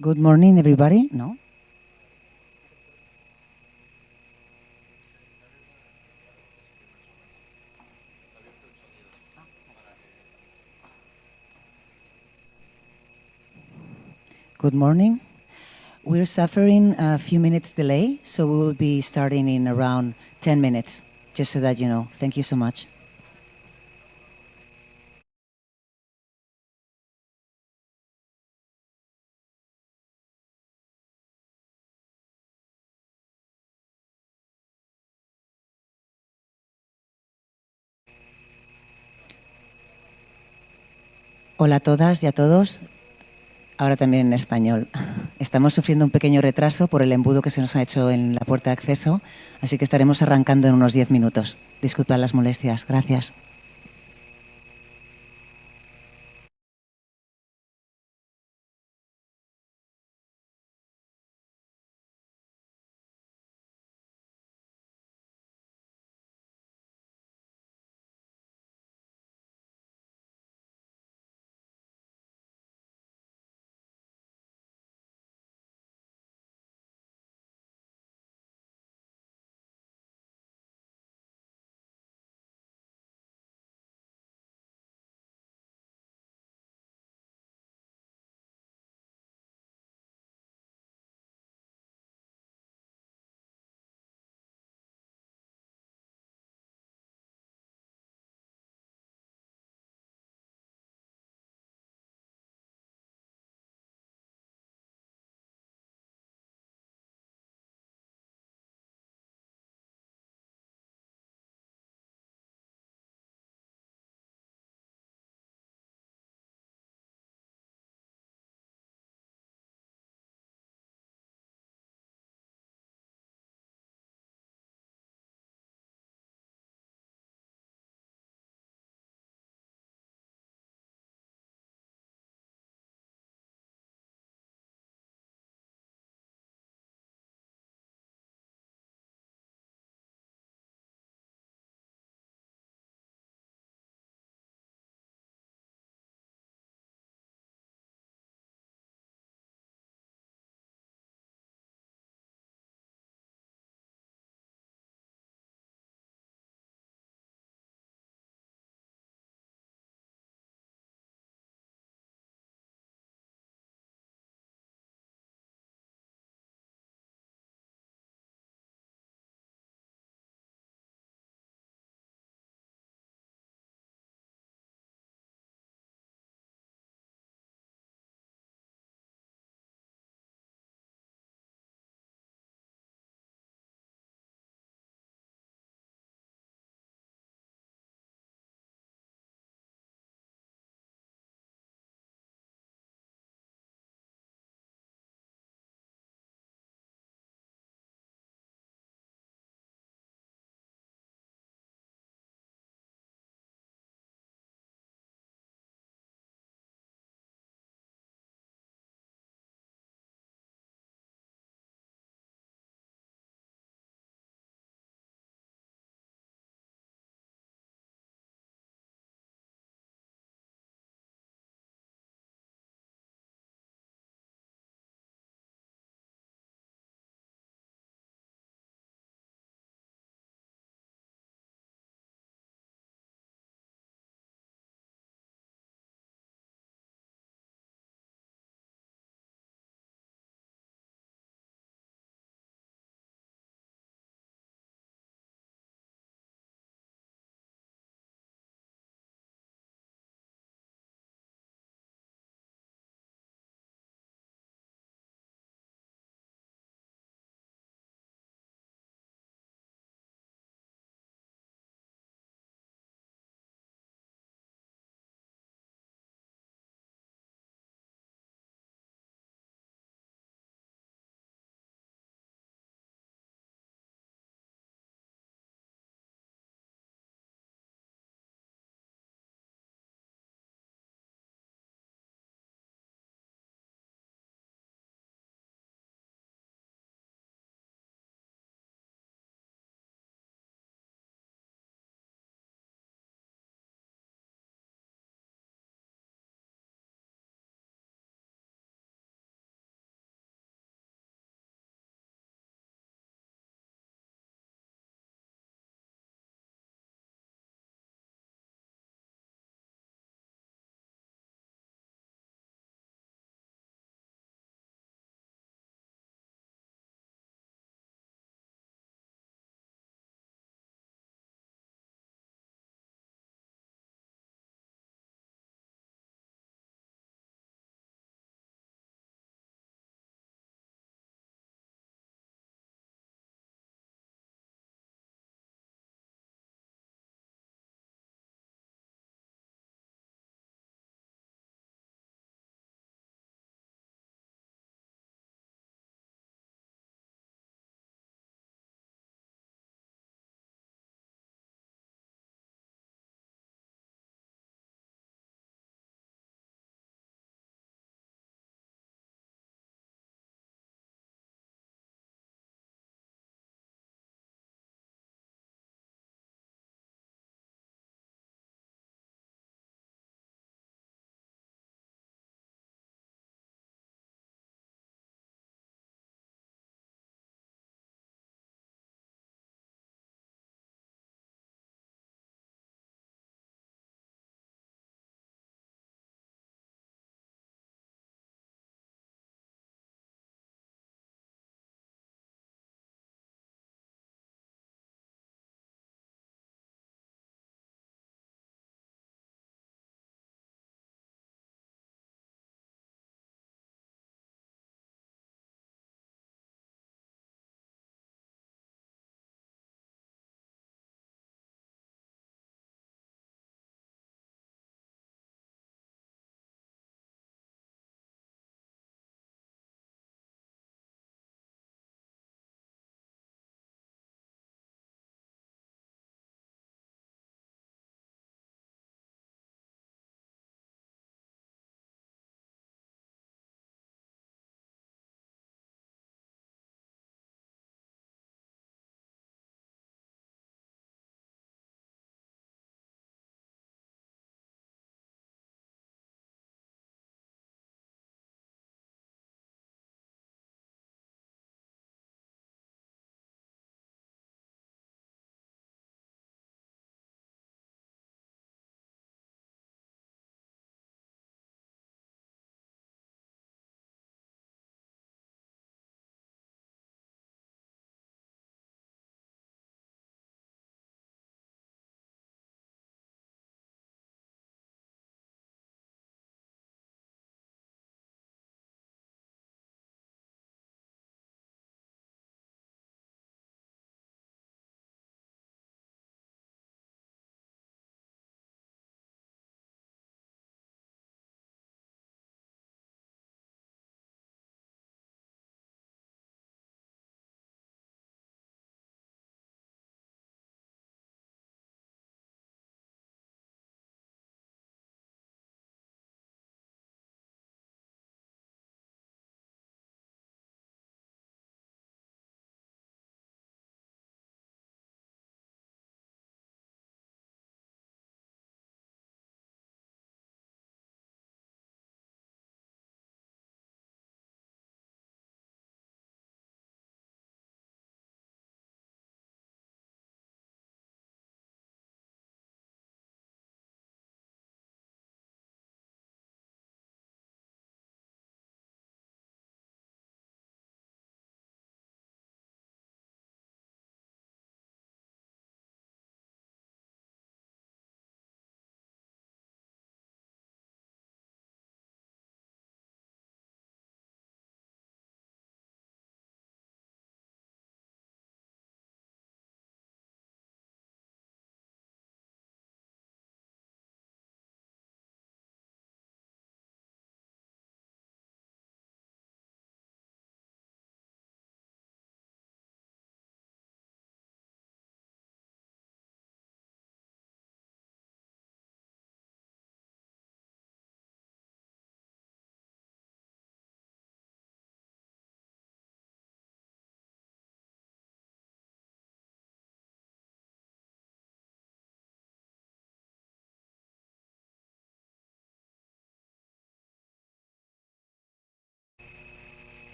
Good morning, everybody. No? Good morning. We're suffering a few minutes delay, so we will be starting in around 10 minutes, just so that you know. Thank you so much. Hola a todas y a todos. Ahora también en español. Estamos sufriendo un pequeño retraso por el embudo que se nos ha hecho en la puerta de acceso, así que estaremos arrancando en unos 10 minutos. Disculpad las molestias. Gracias.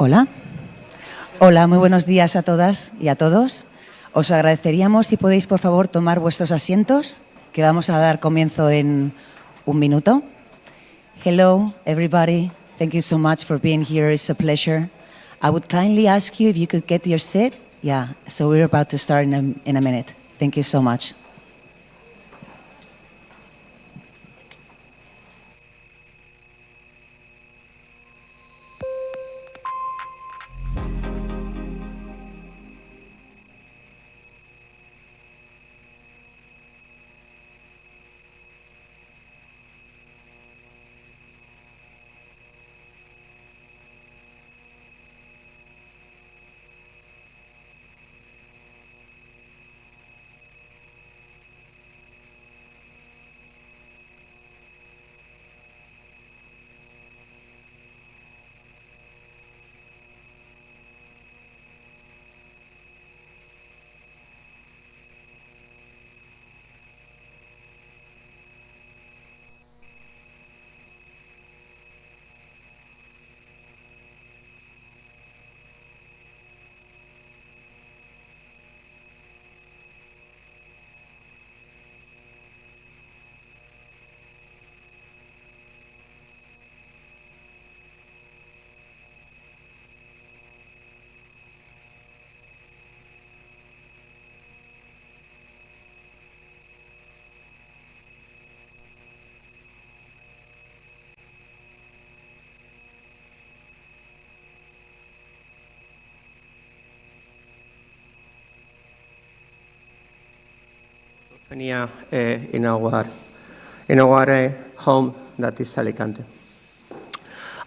Hola. Hola, muy buenos días a todas y a todos. Os agradeceríamos si podéis, por favor, tomar vuestros asientos, que vamos a dar comienzo en un minuto. Hello, everybody. Thank you so much for being here. It's a pleasure. I would kindly ask you if you could get your seat. Yeah, so we're about to start in a minute. Thank you so much. Euthenia in our home that is Alicante.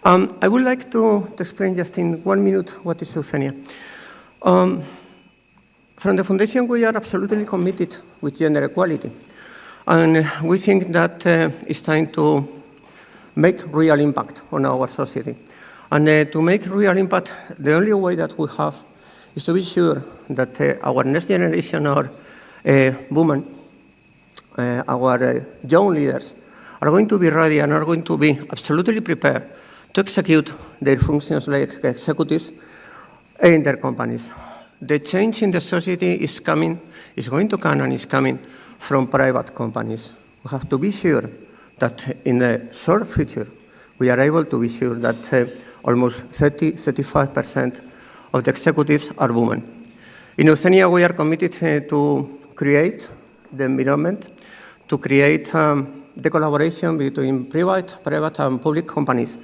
I would like to explain just in 1 minute what is Euthenia. From the Foundation, we are absolutely committed with gender equality. And we think that it's time to make real impact on our society. And to make real impact, the only way that we have is to be sure that our next generation are women, our young leaders are going to be ready and are going to be absolutely prepared to execute their functions like executives in their companies. The change in the society is coming, is going to come and is coming from private companies. We have to be sure that in the short future, we are able to be sure that almost 35% of the executives are women. In Euthenia, we are committed to create the environment, to create the collaboration between private and public companies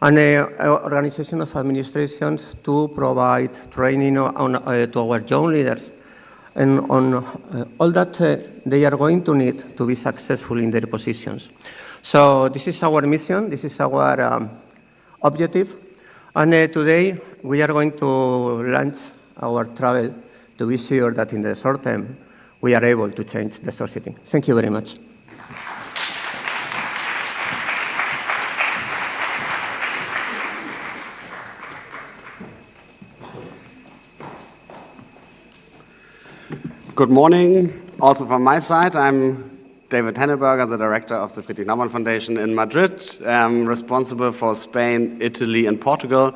and organization of administrations to provide training to our young leaders and on all that they are going to need to be successful in their positions. So this is our mission, this is our objective, and today we are going to launch our travel to be sure that in the short term we are able to change the society. Thank you very much. Good morning. Also from my side, I'm David Henneberger, the director of the Friedrich Naumann Foundation in Madrid, responsible for Spain, Italy, and Portugal,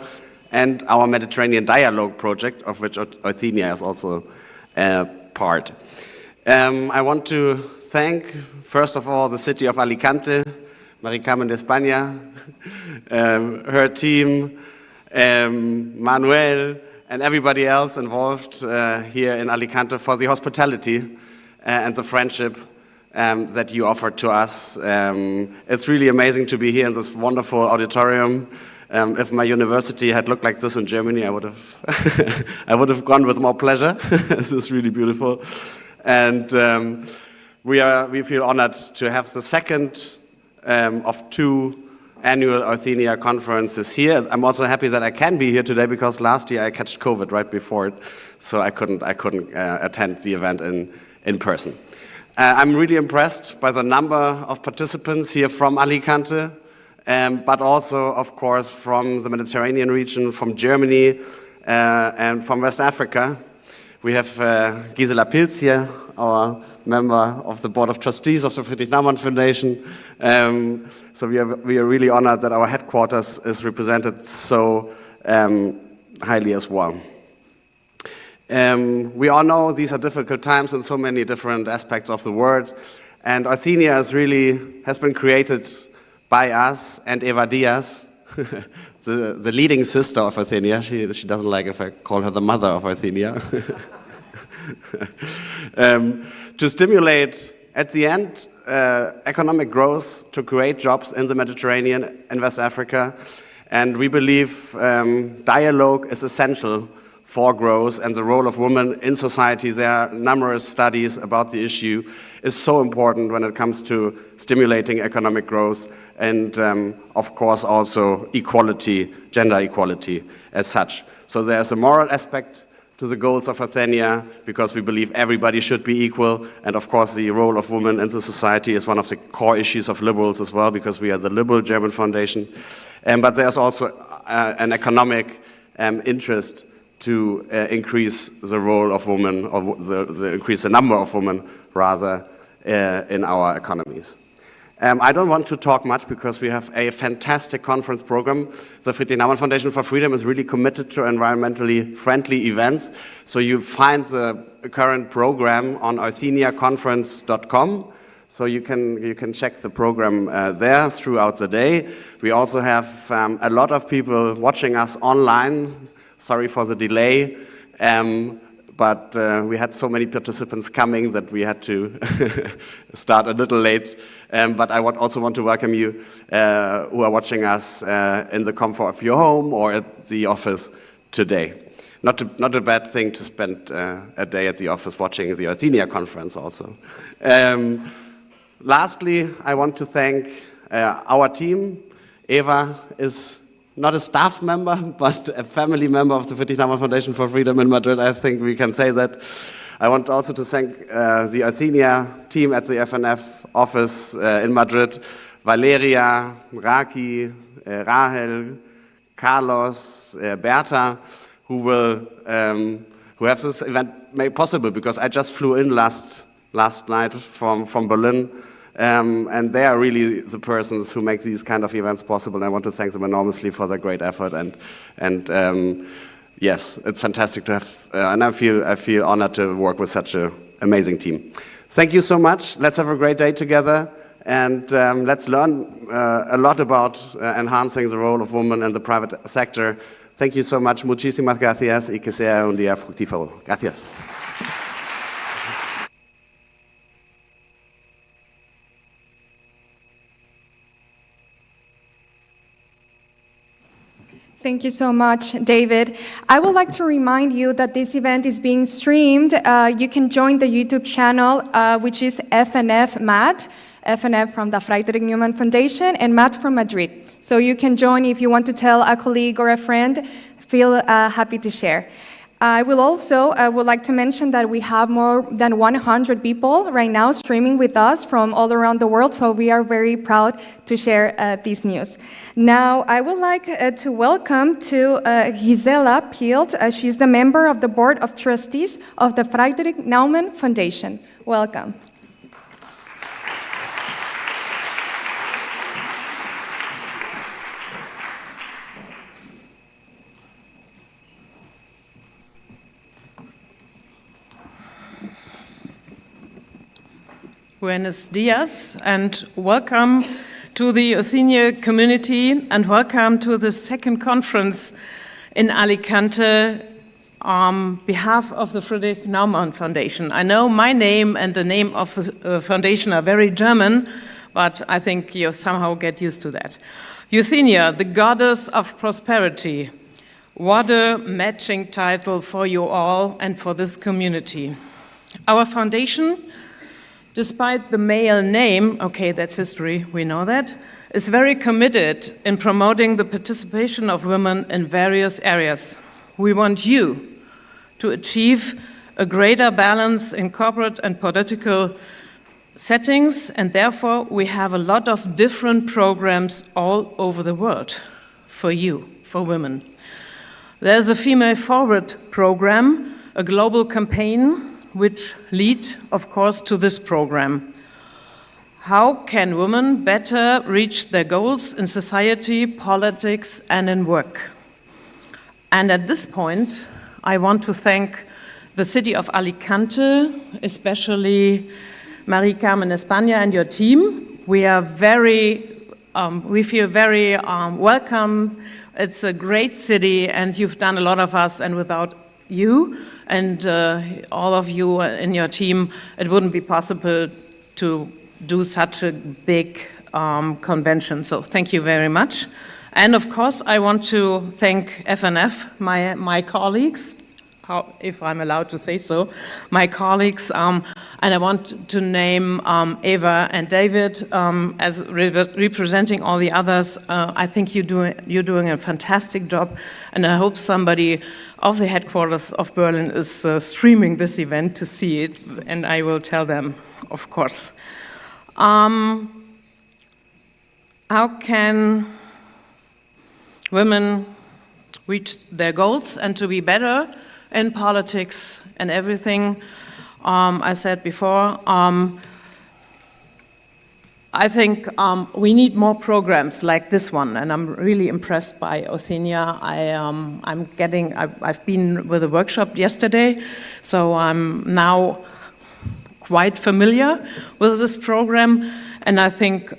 and our Mediterranean Dialogue project, of which Euthenia is also a part. I want to thank, first of all, the City of Alicante, Mari Carmen de España, her team, Manuel, and everybody else involved here in Alicante for the hospitality and the friendship that you offered to us. It's really amazing to be here in this wonderful auditorium. If my university had looked like this in Germany, I would have I would have gone with more pleasure. This is really beautiful. And we feel honored to have the second of 2 annual Euthenia conferences here. I'm also happy that I can be here today because last year I catched COVID right before it, so I couldn't attend the event in person. I'm really impressed by the number of participants here from Alicante, but also, of course, from the Mediterranean region, from Germany, and from West Africa. We have Gisela Pilz here, our member of the Board of Trustees of the Friedrich Naumann Foundation. So we are really honored that our headquarters is represented so highly as well. We all know these are difficult times in so many different aspects of the world, and Euthenia has been created by us and Eva Diaz, the leading sister of Euthenia. She doesn't like if I call her the mother of Euthenia. To stimulate, at the end, economic growth, to create jobs in the Mediterranean and West Africa. And we believe dialogue is essential for growth and the role of women in society. There are numerous studies about the issue. It's so important when it comes to stimulating economic growth and, of course, also equality, gender equality as such. So there's a moral aspect to the goals of Euthenia, because we believe everybody should be equal, and of course the role of women in the society is one of the core issues of liberals as well, because we are the liberal German foundation. But there's also an economic interest to increase the role of women, or increase the number of women, rather, in our economies. I don't want to talk much because we have a fantastic conference program. The Friedrich Naumann Foundation for Freedom is really committed to environmentally friendly events. So you find the current program on eutheniaconference.com. So you can check the program there throughout the day. We also have a lot of people watching us online. Sorry for the delay. But we had so many participants coming that we had to start a little late. But I would also want to welcome you who are watching us in the comfort of your home or at the office today. Not a bad thing to spend a day at the office watching the Euthenia conference also. Lastly, I want to thank our team. Eva is not a staff member, but a family member of the Friedrich Naumann Foundation for Freedom in Madrid. I think we can say that. I want also to thank the Euthenia team at the FNF office in Madrid, Valeria, Raki, Rahel, Carlos, Berta, who have this event made possible, because I just flew in last night from Berlin. And they are really the persons who make these kind of events possible. And I want to thank them enormously for their great effort. And yes, it's fantastic to have, and I feel honored to work with such an amazing team. Thank you so much. Let's have a great day together, and let's learn a lot about enhancing the role of women in the private sector. Thank you so much. Muchísimas gracias y que sea un día fructífero. Gracias. Thank you so much, David. I would like to remind you that this event is being streamed. You can join the YouTube channel, which is FNF MAD, FNF from the Friedrich Naumann Foundation, and MAD from Madrid. So you can join if you want to tell a colleague or a friend. Feel happy to share. I will also would like to mention that we have more than 100 people right now streaming with us from all around the world, so we are very proud to share this news. Now, I would like to welcome to Gisela Pielt. She's the member of the Board of Trustees of the Friedrich Naumann Foundation. Welcome. Buenos dias, and welcome to the Euthenia community, and welcome to the second conference in Alicante on behalf of the Friedrich Naumann Foundation. I know my name and the name of the foundation are very German, but I think you somehow get used to that. Euthenia, the goddess of prosperity. What a matching title for you all and for this community. Our foundation, despite the male name, okay, that's history, we know that, is very committed in promoting the participation of women in various areas. We want you to achieve a greater balance in corporate and political settings, and therefore we have a lot of different programs all over the world for you, for women. There's a Female Forward program, a global campaign which lead, of course, to this program. How can women better reach their goals in society, politics, and in work? And at this point, I want to thank the City of Alicante, especially Marie Carmen España and your team. We feel very welcome. It's a great city, and you've done a lot of us, and without you and all of you in your team, it wouldn't be possible to do such a big convention. So thank you very much. And of course, I want to thank FNF, my colleagues, if I'm allowed to say so, my colleagues, and I want to name Eva and David as representing all the others. I think you're doing a fantastic job, and I hope somebody of the headquarters of Berlin is streaming this event to see it, and I will tell them, of course. How can women reach their goals and to be better in politics and everything? I said before, I think we need more programs like this one, and I'm really impressed by Euthenia. I've been with a workshop yesterday, so I'm now quite familiar with this program, and I think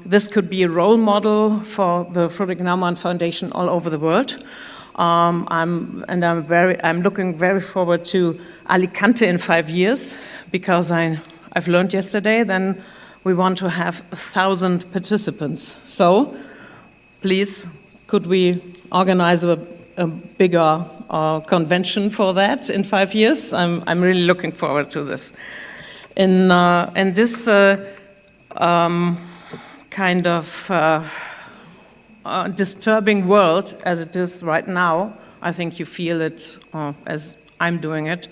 this could be a role model for the Friedrich Naumann Foundation all over the world. I'm looking very forward to Alicante in 5 years, because I've learned yesterday then we want to have 1,000 participants. So please, could we organize a bigger convention for that in 5 years? I'm really looking forward to this. In this kind of disturbing world as it is right now, I think you feel it as I'm doing it.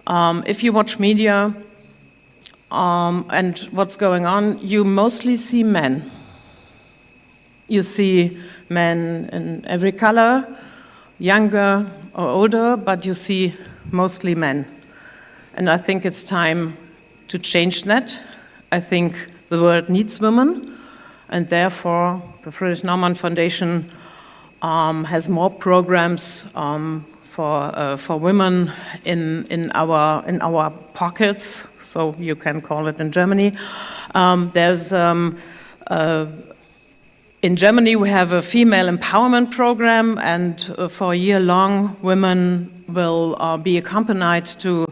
If you watch media and what's going on, you mostly see men. You see men in every color, younger or older, but you see mostly men. And I think it's time to change that. I think the world needs women, and therefore the Friedrich Naumann Foundation has more programs for women in our pockets, so you can call it in Germany. In Germany we have a female empowerment program, and for a year long women will be accompanied to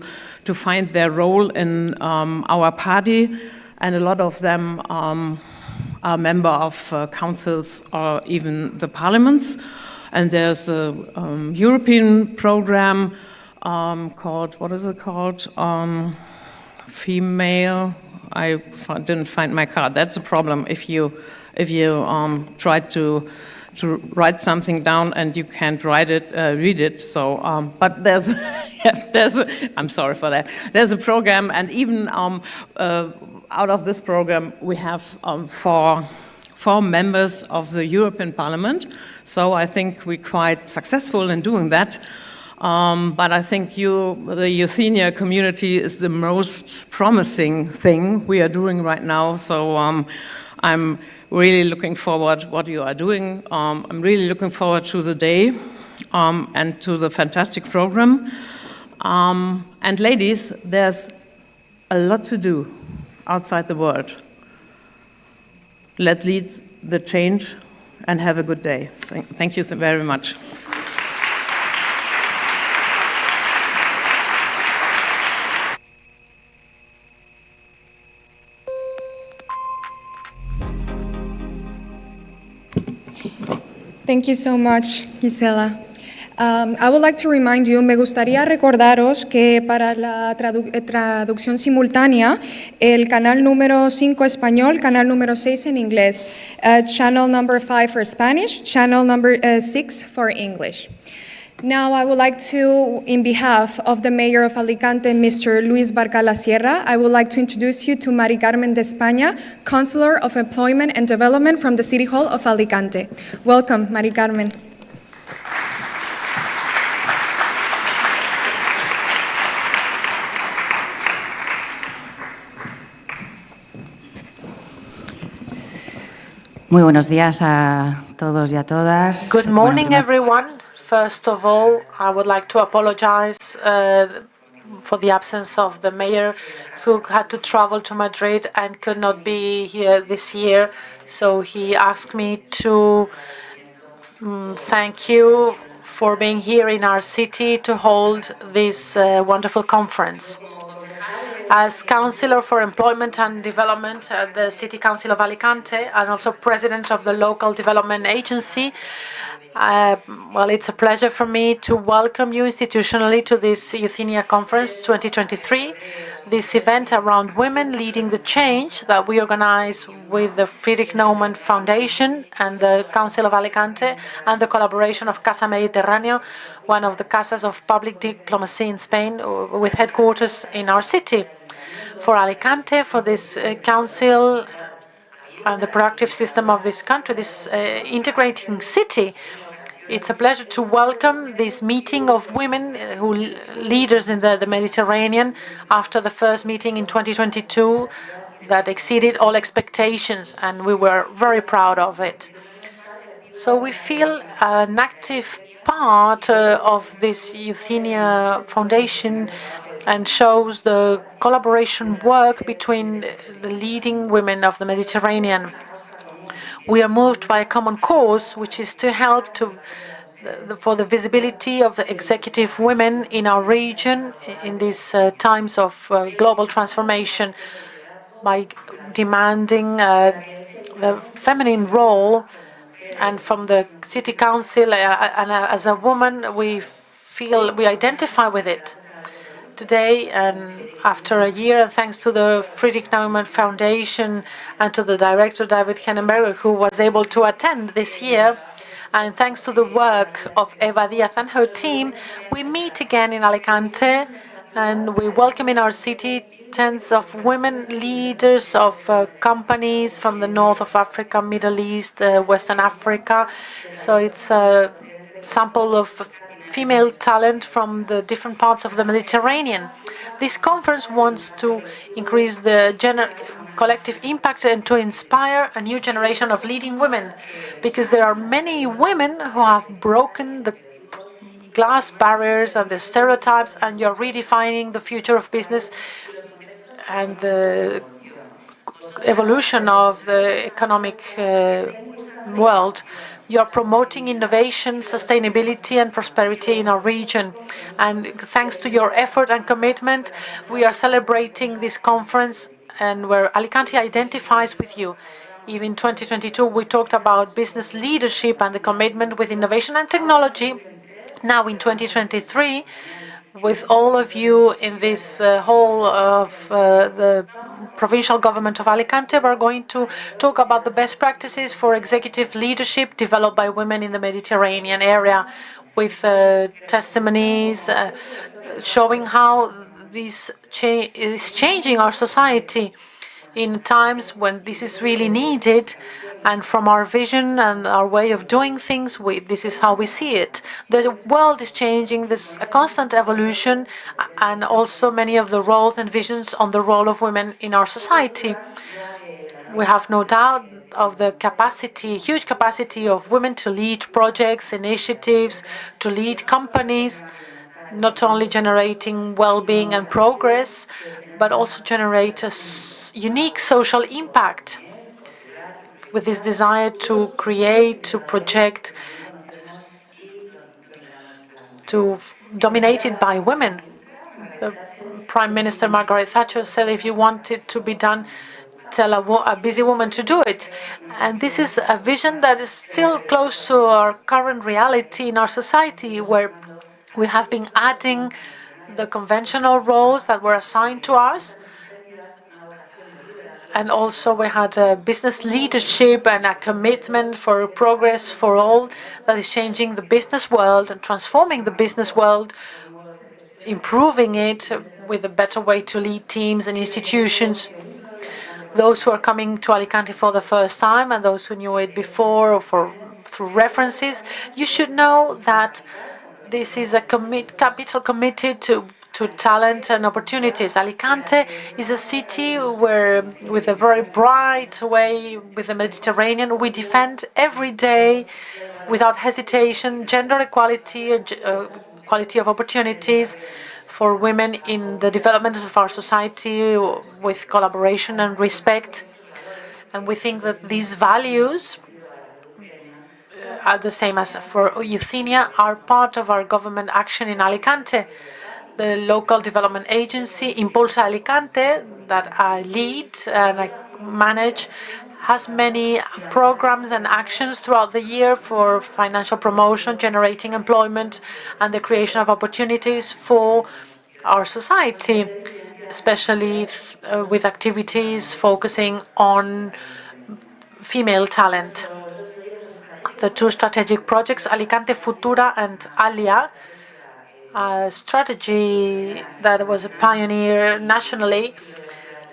find their role in our party, and a lot of them are member of councils or even the parliaments. And there's a European program called, what is it called? Female, I didn't find my card. That's a problem if you try to write something down and you can't read it. So, but there's I'm sorry for that. There's a program, and even out of this program, we have four members of the European Parliament. So I think we're quite successful in doing that. But I think the Euthenia community is the most promising thing we are doing right now. So I'm really looking forward what you are doing. I'm really looking forward to the day and to the fantastic program. And ladies, there's a lot to do outside the world. Let's lead the change and have a good day. So, thank you so very much. Thank you so much, Gisela. I would like to remind you, me gustaría recordaros que para la traducción simultánea, el canal número 5 español, canal número 6 en inglés, channel number 5 for Spanish, channel number 6 for English. Now I would like to, in behalf of the Mayor of Alicante, Mr. Luis Barcala Sierra, I would like to introduce you to Mari Carmen de España, Counselor of Employment and Development from the City Hall of Alicante. Welcome, Mari Carmen. Muy buenos días a todos y a todas. Good morning, everyone. First of all, I would like to apologize for the absence of the mayor, who had to travel to Madrid and could not be here this year. So he asked me to thank you for being here in our city to hold this wonderful conference. As Councillor for Employment and Development at the City Council of Alicante and also President of the Local Development Agency, well, it's a pleasure for me to welcome you institutionally to this Euthenia Conference 2023, this event around women leading the change that we organize with the Friedrich Naumann Foundation and the Council of Alicante and the collaboration of Casa Mediterráneo, one of the casas of public diplomacy in Spain with headquarters in our city. For Alicante, for this council and the productive system of this country, this integrating city, it's a pleasure to welcome this meeting of women leaders in the Mediterranean after the first meeting in 2022 that exceeded all expectations, and we were very proud of it. So we feel an active part of this Euthenia Foundation and shows the collaboration work between the leading women of the Mediterranean. We are moved by a common cause, which is to help for the visibility of executive women in our region in these times of global transformation, by demanding the feminine role. And from the City Council, and as a woman, we identify with it. Today, and after a year, and thanks to the Friedrich Naumann Foundation and to the director, David Hennenberger, who was able to attend this year, and thanks to the work of Eva Diaz and her team, we meet again in Alicante, and we welcome in our city tens of women leaders of companies from the north of Africa, Middle East, Western Africa. So it's a sample of female talent from the different parts of the Mediterranean. This conference wants to increase the collective impact and to inspire a new generation of leading women, because there are many women who have broken the glass barriers and the stereotypes, and you're redefining the future of business and the evolution of the economic world. You are promoting innovation, sustainability, and prosperity in our region. And thanks to your effort and commitment, we are celebrating this conference, and where Alicante identifies with you. Even in 2022, we talked about business leadership and the commitment with innovation and technology. Now in 2023, with all of you in this hall of the provincial government of Alicante, we're going to talk about the best practices for executive leadership developed by women in the Mediterranean area, with testimonies showing how this is changing our society in times when this is really needed. And from our vision and our way of doing things, this is how we see it. The world is changing. There's a constant evolution, and also many of the roles and visions on the role of women in our society. We have no doubt of the capacity, huge capacity of women to lead projects, initiatives, to lead companies, not only generating well-being and progress, but also generate a unique social impact, with this desire to create, to project, to dominated by women. The Prime Minister Margaret Thatcher said, if you want it to be done, tell a busy woman to do it. And this is a vision that is still close to our current reality in our society, where we have been adding the conventional roles that were assigned to us. And also we had a business leadership and a commitment for progress for all that is changing the business world and transforming the business world, improving it with a better way to lead teams and institutions. Those who are coming to Alicante for the first time and those who knew it before or through references, you should know that this is a capital committed to to talent and opportunities. Alicante is a city where, with a very bright way with the Mediterranean, we defend every day, without hesitation, gender equality and equality of opportunities for women in the development of our society with collaboration and respect. And we think that these values are the same as for Euthenia, are part of our government action in Alicante. The local development agency, Impulsa Alicante, that I lead and I manage, has many programs and actions throughout the year for financial promotion, generating employment, and the creation of opportunities for our society, especially with activities focusing on female talent. The two strategic projects, Alicante Futura and ALIA, a strategy that was a pioneer nationally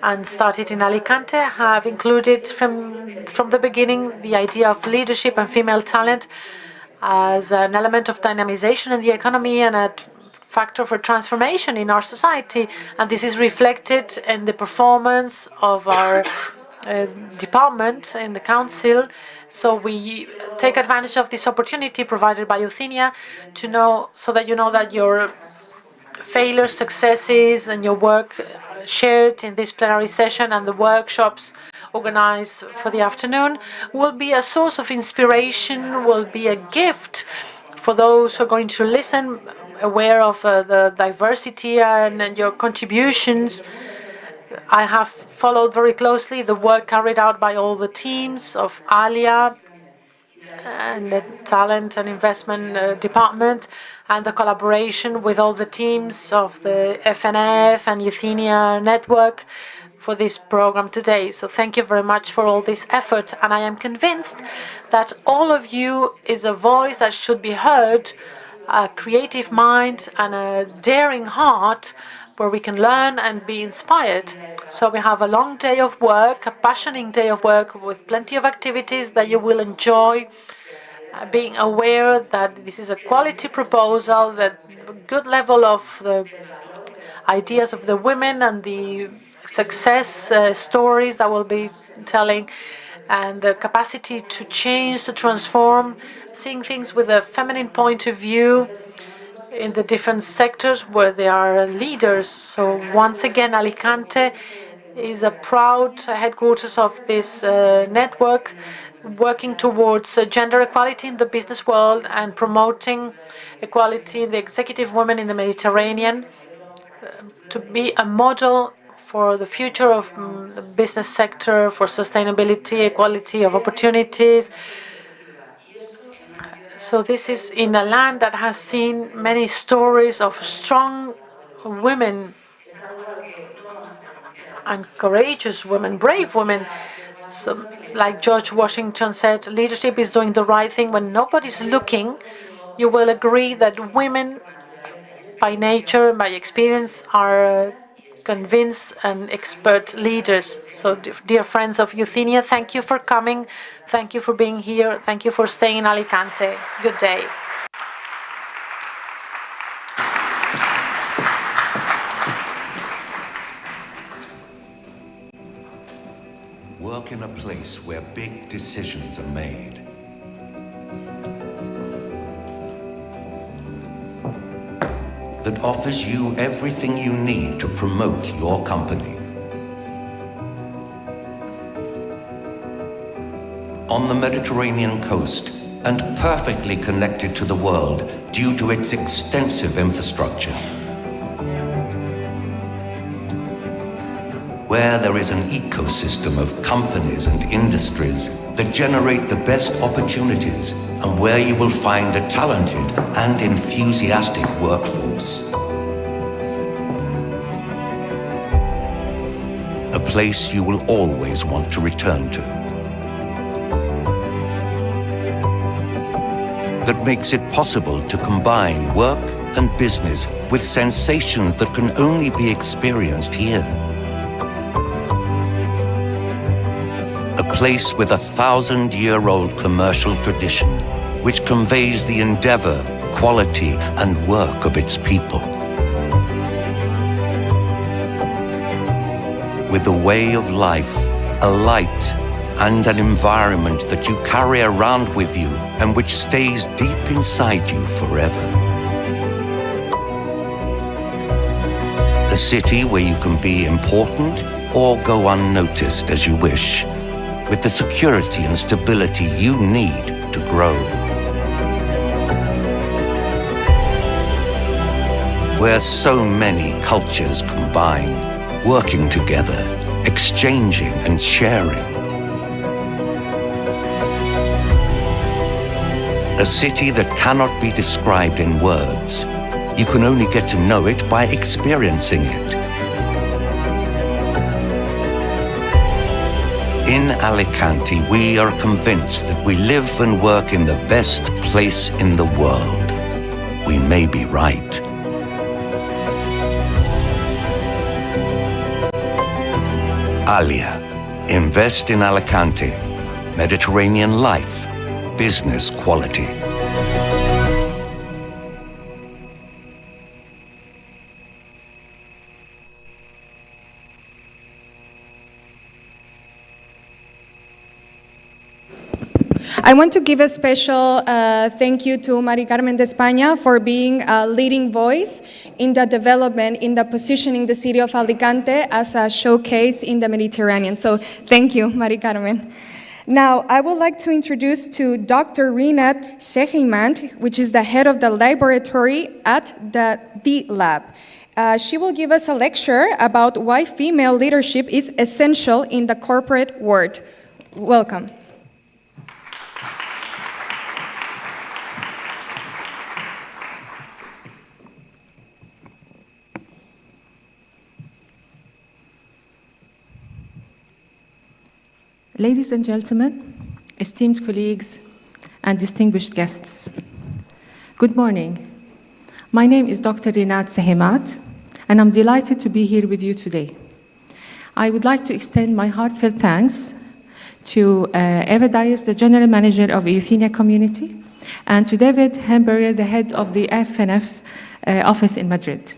and started in Alicante, have included from the beginning the idea of leadership and female talent as an element of dynamization in the economy and a factor for transformation in our society. And this is reflected in the performance of our department in the council. So we take advantage of this opportunity provided by Euthenia to know, so that you know that your failures, successes, and your work shared in this plenary session and the workshops organized for the afternoon will be a source of inspiration, will be a gift for those who are going to listen, aware of the diversity and your contributions. I have followed very closely the work carried out by all the teams of ALIA and the Talent and Investment Department, and the collaboration with all the teams of the FNF and Euthenia network for this program today. So thank you very much for all this effort, and I am convinced that all of you is a voice that should be heard, a creative mind and a daring heart where we can learn and be inspired. So we have a long day of work, a passionate day of work with plenty of activities that you will enjoy, being aware that this is a quality proposal, that good level of the ideas of the women and the success stories that we'll be telling, and the capacity to change, to transform, seeing things with a feminine point of view in the different sectors where they are leaders. So once again, Alicante is a proud headquarters of this network, working towards gender equality in the business world and promoting equality in the executive women in the Mediterranean, to be a model for the future of the business sector, for sustainability, equality of opportunities. So this is in a land that has seen many stories of strong women and courageous women, brave women. So, like George Washington said, leadership is doing the right thing when nobody's looking. You will agree that women, by nature and by experience, are convinced and expert leaders. So, dear friends of Euthenia, thank you for coming. Thank you for being here. Thank you for staying in Alicante. Good day. Work in a place where big decisions are made. That offers you everything you need to promote your company. On the Mediterranean coast and perfectly connected to the world due to its extensive infrastructure. Where there is an ecosystem of companies and industries that generate the best opportunities, and where you will find a talented and enthusiastic workforce. A place you will always want to return to. That makes it possible to combine work and business with sensations that can only be experienced here. A place with 1,000-year-old commercial tradition, which conveys the endeavor, quality, and work of its people. with a way of life, a light, and an environment that you carry around with you and which stays deep inside you forever. A city where you can be important or go unnoticed as you wish, with the security and stability you need to grow. Where so many cultures combine, working together, exchanging and sharing. A city that cannot be described in words. You can only get to know it by experiencing it. In Alicante, we are convinced that we live and work in the best place in the world. We may be right. Alia. Invest in Alicante. Mediterranean life. Business quality. I want to give a special thank you to Mari Carmen de España for being a leading voice in the development, in the positioning the city of Alicante as a showcase in the Mediterranean. So thank you, Mari Carmen. Now, I would like to introduce to Dr. Rinat Sehimant, which is the head of the laboratory at the D-Lab. She will give us a lecture about why female leadership is essential in the corporate world. Welcome. Ladies and gentlemen, esteemed colleagues, and distinguished guests, good morning. My name is Dr. Rinat Sehimant, and I'm delighted to be here with you today. I would like to extend my heartfelt thanks to Eva Dias, the General Manager of Euthenia Community, and to David Hamburger, the head of the FNF office in Madrid.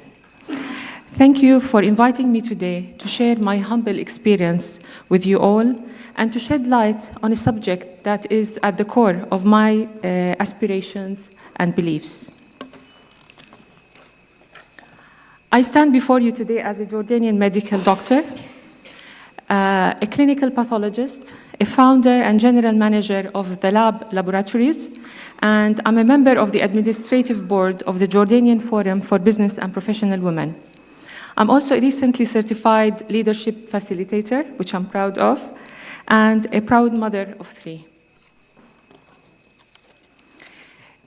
Thank you for inviting me today to share my humble experience with you all and to shed light on a subject that is at the core of my aspirations and beliefs. I stand before you today as a Jordanian medical doctor, a clinical pathologist, a founder and general manager of the Lab Laboratories, and I'm a member of the administrative board of the Jordanian Forum for Business and Professional Women. I'm also a recently certified leadership facilitator, which I'm proud of, and a proud mother of 3.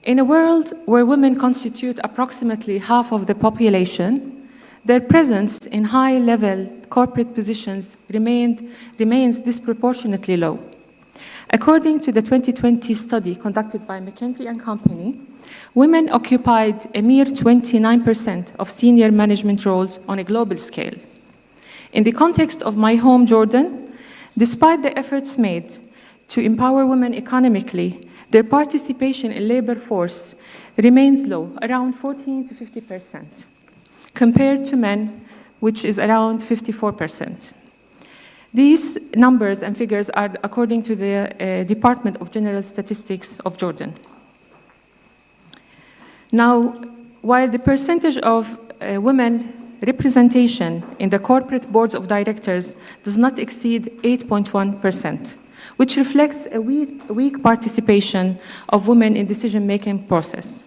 In a world where women constitute approximately half of the population, their presence in high-level corporate positions remains disproportionately low. According to the 2020 study conducted by McKinsey & Company, women occupied a mere 29% of senior management roles on a global scale. In the context of my home, Jordan, despite the efforts made to empower women economically, their participation in labor force remains low, around 14 to 50%, compared to men, which is around 54%. These numbers and figures are according to the Department of General Statistics of Jordan. Now, while the percentage of women representation in the corporate boards of directors does not exceed 8.1%, which reflects a weak participation of women in decision-making process.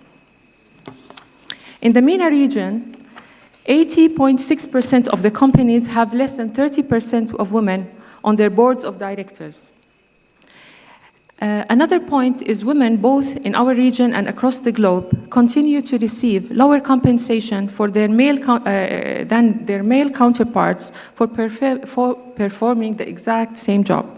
In the MENA region, 80.6% of the companies have less than 30% of women on their boards of directors. Another point is women, both in our region and across the globe, continue to receive lower compensation for than their male counterparts for performing the exact same job.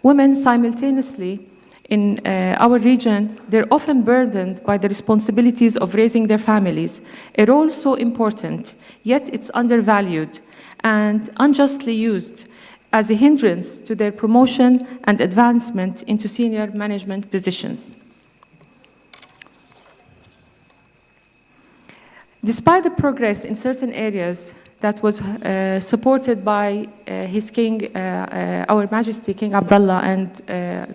Women simultaneously in our region, they're often burdened by the responsibilities of raising their families, a role so important, yet it's undervalued and unjustly used as a hindrance to their promotion and advancement into senior management positions. Despite the progress in certain areas, that was supported by his king, Our Majesty King Abdullah and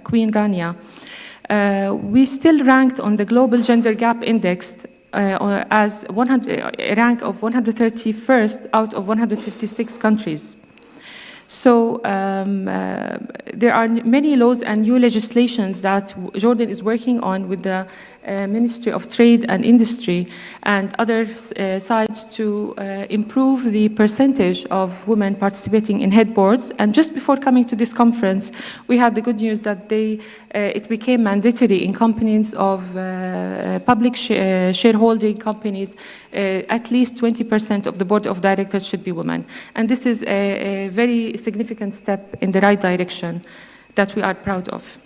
Queen Rania, we still ranked on the Global Gender Gap Index as a rank of 131st out of 156 countries. So there are many laws and new legislations that Jordan is working on with the Ministry of Trade and Industry and other sides to improve the percentage of women participating in head boards. And just before coming to this conference, we had the good news that it became mandatory in companies of public shareholding companies, at least 20% of the board of directors should be women. And this is a very significant step in the right direction that we are proud of.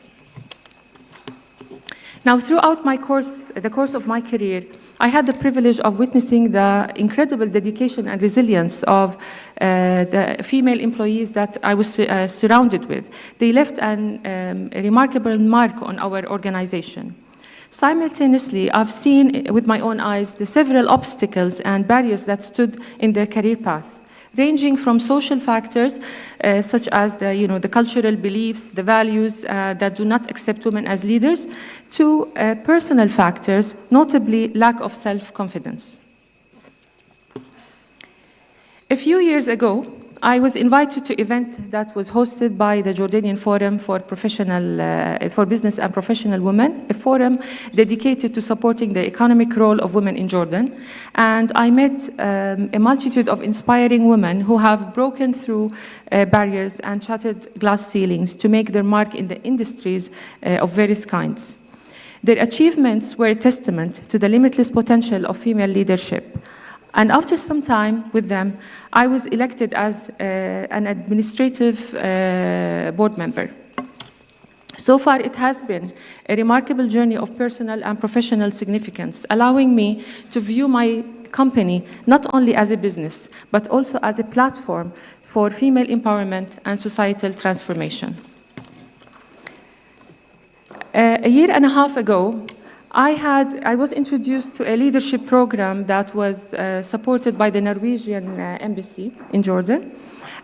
Now, throughout the course of my career, I had the privilege of witnessing the incredible dedication and resilience of the female employees that I was surrounded with. They left a remarkable mark on our organization. Simultaneously, I've seen with my own eyes the several obstacles and barriers that stood in their career path, ranging from social factors such as the cultural beliefs, the values that do not accept women as leaders, to personal factors, notably lack of self-confidence. A few years ago, I was invited to an event that was hosted by the Jordanian Forum for Business and Professional Women, a forum dedicated to supporting the economic role of women in Jordan. And I met a multitude of inspiring women who have broken through barriers and shattered glass ceilings to make their mark in the industries of various kinds. Their achievements were a testament to the limitless potential of female leadership. And after some time with them, I was elected as an administrative board member. So far, it has been a remarkable journey of personal and professional significance, allowing me to view my company not only as a business, but also as a platform for female empowerment and societal transformation. A year and a half ago, I was introduced to a leadership program that was supported by the Norwegian embassy in Jordan,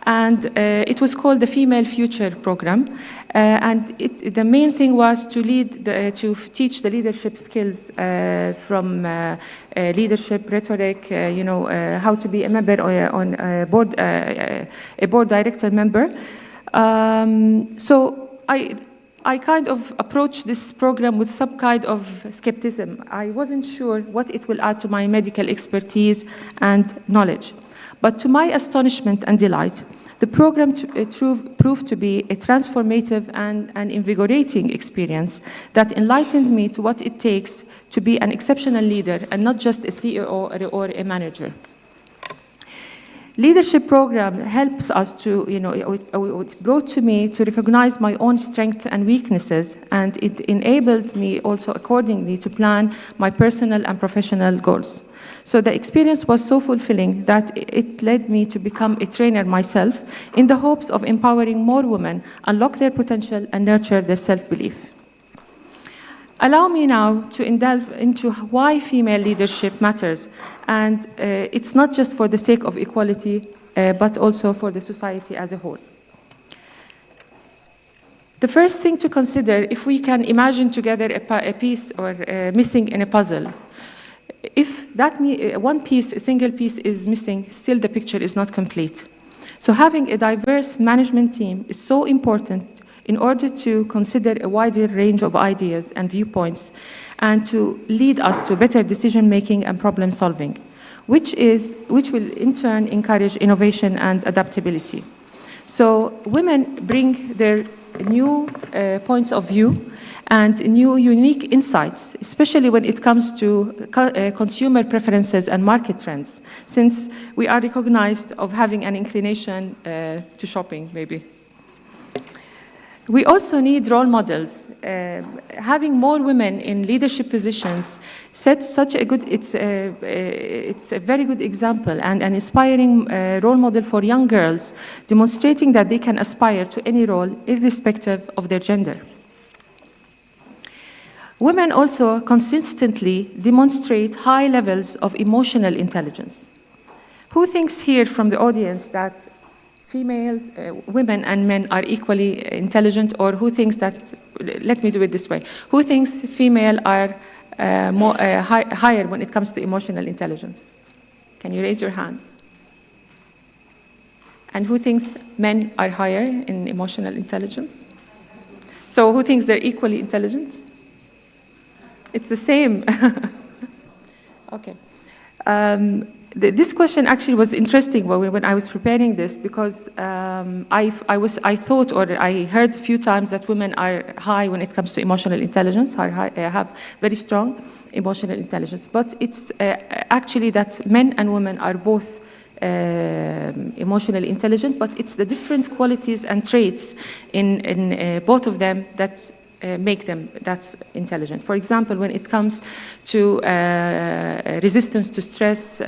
and it was called the Female Future Program. And the main thing was to teach the leadership skills from leadership, rhetoric, how to be a member on a board director member. So I kind of approached this program with some kind of skepticism. I wasn't sure what it will add to my medical expertise and knowledge. But to my astonishment and delight, the program proved to be a transformative and an invigorating experience that enlightened me to what it takes to be an exceptional leader and not just a CEO or a manager. Leadership program helps us to, it brought to me to recognize my own strengths and weaknesses, and it enabled me also accordingly to plan my personal and professional goals. So the experience was so fulfilling that it led me to become a trainer myself in the hopes of empowering more women, unlock their potential, and nurture their self-belief. Allow me now to delve into why female leadership matters. And it's not just for the sake of equality, but also for the society as a whole. The first thing to consider, if we can imagine together a piece or missing in a puzzle, if that one piece, a single piece is missing, still the picture is not complete. So having a diverse management team is so important in order to consider a wider range of ideas and viewpoints and to lead us to better decision-making and problem-solving, which will in turn encourage innovation and adaptability. So women bring their new points of view and new unique insights, especially when it comes to consumer preferences and market trends, since we are recognized of having an inclination to shopping, maybe. We also need role models. Having more women in leadership positions sets such a good, it's a very good example and an inspiring role model for young girls, demonstrating that they can aspire to any role irrespective of their gender. Women also consistently demonstrate high levels of emotional intelligence. Who thinks here from the audience that females, women and men are equally intelligent, or who thinks that, let me do it this way, who thinks female are higher when it comes to emotional intelligence? Can you raise your hands? And who thinks men are higher in emotional intelligence? So who thinks they're equally intelligent? It's the same. Okay. This question actually was interesting when I was preparing this, because I thought, or I heard a few times, that women are high when it comes to emotional intelligence, have very strong emotional intelligence. But it's actually that men and women are both emotionally intelligent, but it's the different qualities and traits in both of them that make them that's intelligent. For example, when it comes to resistance to stress,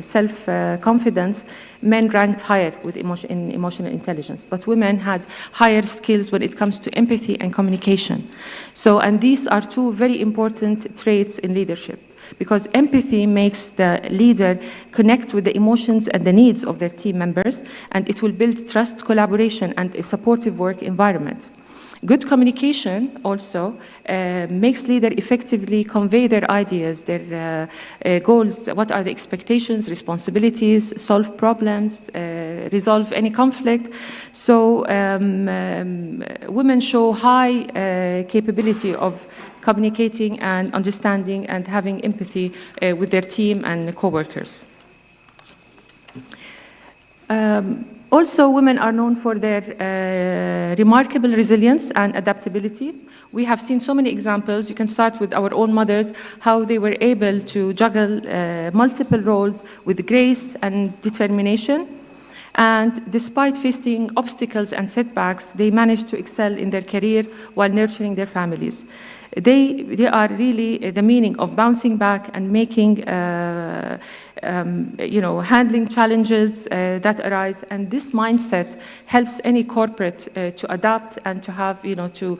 self-confidence, men ranked higher with in emotional intelligence, but women had higher skills when it comes to empathy and communication. So, and these are two very important traits in leadership, because empathy makes the leader connect with the emotions and the needs of their team members, and it will build trust, collaboration, and a supportive work environment. Good communication also makes leaders effectively convey their ideas, their goals, what are the expectations, responsibilities, solve problems, resolve any conflict. So women show high capability of communicating and understanding and having empathy with their team and co-workers. Also, women are known for their remarkable resilience and adaptability. We have seen so many examples. You can start with our own mothers, how they were able to juggle multiple roles with grace and determination. And despite facing obstacles and setbacks, they managed to excel in their career while nurturing their families. They are really the meaning of bouncing back and making, handling challenges that arise. And this mindset helps any corporate to adapt and to have, to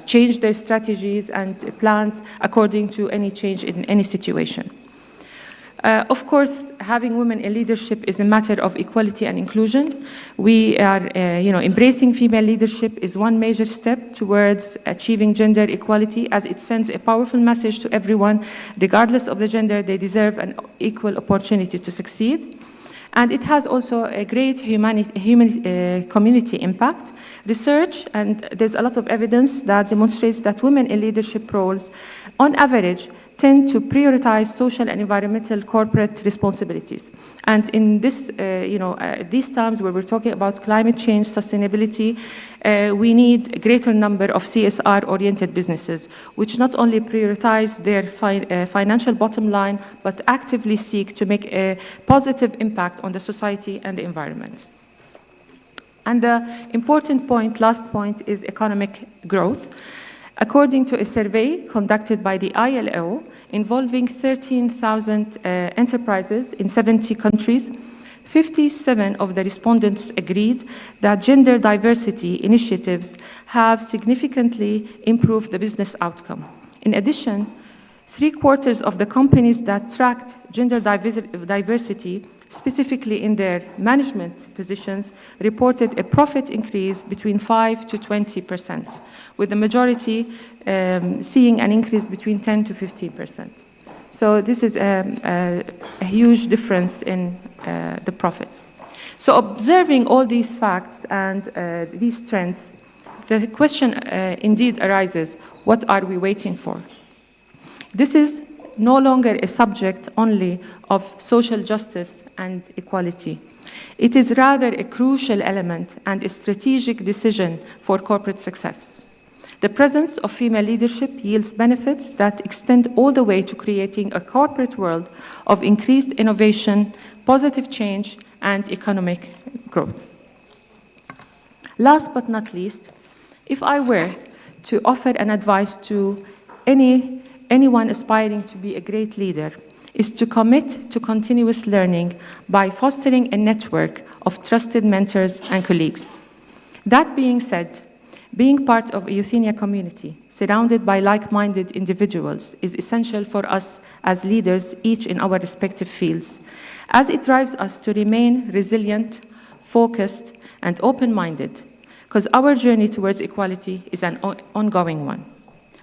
change their strategies and plans according to any change in any situation. Of course, having women in leadership is a matter of equality and inclusion. We are, embracing female leadership is one major step towards achieving gender equality, as it sends a powerful message to everyone, regardless of the gender. They deserve an equal opportunity to succeed. And it has also a great community impact. Research, and there's a lot of evidence that demonstrates that women in leadership roles, on average, tend to prioritize social and environmental corporate responsibilities. And in this, these times where we're talking about climate change, sustainability, we need a greater number of CSR-oriented businesses, which not only prioritize their financial bottom line, but actively seek to make a positive impact on the society and the environment. And the important point, last point, is economic growth. According to a survey conducted by the ILO involving 13,000 enterprises in 70 countries, 57 of the respondents agreed that gender diversity initiatives have significantly improved the business outcome. In addition, 3/4 of the companies that tracked gender diversity, specifically in their management positions, reported a profit increase between 5 to 20%, with the majority seeing an increase between 10 to 15%. So this is a huge difference in the profit. So observing all these facts and these trends, the question indeed arises, what are we waiting for? This is no longer a subject only of social justice and equality. It is rather a crucial element and a strategic decision for corporate success. The presence of female leadership yields benefits that extend all the way to creating a corporate world of increased innovation, positive change, and economic growth. Last but not least, if I were to offer an advice to anyone aspiring to be a great leader, is to commit to continuous learning by fostering a network of trusted mentors and colleagues. That being said, being part of a Euthenia community, surrounded by like-minded individuals, is essential for us as leaders, each in our respective fields. as it drives us to remain resilient, focused, and open-minded, because our journey towards equality is an ongoing one.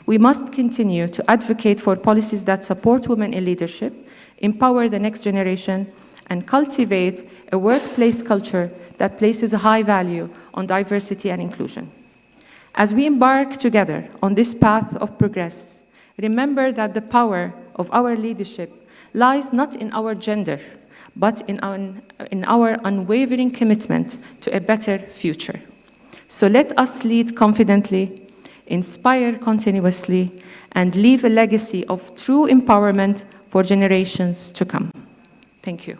We must continue to advocate for policies that support women in leadership, empower the next generation, and cultivate a workplace culture that places a high value on diversity and inclusion. As we embark together on this path of progress, remember that the power of our leadership lies not in our gender, but in our unwavering commitment to a better future. So let us lead confidently, inspire continuously, and leave a legacy of true empowerment for generations to come. Thank you.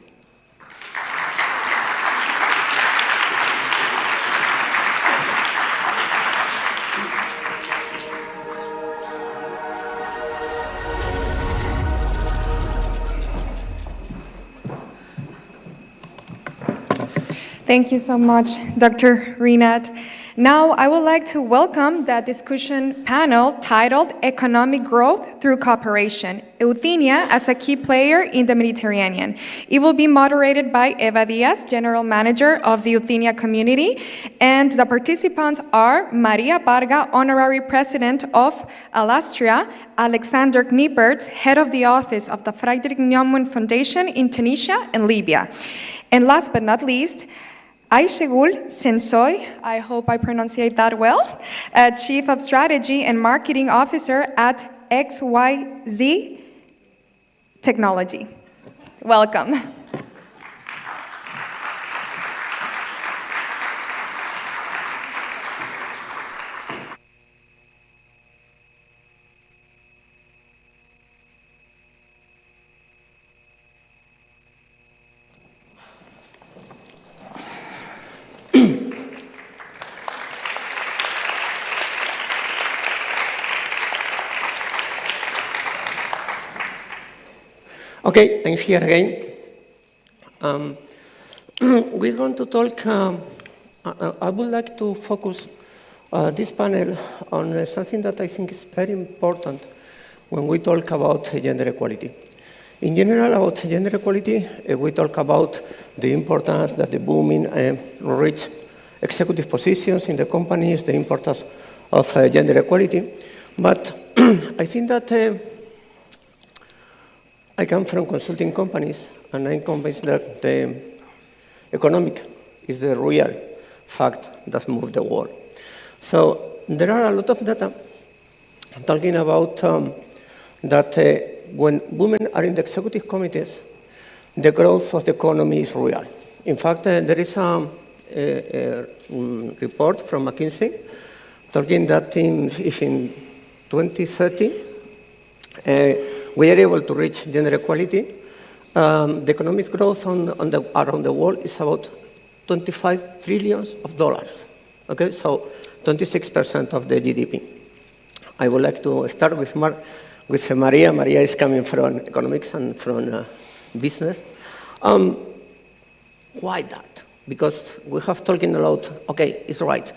Thank you so much, Dr. Rinat. Now, I would like to welcome the discussion panel titled Economic Growth Through Cooperation, Euthenia as a Key Player in the Mediterranean. It will be moderated by Eva Diaz, General Manager of the Euthenia community, and the participants are Maria Barga, Honorary President of Alastria, Alexander Kniepertz, Head of the Office of the Friedrich Naumann Foundation in Tunisia and Libya. And last but not least, Ayşegül Sensoy, I hope I pronunciate that well, Chief of Strategy and Marketing Officer at XYZ Technology. Welcome. Okay, I'm here again. We're going to talk, I would like to focus this panel on something that I think is very important when we talk about gender equality. In general, about gender equality, we talk about the importance that the women reach executive positions in the companies, the importance of gender equality. But I think that I come from consulting companies, and I'm convinced that the economic is the real fact that moves the world. So there are a lot of data talking about that when women are in the executive committees, the growth of the economy is real. In fact, there is a report from McKinsey talking that if in 2030 we are able to reach gender equality, the economic growth around the world is about $25 trillion. Okay, so 26% of the GDP. I would like to start with Maria. Maria is coming from economics and from business. Why that? Because we have talking a lot, okay, it's right.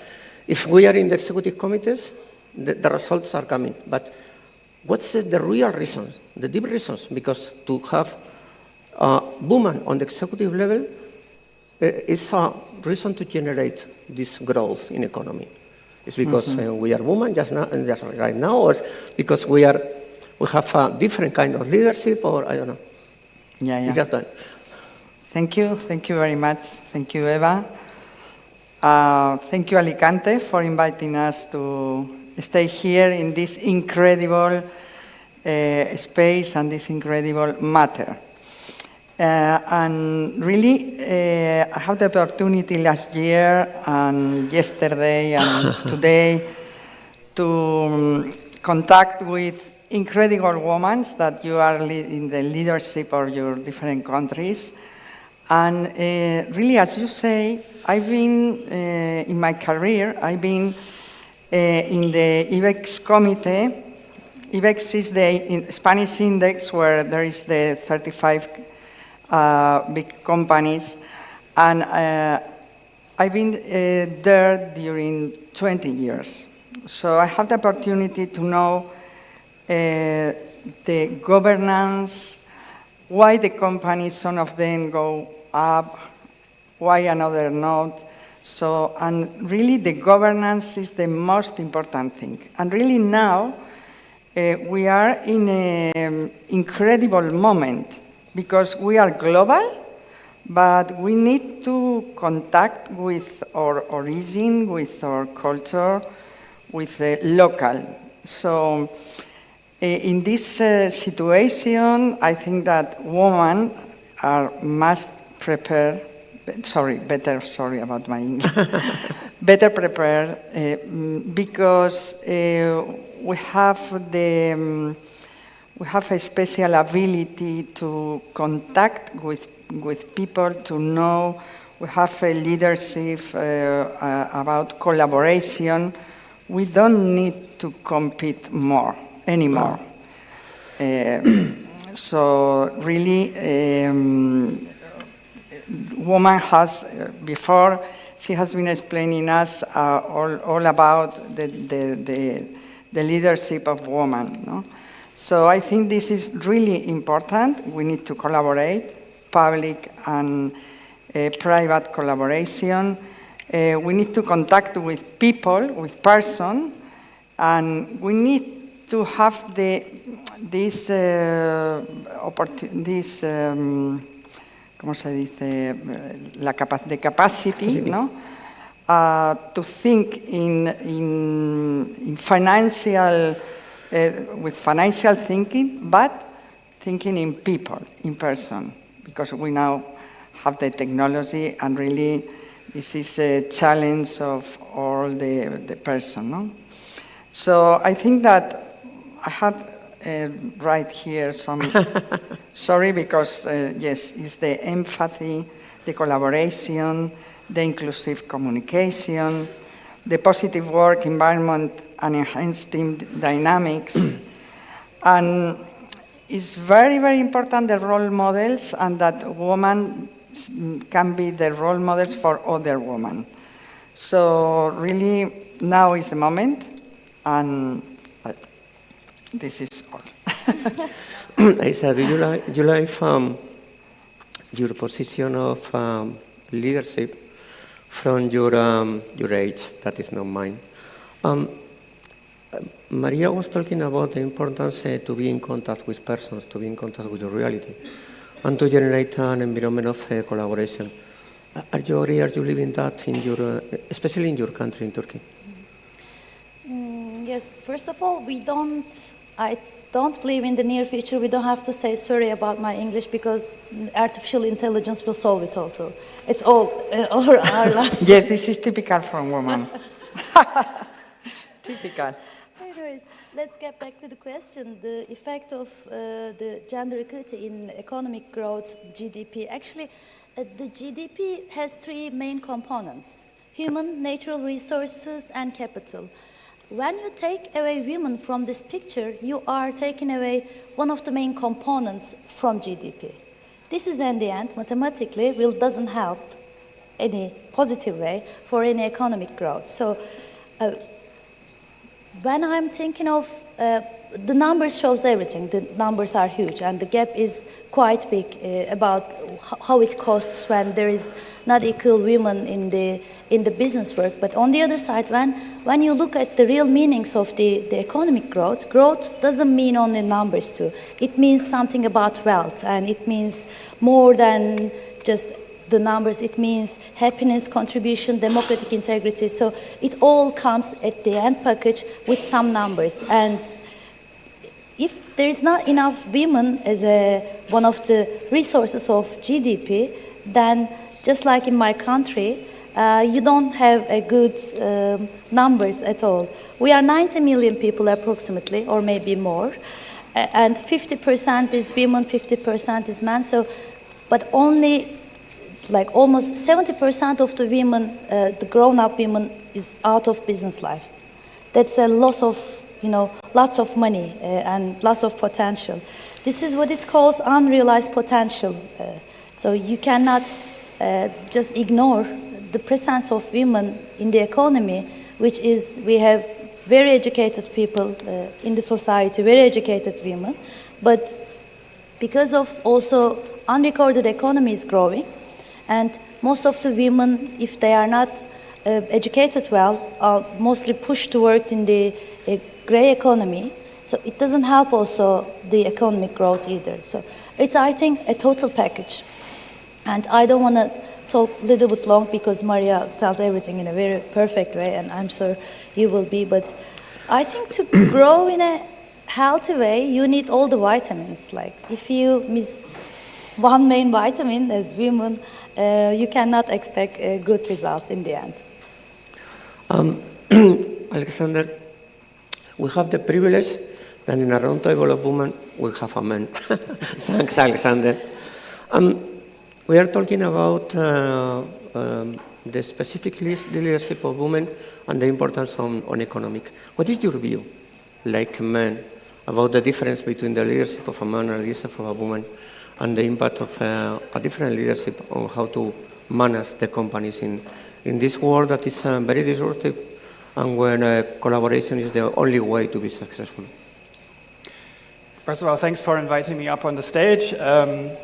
If we are in the executive committees, the results are coming. But what's the real reason, the deep reasons? Because to have women on the executive level is a reason to generate this growth in economy. It's because we are women just right now, or because we have a different kind of leadership, or I don't know. Yeah. It's just done. Thank you very much. Thank you, Eva. Thank you, Alicante, for inviting us to stay here in this incredible space and this incredible matter. And really, I had the opportunity last year and yesterday and today to contact with incredible women that you are in the leadership of your different countries. And really, as you say, I've been, in my career, I've been in the IBEX committee. IBEX is the Spanish index where there is the 35 big companies. And I've been there during 20 years. So I have the opportunity to know the governance, why the companies, some of them go up, why another not. So, and really the governance is the most important thing. And really now, we are in an incredible moment because we are global, but we need to contact with our origin, with our culture, with the local. So in this situation, I think that women are must prepare, sorry about my English, better prepared because we have a special ability to contact with people, to know. We have a leadership about collaboration. We don't need to compete anymore. So really, woman has, before, she has been explaining us all about the leadership of women. No? So I think this is really important. We need to collaborate, public and private collaboration. We need to contact with people, with persons, and we need to have this ¿cómo se dice? The capacity, no? To think in financial, with financial thinking, but thinking in people, in person, because we now have the technology, and really this is a challenge of all the person. No? So I think that I had right here some, sorry, because yes, it's the empathy, the collaboration, the inclusive communication, the positive work environment and enhanced team dynamics. And it's very, very important, the role models, and that women can be the role models for other women. So really, now is the moment, and this is all. Isa, do you like your position of leadership from your age? That is not mine. Maria was talking about the importance to be in contact with persons, to be in contact with the reality, and to generate an environment of collaboration. Are you living that in your, especially in your country, in Turkey? Yes. First of all, I don't believe in the near future we don't have to say sorry about my English, because artificial intelligence will solve it also. It's all our last. Yes, this is typical for women. Typical. Anyways, let's get back to the question. The effect of the gender equality in economic growth, GDP. Actually, the GDP has three main components: human, natural resources, and capital. When you take away women from this picture, you are taking away one of the main components from GDP. This is, in the end, mathematically, doesn't help any positive way for any economic growth. So, when I'm thinking of the numbers shows everything. The numbers are huge, and the gap is quite big about how it costs when there is not equal women in the business work. But on the other side, when you look at the real meanings of the economic growth doesn't mean only numbers too. It means something about wealth, and it means more than just the numbers. It means happiness, contribution, democratic integrity. So it all comes at the end package with some numbers. And if there is not enough women as one of the resources of GDP, then just like in my country, you don't have a good numbers at all. We are 90 million people approximately, or maybe more, and 50% is women, 50% is men. So, but only like almost 70% of the women, the grown-up women, is out of business life. That's a loss of, lots of money and lots of potential. This is what it calls unrealized potential. So you cannot just ignore the presence of women in the economy, which is, we have very educated people in the society, very educated women, but because of also unrecorded economy is growing, and most of the women, if they are not educated well, are mostly pushed to work in the gray economy. So it doesn't help also the economic growth either. So it's, I think, a total package. And I don't want to talk a little bit long because Maria tells everything in a very perfect way, and I'm sure you will be. But I think to grow in a healthy way, you need all the vitamins. Like if you miss one main vitamin as women, you cannot expect good results in the end. Alexander, we have the privilege that in a round table of women, we have a man. Thanks, Alexander. We are talking about the specific leadership of women and the importance on economic. What is your view, like men, about the difference between the leadership of a man and the leadership of a woman, and the impact of a different leadership on how to manage the companies in this world that is very disruptive and where collaboration is the only way to be successful? First of all, thanks for inviting me up on the stage. I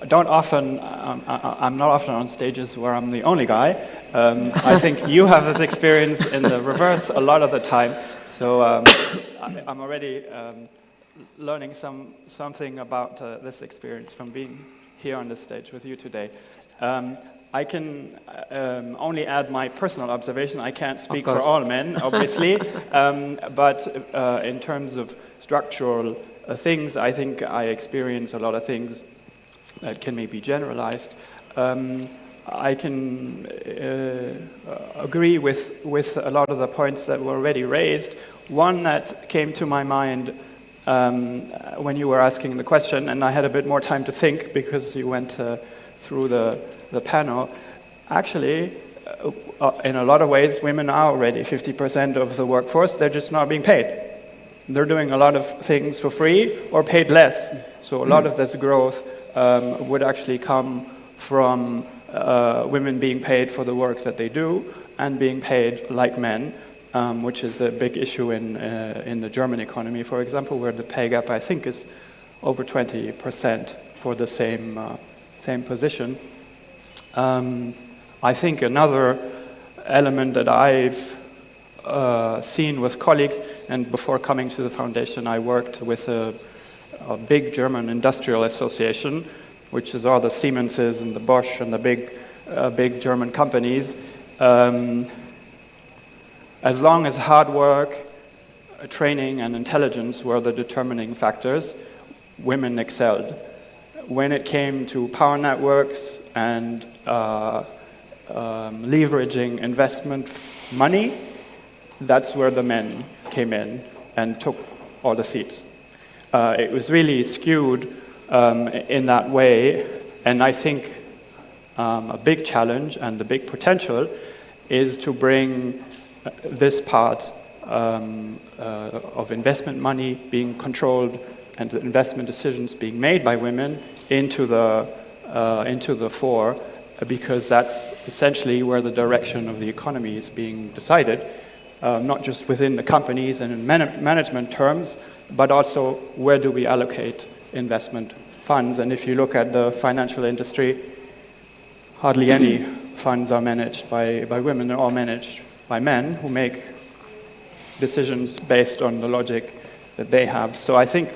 don't often, I'm not often on stages where I'm the only guy. I think you have this experience in the reverse a lot of the time. So I'm already learning something about this experience from being here on the stage with you today. I can only add my personal observation. I can't speak for all men, obviously, but in terms of structural things, I think I experience a lot of things that can maybe generalized. I can agree with a lot of the points that were already raised. One that came to my mind when you were asking the question, and I had a bit more time to think because you went through the panel. Actually, in a lot of ways, women are already 50% of the workforce. They're just not being paid. They're doing a lot of things for free or paid less. So a lot of this growth would actually come from women being paid for the work that they do and being paid like men, which is a big issue in the German economy, for example, where the pay gap, I think, is over 20% for the same position. I think another element that I've seen with colleagues, and before coming to the foundation, I worked with a big German industrial association, which is all the Siemenses and the Bosch and the big German companies. As long as hard work, training, and intelligence were the determining factors, women excelled. When it came to power networks and leveraging investment money, that's where the men came in and took all the seats. It was really skewed in that way, and I think a big challenge and the big potential is to bring this part of investment money being controlled and the investment decisions being made by women into the fore, because that's essentially where the direction of the economy is being decided, not just within the companies and in management terms, but also where do we allocate investment funds. And if you look at the financial industry, hardly any funds are managed by women. They're all managed by men who make decisions based on the logic that they have. So I think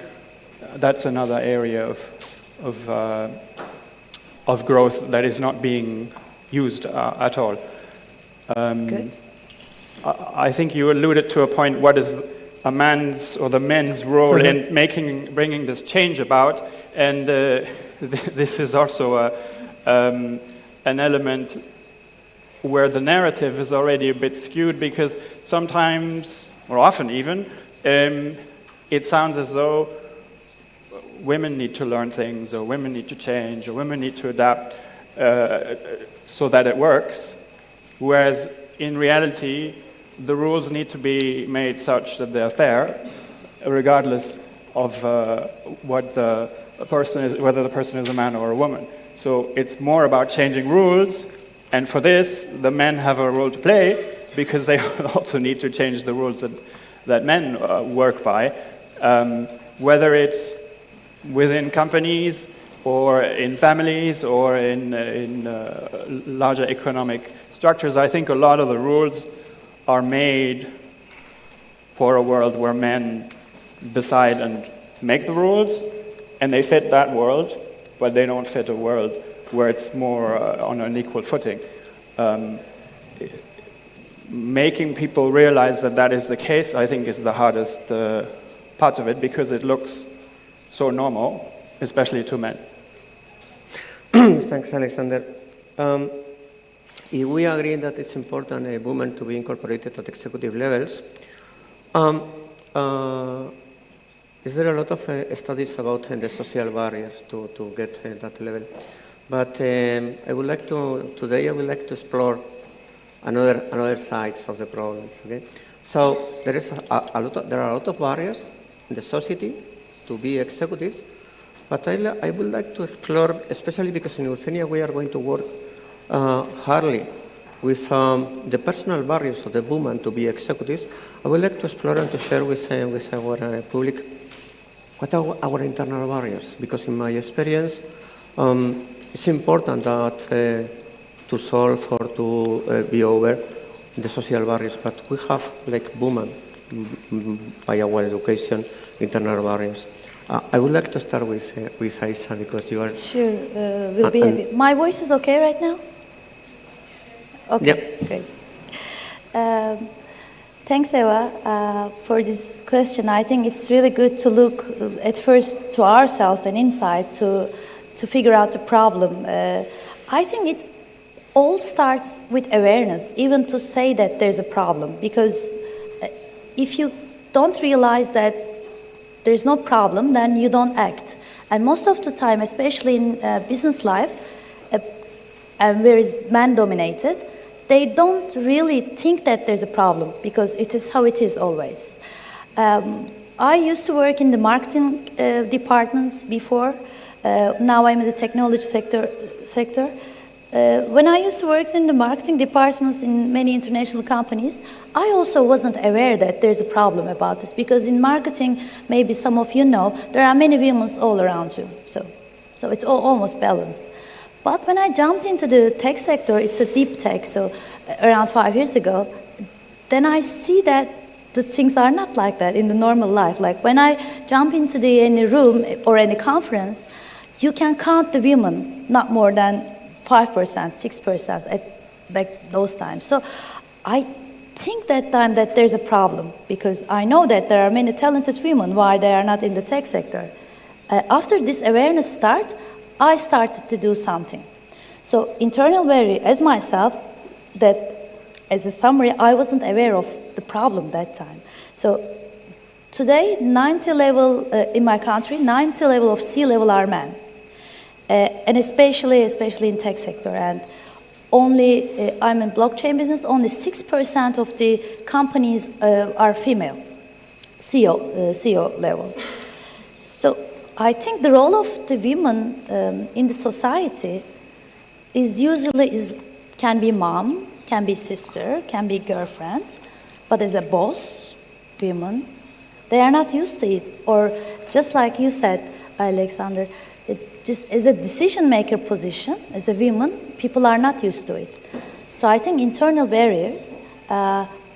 that's another area of growth that is not being used at all. Good. I think you alluded to a point, what is a man's or the men's role in bringing this change about, and this is also an element where the narrative is already a bit skewed, because sometimes, or often even, it sounds as though women need to learn things, or women need to change, or women need to adapt so that it works, whereas in reality, the rules need to be made such that they're fair, regardless of what the person is, whether the person is a man or a woman. So it's more about changing rules, and for this, the men have a role to play, because they also need to change the rules that men work by. whether it's within companies or in families or in larger economic structures. I think a lot of the rules are made for a world where men decide and make the rules, and they fit that world, but they don't fit a world where it's more on an equal footing. Making people realize that that is the case, I think, is the hardest part of it, because it looks so normal, especially to men. Thanks, Alexander. If we agree that it's important women to be incorporated at executive levels, is there a lot of studies about the social barriers to get that level? But today I would like to explore another sides of the problems. Okay, so there are a lot of barriers in the society to be executives, but I would like to explore, especially because in Euthenia we are going to work hardly with the personal barriers of the women to be executives. I would like to explore and to share with our public what are our internal barriers, because in my experience it's important that to solve or to be over the social barriers, but we have, like women, by our education, internal barriers. I would like to start with Aisha, because you are... Sure, we'll be happy. My voice is okay right now? Okay, yep. Great. Thanks, Eva, for this question. I think it's really good to look at first to ourselves and inside to figure out the problem. I think it all starts with awareness, even to say that there's a problem, because if you don't realize that there's no problem, then you don't act. And most of the time, especially in business life, and where it's man-dominated, they don't really think that there's a problem, because it is how it is always. I used to work in the marketing departments before. Now I'm in the technology sector. When I used to work in the marketing departments in many international companies, I also wasn't aware that there's a problem about this, because in marketing, maybe some of you know, there are many women all around you, so it's almost balanced. But when I jumped into the tech sector, it's a deep tech, so around 5 years ago, then I see that the things are not like that in the normal life. Like when I jump into any room or any conference, you can count the women not more than 5%, 6% back those times. So I think that time that there's a problem, because I know that there are many talented women, why they are not in the tech sector. After this awareness start, I started to do something. So internal barrier, as myself, that as a summary, I wasn't aware of the problem that time. So today, 90 level in my country, 90 level of C-level are men. And especially in tech sector. And only, I'm in blockchain business, only 6% of the companies are female, CEO level. So I think the role of the women in the society is usually can be mom, can be sister, can be girlfriend, but as a boss, women, they are not used to it. Or just like you said, Alexander, just as a decision-maker position, as a woman, people are not used to it. So I think internal barriers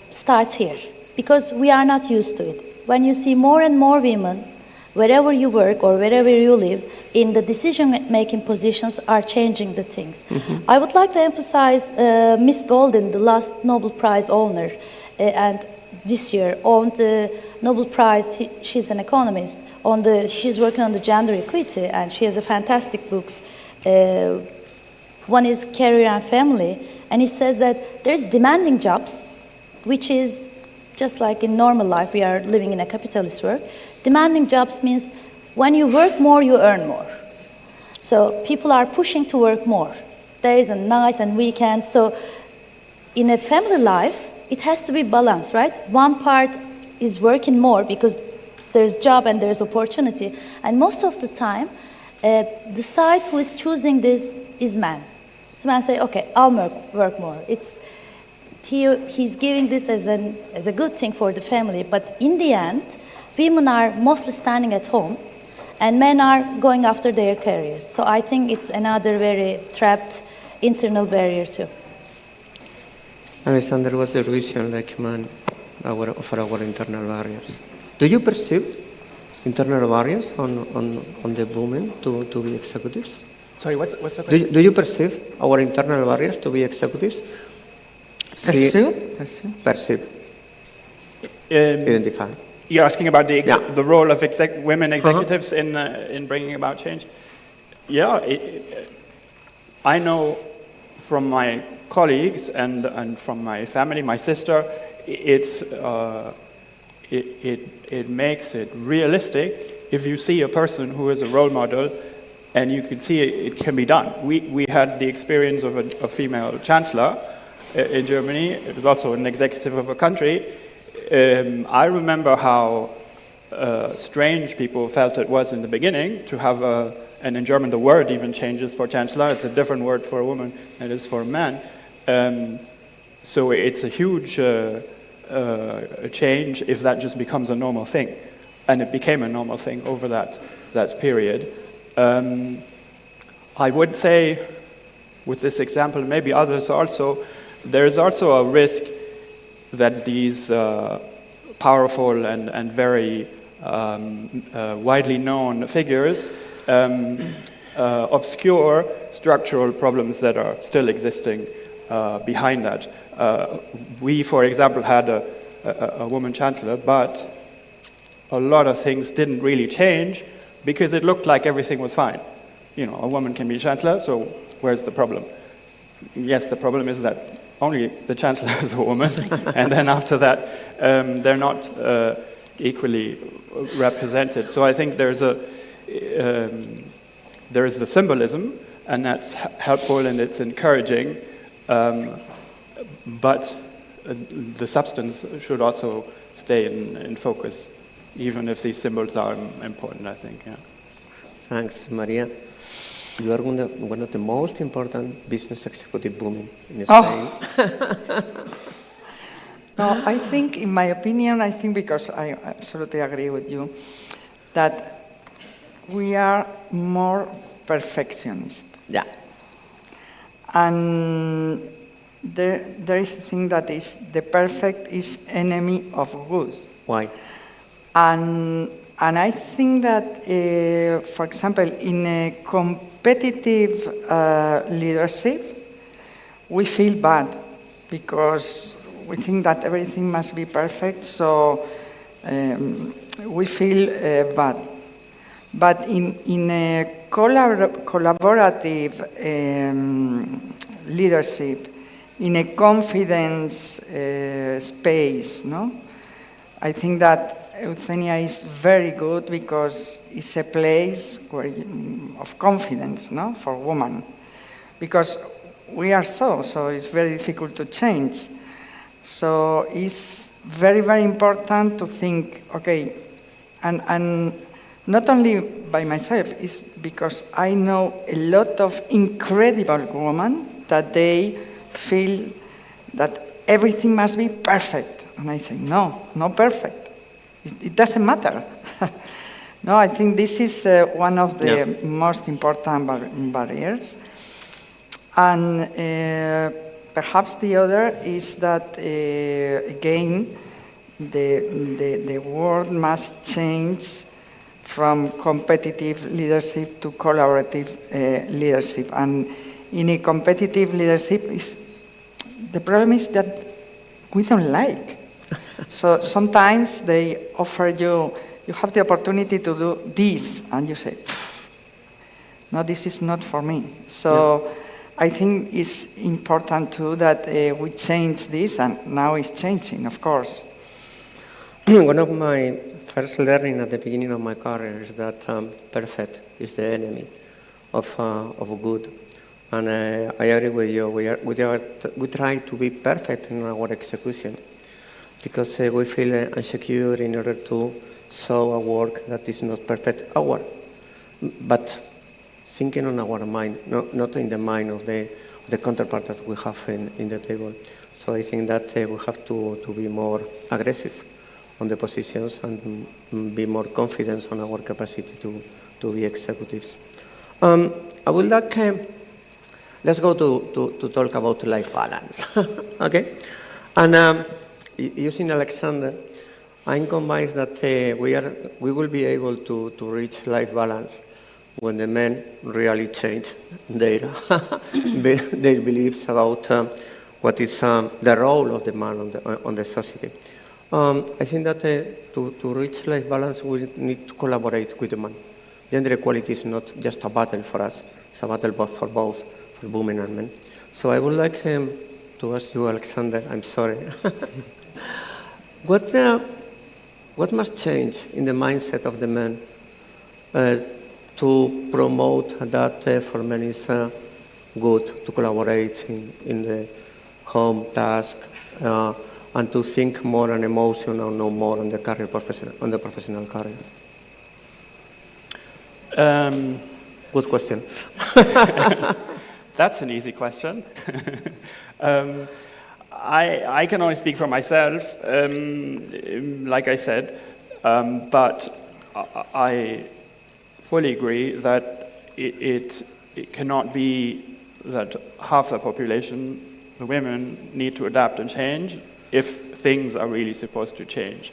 starts here, because we are not used to it. When you see more and more women, wherever you work or wherever you live, in the decision-making positions are changing the things. Mm-hmm. I would like to emphasize Miss Golden, the last Nobel Prize owner, and this year owned the Nobel Prize. She's an economist. She's working on the gender equity, and she has a fantastic books. One is Career and Family, and he says that there's demanding jobs, which is just like in normal life, we are living in a capitalist world. Demanding jobs means when you work more, you earn more. So people are pushing to work more, days and nights and weekends. So in a family life, it has to be balanced, right? One part is working more because there's job and there's opportunity. And most of the time, the side who is choosing this is man. So man say, okay, I'll work more. He's giving this as a good thing for the family. But in the end, women are mostly standing at home, and men are going after their careers. So I think it's another very trapped internal barrier too. Alexander, what's the reason, like man, for our internal barriers? Do you perceive internal barriers on the women to be executives? Sorry, what's the question? Do you perceive our internal barriers to be executives? Perceive. Identify. You're asking about the role of women executives in bringing about change? Yeah, I know from my colleagues and from my family, my sister, it makes it realistic if you see a person who is a role model and you can see it can be done. We had the experience of a female chancellor in Germany. It was also an executive of a country. I remember how strange people felt it was in the beginning to have and in German the word even changes for chancellor. It's a different word for a woman than it is for a man. So it's a huge change if that just becomes a normal thing. And it became a normal thing over that period. I would say, with this example, maybe others also, there is also a risk that these powerful and very widely known figures obscure structural problems that are still existing behind that. We, for example, had a woman chancellor, but a lot of things didn't really change because it looked like everything was fine. You know, a woman can be chancellor, so where's the problem? Yes, the problem is that only the chancellor is a woman, and then after that, they're not equally represented. So I think there is the symbolism, and that's helpful and it's encouraging, but the substance should also stay in focus, even if these symbols are important, I think. Yeah. Thanks, Maria. You are one of the most important business executive women in Spain. No, I think, in my opinion, because I absolutely agree with you, that we are more perfectionist. Yeah. And there is a thing that is the perfect is enemy of good. Why? And I think that, for example, in a competitive leadership, we feel bad because we think that everything must be perfect, so we feel bad. But in a collaborative leadership, in a confidence space, no? I think that Euthenia is very good because it's a place of confidence, no, for women. Because we are so it's very difficult to change. So it's very, very important to think, okay, and not only by myself, it's because I know a lot of incredible women that they feel that everything must be perfect. And I say, no, not perfect. It doesn't matter. No, I think this is one of the most important barriers. And perhaps the other is that, again, the world must change from competitive leadership to collaborative leadership. And in a competitive leadership, the problem is that we don't like. So sometimes they offer you have the opportunity to do this, and you say, no, this is not for me. So I think it's important too that we change this, and now it's changing, of course. One of my first learning at the beginning of my career is that perfect is the enemy of good. And I agree with you. We try to be perfect in our execution because we feel insecure in order to show a work that is not perfect. But thinking on our mind, not in the mind of the counterpart that we have in the table. So I think that we have to be more aggressive on the positions and be more confident on our capacity to be executives. I would like, let's go to talk about life balance, okay? And using Alexander, I'm convinced that we will be able to reach life balance when the men really change their beliefs about what is the role of the man on the society. I think that to reach life balance, we need to collaborate with the man. Gender equality is not just a battle for us, it's a battle for both, for women and men. So I would like to ask you, Alexander, I'm sorry, what must change in the mindset of the men to promote that for men is good to collaborate in the home task and to think more on emotion or no more on the professional career? Good question. That's an easy question. I can only speak for myself, like I said, but I fully agree that it cannot be that half the population, the women, need to adapt and change if things are really supposed to change.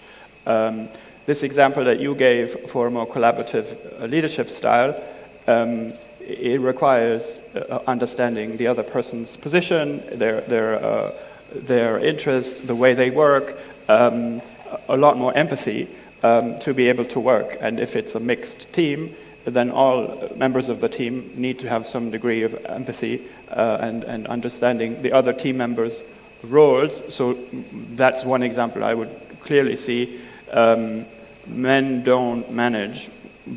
This example that you gave for a more collaborative leadership style, it requires understanding the other person's position, their interest, the way they work, a lot more empathy to be able to work. And if it's a mixed team, then all members of the team need to have some degree of empathy and understanding the other team members' roles. So that's one example I would clearly see. Men don't manage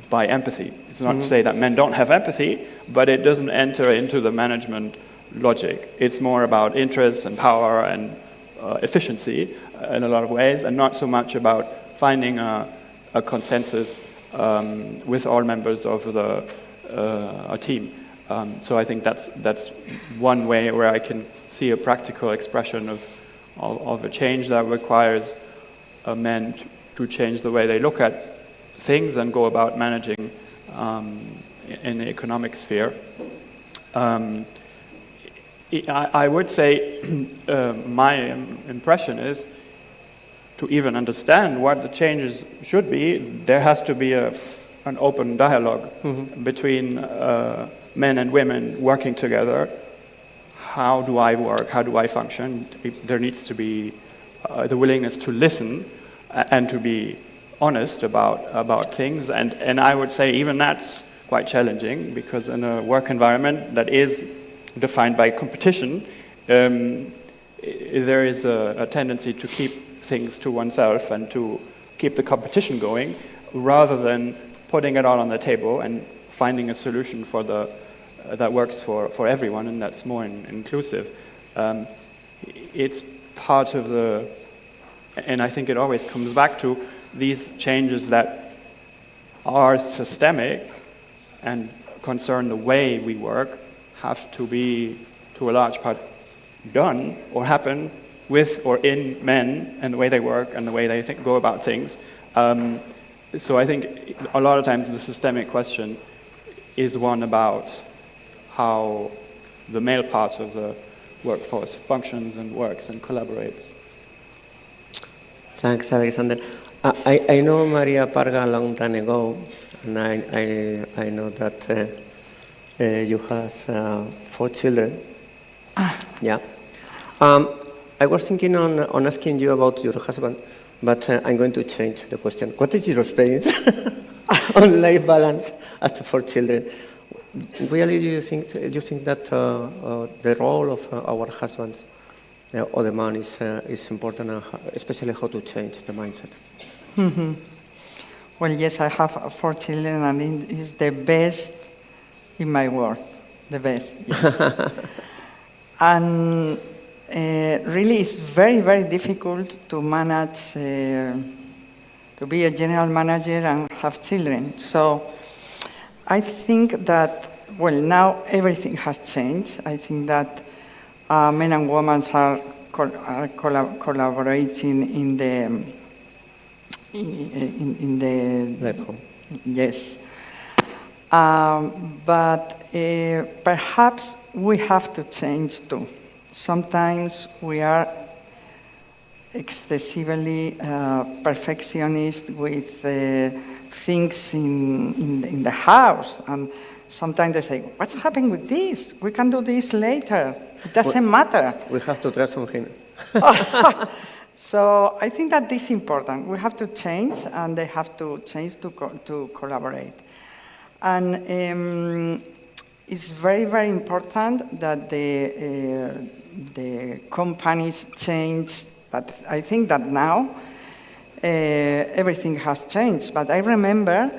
by empathy. It's not to say that men don't have empathy, but it doesn't enter into the management logic. It's more about interests and power and efficiency in a lot of ways, and not so much about finding a consensus with all members of a team. So I think that's one way where I can see a practical expression of a change that requires men to change the way they look at things and go about managing in the economic sphere. I would say my impression is to even understand what the changes should be, there has to be an open dialogue between men and women working together. How do I work? How do I function? There needs to be the willingness to listen and to be honest about things. And I would say even that's quite challenging, because in a work environment that is defined by competition, there is a tendency to keep things to oneself and to keep the competition going, rather than putting it all on the table and finding a solution for that works for everyone and that's more inclusive. It's part of and I think it always comes back to these changes that are systemic and concern the way we work have to be, to a large part, done or happen with or in men and the way they work and the way they go about things. So I think a lot of times the systemic question is one about how the male part of the workforce functions and works and collaborates. Thanks, Alexander. I know Maria Parga a long time ago, and I know that you have 4 children. Yeah. I was thinking on asking you about your husband, but I'm going to change the question. What is your experience on life balance after 4 children? Really, do you think that the role of our husbands or the man is important, and especially how to change the mindset? Well, yes, I have 4 children, and it's the best in my world, the best. Yes. And really, it's very, very difficult to manage, to be a general manager and have children. So I think that, well, now everything has changed. I think that men and women are collaborating in the Platform. Yes. But perhaps we have to change too. Sometimes we are excessively perfectionist with things in the house, and sometimes they say, what's happening with this? We can do this later. It doesn't matter. We have to trust on him. So I think that this is important. We have to change, and they have to change to collaborate. And it's very, very important that the companies change. But I think that now everything has changed. But I remember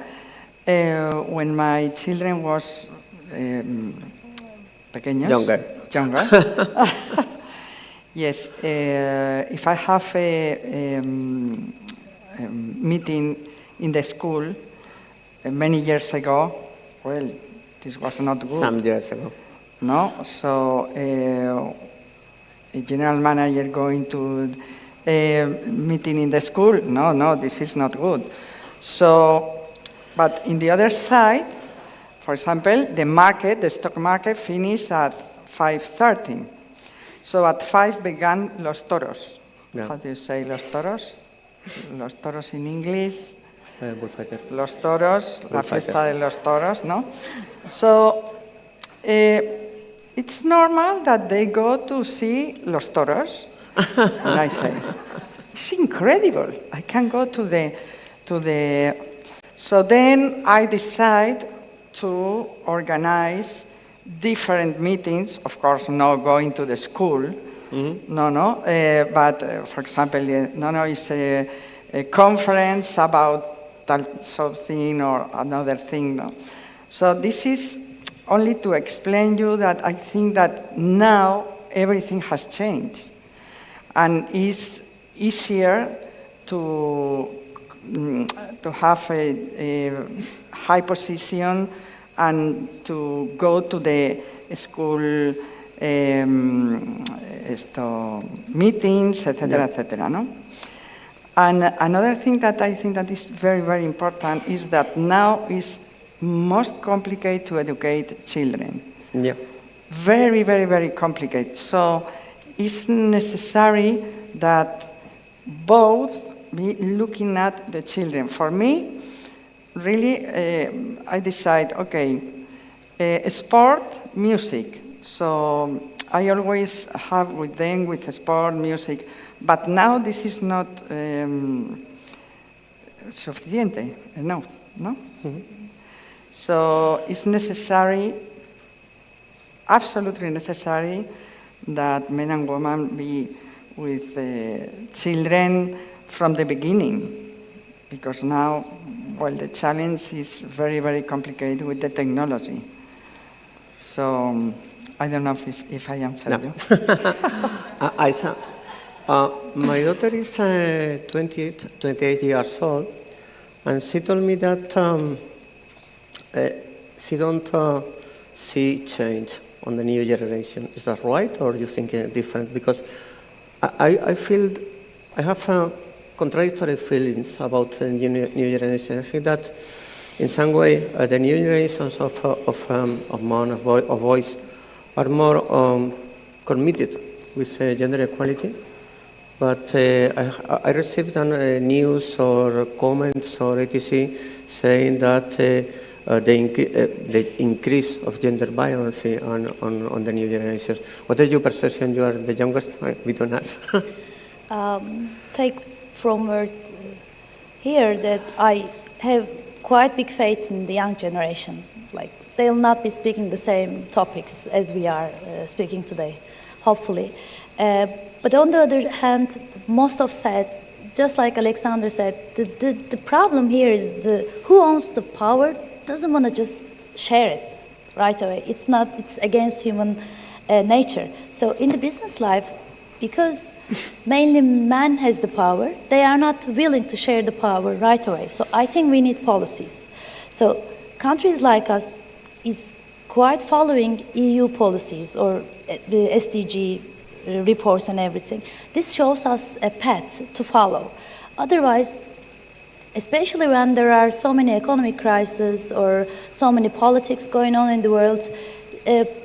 when my children was pequeños. Younger. Yes. If I have a meeting in the school many years ago, well, this was not good. Some years ago. No? So a general manager going to a meeting in the school, no, this is not good. So, but in the other side, for example, the stock market finished at 5:30. So at 5 began los toros. Yeah. How do you say los toros? Los toros in English. Bullfighter. Los toros, la fiesta de los toros, no? So it's normal that they go to see los toros. And I say, it's incredible. I can go to the. So then I decide to organize different meetings, of course, not going to the school, but for example, it's a conference about something or another thing. No? So this is only to explain you that I think that now everything has changed, and it's easier to have a high position and to go to the school meetings, etc., etc. No? And another thing that I think that is very, very important is that now is most complicated to educate children. Yeah. Very, very, very complicated. So it's necessary that both be looking at the children. For me, really, I decide, okay, sport, music. So I always have with them with sport, music, but now this is not suficiente, enough, no? Mm-hmm. So it's necessary, absolutely necessary, that men and women be with children from the beginning, because now, well, the challenge is very, very complicated with the technology. So I don't know if I answered you. Isa, my daughter is 28 years old, and she told me that she don't see change on the new generation. Is that right, or do you think different? Because I feel I have contradictory feelings about the new generation. I think that in some way the new generations of men, of boys, are more committed with gender equality. But I received news or comments or etc. saying that the increase of gender violence on the new generations. What is your perception? You are the youngest between us. Take from words here that I have quite big faith in the young generation. Like, they'll not be speaking the same topics as we are speaking today, hopefully. But on the other hand, most of said, just like Alexander said, the problem here is who owns the power doesn't want to just share it right away. It's against human nature. So in the business life, because mainly man has the power, they are not willing to share the power right away. So I think we need policies. So countries like us is quite following EU policies or the SDG reports and everything. This shows us a path to follow. Otherwise, especially when there are so many economic crises or so many politics going on in the world,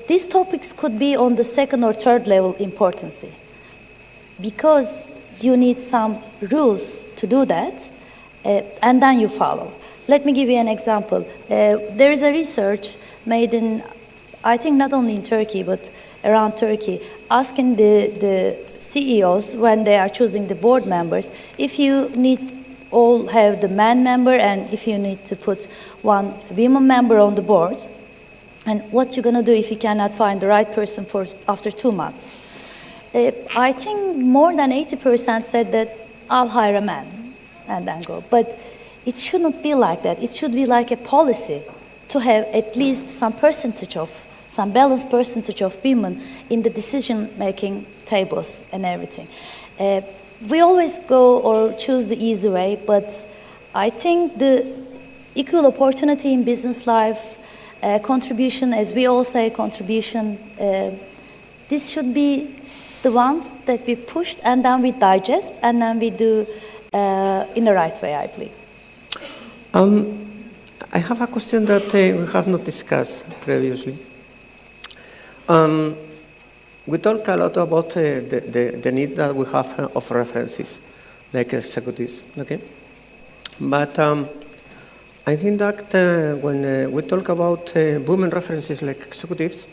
these topics could be on the second or third level importance, because you need some rules to do that, and then you follow. Let me give you an example. There is a research made in, I think not only in Turkey, but around Turkey, asking the CEOs when they are choosing the board members, if you need all have the man member and if you need to put one women member on the board, and what you're gonna do if you cannot find the right person for after 2 months. I think more than 80% said that I'll hire a man and then go. But it shouldn't be like that. It should be like a policy to have at least some balanced percentage of women in the decision-making tables and everything. We always go or choose the easy way, but I think the equal opportunity in business life, contribution, as we all say, contribution, this should be the ones that we pushed and then we digest and then we do in the right way, I believe. I have a question that we have not discussed previously. We talk a lot about the need that we have of references, like executives, okay? But I think that when we talk about women references like executives,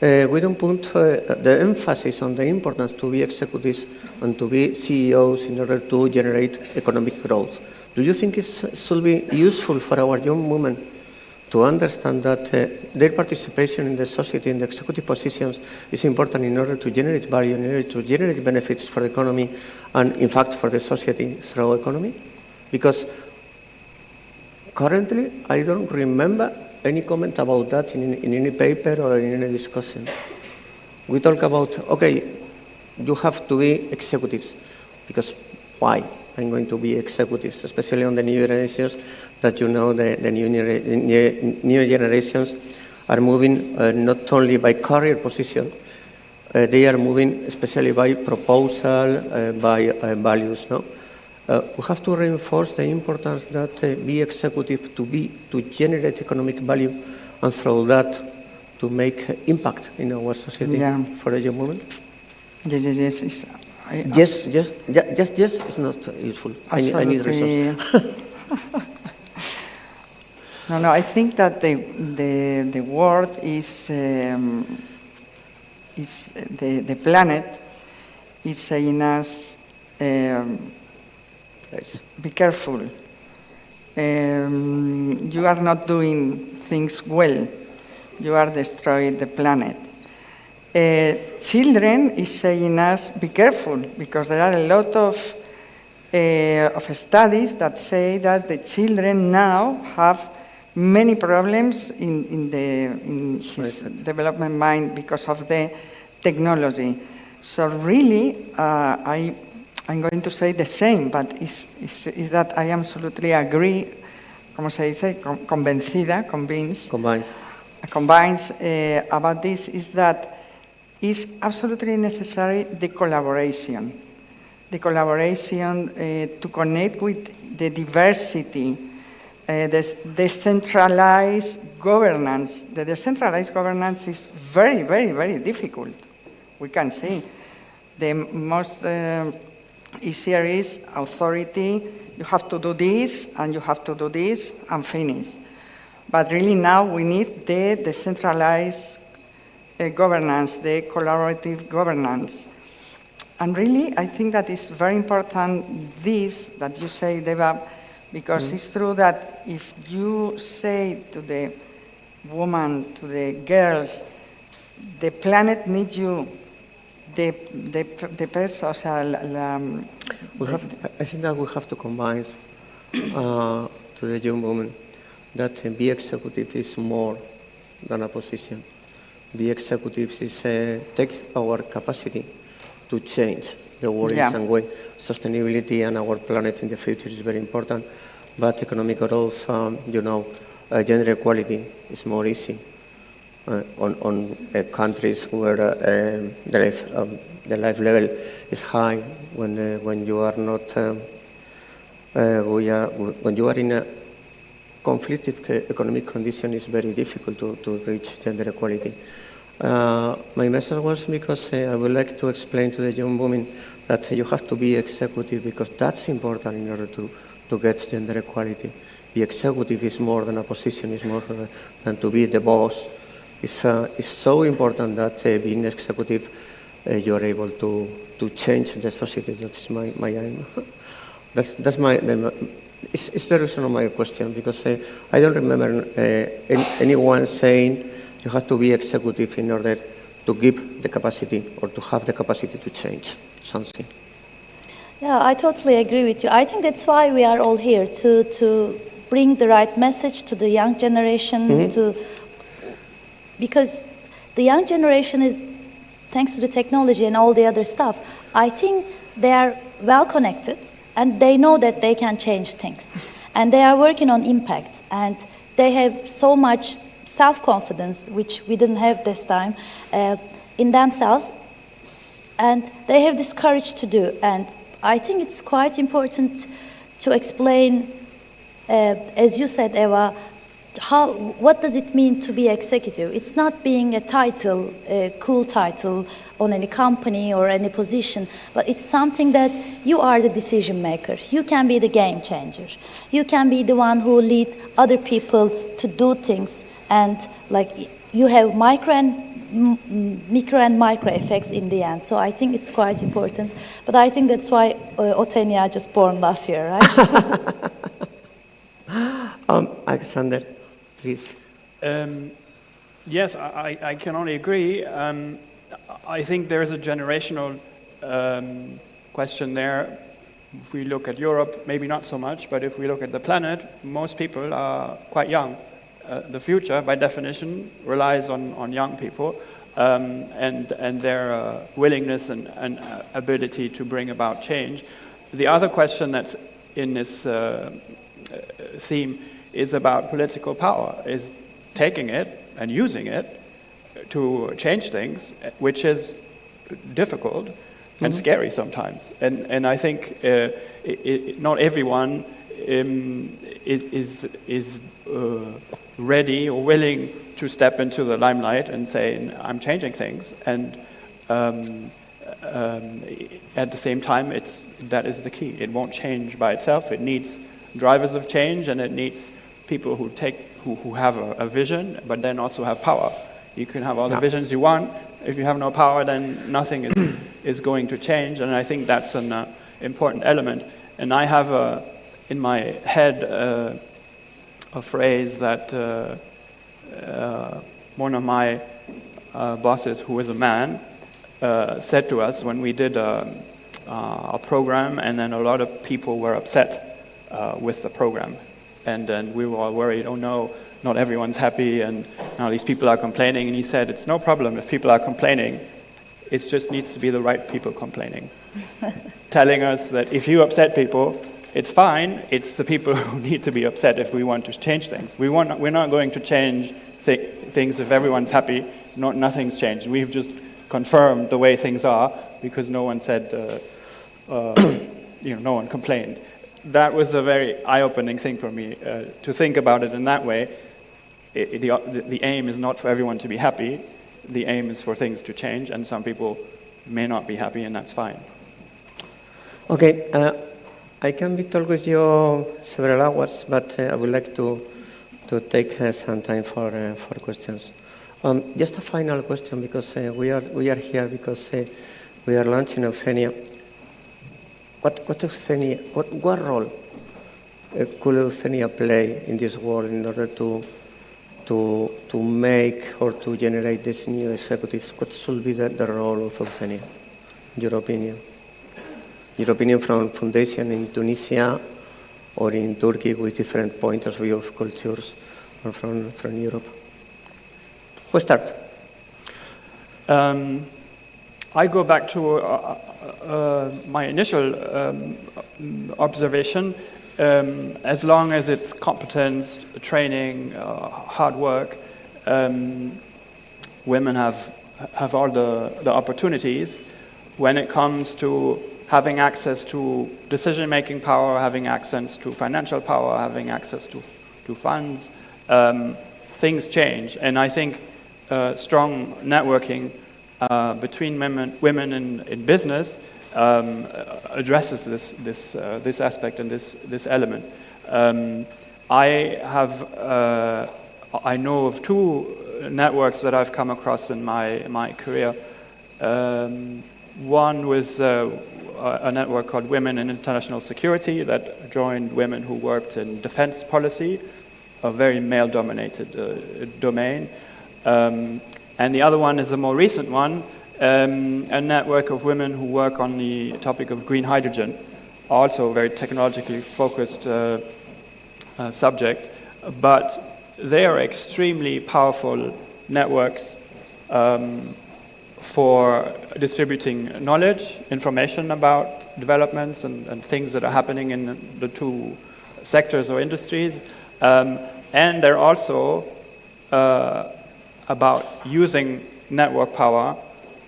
we don't put the emphasis on the importance to be executives and to be CEOs in order to generate economic growth. Do you think it should be useful for our young women to understand that their participation in the society in the executive positions is important in order to generate value, in order to generate benefits for the economy and, in fact, for the society through economy? Because currently, I don't remember any comment about that in any paper or in any discussion. We talk about, okay, you have to be executives, because why? I'm going to be executives, especially on the new generations, that you know the new generations are moving not only by career position, they are moving especially by proposal, by values. No? We have to reinforce the importance that be executive to generate economic value, and through that to make impact in our society for the young women. Yes. Yes, it's not useful. I need resources. No, I think that the word is the planet is saying us, be careful. You are not doing things well. You are destroying the planet. Children is saying us, be careful, because there are a lot of studies that say that the children now have many problems in his development mind because of the technology. So really, I'm going to say the same, but is that I absolutely agree, como se dice, convinced about this, is that it's absolutely necessary the collaboration to connect with the diversity, the decentralized governance. The decentralized governance is very, very, very difficult. We can see the most easier is authority. You have to do this, and you have to do this, and finish. But really now we need the decentralized governance, the collaborative governance. And really, I think that it's very important, this, that you say, Deva, because it's true that if you say to the woman, to the girls, the planet needs you, the person, I think that we have to combine to the young woman that be executive is more than a position. Be executives is take our capacity to change the world in some way. Sustainability and our planet in the future is very important, but economic growth, gender equality is more easy on countries where the life level is high when you are not when you are in a conflictive economic condition, it's very difficult to reach gender equality. My message was because I would like to explain to the young women that you have to be executive, because that's important in order to get gender equality. The executive is more than a position, it's more than to be the boss. It's so important that being executive, you are able to change the society. That's my aim. That's my. It's the reason of my question, because I don't remember anyone saying you have to be executive in order to give the capacity or to have the capacity to change something. Yeah, I totally agree with you. I think that's why we are all here, to bring the right message to the young generation, because the young generation is, thanks to the technology and all the other stuff, I think they are well connected and they know that they can change things. And they are working on impact, and they have so much self-confidence, which we didn't have this time, in themselves, and they have this courage to do. And I think it's quite important to explain, as you said, Eva, what does it mean to be executive? It's not being a title, a cool title on any company or any position, but it's something that you are the decision maker. You can be the game changer. You can be the one who lead other people to do things, and like you have micro and micro effects in the end. So I think it's quite important. But I think that's why Euthenia just born last year, right? Alexander, please. Yes, I can only agree. I think there's a generational question there. If we look at Europe, maybe not so much, but if we look at the planet, most people are quite young. The future, by definition, relies on young people and their willingness and ability to bring about change. The other question that's in this theme is about political power, is taking it and using it to change things, which is difficult and scary sometimes. And I think not everyone is ready or willing to step into the limelight and say, I'm changing things. And at the same time, that is the key. It won't change by itself. It needs drivers of change, and it needs people who have a vision, but then also have power. You can have all the visions you want. If you have no power, then nothing is going to change. And I think that's an important element. And I have in my head a phrase that one of my bosses, who is a man, said to us when we did a program, and then a lot of people were upset with the program. And then we were all worried, oh no, not everyone's happy, and now these people are complaining. And he said, it's no problem if people are complaining. It just needs to be the right people complaining. Telling us that if you upset people, it's fine. It's the people who need to be upset if we want to change things. We're not going to change things if everyone's happy. Nothing's changed. We've just confirmed the way things are because no one said, no one complained. That was a very eye-opening thing for me, to think about it in that way. The aim is not for everyone to be happy. The aim is for things to change, and some people may not be happy, and that's fine. Okay, I can be talk with you several hours, but I would like to take some time for questions. Just a final question, because we are here because we are launching Euthenia. What role could Euthenia play in this world in order to make or to generate these new executives? What should be the role of Euthenia, in your opinion? Your opinion from foundation in Tunisia or in Turkey with different points of view of cultures, or from Europe? Who start? I go back to my initial observation. As long as it's competence, training, hard work, women have all the opportunities. When it comes to having access to decision-making power, having access to financial power, having access to funds, things change. And I think strong networking between women in business addresses this aspect and this element. I know of two networks that I've come across in my career. One was a network called Women in International Security that joined women who worked in defense policy, a very male-dominated domain. And the other one is a more recent one, a network of women who work on the topic of green hydrogen, also a very technologically focused subject, but they are extremely powerful networks for distributing knowledge, information about developments and things that are happening in the two sectors or industries. And they're also about using network power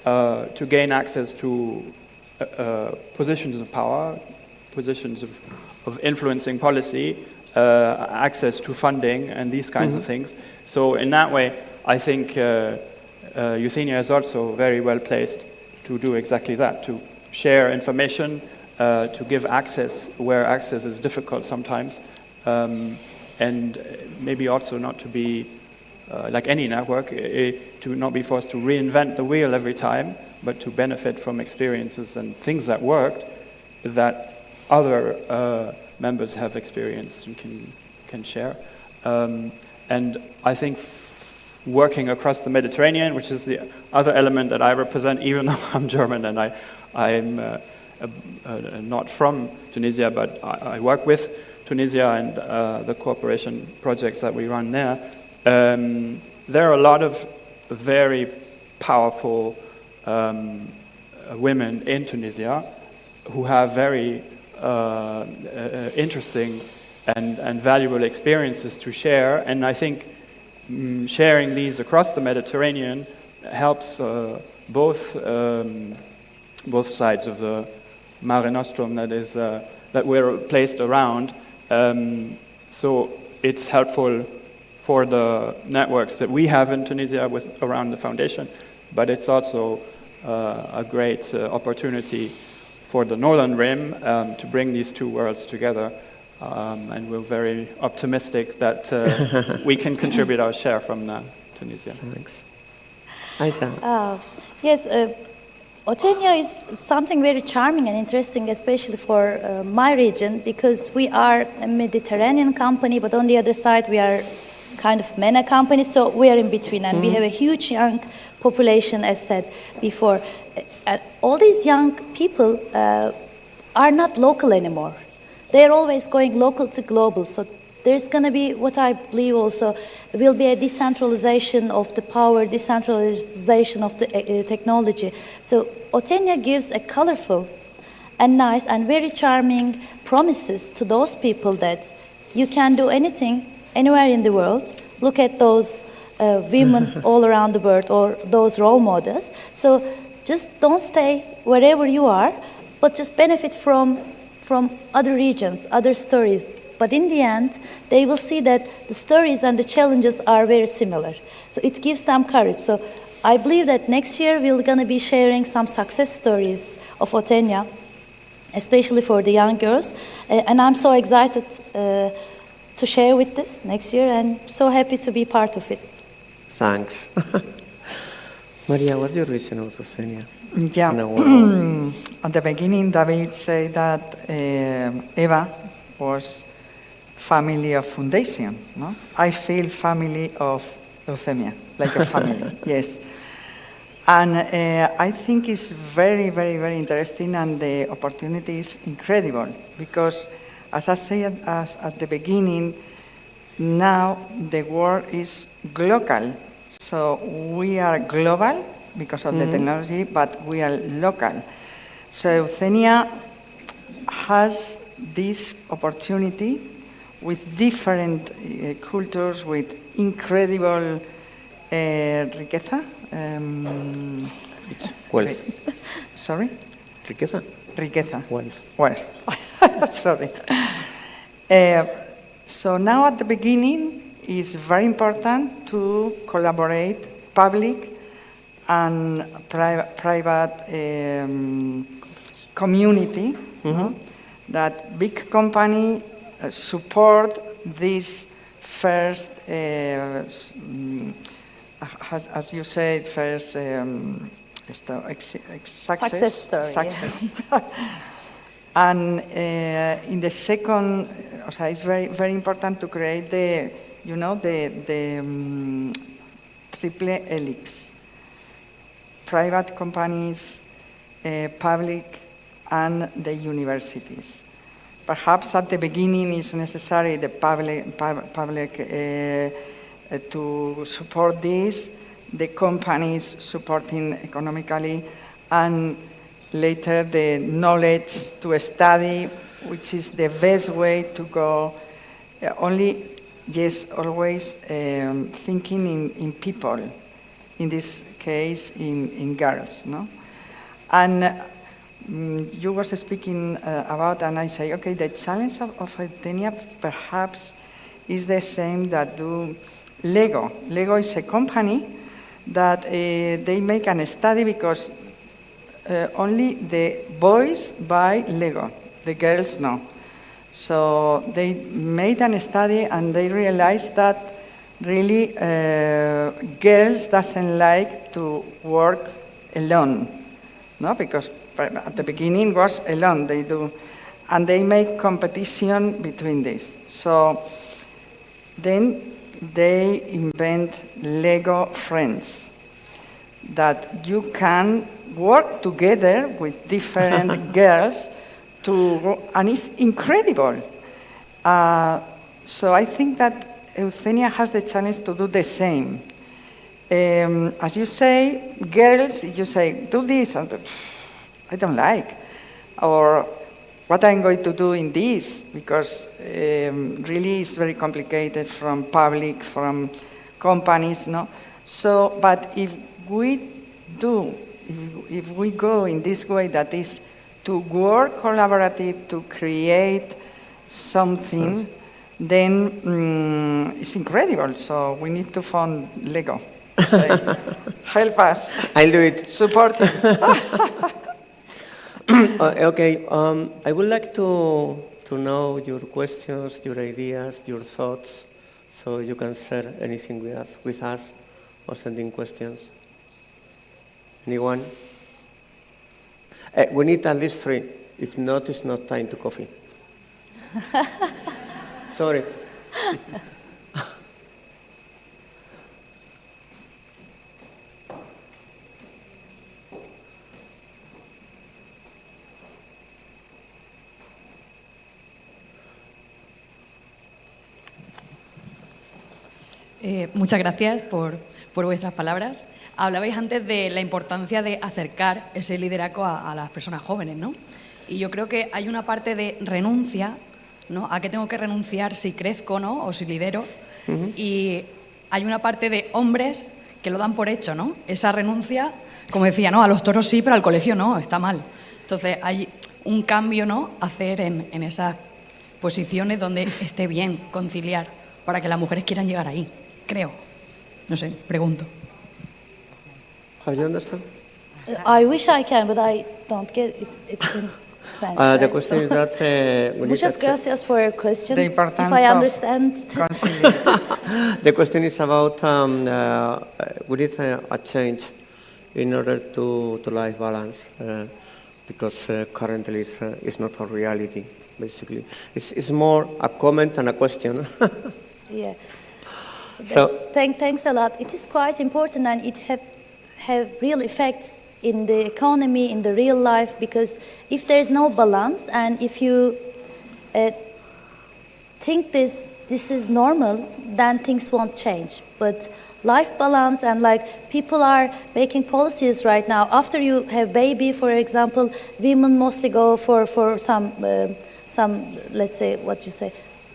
to gain access to positions of power, positions of influencing policy, access to funding, and these kinds of things. So in that way, I think Euthenia is also very well placed to do exactly that, to share information, to give access where access is difficult sometimes, and maybe also not to be, like any network, to not be forced to reinvent the wheel every time, but to benefit from experiences and things that worked that other members have experienced and can share. And I think working across the Mediterranean, which is the other element that I represent, even though I'm German and I'm not from Tunisia, but I work with Tunisia and the cooperation projects that we run there. There are a lot of very powerful women in Tunisia who have very interesting and valuable experiences to share, and I think sharing these across the Mediterranean helps both sides of the Mare Nostrum that we're placed around. So it's helpful for the networks that we have in Tunisia around the foundation, but it's also a great opportunity for the Northern Rim to bring these two worlds together. And we're very optimistic that we can contribute our share from Tunisia. Thanks. Aisa. Yes, Euthenia is something very charming and interesting, especially for my region, because we are a Mediterranean company, but on the other side we are kind of MENA company, so we are in between, and we have a huge young population, as said before. All these young people are not local anymore. They're always going local to global. So there's going to be, what I believe also, will be a decentralization of the power, decentralization of the technology. So Euthenia gives a colorful and nice and very charming promises to those people that you can do anything, anywhere in the world. Look at those women all around the world, or those role models. So just don't stay wherever you are, but just benefit from other regions, other stories. But in the end, they will see that the stories and the challenges are very similar. So it gives them courage. So I believe that next year we're going to be sharing some success stories of Euthenia, especially for the young girls. And I'm so excited to share with this next year, and so happy to be part of it. Thanks. Maria, what's your vision of Euthenia? Yeah. At the beginning, David said that Eva was family of foundation. No? I feel family of Euthenia, like a family. Yes. And I think it's very, very, very interesting, and the opportunity is incredible because, as I said at the beginning, now the world is global. So we are global because of the technology, but we are local. So Euthenia has this opportunity with different cultures, with incredible riqueza. Wealth. Sorry? Riqueza. Riqueza. Wealth. Wealth. Sorry. So now at the beginning, it's very important to collaborate public and private community, no? That big company support this first, as you said, first Success story. Success. Yeah. And in the second, it's very, very important to create the, triple helix. Private companies, public, and the universities. Perhaps at the beginning it's necessary the public to support this, the companies supporting economically, and later the knowledge to study, which is the best way to go. Always thinking in people, in this case in girls, no? And you were speaking about, and I say, okay, the challenge of Euthenia perhaps is the same that do Lego. Lego is a company that they make a study because only the boys buy Lego, the girls no. So they made a study and they realized that really girls doesn't like to work alone, no? Because at the beginning was alone they do, and they make competition between this. So then they invent Lego friends, that you can work together with different girls and it's incredible. So I think that Euthenia has the challenge to do the same. As you say, girls, you say, do this, and I don't like, or what I'm going to do in this, because really it's very complicated from public, from companies, no? So, but if we go in this way, that is to work collaborative, to create something, then it's incredible. So we need to fund Lego. Say, help us. I'll do it. Support it. Okay, I would like to know your questions, your ideas, your thoughts, so you can share anything with us or sending questions. Anyone? We need at least 3. If not, it's not time to coffee. Sorry. Muchas gracias por vuestras palabras. Hablabais antes de la importancia de acercar ese liderazgo a las personas jóvenes, ¿no? Y yo creo que hay una parte de renuncia, ¿no? ¿A qué tengo que renunciar si crezco, ¿no? O si lidero? Y hay una parte de hombres que lo dan por hecho, ¿no? Esa renuncia, como decía, ¿no? A los toros sí, pero al colegio no, está mal. Entonces hay un cambio, ¿no? Hacer en esas posiciones donde esté bien conciliar para que las mujeres quieran llegar ahí, creo. No sé, pregunto. Have you understand? I wish I can, but I don't get it. It's in Spanish. The question is that... Muchas gracias for your question. If importance I understand. The question is about we need a change in order to life balance, because currently it's not a reality, basically. It's more a comment than a question. Yeah. So, thanks a lot. It is quite important, and it have real effects in the economy, in the real life, because if there is no balance, and if you think this is normal, then things won't change. But life balance, and like people are making policies right now. After you have baby, for example, women mostly go for some let's say,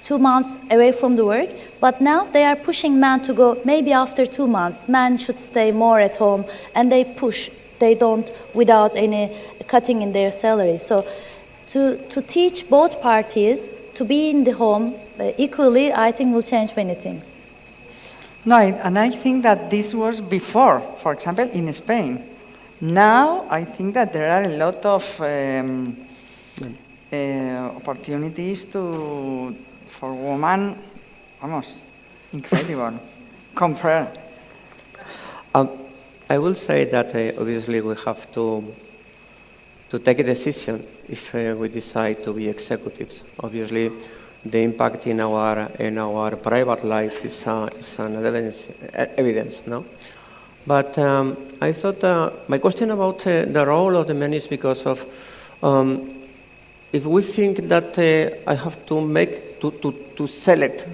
2 months away from the work, but now they are pushing men to go maybe after 2 months. Men should stay more at home, and they push. They don't, without any cutting in their salaries. So to teach both parties to be in the home equally, I think will change many things. No, and I think that this was before, for example, in Spain. Now, I think that there are a lot of opportunities for women, almost incredible, compare. I will say that obviously we have to take a decision if we decide to be executives. Obviously, the impact in our private life is an evidence, no? But I thought my question about the role of the men is because of if we think that I have to select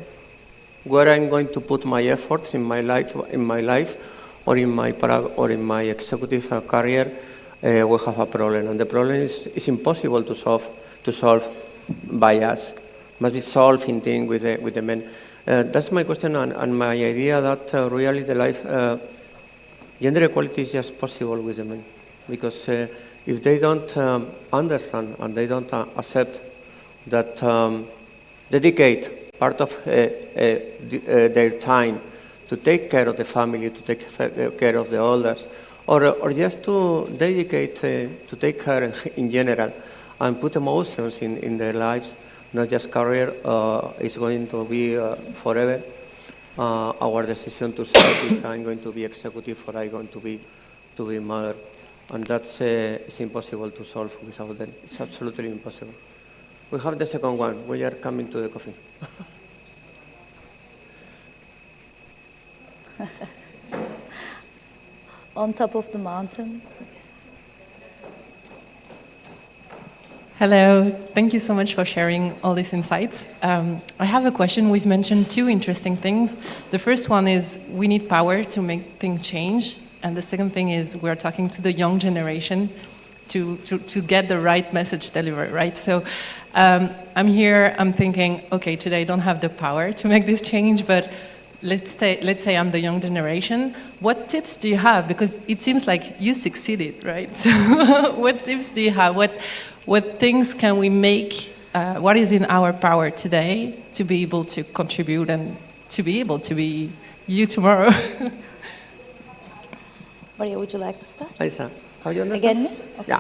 where I'm going to put my efforts in my life, or in my executive career, we have a problem, and the problem is impossible to solve by us. Must be solved in team with the men. That's my question, and my idea that really the life gender equality is just possible with the men, because if they don't understand and they don't accept that dedicate part of their time to take care of the family, to take care of the elders, or just to dedicate to take care in general and put emotions in their lives, not just career, is going to be forever our decision to say if I'm going to be executive or I'm going to be mother. And that's it's impossible to solve without them. It's absolutely impossible. We have the second one. We are coming to the coffee. On top of the mountain. Hello, thank you so much for sharing all these insights. I have a question. We've mentioned two interesting things. The first one is we need power to make things change. And the second thing is we're talking to the young generation to get the right message delivered, right? So I'm here, I'm thinking, okay, today I don't have the power to make this change, but let's say I'm the young generation. What tips do you have? Because it seems like you succeeded, right? So what tips do you have? What things can we make? What is in our power today to be able to contribute and to be able to be you tomorrow? Maria, would you like to start? Aisa, how you understand? Again, me? Okay.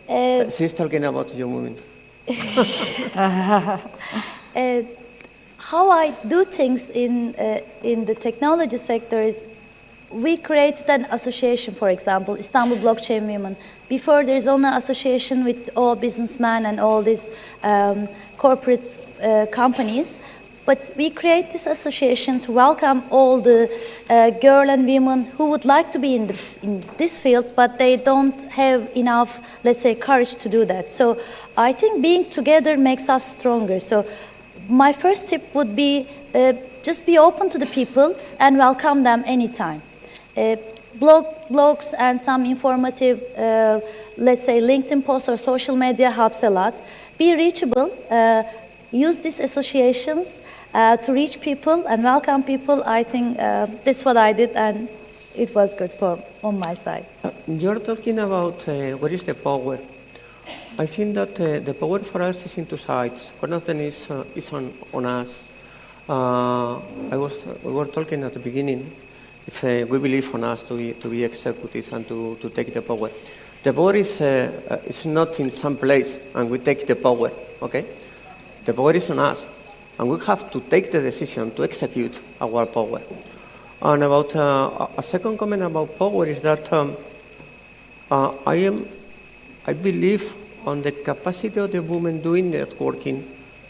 Yeah. She's talking about young women. How I do things in the technology sector is we created an association, for example, Istanbul Blockchain Women. Before, there's only an association with all businessmen and all these corporate companies. But we create this association to welcome all the girl and women who would like to be in this field, but they don't have enough, let's say, courage to do that. So I think being together makes us stronger. So my first tip would be just be open to the people and welcome them anytime. Blogs and some informative, let's say, LinkedIn posts or social media helps a lot. Be reachable. Use these associations to reach people and welcome people. I think that's what I did, and it was good on my side. You're talking about what is the power. I think that the power for us is in two sides. One of them is on us. We were talking at the beginning, if we believe on us to be executives and to take the power. The power is not in some place and we take the power, okay? The power is on us, and we have to take the decision to execute our power. And about a second comment about power is that I believe on the capacity of the women doing networking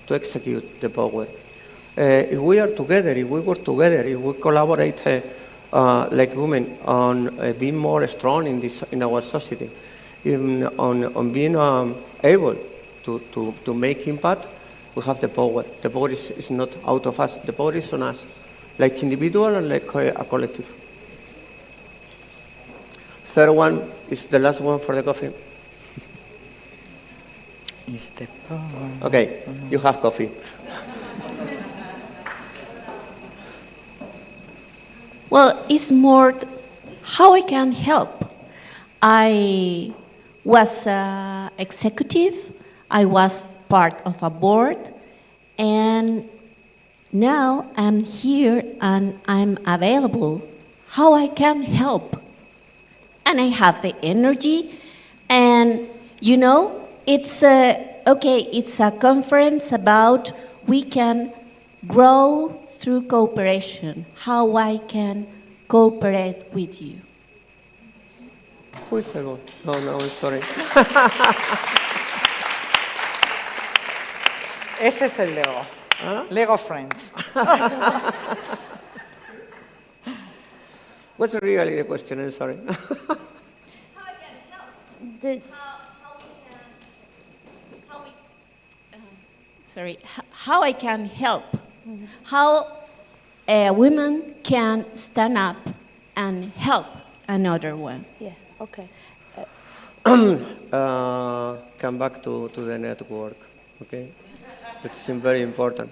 to execute the power. If we are together, if we work together, if we collaborate like women on being more strong in our society, on being able to make impact, we have the power. The power is not out of us. The power is on us, like individual and like a collective. Third one is the last one for the coffee. Is the power. Okay, you have coffee. Well, it's more how I can help. I was executive, I was part of a board, and now I'm here and I'm available. How I can help? And I have the energy, and you know, it's a conference about we can grow through cooperation. How I can cooperate with you. Who is Lego? No, I'm sorry. Ese es el Lego. Lego Friends. What's really the question? I'm sorry. How I can help, how women can stand up and help another one. Yeah, okay. Come back to the network, okay? That's very important.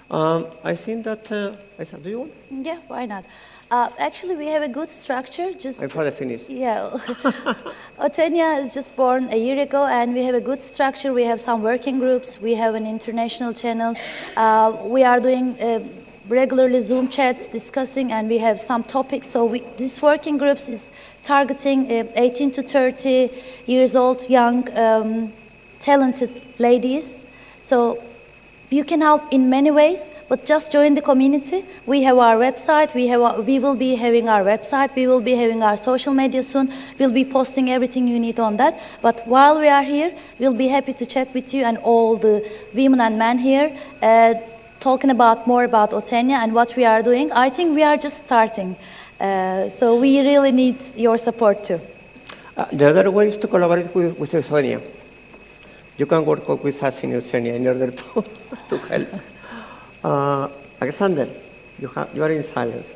I think that, do you want? Yeah, why not? Actually, we have a good structure. I'm for the finish. Yeah. Euthenia is just born a year ago, and we have a good structure. We have some working groups. We have an international channel. We are doing regularly Zoom chats discussing, and we have some topics. So this working groups is targeting 18 to 30 years old, young, talented ladies. So you can help in many ways, but just join the community. We have our website. We will be having our website. We will be having our social media soon. We'll be posting everything you need on that. But while we are here, we'll be happy to chat with you and all the women and men here, talking more about Euthenia and what we are doing. I think we are just starting. So we really need your support too. The other way is to collaborate with Euthenia. You can work with us in Euthenia in order to help. Alexander, you are in silence.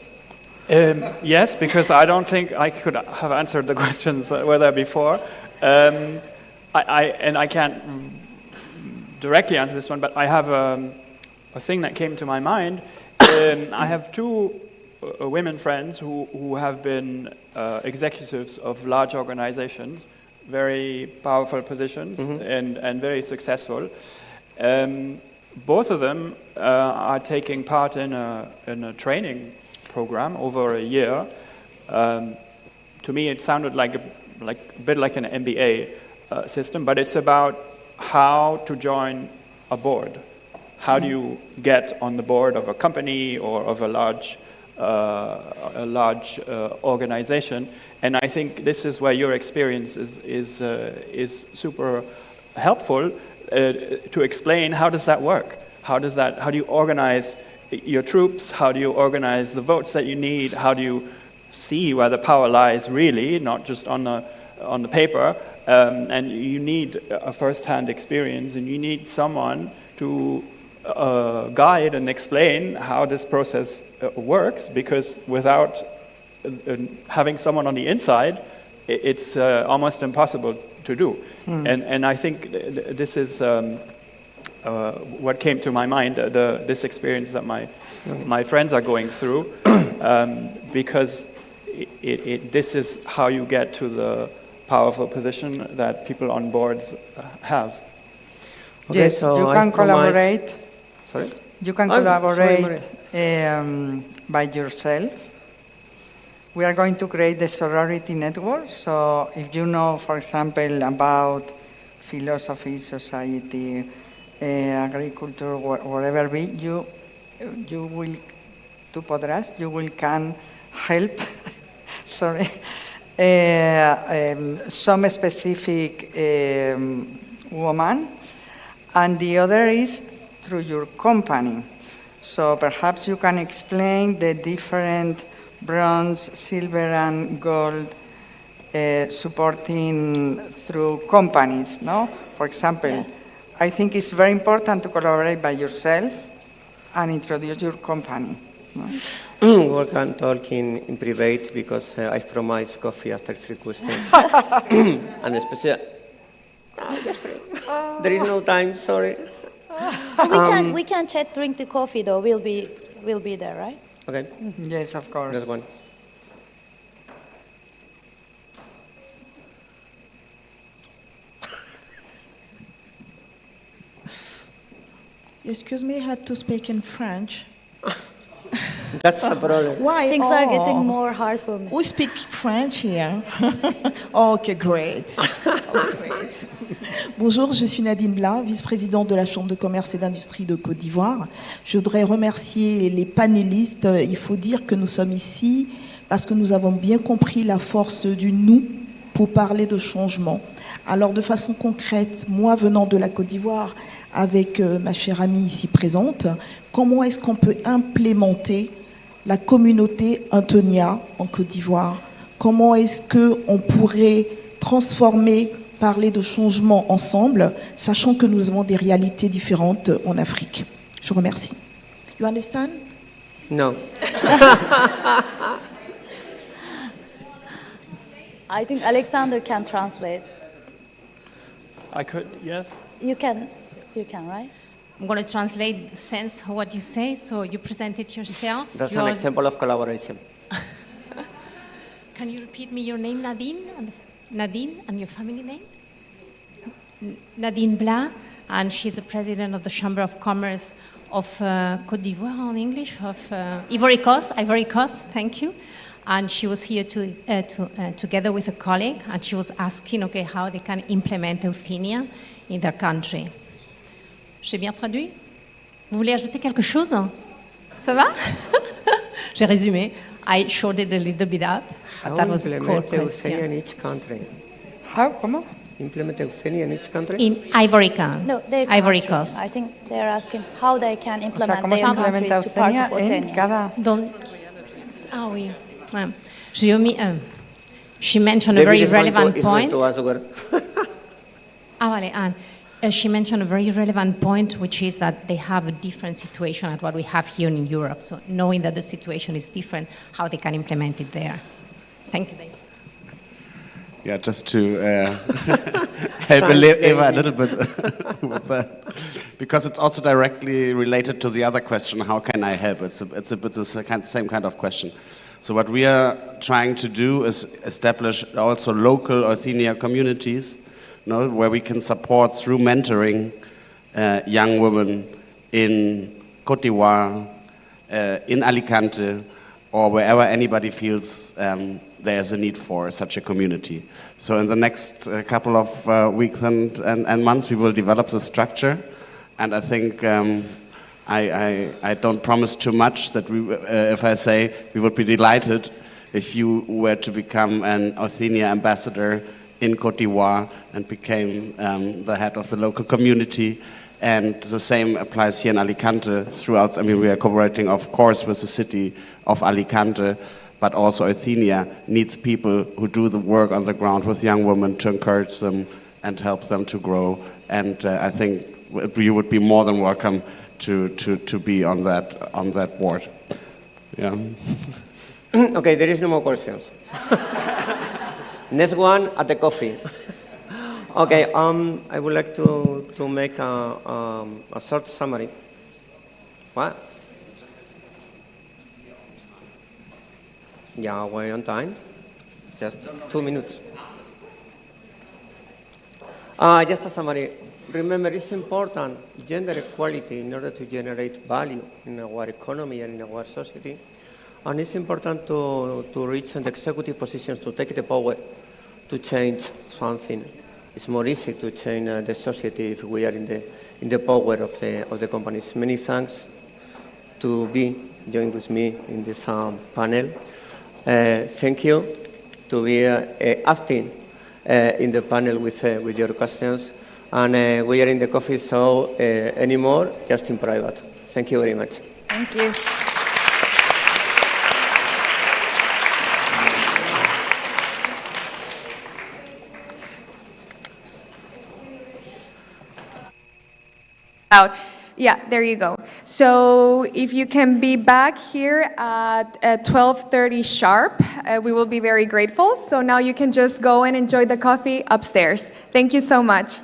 Yes, because I don't think I could have answered the questions that were there before. I can't directly answer this one, but I have a thing that came to my mind. I have two women friends who have been executives of large organizations, very powerful positions, and very successful. Both of them are taking part in a training program over a year. To me, it sounded like a bit like an MBA system, but it's about how to join a board. How do you get on the board of a company or of a large organization? And I think this is where your experience is super helpful to explain how does that work? How do you organize your troops? How do you organize the votes that you need? How do you see where the power lies really, not just on the paper? And you need a first-hand experience, and you need someone to guide and explain how this process works, because without having someone on the inside, it's almost impossible to do. And I think this is what came to my mind, this experience that my friends are going through, because this is how you get to the powerful position that people on boards have. Okay, yes, so you can collaborate. Sorry? You can collaborate by yourself. We are going to create the sorority network. So if you know, for example, about philosophy, society, agriculture, whatever be, you will, tú podrás, you will can help, sorry, some specific woman, and the other is through your company. So perhaps you can explain the different bronze, silver, and gold supporting through companies, no? For example, I think it's very important to collaborate by yourself and introduce your company. No? We can talk in private, because I promised coffee after 3 questions. And especially, there is no time, sorry. We can chat during the coffee though. We'll be there, right? Okay. Yes, of course. That's one. Excuse me, I had to speak in French. That's a problem. Why? Things are getting more hard for me. We speak French here. Okay, great. Oh, great. Bonjour, je suis Nadine Blas, vice-présidente de la Chambre de commerce et d'industrie de Côte d'Ivoire. Je voudrais remercier les panélistes. Il faut dire que nous sommes ici parce que nous avons bien compris la force du nous pour parler de changement. Alors, de façon concrète, moi venant de la Côte d'Ivoire, avec ma chère amie ici présente, comment est-ce qu'on peut implémenter la communauté Euthenia en Côte d'Ivoire? Comment est-ce qu'on pourrait transformer, parler de changement ensemble, sachant que nous avons des réalités différentes en Afrique? Je vous remercie. You understand? No. I think Alexander can translate. I could, yes. You can, right? I'm going to translate the sense of what you say. So you presented yourself. That's an example of collaboration. Can you repeat me your name, Nadine? Nadine and your family name? Nadine Blas, and she's the president of the Chamber of Commerce of Côte d'Ivoire in English, of Ivory Coast, thank you. And she was here together with a colleague, and she was asking, okay, how they can implement Euthenia in their country. J'ai bien traduit? Vous voulez ajouter quelque chose? Ça va? J'ai résumé. I shorted a little bit up, but that was a core question. In each country? How? ¿Cómo? Implement Euthenia in each country? In Ivory Coast. No, their Ivory country. Coast. I think they're asking how they can implement ¿cómo se their country implementa to part of Euthenia en Euthenia. cada... Ah oui. Ouais. She mentioned a very relevant point. Ah, vale, and she mentioned a very relevant point, which is that they have a different situation at what we have here in Europe. So knowing that the situation is different, how they can implement it there. Thank you, Dave. Yeah, just to help Eva a little bit with that. Because it's also directly related to the other question, how can I help? It's a bit the same kind of question. So what we are trying to do is establish also local Euthenia communities, where we can support through mentoring young women in Côte d'Ivoire, in Alicante, or wherever anybody feels there's a need for such a community. So in the next couple of weeks and months, we will develop the structure, and I think I don't promise too much that if I say we would be delighted if you were to become an Euthenia ambassador in Côte d'Ivoire and became the head of the local community. And the same applies here in Alicante throughout. I mean, we are cooperating, of course, with the city of Alicante, but also Euthenia needs people who do the work on the ground with young women to encourage them and help them to grow. And I think you would be more than welcome to be on that board. Yeah. Okay, there is no more questions. Next one at the coffee. Okay, I would like to make a short summary. What? Yeah, we're on time. It's just 2 minutes. Just a summary. Remember, it's important, gender equality, in order to generate value in our economy and in our society. And it's important to reach the executive positions, to take the power to change something. It's more easy to change the society if we are in the power of the companies. Many thanks to be joined with me in this panel. Thank you to be acting in the panel with your questions. And we are in the coffee, so anymore, just in private. Thank you very much. Thank you. Out. Yeah, there you go. So if you can be back here at 12:30 sharp, we will be very grateful. So now you can just go and enjoy the coffee upstairs. Thank you so much.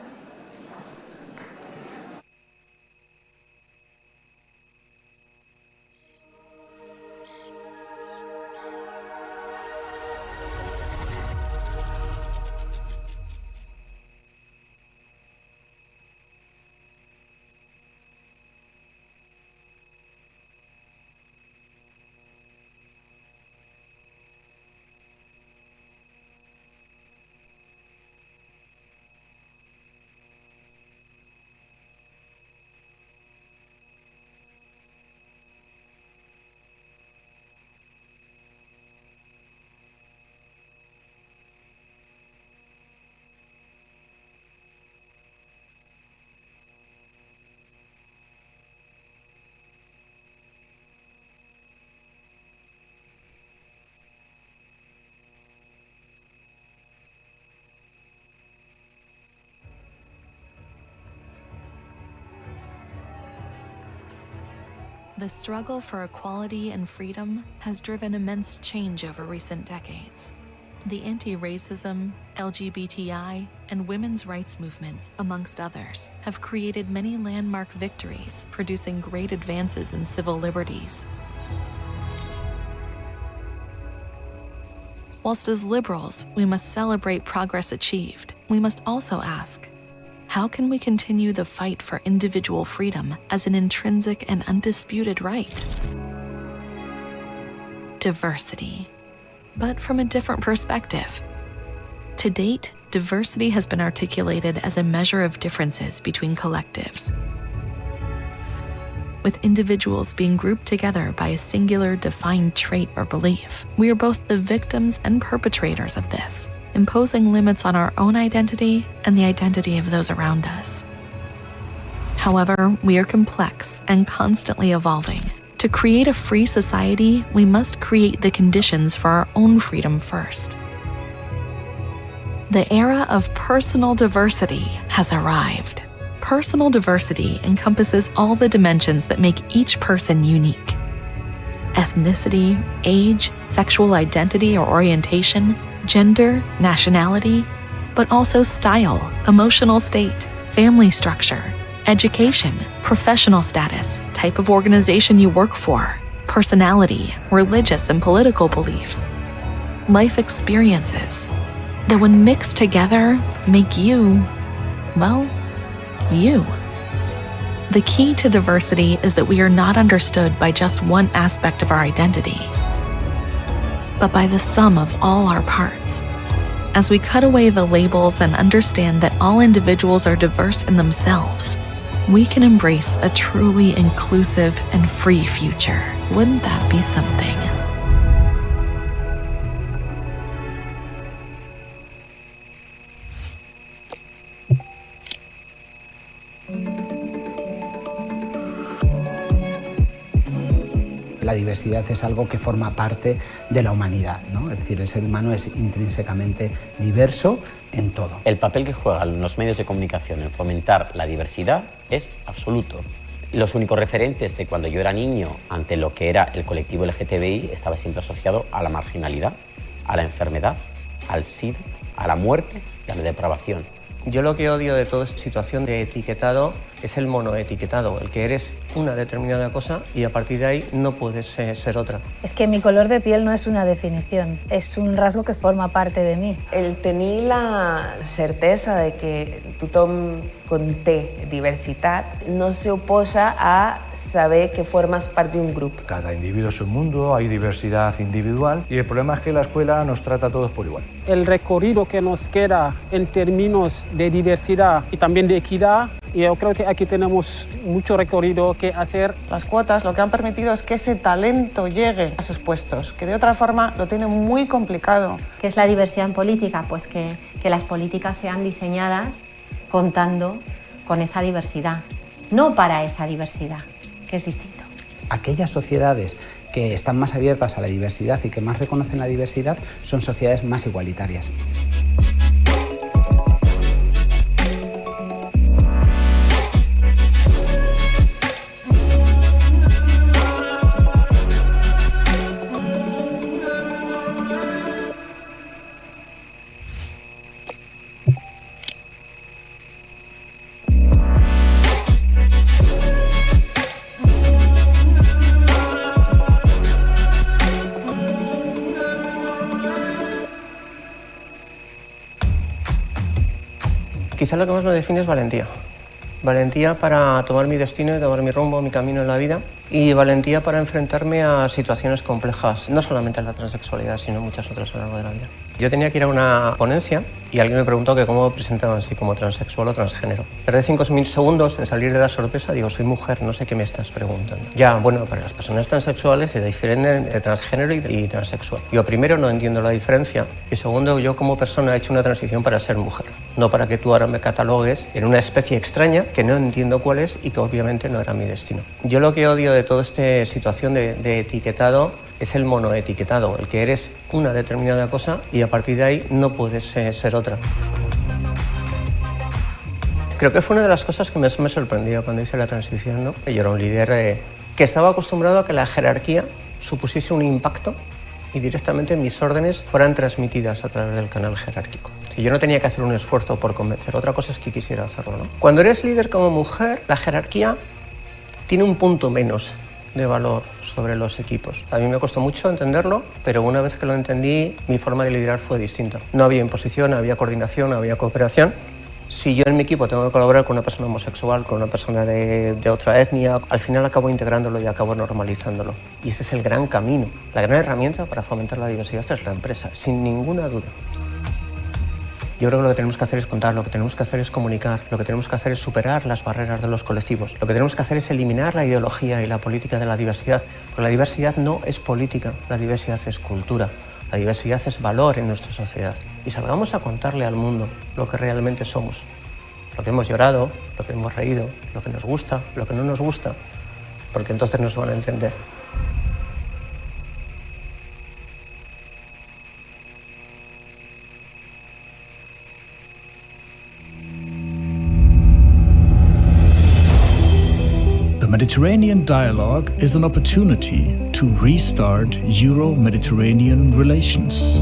The struggle for equality and freedom has driven immense change over recent decades. The anti-racism, LGBTI, and women's rights movements, amongst others, have created many landmark victories, producing great advances in civil liberties. Whilst as liberals, we must celebrate progress achieved, we must also ask, how can we continue the fight for individual freedom as an intrinsic and undisputed right? Diversity, but from a different perspective. To date, diversity has been articulated as a measure of differences between collectives, with individuals being grouped together by a singular defined trait or belief. We are both the victims and perpetrators of this, imposing limits on our own identity and the identity of those around us. However, we are complex and constantly evolving. To create a free society, we must create the conditions for our own freedom first. The era of personal diversity has arrived. Personal diversity encompasses all the dimensions that make each person unique. Ethnicity, age, sexual identity or orientation, gender, nationality, but also style, emotional state, family structure, education, professional status, type of organization you work for, personality, religious and political beliefs, life experiences, that when mixed together make you, well, you. The key to diversity is that we are not understood by just one aspect of our identity, but by the sum of all our parts. As we cut away the labels and understand that all individuals are diverse in themselves, we can embrace a truly inclusive and free future. Wouldn't that be something? La diversidad es algo que forma parte de la humanidad, ¿no? Es decir, el ser humano es intrínsecamente diverso en todo. El papel que juegan los medios de comunicación en fomentar la diversidad es absoluto. Los únicos referentes de cuando yo era niño ante lo que era el colectivo LGTBI estaba siempre asociado a la marginalidad, a la enfermedad, al SIDA, a la muerte y a la depravación. Yo lo que odio de toda esta situación de etiquetado es el monoetiquetado, el que eres una determinada cosa y a partir de ahí no puedes ser otra. És que mi color de piel no és una definició, és un rasgo que forma part de mi. El tenir la certesa de que tothom conté diversitat no se oposa a saber que formas part d'un grup. Cada individuo es un mundo, hay diversidad individual y el problema es que la escuela nos trata a todos por igual. El recorrido que nos queda en términos de diversidad y también de equidad, yo creo que aquí tenemos mucho recorrido que hacer. Las cuotas lo que han permitido es que ese talento llegue a sus puestos, que de otra forma lo tienen muy complicado. ¿Qué es la diversidad en política? Pues que las políticas sean diseñadas contando con esa diversidad, no para esa diversidad, que es distinto. Aquellas sociedades que están más abiertas a la diversidad y que más reconocen la diversidad son sociedades más igualitarias. Quizá lo que más me define es valentía. Valentía para tomar mi destino y tomar mi rumbo, mi camino en la vida. Y valentía para enfrentarme a situaciones complejas, no solamente en la transexualidad, sino muchas otras a lo largo de la vida. Yo tenía que ir a una ponencia y alguien me preguntó que cómo presentaban así como transexual o transgénero. Tardé 5 segundos en salir de la sorpresa, digo, soy mujer, no sé qué me estás preguntando. Ya, bueno, para las personas transexuales se diferencian de transgénero y transexual. Yo primero no entiendo la diferencia y segundo, yo como persona he hecho una transición para ser mujer. No para que tú ahora me catalogues en una especie extraña que no entiendo cuál es y que obviamente no era mi destino. Yo lo que odio de toda esta situación de etiquetado es el monoetiquetado, el que eres una determinada cosa y a partir de ahí no puedes ser otra. Creo que fue una de las cosas que más me sorprendió cuando hice la transición, ¿no? Yo era un líder que estaba acostumbrado a que la jerarquía supusiese un impacto y directamente mis órdenes fueran transmitidas a través del canal jerárquico. Y yo no tenía que hacer un esfuerzo por convencer, otra cosa es que quisiera hacerlo, ¿no? Cuando eres líder como mujer, la jerarquía tiene un punto menos de valor sobre los equipos. A mí me costó mucho entenderlo, pero una vez que lo entendí, mi forma de liderar fue distinta. No había imposición, había coordinación, había cooperación. Si yo en mi equipo tengo que colaborar con una persona homosexual, con una persona de otra etnia, al final acabo integrándolo y acabo normalizándolo. Y ese es el gran camino. La gran herramienta para fomentar la diversidad es la empresa, sin ninguna duda. Yo creo que lo que tenemos que hacer es contar, lo que tenemos que hacer es comunicar, lo que tenemos que hacer es superar las barreras de los colectivos, lo que tenemos que hacer es eliminar la ideología y la política de la diversidad, porque la diversidad no es política, la diversidad es cultura, la diversidad es valor en nuestra sociedad. Y salgamos a contarle al mundo lo que realmente somos, lo que hemos llorado, lo que hemos reído, lo que nos gusta, lo que no nos gusta, porque entonces nos van a entender. The Mediterranean Dialogue is an opportunity to restart Euro-Mediterranean relations,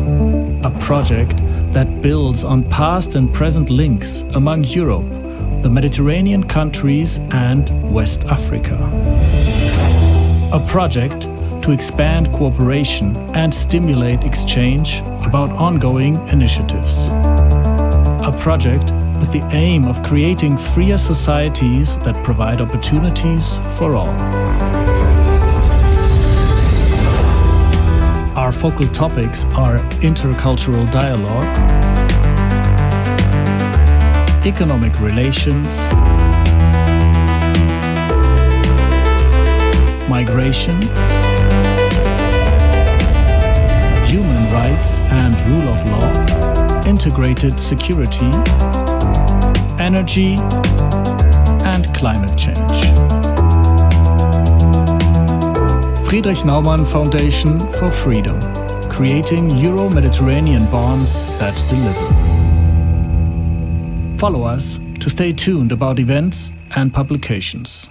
a project that builds on past and present links among Europe, the Mediterranean countries and West Africa. A project to expand cooperation and stimulate exchange about ongoing initiatives. A project with the aim of creating freer societies that provide opportunities for all. Our focal topics are intercultural dialogue, economic relations, migration, human rights and rule of law, integrated security, energy, and climate change. Friedrich Naumann Foundation for Freedom, creating Euro-Mediterranean bonds that deliver. Follow us to stay tuned about events and publications.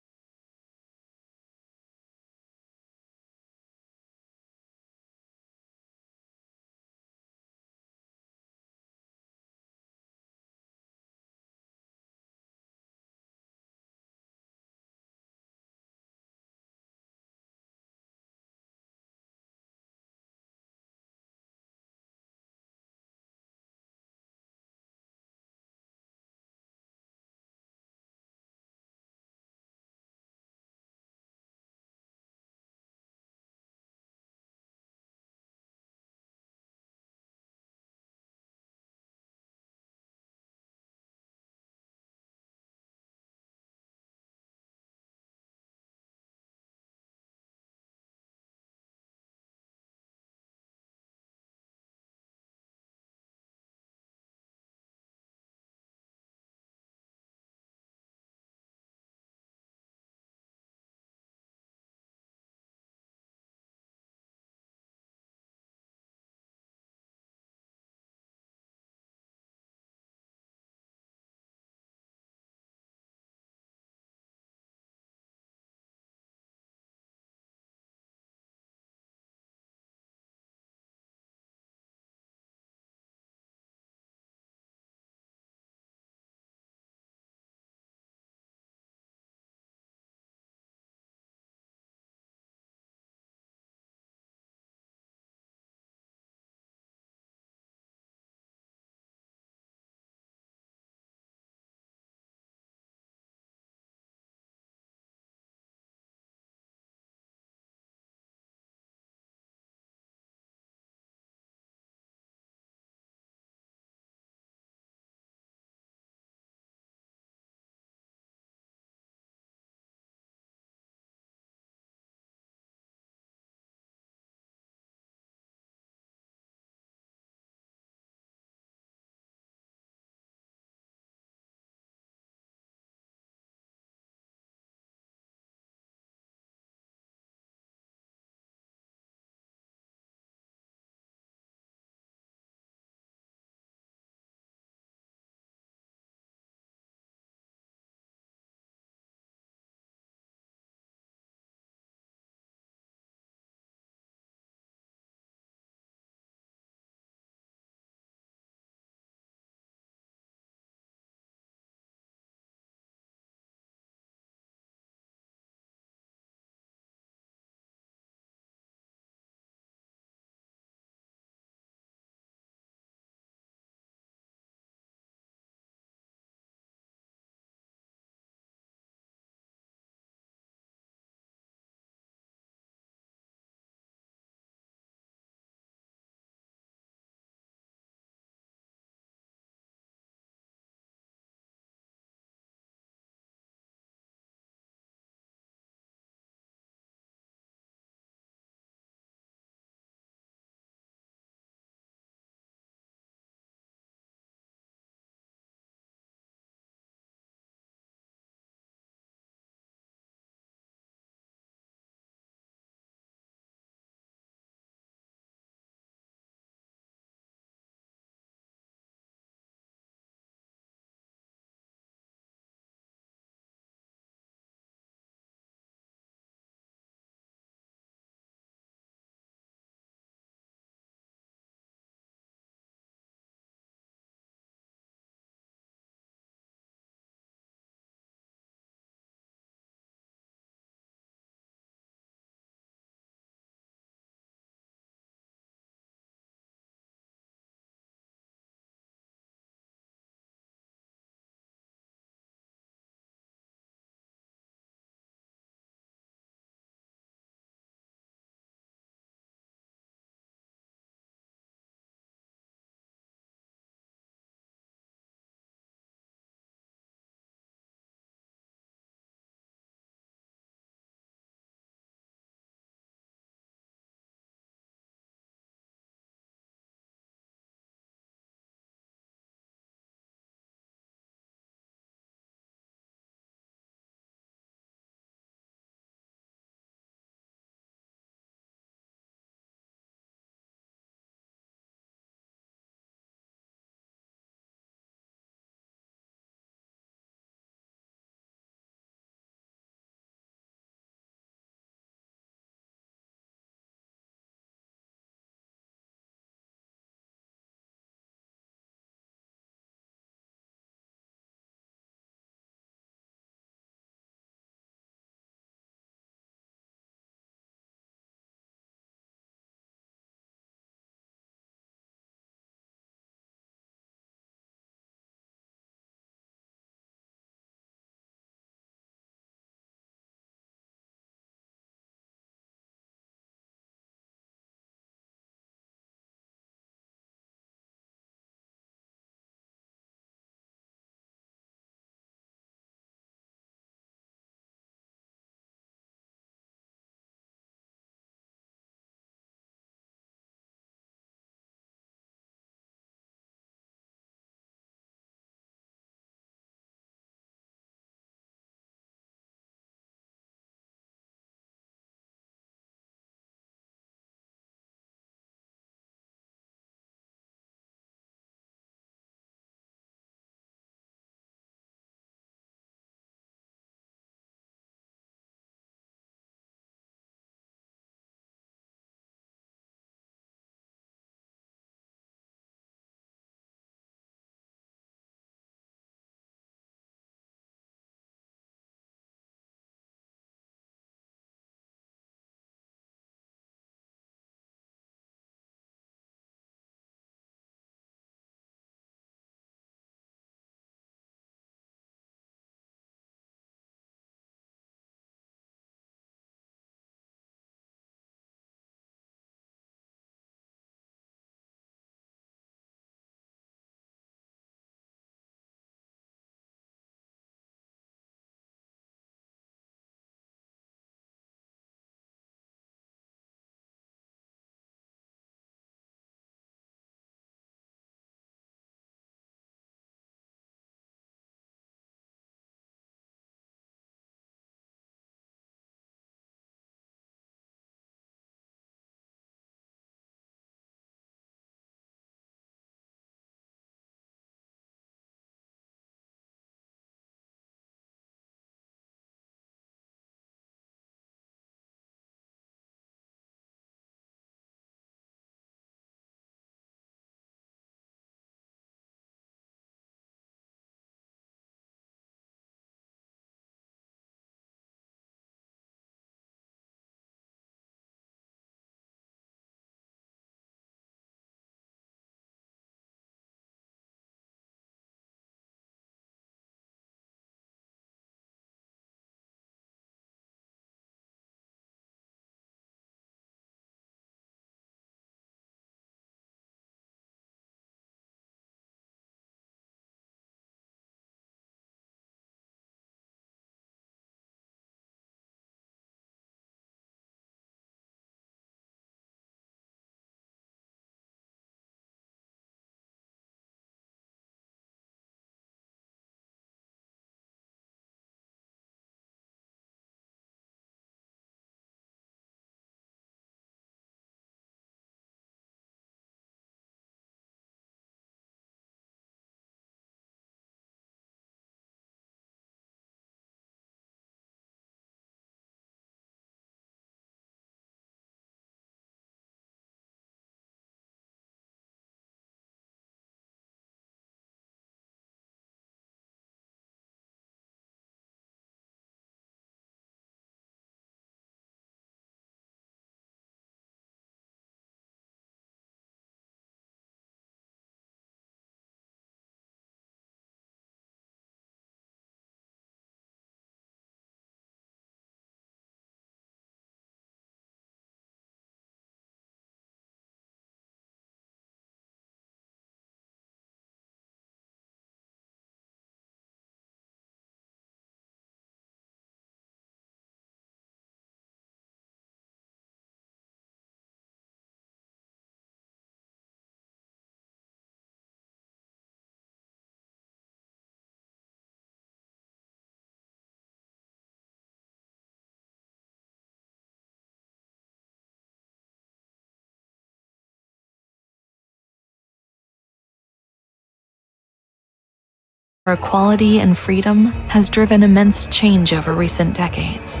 Equality and freedom has driven immense change over recent decades.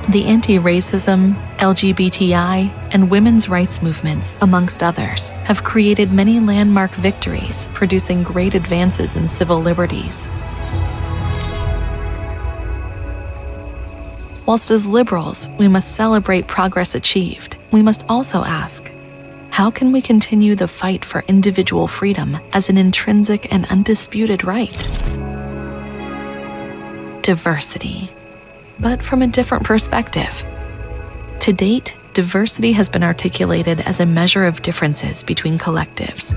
The anti-racism, LGBTI, and women's rights movements, amongst others, have created many landmark victories, producing great advances in civil liberties. Whilst as liberals, we must celebrate progress achieved, we must also ask, how can we continue the fight for individual freedom as an intrinsic and undisputed right? Diversity, but from a different perspective. To date, diversity has been articulated as a measure of differences between collectives,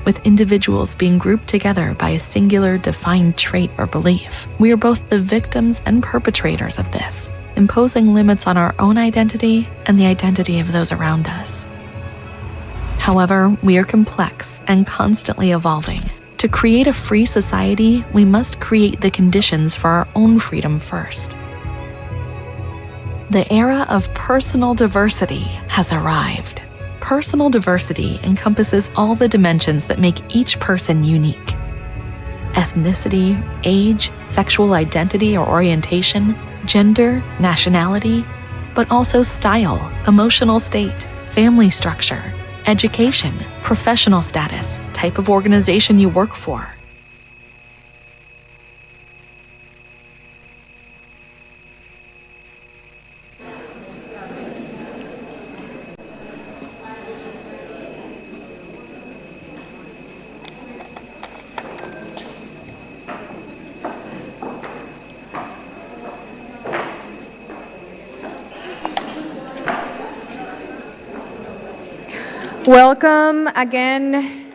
with individuals being grouped together by a singular defined trait or belief. We are both the victims and perpetrators of this, imposing limits on our own identity and the identity of those around us. However, we are complex and constantly evolving. To create a free society, we must create the conditions for our own freedom first. The era of personal diversity has arrived. Personal diversity encompasses all the dimensions that make each person unique. Ethnicity, age, sexual identity or orientation, gender, nationality, but also style, emotional state, family structure, education, professional status, type of organization you work for. Welcome again,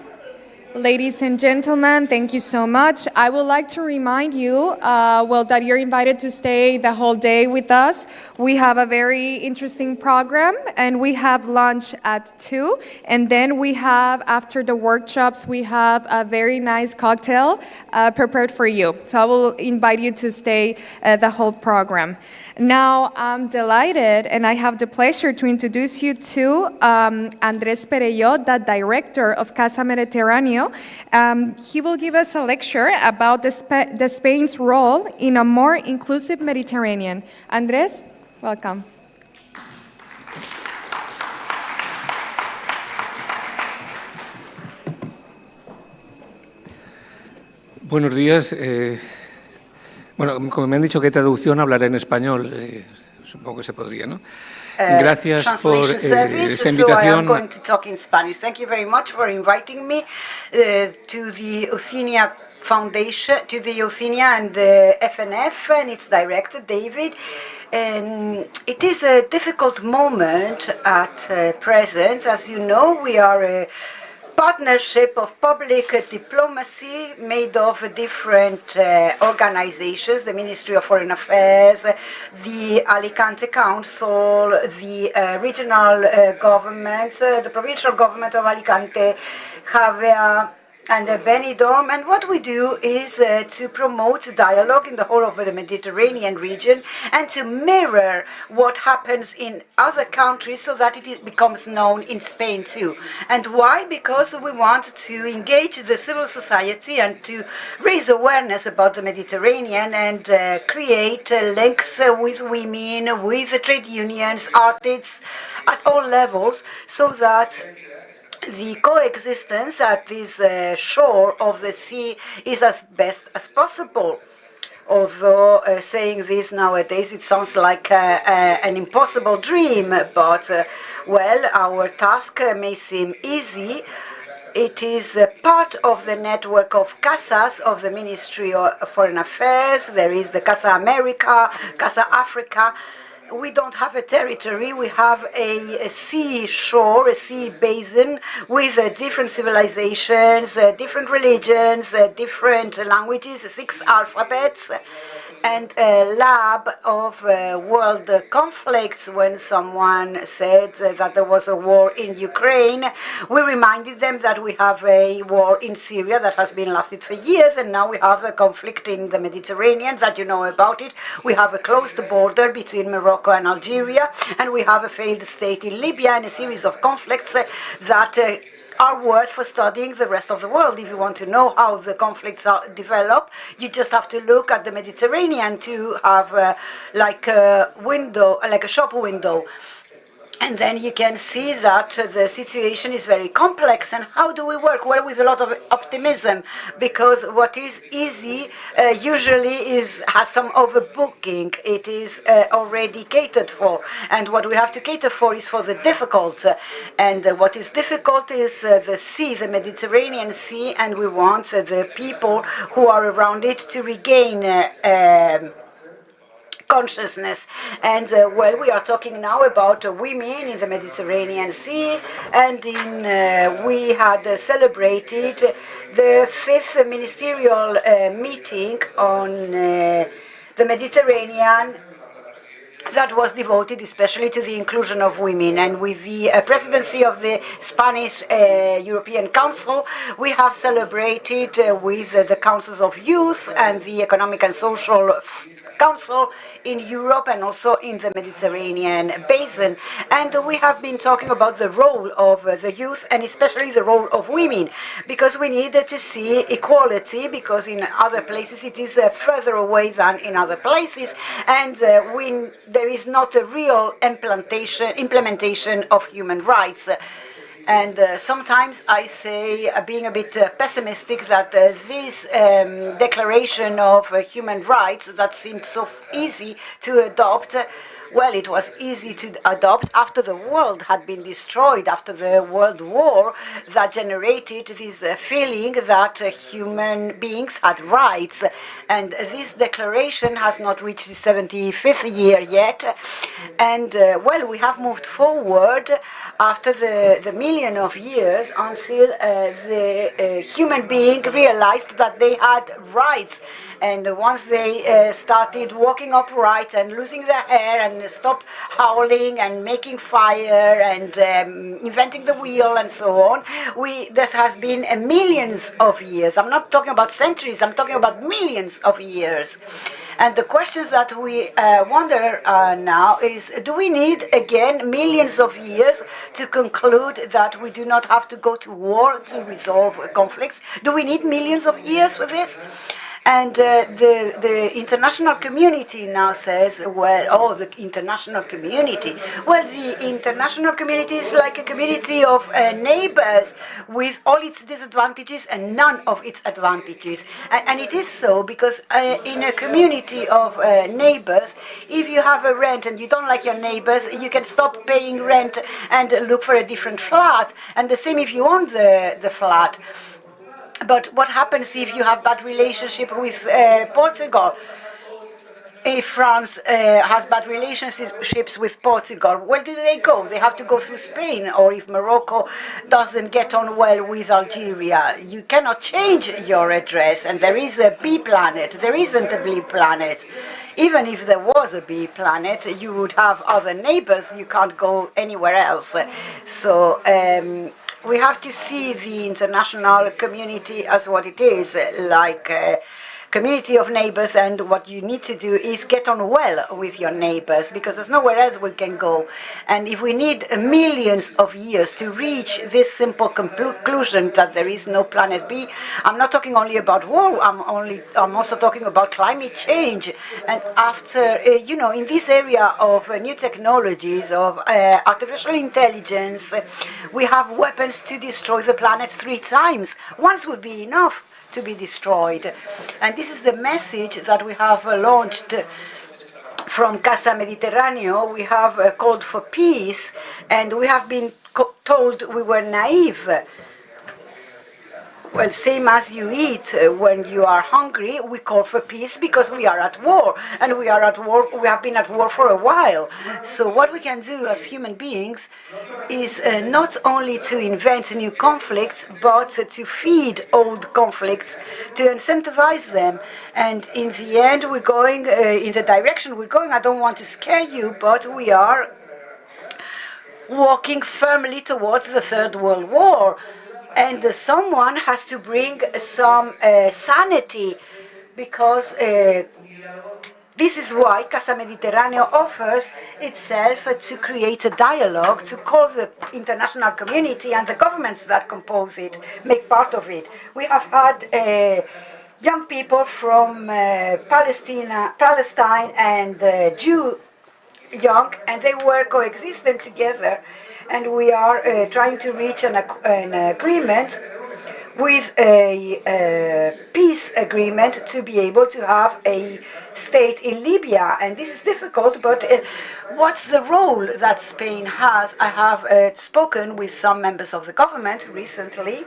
ladies and gentlemen. Thank you so much. I would like to remind you, that you're invited to stay the whole day with us. We have a very interesting program, and we have lunch at 2. And then we have, after the workshops, we have a very nice cocktail prepared for you. So I will invite you to stay the whole program. Now, I'm delighted, and I have the pleasure to introduce you to Andrés Perelló, the director of Casa Mediterráneo. He will give us a lecture about the Spain's role in a more inclusive Mediterranean. Andrés, welcome. Buenos días. Bueno, como me han dicho que hay traducción, hablaré en español. Supongo que se podría, ¿no? Gracias por esta invitación. So I am going to talk in Spanish. Thank you very much for inviting me to the Euthenia Foundation, to the Euthenia and the FNF and its director, David. It is a difficult moment at present. As you know, we are a partnership of public diplomacy made of different organizations, the Ministry of Foreign Affairs, the Alicante Council, the regional government, the provincial government of Alicante, Javea, and Benidorm. And what we do is to promote dialogue in the whole of the Mediterranean region and to mirror what happens in other countries so that it becomes known in Spain too. And why? Because we want to engage the civil society and to raise awareness about the Mediterranean and create links with women, with trade unions, artists at all levels, so that the coexistence at this shore of the sea is as best as possible. Although saying this nowadays, it sounds like an impossible dream, but well, our task may seem easy. It is part of the network of casas of the Ministry of Foreign Affairs. There is the Casa America, Casa Africa. We don't have a territory, we have a sea shore, a sea basin with different civilizations, different religions, different languages, 6 alphabets, and a lab of world conflicts. When someone said that there was a war in Ukraine, we reminded them that we have a war in Syria that has been lasted for years, and now we have a conflict in the Mediterranean that you know about it. We have a closed border between Morocco and Algeria, and we have a failed state in Libya and a series of conflicts that are worth for studying the rest of the world. If you want to know how the conflicts develop, you just have to look at the Mediterranean to have like a window, like a shop window. And then you can see that the situation is very complex. And how do we work? Well, with a lot of optimism, because what is easy usually has some overbooking. It is already catered for. And what we have to cater for is for the difficult. And what is difficult is the sea, the Mediterranean Sea, and we want the people who are around it to regain consciousness. And well, we are talking now about women in the Mediterranean Sea, and we had celebrated the 5th ministerial meeting on the Mediterranean that was devoted especially to the inclusion of women. And with the presidency of the Spanish European Council, we have celebrated with the councils of youth and the Economic and Social Council in Europe and also in the Mediterranean basin. And we have been talking about the role of the youth and especially the role of women, because we need to see equality, because in other places it is further away than in other places, and there is not a real implementation of human rights. And sometimes I say, being a bit pessimistic, that this declaration of human rights that seemed so easy to adopt, well, it was easy to adopt after the world had been destroyed, after the World War, that generated this feeling that human beings had rights. And this declaration has not reached the 75th year yet. And, well, we have moved forward after the million of years until the human being realized that they had rights. And once they started walking upright and losing their hair and stopped howling and making fire and inventing the wheel and so on, this has been millions of years. I'm not talking about centuries, I'm talking about millions of years. And the questions that we wonder now is, do we need, again, millions of years to conclude that we do not have to go to war to resolve conflicts? Do we need millions of years for this? And the international community now says, well, oh, the international community. Well, the international community is like a community of neighbors with all its disadvantages and none of its advantages. And it is so because in a community of neighbors, if you have a rent and you don't like your neighbors, you can stop paying rent and look for a different flat. And the same if you own the flat. But what happens if you have bad relationship with Portugal? If France has bad relationships with Portugal, where do they go? They have to go through Spain. Or if Morocco doesn't get on well with Algeria, you cannot change your address. And there is a B planet. There isn't a B planet. Even if there was a B planet, you would have other neighbors. You can't go anywhere else. So we have to see the international community as what it is, like a community of neighbors, and what you need to do is get on well with your neighbors, because there's nowhere else we can go. And if we need millions of years to reach this simple conclusion that there is no planet B, I'm not talking only about war, I'm also talking about climate change. And after, in this area of new technologies, of artificial intelligence, we have weapons to destroy the planet 3 times. Once would be enough to be destroyed. And this is the message that we have launched from Casa Mediterráneo. We have called for peace, and we have been told we were naive. Well, same as you eat when you are hungry, we call for peace because we are at war, and we are at war. We have been at war for a while. So what we can do as human beings is not only to invent new conflicts, but to feed old conflicts, to incentivize them. And in the end, we're going in the direction we're going. I don't want to scare you, but we are walking firmly towards the Third World War. And someone has to bring some sanity, because This is why Casa Mediterráneo offers itself to create a dialogue, to call the international community and the governments that compose it, make part of it. We have had young people from Palestine and Jew young, and they were coexisting together, and we are trying to reach an agreement with a peace agreement to be able to have a state in Libya. And this is difficult, but what's the role that Spain has? I have spoken with some members of the government recently,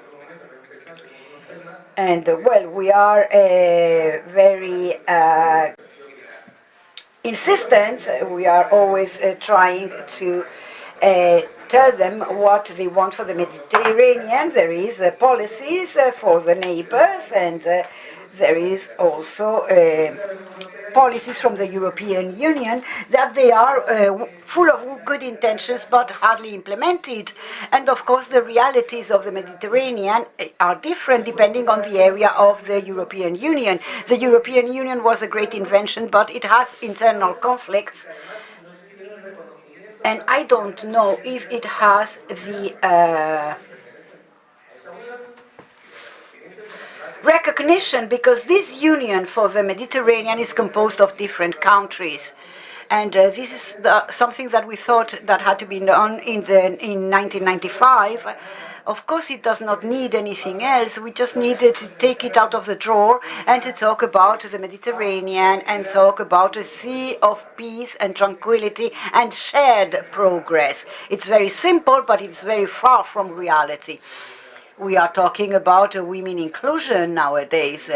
and well, we are very insistent. We are always trying to tell them what they want for the Mediterranean. There is policies for the neighbors, and there is also policies from the European Union that they are full of good intentions but hardly implemented. And of course the realities of the Mediterranean are different depending on the area of the European Union. The European Union was a great invention, but it has internal conflicts. And I don't know if it has the recognition, because this union for the Mediterranean is composed of different countries. And this is something that we thought that had to be done in 1995. Of course, it does not need anything else. We just needed to take it out of the drawer and to talk about the Mediterranean and talk about a sea of peace and tranquility and shared progress. It's very simple, but it's very far from reality. We are talking about women inclusion nowadays.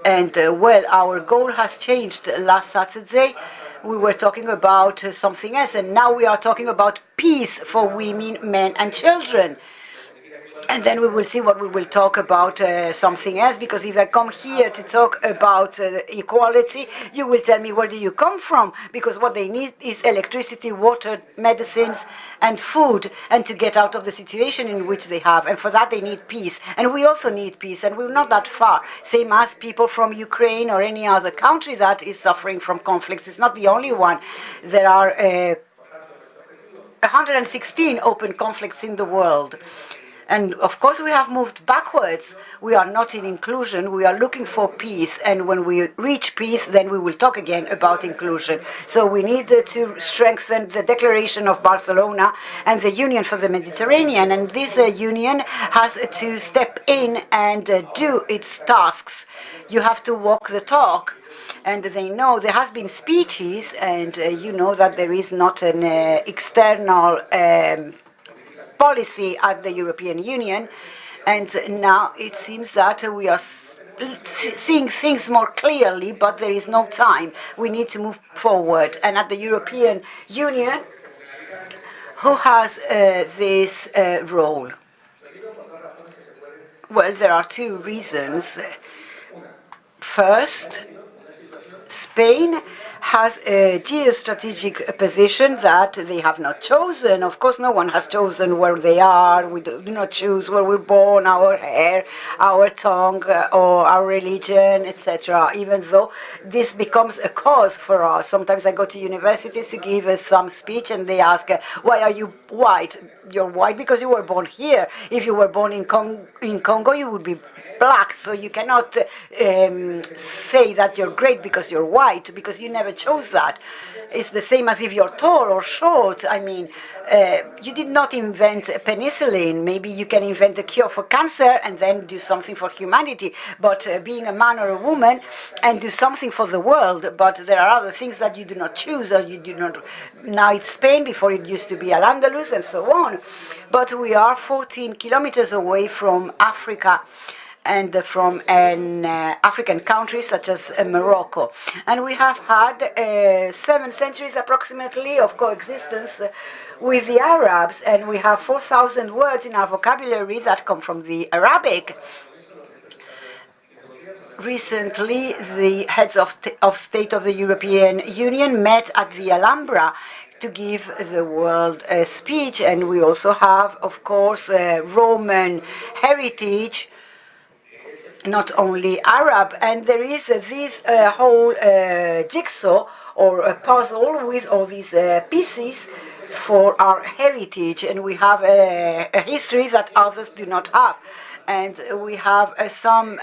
And well, our goal has changed. Last Saturday, we were talking about something else, and now we are talking about peace for women, men, and children. And then we will see what we will talk about something else, because if I come here to talk about equality, you will tell me, where do you come from? Because what they need is electricity, water, medicines, and food, and to get out of the situation in which they have. And for that, they need peace. And we also need peace, and we're not that far. Same as people from Ukraine or any other country that is suffering from conflicts. It's not the only one. There are 116 open conflicts in the world. And of course, we have moved backwards. We are not in inclusion. We are looking for peace. And when we reach peace, then we will talk again about inclusion. So we need to strengthen the Declaration of Barcelona and the Union for the Mediterranean. And this union has to step in and do its tasks. You have to walk the talk. And they know there has been speeches, and you know that there is not an external policy at the European Union, and now it seems that we are seeing things more clearly, but there is no time. We need to move forward. And at the European Union, who has this role? Well, there are two reasons. First, Spain has a geostrategic position that they have not chosen. Of course, no one has chosen where they are. We do not choose where we're born, our hair, our tongue, or our religion, etc. Even though this becomes a cause for us. Sometimes I go to universities to give some speech, and they ask, why are you white? You're white because you were born here. If you were born in Congo, you would be black, so you cannot say that you're great because you're white, because you never chose that. It's the same as if you're tall or short. I mean, you did not invent penicillin. Maybe you can invent a cure for cancer and then do something for humanity, but being a man or a woman and do something for the world, but there are other things that you do not choose, or you do not. Now it's Spain, before it used to be Al-Andalus, and so on. But we are 14 kilometers away from Africa, and from an African country such as Morocco. And we have had 7 centuries approximately of coexistence with the Arabs, and we have 4,000 words in our vocabulary that come from the Arabic. Recently, the heads of state of the European Union met at the Alhambra to give the world a speech, and we also have, of course, Roman heritage. not only Arab. And there is this whole jigsaw or a puzzle with all these pieces for our heritage, and we have a history that others do not have. And we have some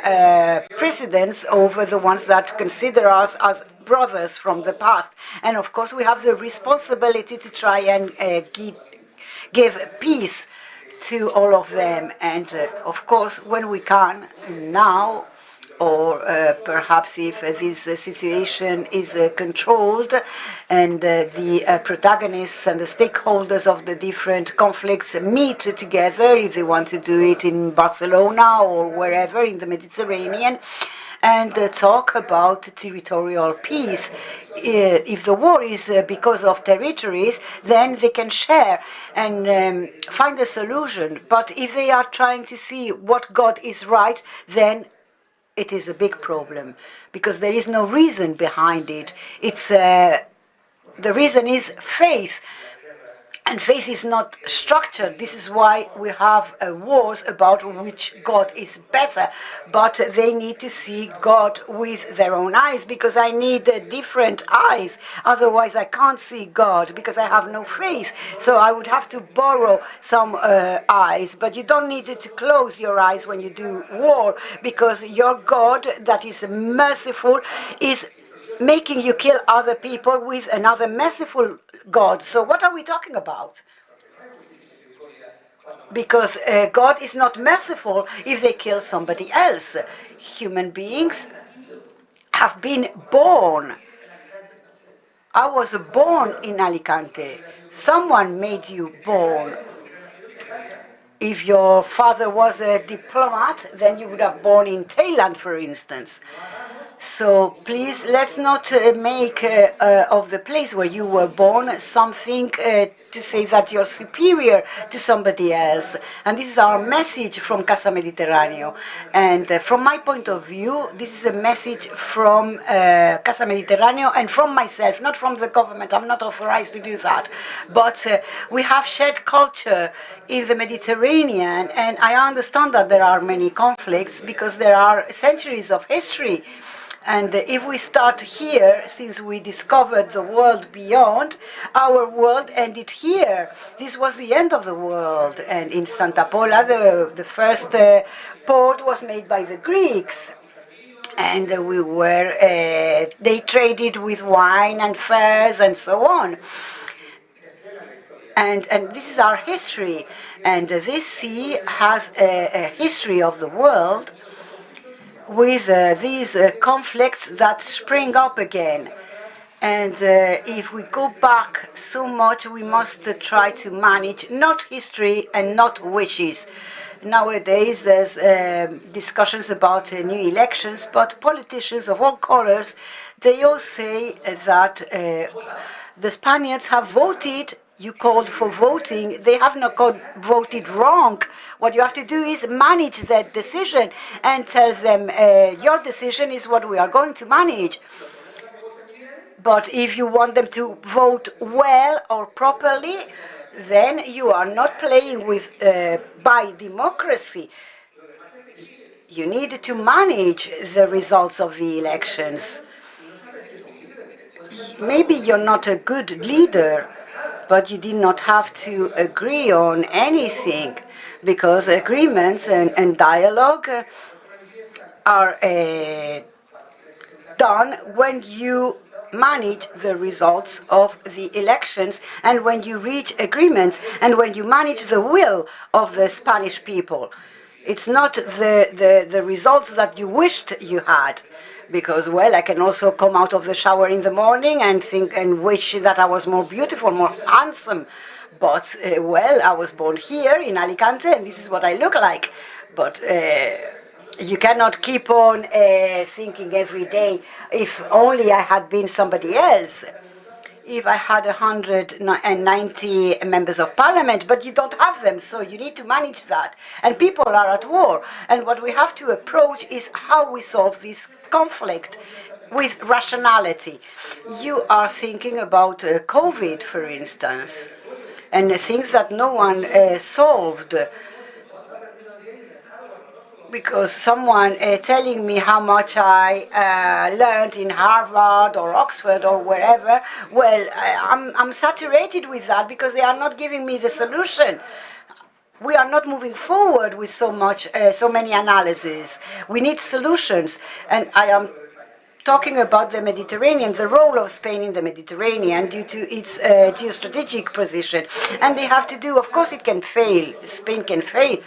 precedents over the ones that consider us as brothers from the past. And of course, we have the responsibility to try and give peace to all of them. And of course, when we can now, or perhaps if this situation is controlled and the protagonists and the stakeholders of the different conflicts meet together, if they want to do it in Barcelona or wherever in the Mediterranean, and talk about territorial peace. If the war is because of territories, then they can share and find a solution. But if they are trying to see what God is right, then it is a big problem, because there is no reason behind it. It's the reason is faith. And faith is not structured. This is why we have wars about which God is better. But they need to see God with their own eyes, because I need different eyes. Otherwise, I can't see God because I have no faith. So I would have to borrow some eyes. But you don't need to close your eyes when you do war, because your God that is merciful is making you kill other people with another merciful God. So what are we talking about? Because God is not merciful if they kill somebody else. Human beings have been born. I was born in Alicante. Someone made you born. If your father was a diplomat, then you would have born in Thailand, for instance. So please, let's not make of the place where you were born something to say that you're superior to somebody else. And this is our message from Casa Mediterráneo. And from my point of view, this is a message from Casa Mediterráneo and from myself, not from the government. I'm not authorized to do that. But we have shared culture in the Mediterranean, and I understand that there are many conflicts because there are centuries of history. And if we start here, since we discovered the world beyond, our world ended here. This was the end of the world. And in Santa Pola, the first port was made by the Greeks. And they traded with wine and furs and so on. And this is our history. And this sea has a history of the world with these conflicts that spring up again. And if we go back so much, we must try to manage not history and not wishes. Nowadays, there's discussions about new elections, but politicians of all colors, they all say that the Spaniards have voted. You called for voting. They have not voted wrong. What you have to do is manage that decision and tell them, your decision is what we are going to manage. But if you want them to vote well or properly, then you are not playing with by democracy. You need to manage the results of the elections. Maybe you're not a good leader, but you did not have to agree on anything, because agreements and dialogue are done when you manage the results of the elections and when you reach agreements and when you manage the will of the Spanish people. It's not the results that you wished you had. Because, well, I can also come out of the shower in the morning and think and wish that I was more beautiful, more handsome. But, well, I was born here in Alicante, and this is what I look like. But you cannot keep on thinking every day, if only I had been somebody else. If I had 190 members of parliament, but you don't have them, so you need to manage that. And people are at war. And what we have to approach is how we solve this conflict with rationality. You are thinking about COVID, for instance, and things that no one solved. because someone telling me how much I learned in Harvard or Oxford or wherever, well, I'm saturated with that because they are not giving me the solution. We are not moving forward with so many analyses. We need solutions, and I am talking about the Mediterranean, the role of Spain in the Mediterranean due to its geostrategic position. And they have to do, of course it can fail, Spain can fail.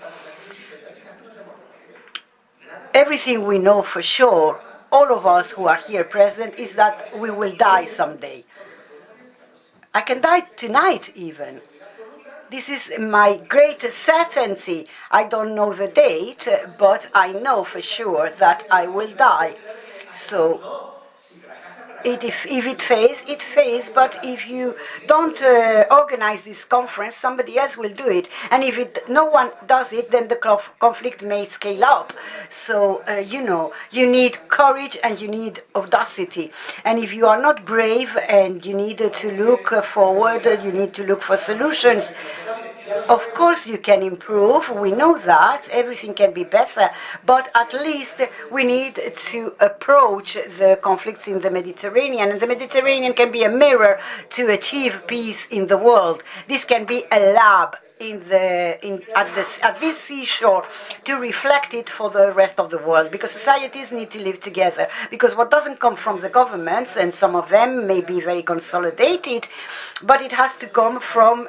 Everything we know for sure, all of us who are here present, is that we will die someday. I can die tonight even. This is my great certainty. I don't know the date, but I know for sure that I will die. So if it fails, it fails, but if you don't organize this conference, somebody else will do it. And if no one does it, then the conflict may scale up. So, you need courage and you need audacity. And if you are not brave and you need to look forward, you need to look for solutions, of course you can improve, we know that, everything can be better, but at least we need to approach the conflicts in the Mediterranean, and the Mediterranean can be a mirror to achieve peace in the world. This can be a lab at this seashore to reflect it for the rest of the world, because societies need to live together, because what doesn't come from the governments, and some of them may be very consolidated, but it has to come from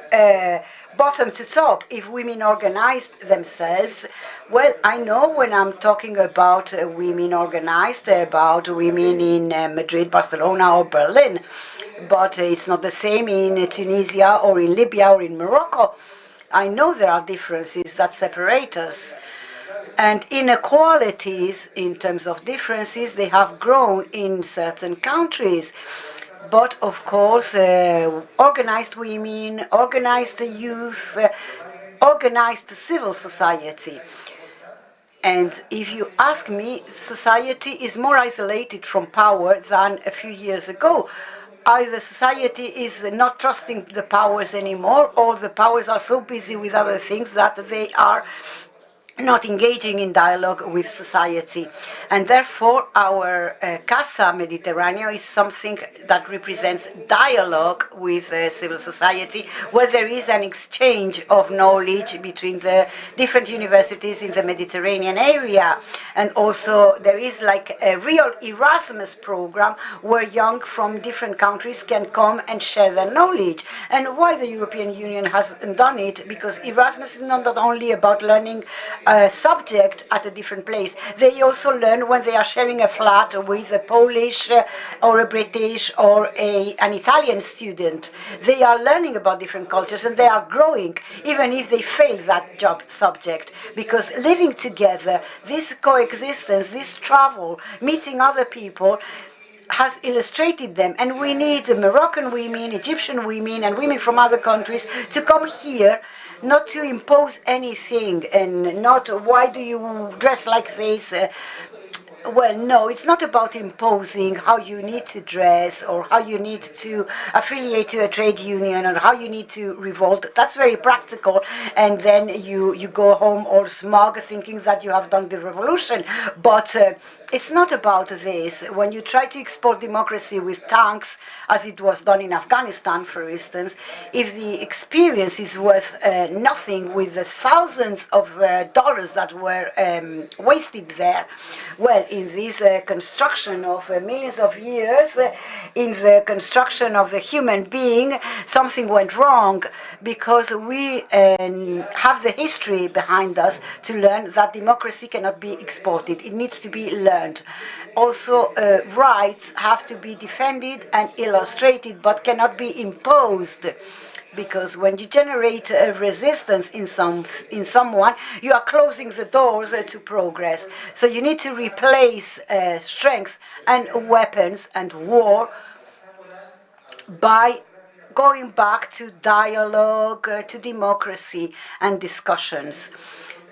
bottom to top. If women organized themselves, well, I know when I'm talking about women organized, about women in Madrid, Barcelona or Berlin, but it's not the same in Tunisia or in Libya or in Morocco. I know there are differences that separate us. And inequalities in terms of differences, they have grown in certain countries. But of course, organized women, organized youth, organized civil society. And if you ask me, society is more isolated from power than a few years ago. Either society is not trusting the powers anymore, or the powers are so busy with other things that they are not engaging in dialogue with society. And therefore, our Casa Mediterráneo is something that represents dialogue with civil society, where there is an exchange of knowledge between the different universities in the Mediterranean area. And also, there is like a real Erasmus program where young from different countries can come and share their knowledge. And why the European Union hasn't done it? Because Erasmus is not only about learning a subject at a different place. They also learn when they are sharing a flat with a Polish or a British or an Italian student. They are learning about different cultures and they are growing, even if they fail that subject. Because living together, this coexistence, this travel, meeting other people, has illustrated them. And we need Moroccan women, Egyptian women, and women from other countries to come here, not to impose anything, and not, why do you dress like this? Well, no, it's not about imposing how you need to dress or how you need to affiliate to a trade union or how you need to revolt. That's very practical. And then you go home all smug thinking that you have done the revolution. But it's not about this. When you try to export democracy with tanks, as it was done in Afghanistan, for instance, if the experience is worth nothing with the thousands of dollars that were wasted there, well, in this construction of millions of years, in the construction of the human being, something went wrong, because we have the history behind us to learn that democracy cannot be exported. It needs to be learned. Also, rights have to be defended and illustrated, but cannot be imposed. Because when you generate a resistance in someone, you are closing the doors to progress. So you need to replace strength and weapons and war by going back to dialogue, to democracy and discussions.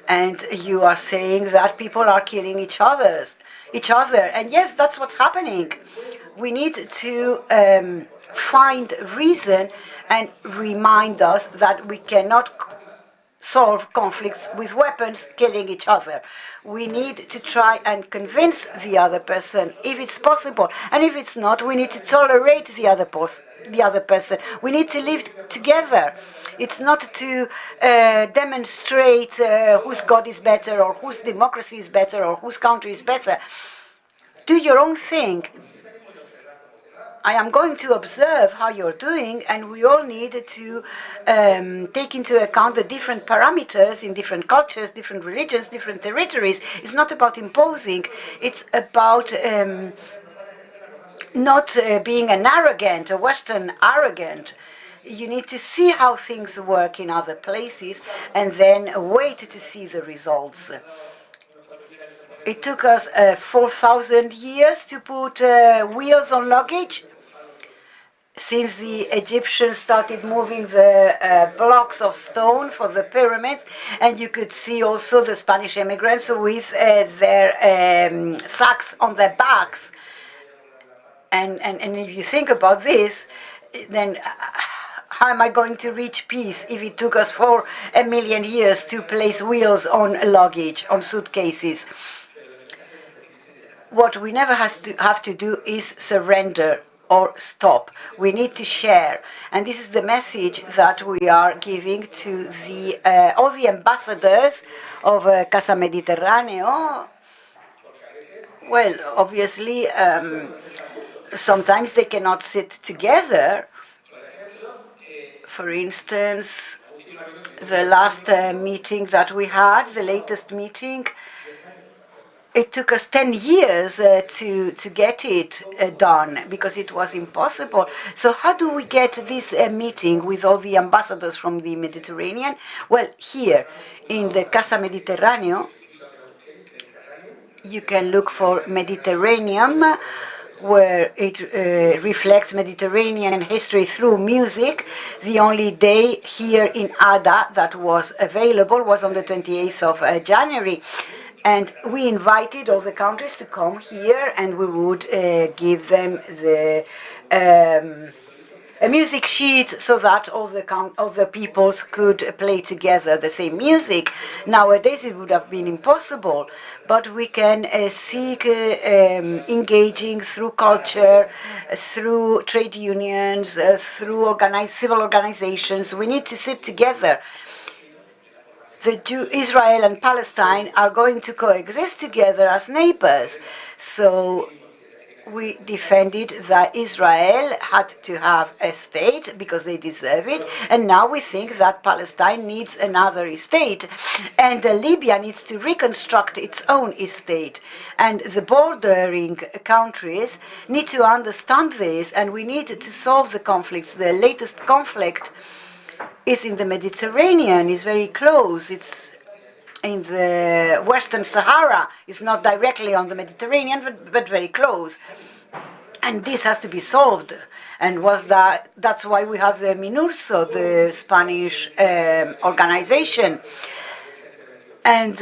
And you are saying that people are killing each other. And yes, that's what's happening. We need to find reason and remind us that we cannot solve conflicts with weapons, killing each other. We need to try and convince the other person if it's possible, and if it's not, we need to tolerate the other person. We need to live together. It's not to demonstrate whose God is better, or whose democracy is better, or whose country is better. Do your own thing. I am going to observe how you're doing, and we all need to take into account the different parameters in different cultures, different religions, different territories. It's not about imposing. It's about not being an arrogant, a Western arrogant. You need to see how things work in other places and then wait to see the results. It took us 4,000 years to put wheels on luggage. Since the Egyptians started moving the blocks of stone for the pyramids, and you could see also the Spanish immigrants with their sacks on their backs. And if you think about this, then how am I going to reach peace if it took us 4 million years to place wheels on luggage, on suitcases? What we never have to do is surrender or stop. We need to share. And this is the message that we are giving to all the ambassadors of Casa Mediterráneo. Well, obviously, sometimes they cannot sit together. For instance, the last meeting that we had, the latest meeting, it took us 10 years to get it done because it was impossible. So how do we get this meeting with all the ambassadors from the Mediterranean? Well, here in the Casa Mediterráneo, you can look for Mediterranean, where it reflects Mediterranean history through music. The only day here in Ada that was available was on the 28th of January. And we invited all the countries to come here, and we would give them a music sheet so that all the peoples could play together the same music. Nowadays it would have been impossible, but we can seek engaging through culture, through trade unions, through civil organizations. We need to sit together. Israel and Palestine are going to coexist together as neighbors. So we defended that Israel had to have a state because they deserve it, and now we think that Palestine needs another state, and Libya needs to reconstruct its own state. And the bordering countries need to understand this, and we need to solve the conflicts. The latest conflict is in the Mediterranean, is very close. It's in the Western Sahara. It's not directly on the Mediterranean, but very close. And this has to be solved. And that's why we have the MINURSO, the Spanish organization. And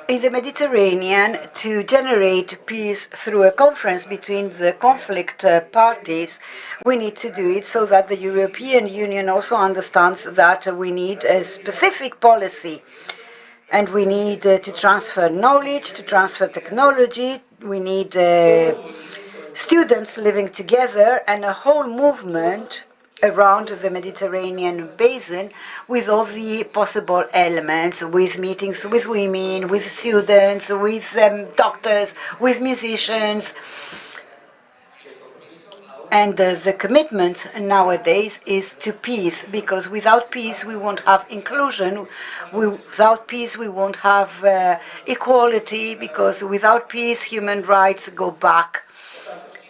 in the Mediterranean, to generate peace through a conference between the conflict parties, we need to do it so that the European Union also understands that we need a specific policy. And we need to transfer knowledge, to transfer technology. We need students living together and a whole movement around the Mediterranean basin with all the possible elements, with meetings with women, with students, with doctors, with musicians. And the commitment nowadays is to peace, because without peace we won't have inclusion. Without peace we won't have equality, because without peace human rights go back.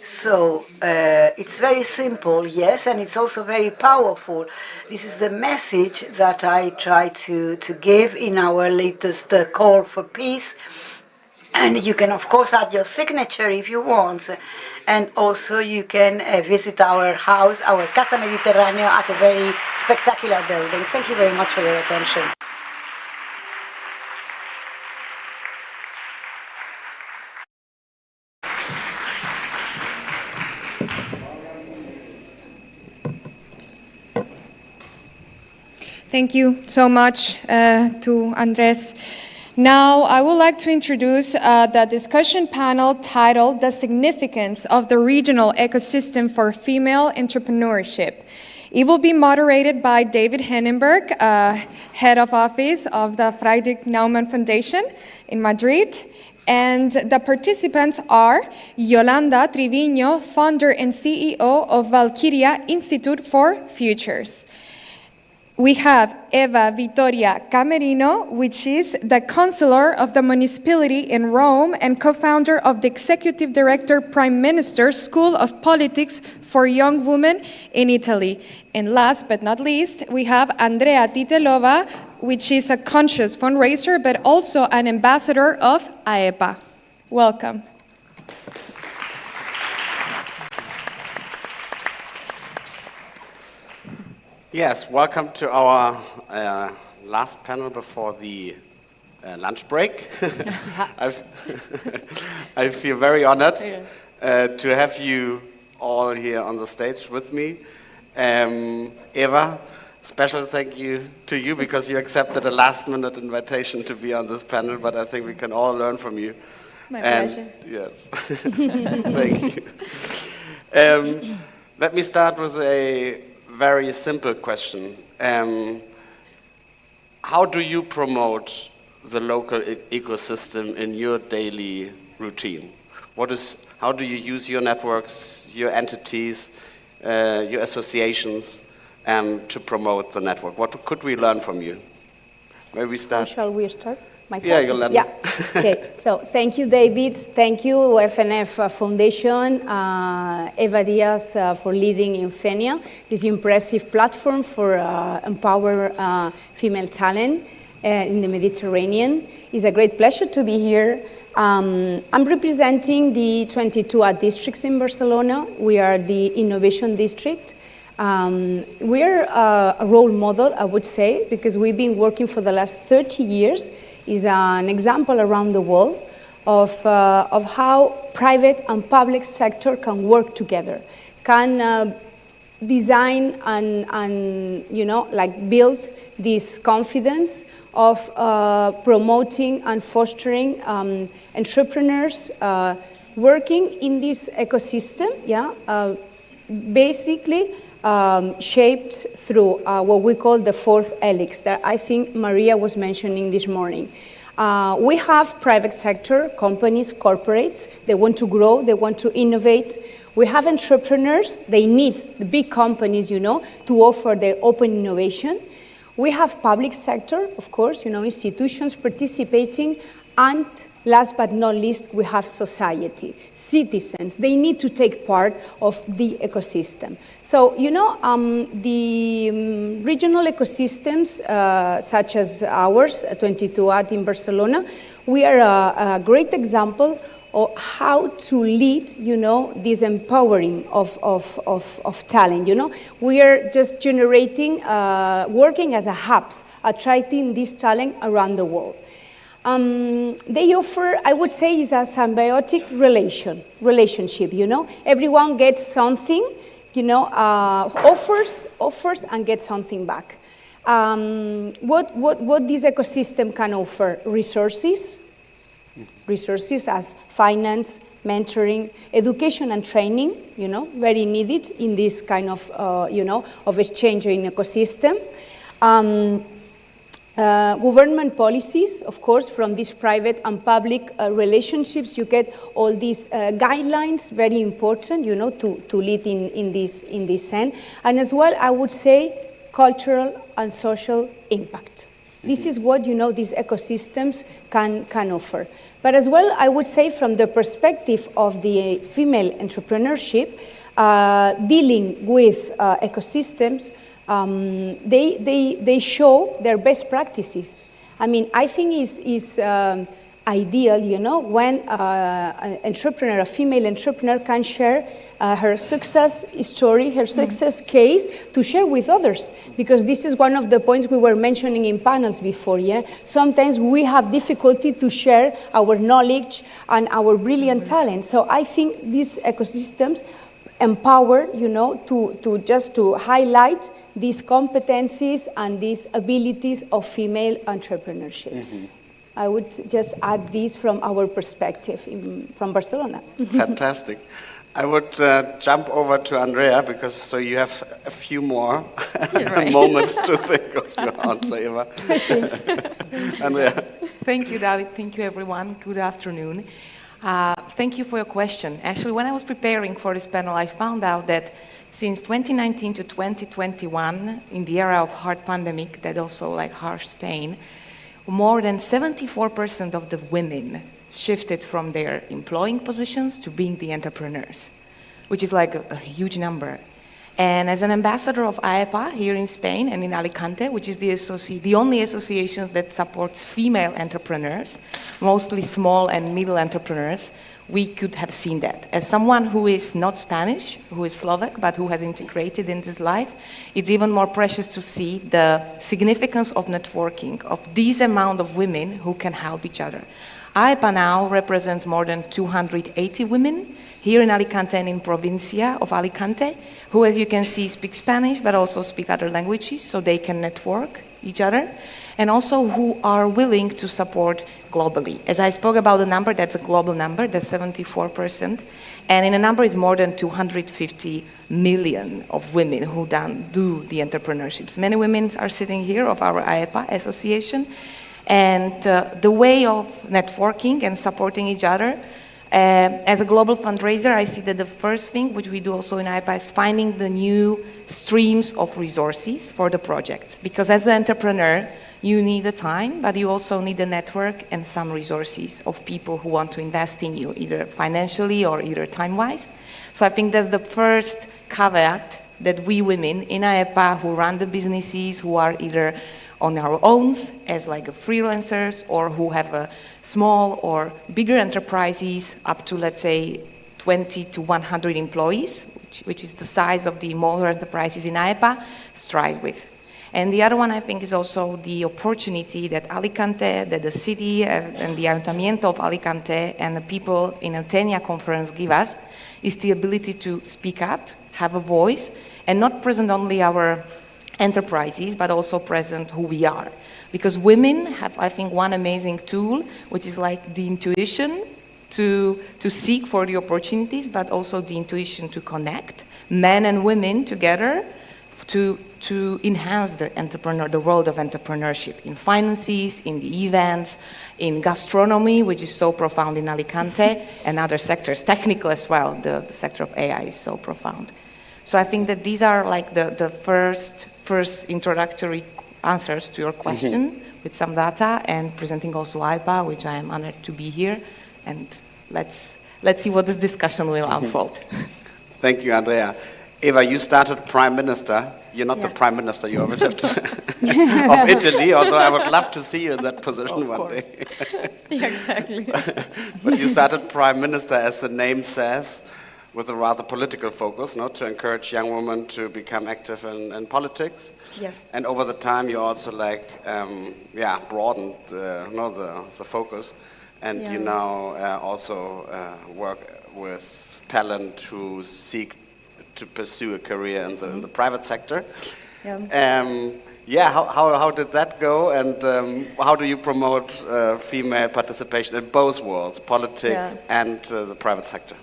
So it's very simple, yes, and it's also very powerful. This is the message that I try to give in our latest call for peace. And you can, of course, add your signature if you want. And also you can visit our house, our Casa Mediterráneo, at a very spectacular building. Thank you very much for your attention. Thank you so much to Andres. Now, I would like to introduce the discussion panel titled The Significance of the Regional Ecosystem for Female Entrepreneurship. It will be moderated by David Hennenberg, Head of Office of the Friedrich Naumann Foundation in Madrid. And the participants are Yolanda Triviño, founder and CEO of Valkyria Institute for Futures. We have Eva Vittoria Camerino, which is the Consular of the Municipality in Rome and co-founder of the Executive Director Prime Minister's School of Politics for Young Women in Italy. And last but not least, we have Andrea Titelova, which is a conscious fundraiser, but also an ambassador of AEPA. Welcome. Yes, welcome to our last panel before the lunch break. I feel very honored to have you all here on the stage with me. Eva, special thank you to you because you accepted a last-minute invitation to be on this panel, but I think we can all learn from you. My pleasure. Yes, thank you. Let me start with a very simple question. How do you promote the local ecosystem in your daily routine? How do you use your networks, your entities, your associations to promote the network? What could we learn from you? Maybe we start. Shall we start? Myself? Yeah, Yolanda. Yeah. Okay. So thank you, David. Thank you, FNF Foundation, Eva Diaz for leading Euthenia, this impressive platform for empower female talent in the Mediterranean. It's a great pleasure to be here. I'm representing the 22 districts in Barcelona. We are the innovation district. We're a role model, I would say, because we've been working for the last 30 years. Is an example around the world of how private and public sector can work together, can design and build this confidence of promoting and fostering entrepreneurs working in this ecosystem. Basically shaped through what we call the fourth helix that I think Maria was mentioning this morning. We have private sector, companies, corporates, they want to grow, they want to innovate. We have entrepreneurs, they need the big companies, to offer their open innovation. We have public sector, of course, institutions participating, and last but not least, we have society, citizens. They need to take part of the ecosystem. So, the regional ecosystems, such as ours, 22 in Barcelona, we are a great example of how to lead, this empowering of talent. We are just generating, working as a hubs, attracting this talent around the world. They offer, I would say, is a symbiotic relationship, Everyone gets something, offers and gets something back. What this ecosystem can offer? Resources as finance, mentoring, education and training, very needed in this kind of, of exchange in ecosystem. Government policies, of course, from these private and public relationships, you get all these guidelines, very important, to lead in this sense. And as well, I would say, cultural and social impact. This is what, these ecosystems can offer. But as well, I would say, from the perspective of the female entrepreneurship, dealing with ecosystems, they show their best practices. I mean, I think is ideal, when a female entrepreneur can share her success story, her success case to share with others, because this is one of the points we were mentioning in panels before. Sometimes we have difficulty to share our knowledge and our brilliant talent. So I think these ecosystems empower, to highlight these competencies and these abilities of female entrepreneurship. Mm-hmm. I would just add this from our perspective from Barcelona. Fantastic. I would jump over to Andrea, because so you have a few more moments to think of your answer, Eva. Andrea. Thank you, David. Thank you, everyone. Good afternoon. Thank you for your question. Actually, when I was preparing for this panel, I found out that since 2019 to 2021, in the era of hard pandemic, that also like harsh pain, more than 74% of the women shifted from their employing positions to being the entrepreneurs, which is like a huge number. And as an ambassador of AEPA here in Spain and in Alicante, which is the only association that supports female entrepreneurs, mostly small and middle entrepreneurs, we could have seen that. As someone who is not Spanish, who is Slovak, but who has integrated in this life, it's even more precious to see the significance of networking, of this amount of women who can help each other. AEPA now represents more than 280 women here in Alicante and in Provincia of Alicante, who, as you can see, speak Spanish, but also speak other languages, so they can network each other, and also who are willing to support globally. As I spoke about the number, that's a global number, that's 74%, and in a number is more than 250 million of women who do the entrepreneurships. Many women are sitting here of our AEPA association, and the way of networking and supporting each other, as a global fundraiser, I see that the first thing, which we do also in AEPA, is finding the new streams of resources for the projects. Because as an entrepreneur, you need the time, but you also need a network and some resources of people who want to invest in you, either financially or either time-wise. So I think that's the first caveat that we women in AEPA who run the businesses, who are either on our own as like freelancers, or who have a small or bigger enterprises up to, let's say, 20 to 100 employees, which is the size of the smaller enterprises in AEPA, strive with. And the other one, I think, is also the opportunity that Alicante, that the city and the Ayuntamiento of Alicante and the people in Euthenia conference give us, is the ability to speak up, have a voice, and not present only our enterprises, but also present who we are. Because women have, I think, one amazing tool, which is like the intuition to seek for the opportunities, but also the intuition to connect men and women together to enhance the world of entrepreneurship in finances, in the events, in gastronomy, which is so profound in Alicante, and other sectors, technical as well. The sector of AI is so profound. So I think that these are like the first introductory answers to your question with some data, and presenting also AEPA, which I am honored to be here. And let's see what this discussion will unfold. Thank you, Andrea. Eva, you started Prime Minister. You're not the Prime Minister, you always have to, of Italy, although I would love to see you in that position one day. Yeah, exactly. But you started Prime Minister, as the name says, with a rather political focus, to encourage young women to become active in politics. Yes. And over the time, you also broadened the focus, and you now also work with talent who seek to pursue a career in the private sector. Yeah. How did that go, and how do you promote female participation in both worlds, politics and the private sector?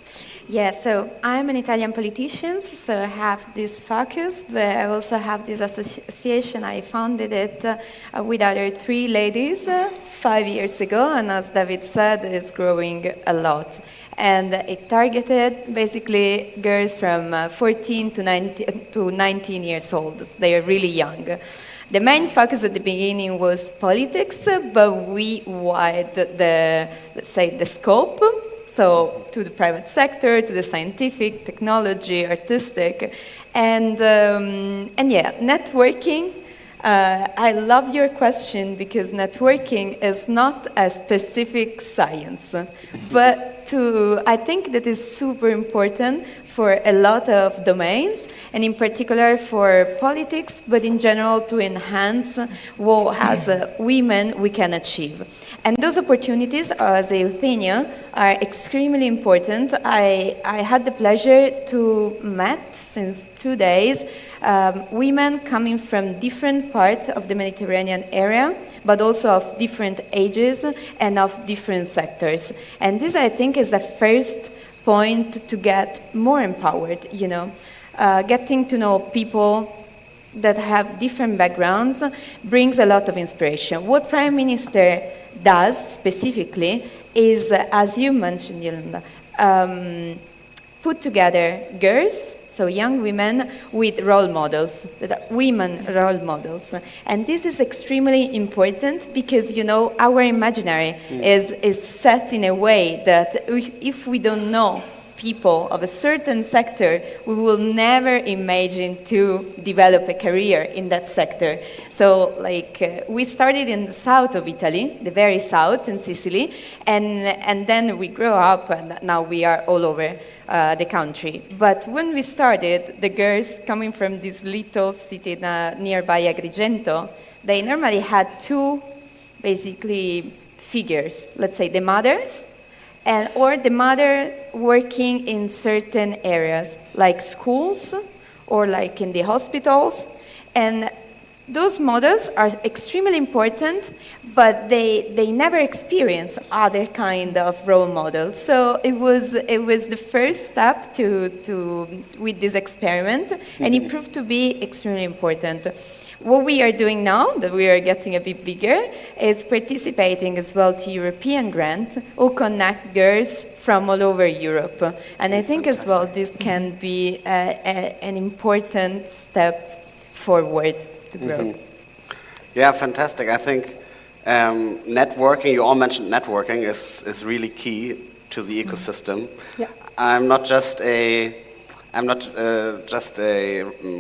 Yeah, so I'm an Italian politician, so I have this focus, but I also have this association. I founded it with other 3 ladies 5 years ago, and as David said, it's growing a lot. And it targeted basically girls from 14 to 19 years old. So they are really young. The main focus at the beginning was politics, but we widened the scope. So to the private sector, to the scientific, technology, artistic, and networking. I love your question, because networking is not a specific science, but I think that is super important for a lot of domains, and in particular for politics, but in general to enhance what as women we can achieve. And those opportunities as Euthenia are extremely important. I had the pleasure to meet since 2 days women coming from different parts of the Mediterranean area, but also of different ages and of different sectors. And this, I think, is the first point to get more empowered, you know. Getting to know people that have different backgrounds brings a lot of inspiration. What Prime Minister does specifically is, as you mentioned, Yolanda, put together girls, so young women, with role models, that are women role models. And this is extremely important because, you know, our imaginary is set in a way that if we don't know people of a certain sector, we will never imagine to develop a career in that sector. So, like, we started in the south of Italy, the very south, in Sicily, and then we grew up, and now we are all over the country. But when we started, the girls coming from this little city nearby Agrigento, they normally had two, basically, figures. Let's say the mothers, or the mother working in certain areas, like schools or like in the hospitals. And those models are extremely important, but they never experience other kind of role models. So it was the first step with this experiment, and it proved to be extremely important. What we are doing now, that we are getting a bit bigger, is participating as well to European grant who connect girls from all over Europe. And I think as well this can be an important step forward to grow. Yeah, fantastic. I think networking, you all mentioned networking, is really key to the ecosystem. Yeah. I'm not just a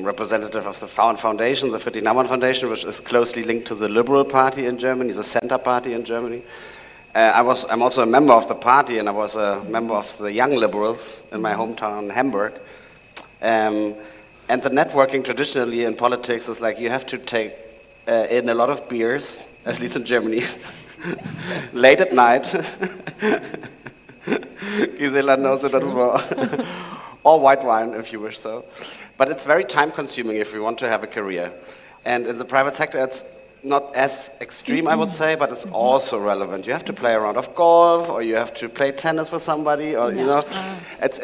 representative of the foundation, the Friedrich Naumann Foundation, which is closely linked to the Liberal Party in Germany, the Center Party in Germany. I'm also a member of the party, and I was a member of the Young Liberals in my hometown, Hamburg. And the networking traditionally in politics is like you have to take in a lot of beers, at least in Germany, late at night. Gisela knows it as well. Or white wine, if you wish so. But it's very time-consuming if we want to have a career. And in the private sector, it's not as extreme, I would say, but it's also relevant. You have to play a round of golf, or you have to play tennis with somebody, or you know, it's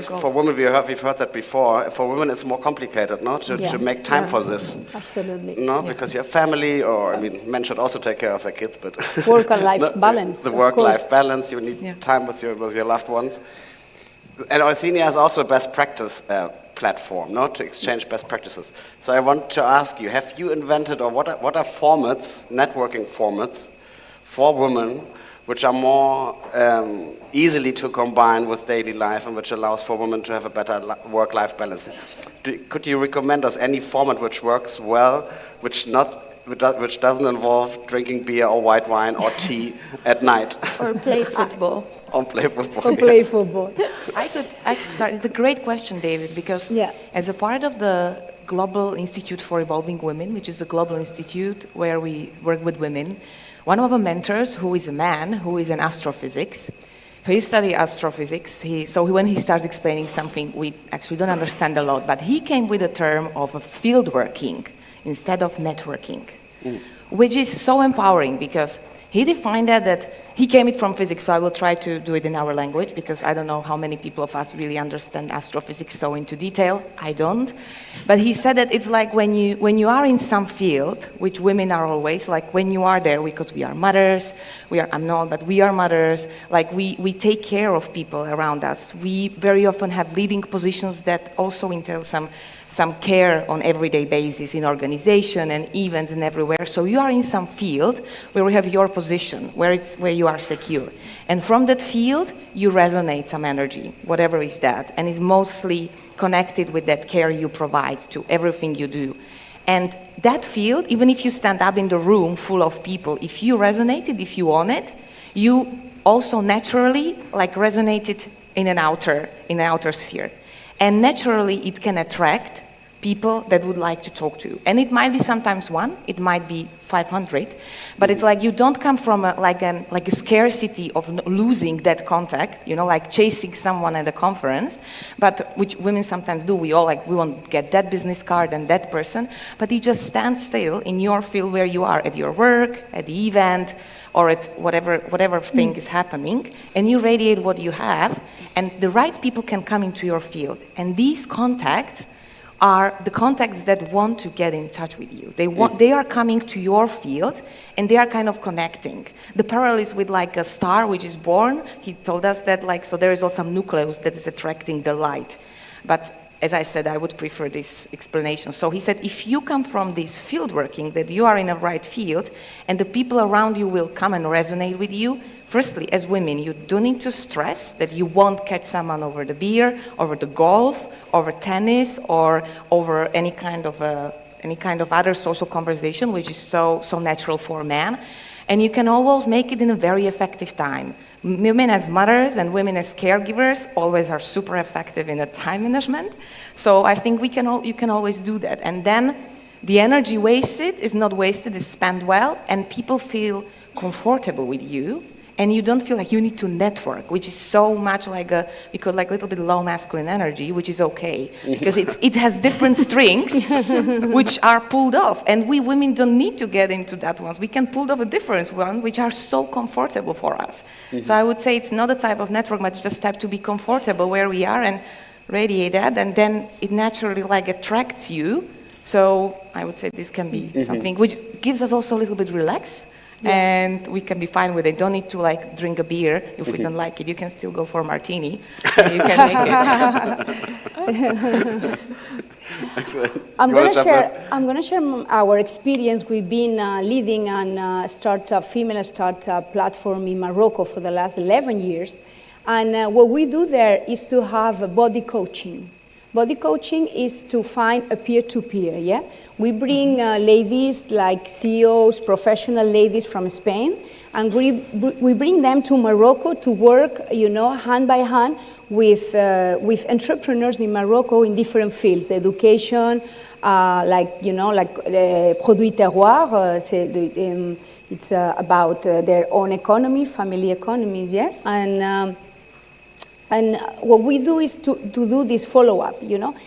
for women. We've heard that before. For women, it's more complicated, no, to make time for this. Absolutely. No, because you have family, or I mean, men should also take care of their kids, but work and life balance. The work-life balance. You need time with your loved ones. And Euthenia is also a best practice platform, no, to exchange best practices. So I want to ask you, have you invented, or what are formats, networking formats, for women, which are more easily to combine with daily life and which allows for women to have a better work-life balance? Could you recommend us any format which works well, which doesn't involve drinking beer or white wine or tea at night? Or play football. Play football. I could start. It's a great question, David, because as a part of the Global Institute for Evolving Women, which is a global institute where we work with women, one of our mentors, who is a man, who is in astrophysics, he studied astrophysics. When he starts explaining something, we actually don't understand a lot, but he came with a term of field working instead of networking, which is so empowering because he defined that he came it from physics, so I will try to do it in our language because I don't know how many people of us really understand astrophysics so into detail. I don't. But he said that it's like when you are in some field, which women are always, like when you are there, because we are mothers, I'm not, but we are mothers, like we take care of people around us. We very often have leading positions that also entail some care on everyday basis in organization and events and everywhere. So you are in some field where you have your position, where you are secure. And from that field, you resonate some energy, whatever is that. And it's mostly connected with that care you provide to everything you do. And that field, even if you stand up in the room full of people, if you resonate it, if you own it, you also naturally resonated in an outer sphere. And naturally, it can attract people that would like to talk to you. And it might be sometimes one, it might be 500, but it's like you don't come from a scarcity of losing that contact, like chasing someone at a conference, but which women sometimes do. We want to get that business card and that person, but you just stand still in your field where you are, at your work, at the event, or at whatever thing is happening, and you radiate what you have, and the right people can come into your field. And these contacts are the contacts that want to get in touch with you. They are coming to your field, and they are kind of connecting. The parallel is with like a star which is born. He told us that so there is also some nucleus that is attracting the light. But as I said, I would prefer this explanation. So he said, if you come from this field working, that you are in a right field, and the people around you will come and resonate with you. Firstly, as women, you do need to stress that you won't catch someone over the beer, over the golf, over tennis, or over any kind of other social conversation, which is so natural for a man. And you can always make it in a very effective time. Women as mothers and women as caregivers always are super effective in the time management. So I think you can always do that. And then the energy wasted is not wasted, is spent well, and people feel comfortable with you. And you don't feel like you need to network, which is so much like a little bit low masculine energy, which is okay, because it has different strings which are pulled off. And we women don't need to get into that ones. We can pull off a different one, which are so comfortable for us. So I would say it's not a type of network, but just have to be comfortable where we are and radiate that, and then it naturally attracts you. So I would say this can be something which gives us also a little bit relaxed. And we can be fine with it. Don't need to drink a beer if we don't like it. You can still go for a martini, and you can make it. I'm going to share our experience. We've been leading a female startup platform in Morocco for the last 11 years. And what we do there is to have body coaching. Body coaching is to find a peer-to-peer, yeah? We bring ladies like CEOs, professional ladies from Spain, and we bring them to Morocco to work, hand by hand with entrepreneurs in Morocco in different fields, education, produits terroir, it's about their own economy, family economies, yeah? And what we do is to do this follow-up,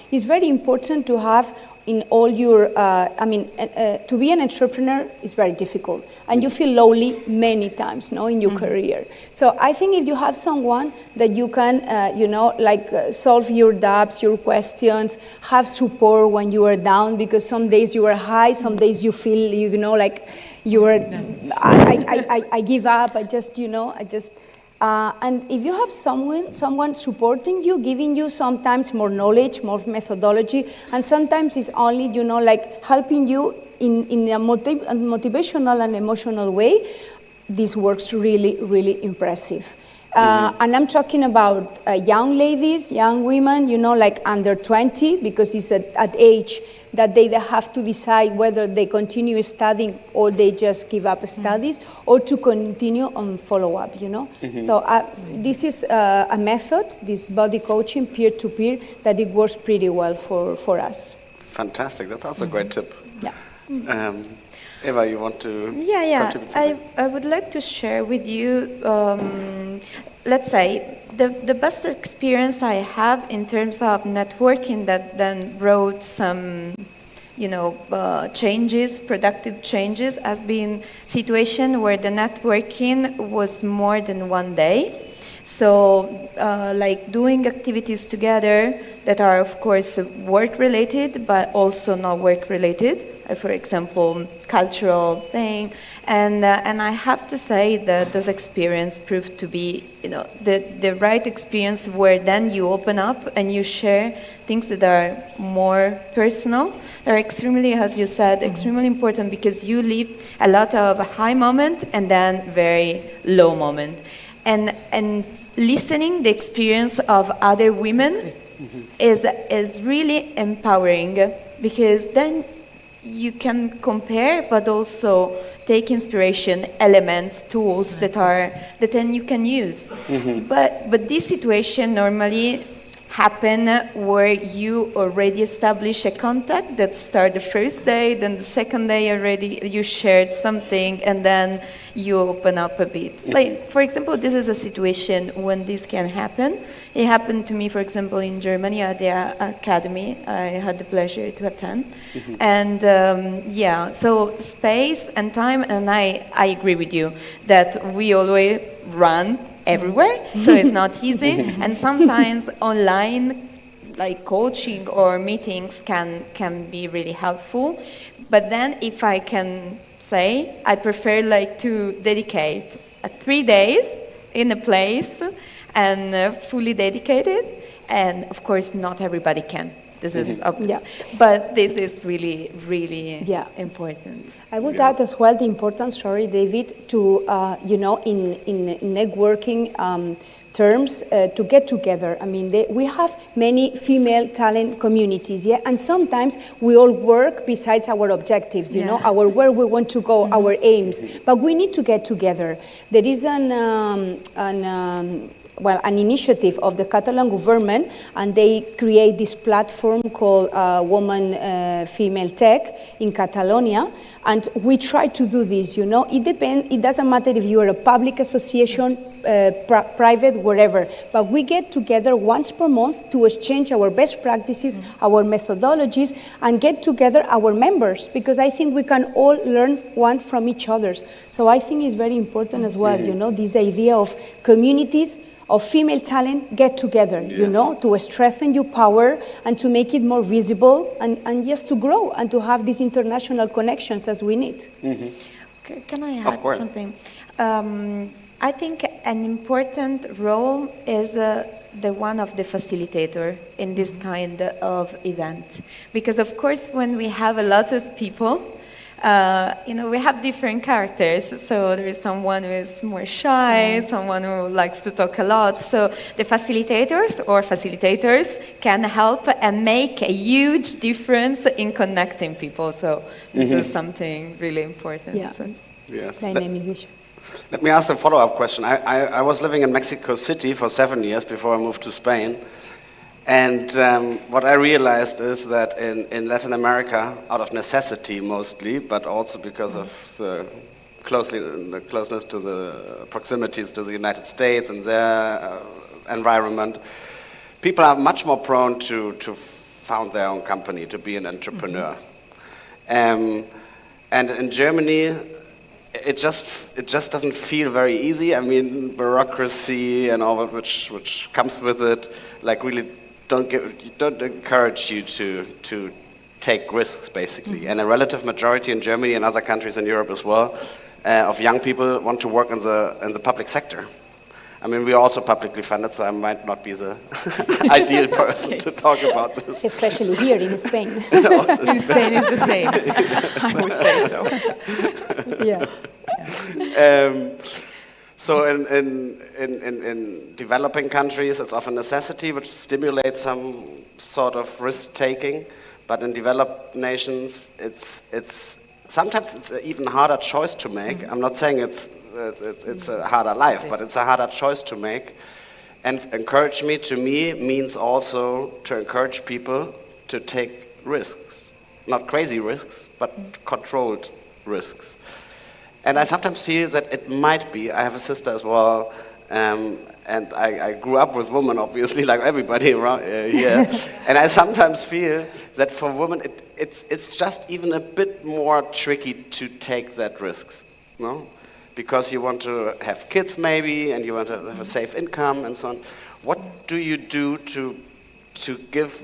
It's very important to have in all your, to be an entrepreneur is very difficult. And you feel lonely many times, in your career. So I think if you have someone that you can, solve your doubts, your questions, have support when you are down, because some days you are high, some days you feel, you are, I give up, and if you have someone supporting you, giving you sometimes more knowledge, more methodology, and sometimes it's only, helping you in a motivational and emotional way, this works really, really impressive. And I'm talking about young ladies, young women, under 20, because it's at age that they have to decide whether they continue studying or they just give up studies, or to continue on follow-up, So this is a method, this body coaching, peer-to-peer, that it works pretty well for us. Fantastic. That's also a great tip. Yeah. Eva, you want to contribute something? I would like to share with you, let's say, the best experience I have in terms of networking that then brought some, changes, productive changes, has been situation where the networking was more than one day. So, doing activities together that are, of course, work-related, but also not work-related. For example, cultural thing, and I have to say that those experiences proved to be, the right experience, where then you open up and you share things that are more personal. They're extremely, as you said, extremely important, because you live a lot of high moment and then very low moment, and listening the experience of other women is really empowering, because then you can compare, but also take inspiration, elements, tools that then you can use. But this situation normally happen where you already establish a contact that start the first day, then the second day already you shared something, and then you open up a bit. Like, for example, this is a situation when this can happen. It happened to me, for example, in Germany at the academy. I had the pleasure to attend. And so space and time, and I agree with you that we always run everywhere, so it's not easy. And sometimes online, like coaching or meetings can be really helpful. But then if I can say, I prefer like to dedicate 3 days in a place and fully dedicated. And of course, not everybody can. This is obvious. But this is really, really important. I would add as well the importance, David, to, in networking terms, to get together. I mean, we have many female talent communities, and sometimes we all work besides our objectives, you know, our where we want to go, our aims, but we need to get together. There is an initiative of the Catalan government, and they create this platform called Woman Female Tech in Catalonia, and we try to do this, you know. It doesn't matter if you are a public association, private, wherever, but we get together once per month to exchange our best practices, our methodologies, and get together our members, because I think we can all learn one from each other. So I think it's very important as well, you know, this idea of communities of female talent get together, you know, to strengthen your power and to make it more visible and just to grow and to have these international connections as we need. Can I add something? I think an important role is the one of the facilitator in this kind of event. Because of course, when we have a lot of people, we have different characters. So there is someone who is more shy, someone who likes to talk a lot. So the facilitators can help and make a huge difference in connecting people. So this is something really important. Yes. Dynamization. Let me ask a follow-up question. I was living in Mexico City for 7 years before I moved to Spain. And what I realized is that in Latin America, out of necessity mostly, but also because of the closeness to the proximities to the United States and their environment, people are much more prone to found their own company, to be an entrepreneur. And in Germany, it just doesn't feel very easy. I mean, bureaucracy and all of which comes with it, like really don't encourage you to take risks, basically. And a relative majority in Germany and other countries in Europe as well of young people want to work in the public sector. I mean, we are also publicly funded, so I might not be the ideal person to talk about this. Especially here in Spain. In Spain is the same. I would say so. So in developing countries, it's of a necessity which stimulates some sort of risk-taking, but in developed nations, it's sometimes it's an even harder choice to make. I'm not saying it's a harder life, but it's a harder choice to make. And encourage me, to me, means also to encourage people to take risks. Not crazy risks, but controlled risks. And I sometimes feel that it might be, I have a sister as well, and I grew up with women, obviously, like everybody around here. And I sometimes feel that for women, it's just even a bit more tricky to take that risks, no? Because you want to have kids maybe, and you want to have a safe income and so on. What do you do to give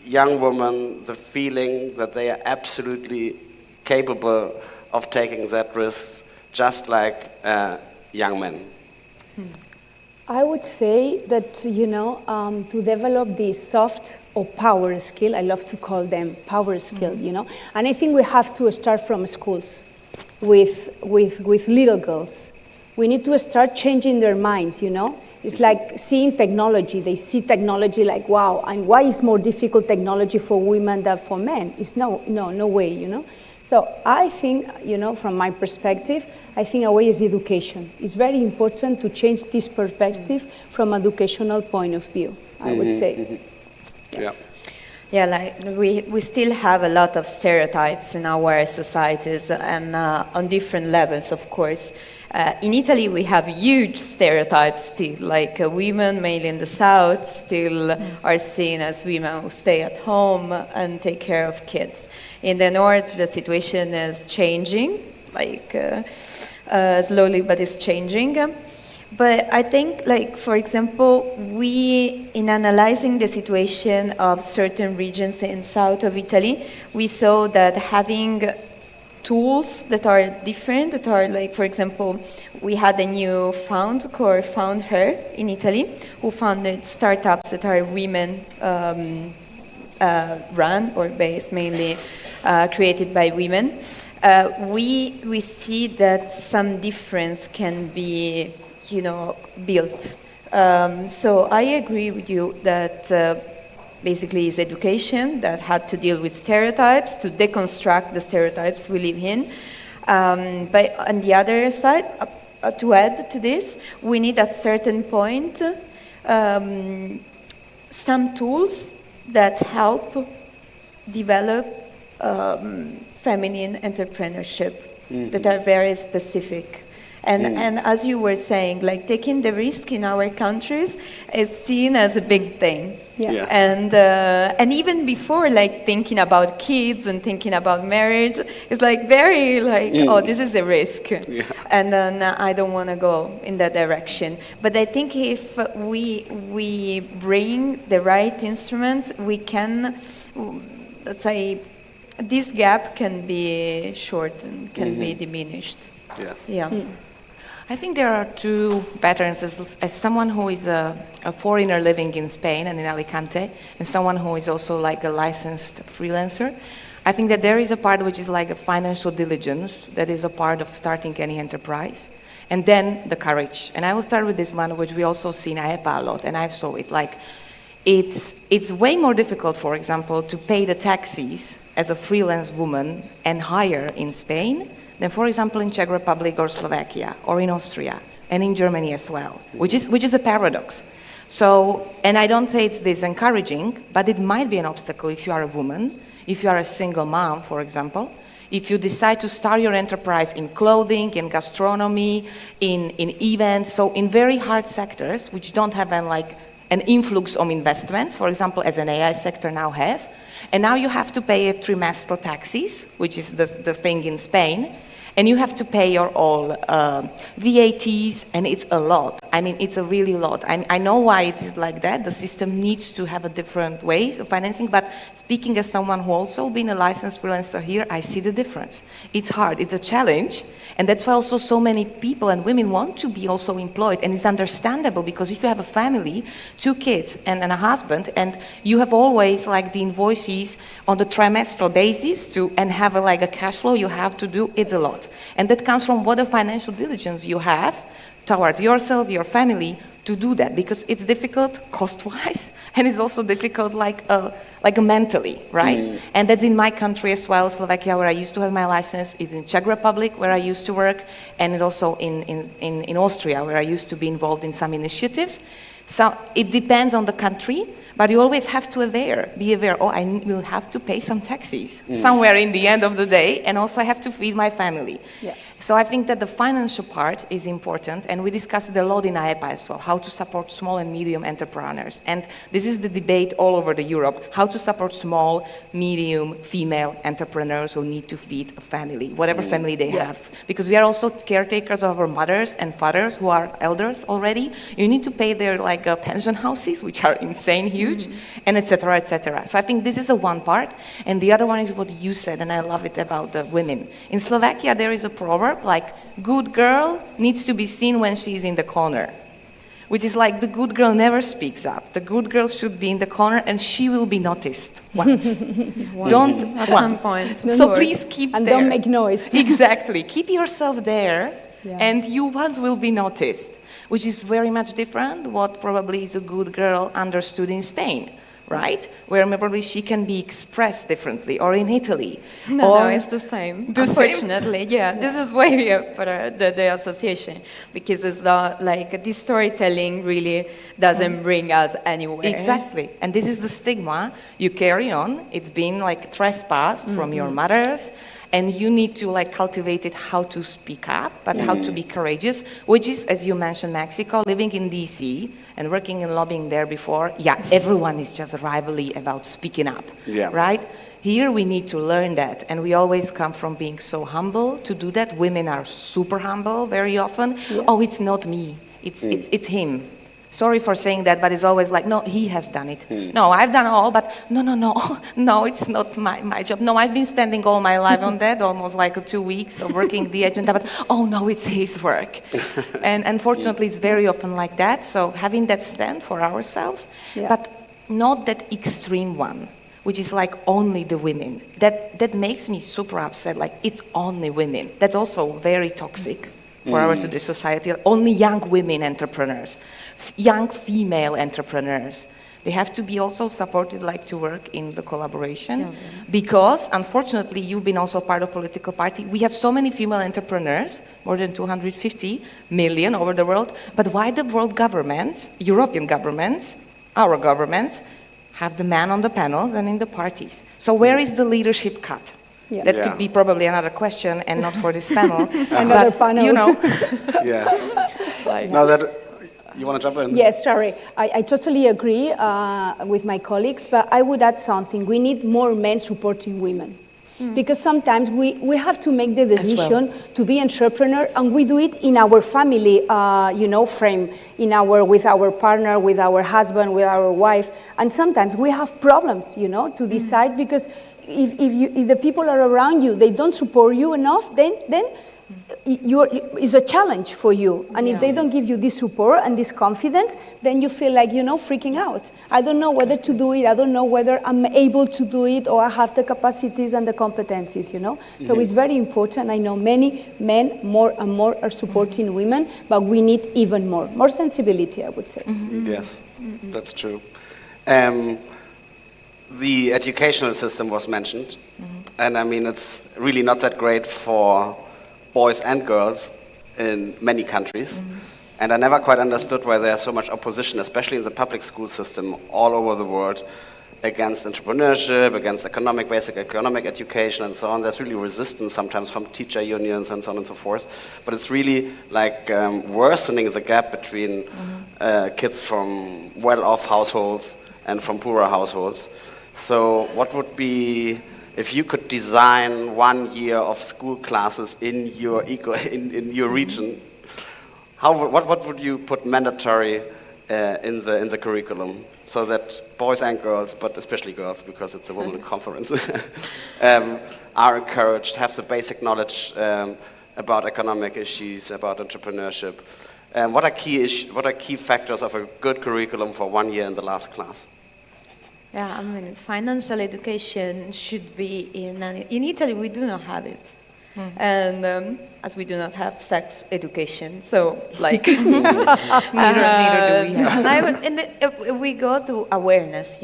young women the feeling that they are absolutely capable of taking that risk, just like young men? I would say that, to develop the soft or power skill, I love to call them power skill, and I think we have to start from schools with little girls. We need to start changing their minds, It's like seeing technology. They see technology like, wow, and why is more difficult technology for women than for men? It's no way, So I think, from my perspective, I think a way is education. It's very important to change this perspective from an educational point of view, I would say. Yeah. Yeah, like we still have a lot of stereotypes in our societies and on different levels, of course. In Italy, we have huge stereotypes still, like women, mainly in the south, still are seen as women who stay at home and take care of kids. In the north, the situation is changing, like slowly, but it's changing. But I think, like, for example, in analyzing the situation of certain regions in south of Italy, we saw that having tools that are different, that are like, for example, we had a new fund called Found Her in Italy, who founded startups that are women run or based, mainly created by women. We see that some difference can be built. So I agree with you that basically it's education that had to deal with stereotypes, to deconstruct the stereotypes we live in. But on the other side, to add to this, we need at certain point some tools that help develop feminine entrepreneurship that are very specific. And as you were saying, like taking the risk in our countries is seen as a big thing. Yeah. And even before, like thinking about kids and thinking about marriage, it's like very like, oh, this is a risk. Yeah. And then I don't want to go in that direction. But I think if we bring the right instruments, we can, let's say, this gap can be shortened, can be diminished. Yes. Yeah. I think there are two patterns. As someone who is a foreigner living in Spain and in Alicante, and someone who is also like a licensed freelancer, I think that there is a part which is like a financial diligence, that is a part of starting any enterprise, and then the courage. And I will start with this one, which we also see in IEPA a lot, and I saw it like, it's way more difficult, for example, to pay the taxes as a freelance woman and hire in Spain than, for example, in Czech Republic or Slovakia or in Austria and in Germany as well, which is a paradox. So, and I don't say it's this encouraging, but it might be an obstacle if you are a woman, if you are a single mom, for example, if you decide to start your enterprise in clothing, in gastronomy, in events, so in very hard sectors which don't have an influx of investments, for example, as an AI sector now has, and now you have to pay a trimestral taxes, which is the thing in Spain, and you have to pay your all VATs, and it's a lot. I mean, it's a really lot. I know why it's like that. The system needs to have a different ways of financing, but speaking as someone who also been a licensed freelancer here, I see the difference. It's hard, it's a challenge, and that's why also so many people and women want to be also employed, and it's understandable, because if you have a family, 2 kids and a husband, and you have always like the invoices on the trimestral basis and have a cash flow you have to do, it's a lot. And that comes from what a financial diligence you have towards yourself, your family, to do that, because it's difficult cost-wise, and it's also difficult mentally, right? And that's in my country as well, Slovakia, where I used to have my license, is in Czech Republic, where I used to work, and it also in Austria, where I used to be involved in some initiatives. So it depends on the country, but you always have to be aware, oh, I will have to pay some taxes somewhere in the end of the day, and also I have to feed my family. Yeah. So I think that the financial part is important, and we discussed it a lot in IEPA as well, how to support small and medium entrepreneurs. And this is the debate all over Europe, how to support small, medium, female entrepreneurs who need to feed a family, whatever family they have. Because we are also caretakers of our mothers and fathers who are elders already. You need to pay their pension houses, which are insane huge, and etc., etc. So I think this is the one part. And the other one is what you said, and I love it about the women. In Slovakia, there is a proverb, good girl needs to be seen when she is in the corner, which is like the good girl never speaks up. The good girl should be in the corner, and she will be noticed once. Don't at some point. So please keep and there. Don't make noise. Exactly. Keep yourself there, and you once will be noticed, which is very much different what probably is a good girl understood in Spain, right? Where probably she can be expressed differently, or in Italy. No, it's the same. Unfortunately, yeah. This is why we have the association, because it's not like this storytelling really doesn't bring us anywhere. Exactly, and this is the stigma you carry on. It's been like trespassed from your mothers, and you need to like cultivate it, how to speak up, but how to be courageous, which is, as you mentioned, Mexico, living in DC and working in lobbying there before, everyone is just rivalry about speaking up, right? Here we need to learn that, and we always come from being so humble to do that. Women are super humble very often. Oh, it's not me, it's him. Sorry for saying that, but it's always like, no, he has done it. No, I've done all, but no, it's not my job. No, I've been spending all my life on that, almost like 2 weeks of working the agenda, but oh no, it's his work. And unfortunately, it's very often like that. So having that stand for ourselves, but not that extreme one, which is like only the women. That makes me super upset, like it's only women. That's also very toxic for our today's society. Only young women entrepreneurs. Young female entrepreneurs. They have to be also supported, like to work in the collaboration, because unfortunately you've been also part of political party. We have so many female entrepreneurs, more than 250 million over the world, but why the world governments, European governments, our governments, have the man on the panels and in the parties? So where is the leadership cut? That could be probably another question and not for this panel. Another panel. You know. Now that you want to jump in? Yes, sorry. I totally agree with my colleagues, but I would add something. We need more men supporting women. Because sometimes we have to make the decision to be entrepreneur, and we do it in our family, frame, with our partner, with our husband, with our wife, and sometimes we have problems, to decide, because if the people are around you, they don't support you enough, then it's a challenge for you. And if they don't give you this support and this confidence, then you feel like, freaking out. I don't know whether to do it. I don't know whether I'm able to do it, or I have the capacities and the competencies, So it's very important. I know many men, more and more, are supporting women, but we need even more sensibility, I would say. Yes, that's true. The educational system was mentioned, and I mean, it's really not that great for boys and girls in many countries. And I never quite understood why there's so much opposition, especially in the public school system all over the world, against entrepreneurship, against basic economic education and so on. There's really resistance sometimes from teacher unions and so on and so forth. But it's really like worsening the gap between kids from well-off households and from poorer households. So what would be, if you could design 1 year of school classes in your region, what would you put mandatory in the curriculum, so that boys and girls, but especially girls because it's a women's conference, are encouraged, have the basic knowledge about economic issues, about entrepreneurship? What are key factors of a good curriculum for 1 year in the last class? Yeah, I mean, financial education should be in Italy. We do not have it, and as we do not have sex education, so like neither do we have. We go to awareness,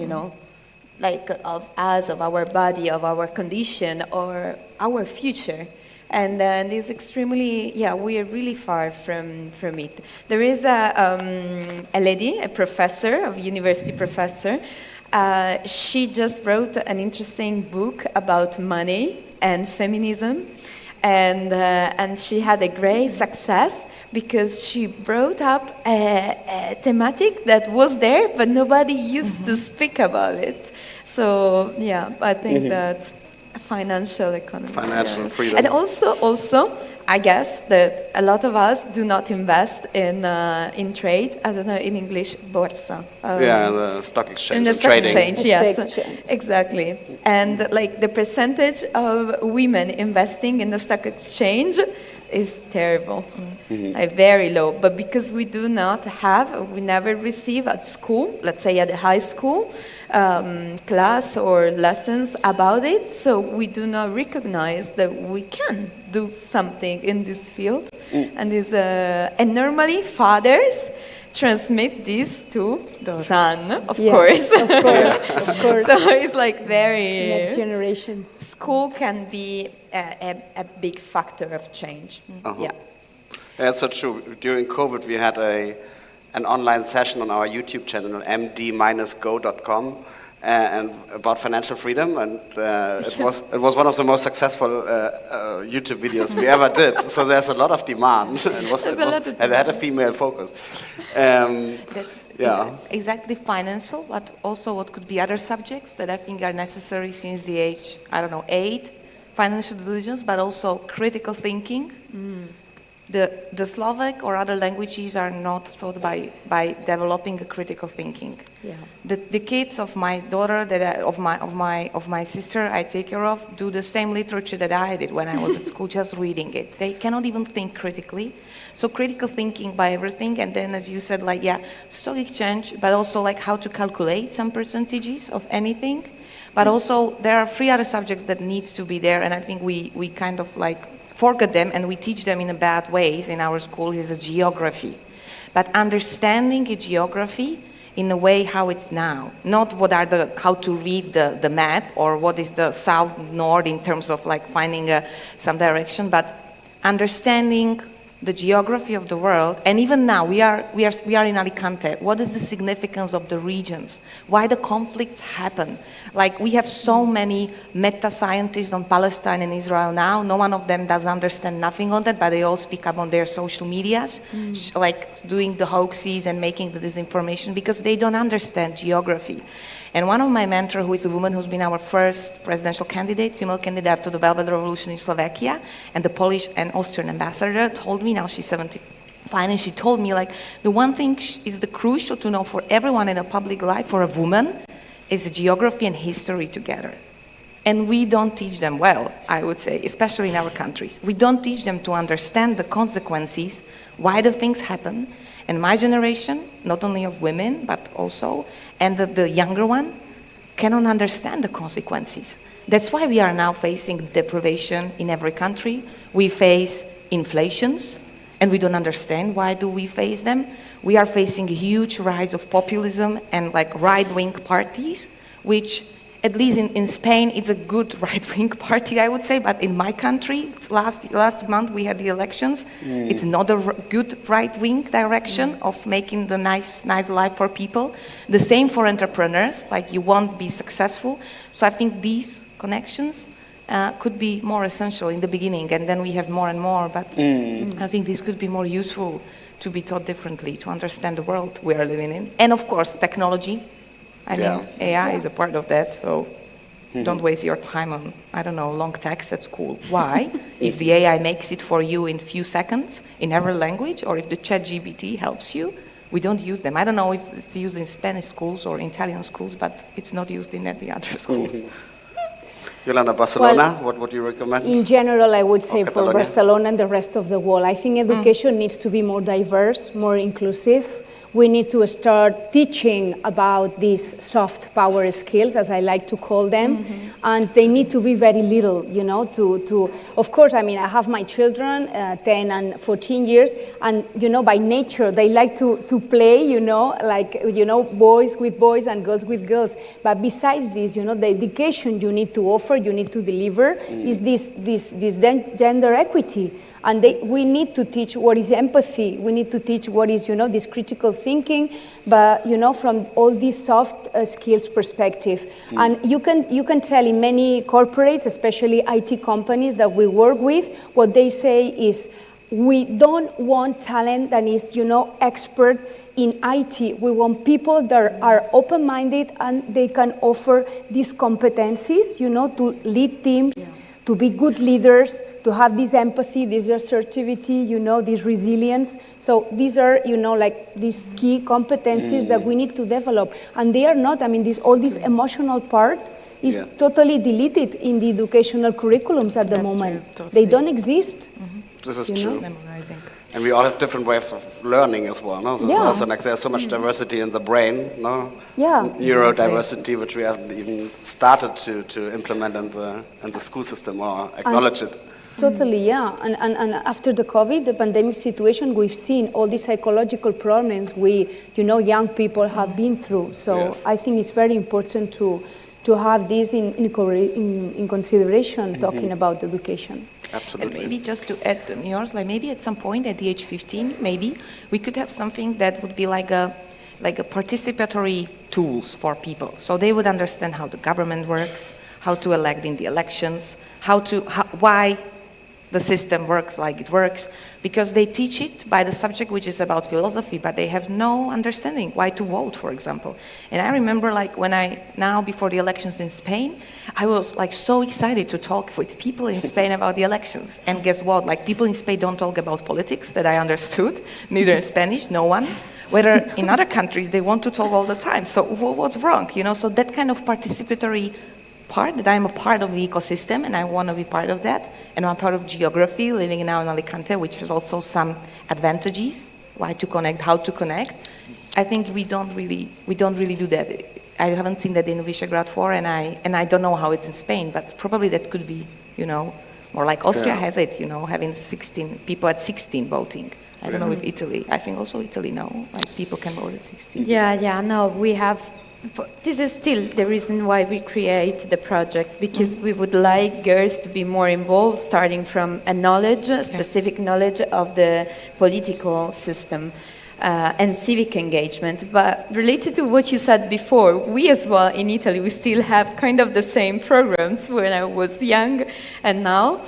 like of us, of our body, of our condition, or our future. And it's extremely, we are really far from it. There is a lady, a professor, a university professor. She just wrote an interesting book about money and feminism, and she had a great success because she brought up a thematic that was there, but nobody used to speak about it. So I think that financial economy, financial freedom, and also. I guess that a lot of us do not invest in trade. I don't know in English, borsa. The stock exchange. In the stock trading. exchange, yes, exactly. And like the percentage of women investing in the stock exchange is terrible, very low. But because we do not have, we never receive at school, let's say at the high school, class or lessons about it, so we do not recognize that we can do something in this field. And normally fathers transmit this to the son, of Yeah, course. of course, of course. So it's like very... Next generations. School can be a big factor of change. Yeah. That's so true. During COVID, we had an online session on our YouTube channel, md-go.com, and about financial freedom, and it was one of the most successful YouTube videos we ever did. So there's a lot of demand, and it had a female focus. That's exactly financial, but also what could be other subjects that I think are necessary since the age, 8, financial diligence, but also critical thinking. The Slovak or other languages are not taught by developing a critical thinking. Yeah. The kids of my daughter, of my sister I take care of, do the same literature that I did when I was at school, just reading it. They cannot even think critically. So critical thinking by everything, and then as you said, stock exchange, but also how to calculate some percentages of anything. But also there are 3 other subjects that needs to be there, and I think we kind of forget them, and we teach them in a bad ways in our schools, is a geography. But understanding a geography in a way how it's now, not how to read the map or what is the south, north in terms of finding some direction, but understanding the geography of the world. And even now, we are in Alicante. What is the significance of the regions? Why the conflicts happen? We have so many meta-scientists on Palestine and Israel now. No one of them does understand nothing on that, but they all speak up on their social medias, doing the hoaxes and making the disinformation because they don't understand geography. And one of my mentors, who is a woman who's been our first presidential candidate, female candidate after the Velvet Revolution in Slovakia, and the Polish and Austrian ambassador told me, now she's 75, and she told me, the one thing is the crucial to know for everyone in a public life, for a woman, is geography and history together. And we don't teach them well, I would say, especially in our countries. We don't teach them to understand the consequences, why the things happen. And my generation, not only of women, but also, and the younger one, cannot understand the consequences. That's why we are now facing deprivation in every country. We face inflations, and we don't understand why do we face them. We are facing a huge rise of populism and right-wing parties, which at least in Spain, it's a good right-wing party, I would say, but in my country, last month we had the elections. It's not a good right-wing direction of making the nice life for people. The same for entrepreneurs, you won't be successful. So I think these connections could be more essential in the beginning, and then we have more and more, but I think this could be more useful to be taught differently, to understand the world we are living in. And of course, technology. I mean, AI is a part of that, so don't waste your time on, long text at school. Why? If the AI makes it for you in few seconds, in every language, or if the ChatGPT helps you, we don't use them. I don't know if it's used in Spanish schools or Italian schools, but it's not used in any other schools. Yolanda, Barcelona, what would you recommend? In general, I would say for Barcelona and the rest of the world, I think education needs to be more diverse, more inclusive. We need to start teaching about these soft power skills, as I like to call them, and they need to be very little, of course, I have my children, 10 and 14 years, and, by nature, they like to play, boys with boys and girls with girls. But besides this, the education you need to offer, you need to deliver, is this gender equity. And we need to teach what is empathy. We need to teach what is, this critical thinking, but, from all these soft skills perspective. And you can tell in many corporates, especially IT companies that we work with, what they say is, we don't want talent that is, expert in IT. We want people that are open-minded and they can offer these competencies, to lead teams, to be good leaders, to have this empathy, this assertivity, this resilience. So these are, these key competencies that we need to develop. And they are not, all this emotional part is totally deleted in the educational curriculums at the moment. Totally. They don't exist. This is true. Memorizing. And we all have different ways of learning as well. No? So also, there's so much diversity in the brain, no? Neurodiversity, which we haven't even started to implement in the school system or acknowledge it. Totally, yeah. And after the COVID, the pandemic situation, we've seen all these psychological problems young people have been through. So I think it's very important to have this in consideration, talking about education. Absolutely. And maybe just to add to yours, like maybe at some point at the age 15, maybe we could have something that would be like a participatory tools for people. So they would understand how the government works, how to elect in the elections, why the system works like it works, because they teach it by the subject which is about philosophy, but they have no understanding why to vote, for example. And I remember before the elections in Spain, I was like so excited to talk with people in Spain about the elections. And guess what? Like people in Spain don't talk about politics that I understood, neither in Spanish, no one. Whether in other countries they want to talk all the time. So what's wrong? So that kind of participatory part, that I'm a part of the ecosystem and I want to be part of that, and I'm part of geography, living now in Alicante, which has also some advantages, why to connect, how to connect. I think we don't really do that. I haven't seen that in Visegrad 4, and I don't know how it's in Spain, but probably that could be, more like Austria has it, having 16 people at 16 voting. I don't know if Italy, I think also Italy, no, like people can vote at 16. No, we have. This is still the reason why we create the project, because we would like girls to be more involved, starting from a specific knowledge of the political system and civic engagement. But related to what you said before, we as well in Italy, we still have kind of the same programs when I was young and now.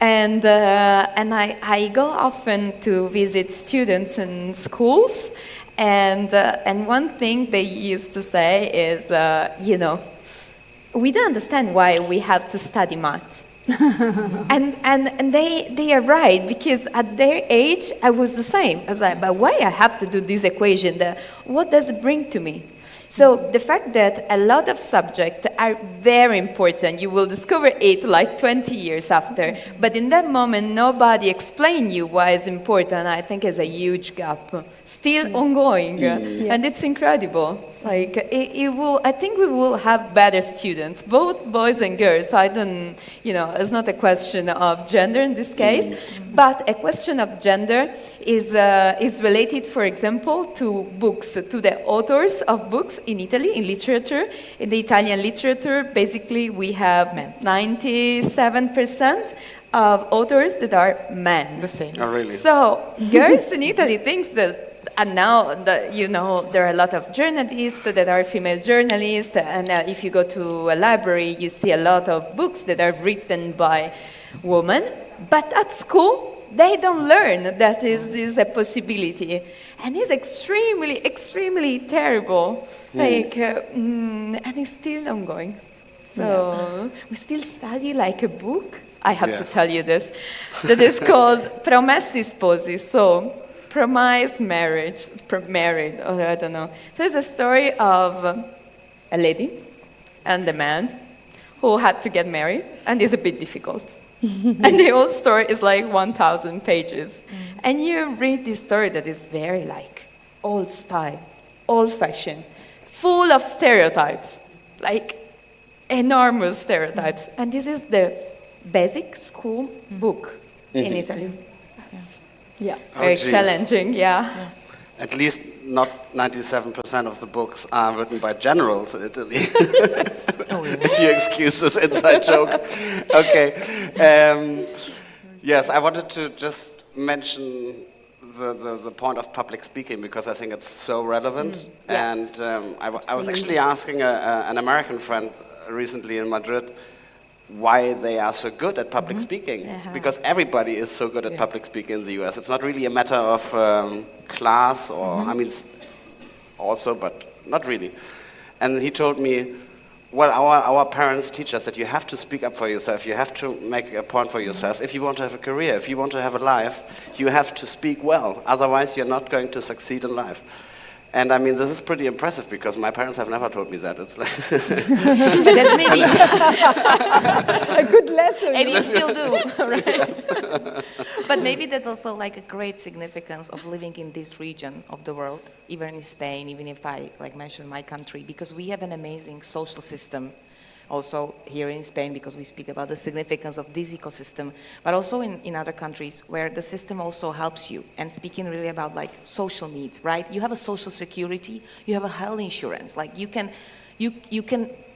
And I go often to visit students in schools. And one thing they used to say is, we don't understand why we have to study math. and they are right, because at their age I was the same. I was like, but why I have to do this equation? What does it bring to me? So the fact that a lot of subjects are very important, you will discover it like 20 years after, but in that moment nobody explained you why it's important, I think is a huge gap, still ongoing, and it's incredible. Like I think we will have better students, both boys and girls. I don't, it's not a question of gender in this case, but a question of gender is related, for example, to books, to the authors of books in Italy, in literature. In the Italian literature, basically we have 97% of authors that are men. The same. Oh, really? So girls in Italy think that. And now, there are a lot of journalists that are female journalists, and if you go to a library, you see a lot of books that are written by women. But at school, they don't learn that is a possibility. And it's extremely, extremely terrible. And it's still ongoing. So we still study like a book. I have to tell you this. That is called Promessi Sposi. So promised marriage, married, or I don't know. So it's a story of a lady and a man who had to get married, and it's a bit difficult. And the whole story is like 1,000 pages. And you read this story that is very like old style, old fashioned, full of stereotypes, like enormous stereotypes. And this is the basic school book in Italy. Very challenging, At least not 97% of the books are written by generals in Italy. If you excuse this inside joke. Okay. Yes, I wanted to just mention the point of public speaking, because I think it's so relevant. And I was actually asking an American friend recently in Madrid why they are so good at public speaking, because everybody is so good at public speaking in the US. It's not really a matter of class, or I mean, also, but not really. And he told me, well, our parents teach us that you have to speak up for yourself, you have to make a point for yourself. If you want to have a career, if you want to have a life, you have to speak well, otherwise you're not going to succeed in life. And I mean, this is pretty impressive, because my parents have never told me that. It's like but that's maybe a good lesson. And you still do, right? But maybe that's also like a great significance of living in this region of the world, even in Spain, even if I mention my country, because we have an amazing social system also here in Spain, because we speak about the significance of this ecosystem, but also in other countries where the system also helps you. And speaking really about like social needs, right? You have a social security, you have a health insurance, like you can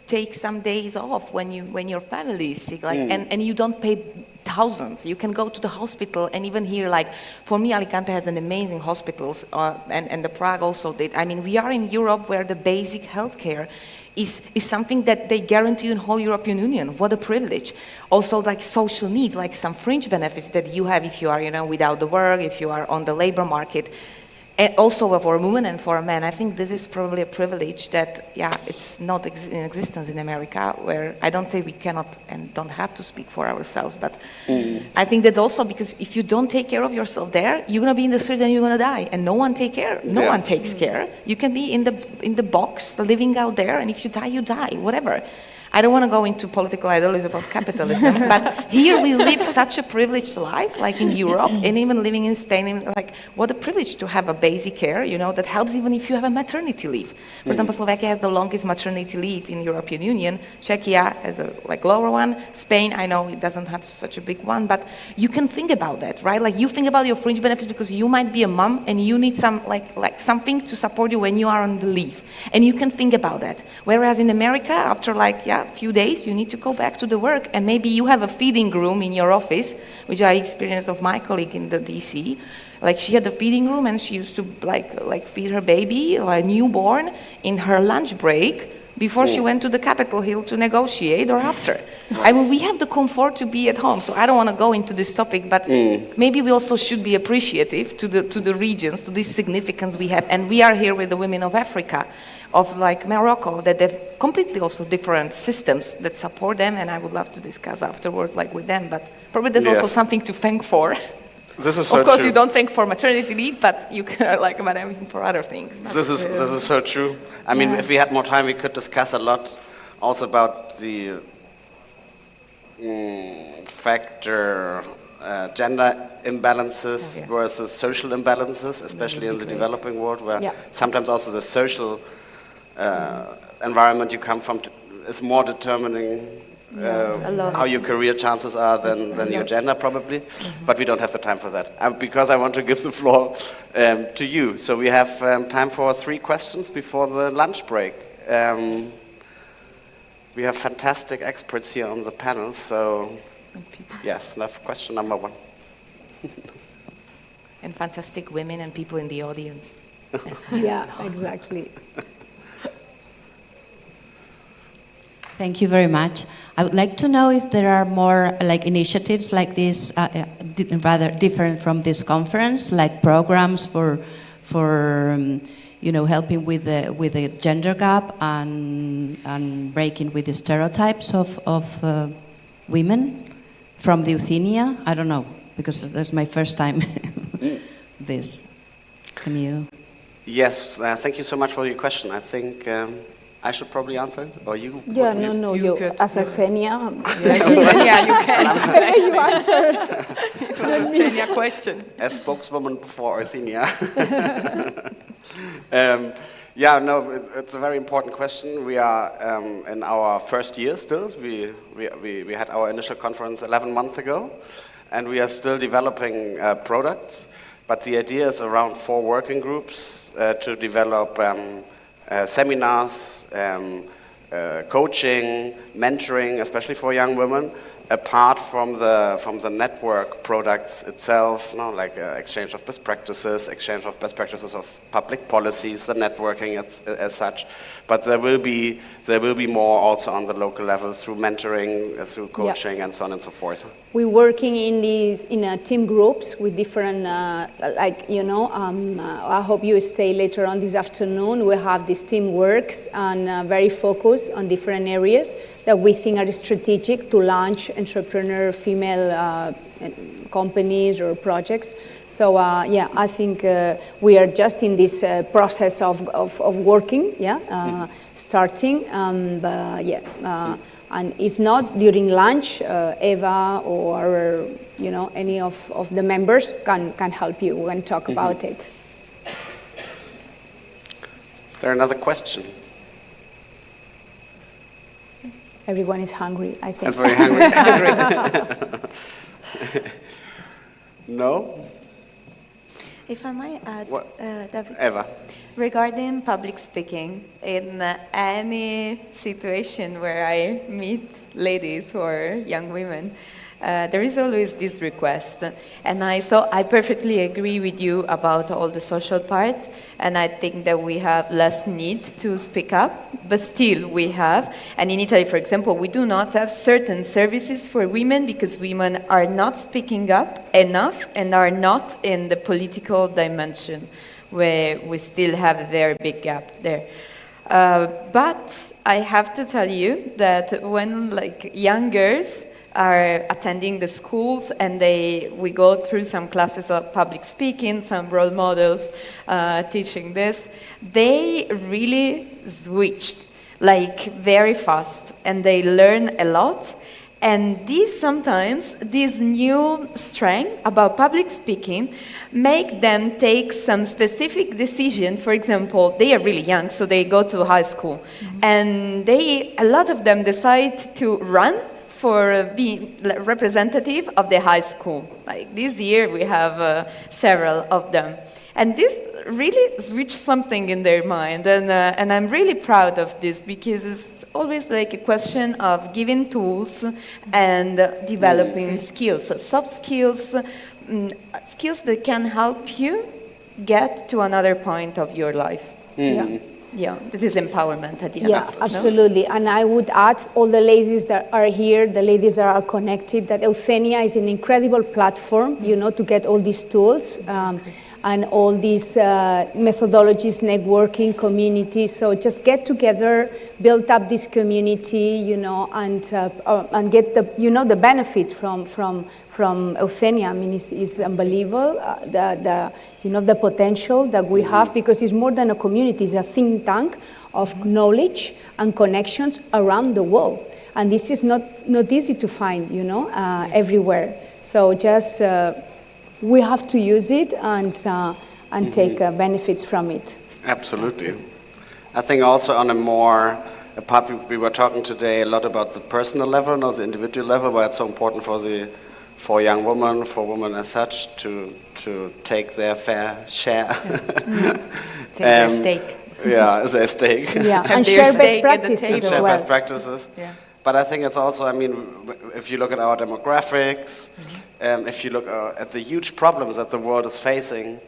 take some days off when your family is sick, like, and you don't pay thousands. You can go to the hospital, and even here, like for me, Alicante has an amazing hospitals, and the Prague also did. I mean, we are in Europe where the basic healthcare is something that they guarantee in whole European Union. What a privilege. Also, like social needs, like some fringe benefits that you have if you are, without the work, if you are on the labor market. And also for a woman and for a man, I think this is probably a privilege that, it's not in existence in America, where I don't say we cannot and don't have to speak for ourselves, but I think that's also because if you don't take care of yourself there, you're gonna be in the street and you're gonna die, and no one takes care. You can be in the box, living out there, and if you die, you die, whatever. I don't want to go into political ideologies about capitalism, but here we live such a privileged life, like in Europe, and even living in Spain, like what a privilege to have a basic care, that helps even if you have a maternity leave. For example, Slovakia has the longest maternity leave in European Union. Czechia has a lower one. Spain, I know it doesn't have such a big one, but you can think about that, right? Like you think about your fringe benefits because you might be a mom and you need some like something to support you when you are on the leave, and you can think about that. Whereas in America, after a few days, you need to go back to the work, and maybe you have a feeding room in your office, which I experienced of my colleague in the DC. Like she had a feeding room, and she used to like feed her baby, like newborn, in her lunch break before she went to the Capitol Hill to negotiate or after. I mean, we have the comfort to be at home, so I don't want to go into this topic, but maybe we also should be appreciative to the regions, to this significance we have, and we are here with the women of Africa, of like Morocco, that they've completely also different systems that support them, and I would love to discuss afterwards like with them, but probably there's also something to thank for. This is so of course true. You don't thank for maternity leave, but you can like about everything for other things. This is so true. I mean, if we had more time, we could discuss a lot also about the factor gender imbalances versus social imbalances, especially in the developing world, where sometimes also the social environment you come from is more determining how your career chances are than your gender, probably. But we don't have the time for that. Because I want to give the floor to you. So we have time for 3 questions before the lunch break. We have fantastic experts here on the panel, so yes, question number 1. And fantastic women and people in the audience. Yeah, exactly. Thank you very much. I would like to know if there are more like initiatives like this, rather different from this conference, like programs for helping with the gender gap and breaking with the stereotypes of women from the Euthenia. I don't know, because that's my first time. This. Can you? Yes, thank you so much for your question. I think I should probably answer it, or you? Yeah, no, you as Euthenia. Yeah, you can. You answer. Euthenia question. As spokeswoman for Euthenia. It's a very important question. We are in our first year still. We had our initial conference 11 months ago, and we are still developing products. But the idea is around 4 working groups to develop seminars, coaching, mentoring, especially for young women, apart from the network products itself, like exchange of best practices, exchange of best practices of public policies, the networking as such. But there will be more also on the local level through mentoring, through coaching, and so on and so forth. We're working in team groups with different, I hope you stay later on this afternoon. We have this team works and very focused on different areas that we think are strategic to launch entrepreneur female companies or projects. So I think we are just in this process of working, starting, and if not, during lunch, Eva or any of the members can help you. We can talk about it. Is there another question? Everyone is hungry, I think. That's very hungry. No? If I might add, David, Eva. regarding public speaking, in any situation where I meet ladies or young women, there is always this request. And I perfectly agree with you about all the social parts, and I think that we have less need to speak up, but still we have. And in Italy, for example, we do not have certain services for women because women are not speaking up enough and are not in the political dimension, where we still have a very big gap there. But I have to tell you that when young girls are attending the schools and we go through some classes of public speaking, some role models teaching this, they really switched very fast and they learn a lot. And this new strength about public speaking make them take some specific decision. For example, they are really young, so they go to high school. And a lot of them decide to run for being representative of the high school. Like this year we have several of them. And this really switched something in their mind, and I'm really proud of this because it's always like a question of giving tools and developing skills, soft skills, skills that can help you get to another point of your life. Yeah, this is empowerment at the end. Yeah, absolutely. No? And I would add all the ladies that are here, the ladies that are connected, that Euthenia is an incredible platform, to get all these tools. And all these methodologies, networking, communities. So just get together, build up this community, and get the benefits from Euthenia. I mean, it's unbelievable the potential that we have, because it's more than a community; it's a think tank of knowledge and connections around the world. And this is not easy to find, everywhere. So just. We have to use it and take benefits from it. Absolutely. I think also on a more, we were talking today a lot about the personal level, not the individual level, why it's so important for young women, for women as such, to take their fair share. Take their stake. Yeah, their stake. Yeah, and share best practices as well. Best practices. Yeah. But I think it's also, if you look at our demographics, if you look at the huge problems that the world is facing,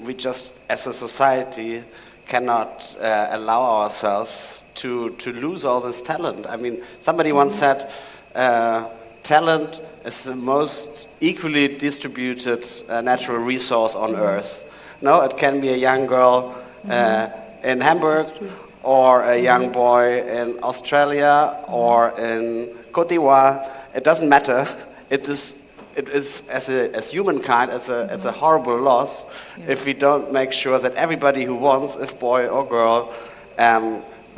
we just, as a society, cannot allow ourselves to lose all this talent. I mean, somebody once said, talent is the most equally distributed natural resource on Earth. No, it can be a young girl in Hamburg, or a young boy in Australia, or in Côte d'Ivoire. It doesn't matter. It is as humankind, it's a horrible loss if we don't make sure that everybody who wants, if boy or girl,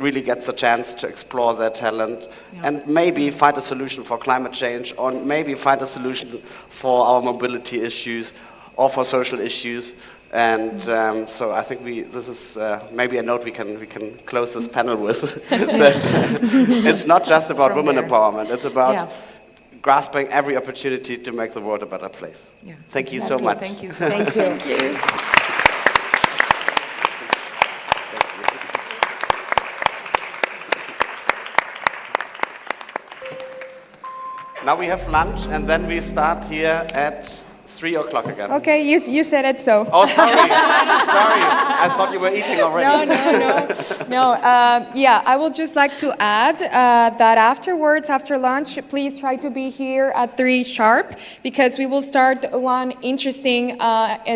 really gets a chance to explore their talent and maybe find a solution for climate change, or maybe find a solution for our mobility issues or for social issues. And so I think this is maybe a note we can close this panel with. That it's not just about women empowerment, it's about grasping every opportunity to make the world a better place. Yeah. Thank you so much. Thank you so much. Thank you. Now we have lunch, and then we start here at 3 o'clock again. Okay, you said it so. Oh, sorry. Sorry. I thought you were eating already. No. Yeah, I would just like to add that afterwards, after lunch, please try to be here at 3 sharp, because we will start one interesting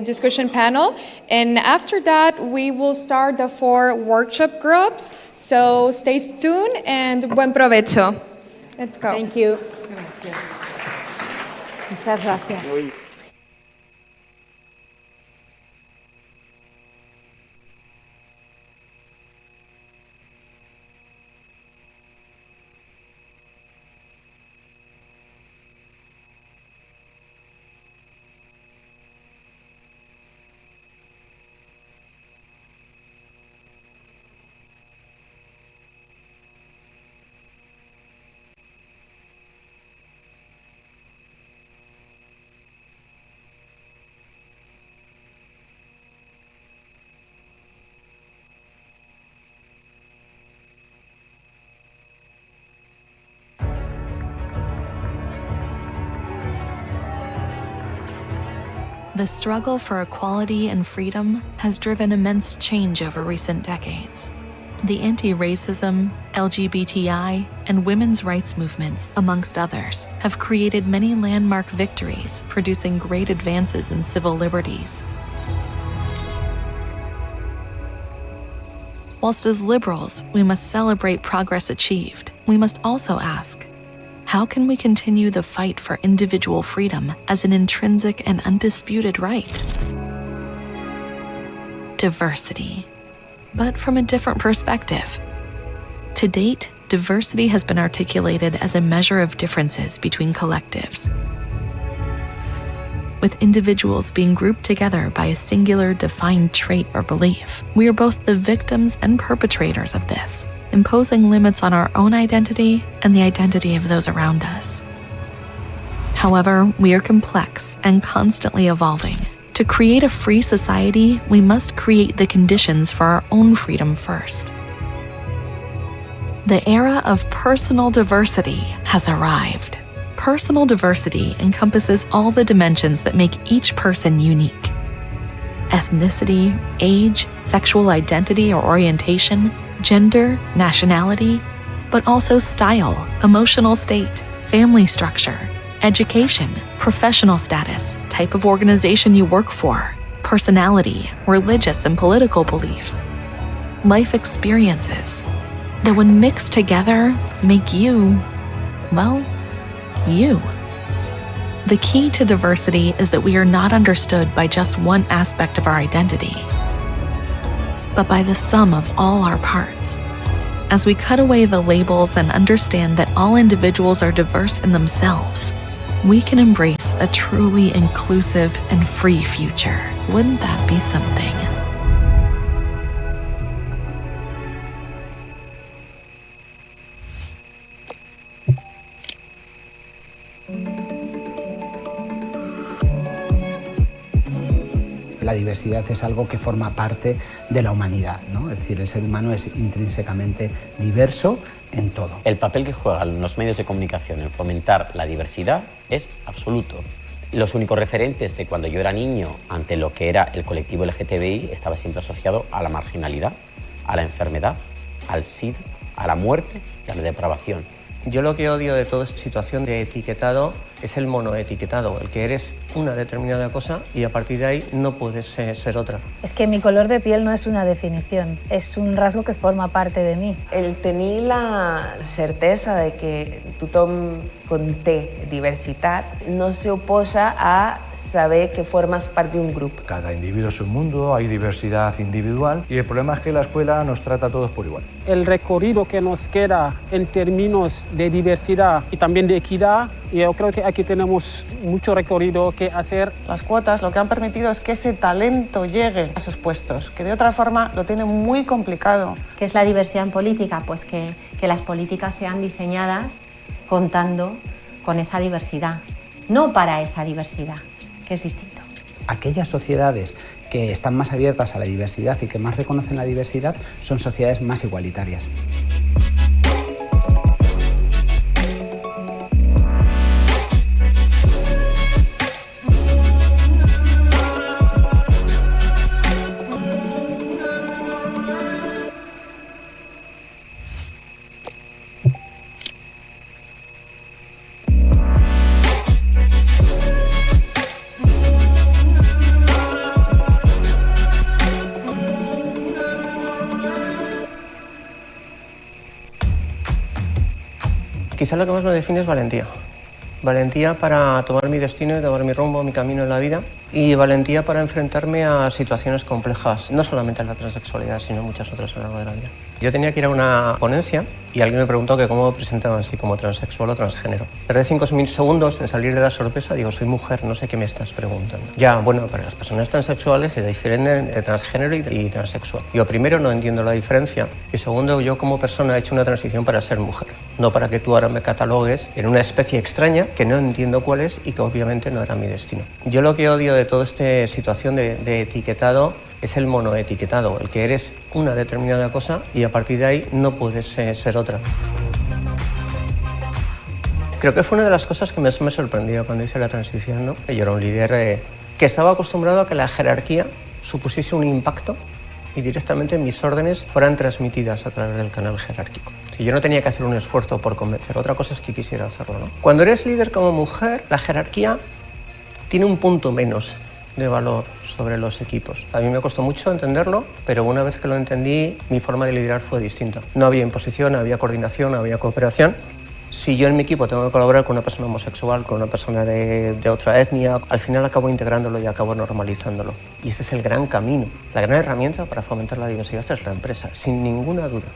discussion panel. And after that, we will start the 4 workshop groups. So stay tuned and buen provecho. Let's go. Thank you. Muchas gracias. The struggle for equality and freedom has driven immense change over recent decades. The anti-racism, LGBTI, and women's rights movements, amongst others, have created many landmark victories, producing great advances in civil liberties. Whilst as liberals, we must celebrate progress achieved, we must also ask, how can we continue the fight for individual freedom as an intrinsic and undisputed right? Diversity, but from a different perspective. To date, diversity has been articulated as a measure of differences between collectives, with individuals being grouped together by a singular defined trait or belief. We are both the victims and perpetrators of this, imposing limits on our own identity and the identity of those around us. However, we are complex and constantly evolving. To create a free society, we must create the conditions for our own freedom first. The era of personal diversity has arrived. Personal diversity encompasses all the dimensions that make each person unique. Ethnicity, age, sexual identity or orientation, gender, nationality, but also style, emotional state, family structure, education, professional status, type of organization you work for, personality, religious and political beliefs, life experiences, that when mixed together make you, well, you. The key to diversity is that we are not understood by just one aspect of our identity, but by the sum of all our parts. As we cut away the labels and understand that all individuals are diverse in themselves, we can embrace a truly inclusive and free future. Wouldn't that be something? La diversidad es algo que forma parte de la humanidad, ¿no? Es decir, el ser humano es intrínsecamente diverso en todo. El papel que juegan los medios de comunicación en fomentar la diversidad es absoluto. Los únicos referentes de cuando yo era niño ante lo que era el colectivo LGTBI estaba siempre asociado a la marginalidad, a la enfermedad, al SIDA, a la muerte y a la depravación. Yo lo que odio de toda esta situación de etiquetado es el monoetiquetado, el que eres una determinada cosa y a partir de ahí no puedes ser otra. Es que mi color de piel no es una definición, és un rasgo que forma parte de mi. El tenir la certesa de que tothom conté diversitat no se oposa a saber que formas parte de un grupo. Cada individuo es un mundo, hay diversidad individual y el problema es que la escuela nos trata a todos por igual. El recorrido que nos queda en términos de diversidad y también de equidad, yo creo que aquí tenemos mucho recorrido que hacer. Las cuotas lo que han permitido es que ese talento llegue a esos puestos, que de otra forma lo tienen muy complicado. ¿Qué es la diversidad en política? Pues que las políticas sean diseñadas contando con esa diversidad, no para esa diversidad, que es distinto. Aquellas sociedades que están más abiertas a la diversidad y que más reconocen la diversidad son sociedades más igualitarias. Quizá lo que más me define es valentía. Valentía para tomar mi destino y tomar mi rumbo, mi camino en la vida. Y valentía para enfrentarme a situaciones complejas, no solamente en la transexualidad, sino muchas otras a lo largo de la vida. Yo tenía que ir a una ponencia y alguien me preguntó que cómo me presentaban así, como transexual o transgénero. Tardé 5 segundos en salir de la sorpresa, digo, soy mujer, no sé qué me estás preguntando. Ya, bueno, para las personas transexuales se diferencian de transgénero y transexual. Digo, primero, no entiendo la diferencia y segundo, yo como persona he hecho una transición para ser mujer. No para que tú ahora me catalogues en una especie extraña que no entiendo cuál es y que obviamente no era mi destino. Yo lo que odio de toda esta situación de etiquetado es el monoetiquetado, el que eres una determinada cosa y a partir de ahí no puedes ser otra. Creo que fue una de las cosas que más me sorprendió cuando hice la transición, ¿no? Yo era un líder que estaba acostumbrado a que la jerarquía supusiese un impacto y directamente mis órdenes fueran transmitidas a través del canal jerárquico. Si yo no tenía que hacer un esfuerzo por convencer, otra cosa es que quisiera hacerlo, ¿no? Cuando eres líder como mujer, la jerarquía tiene un punto menos de valor sobre los equipos. A mí me costó mucho entenderlo, pero una vez que lo entendí, mi forma de liderar fue distinta. No había imposición, había coordinación, había cooperación. Si yo en mi equipo tengo que colaborar con una persona homosexual, con una persona de otra etnia, al final acabo integrándolo y acabo normalizándolo. Y ese es el gran camino. La gran herramienta para fomentar la diversidad es la empresa, sin ninguna duda.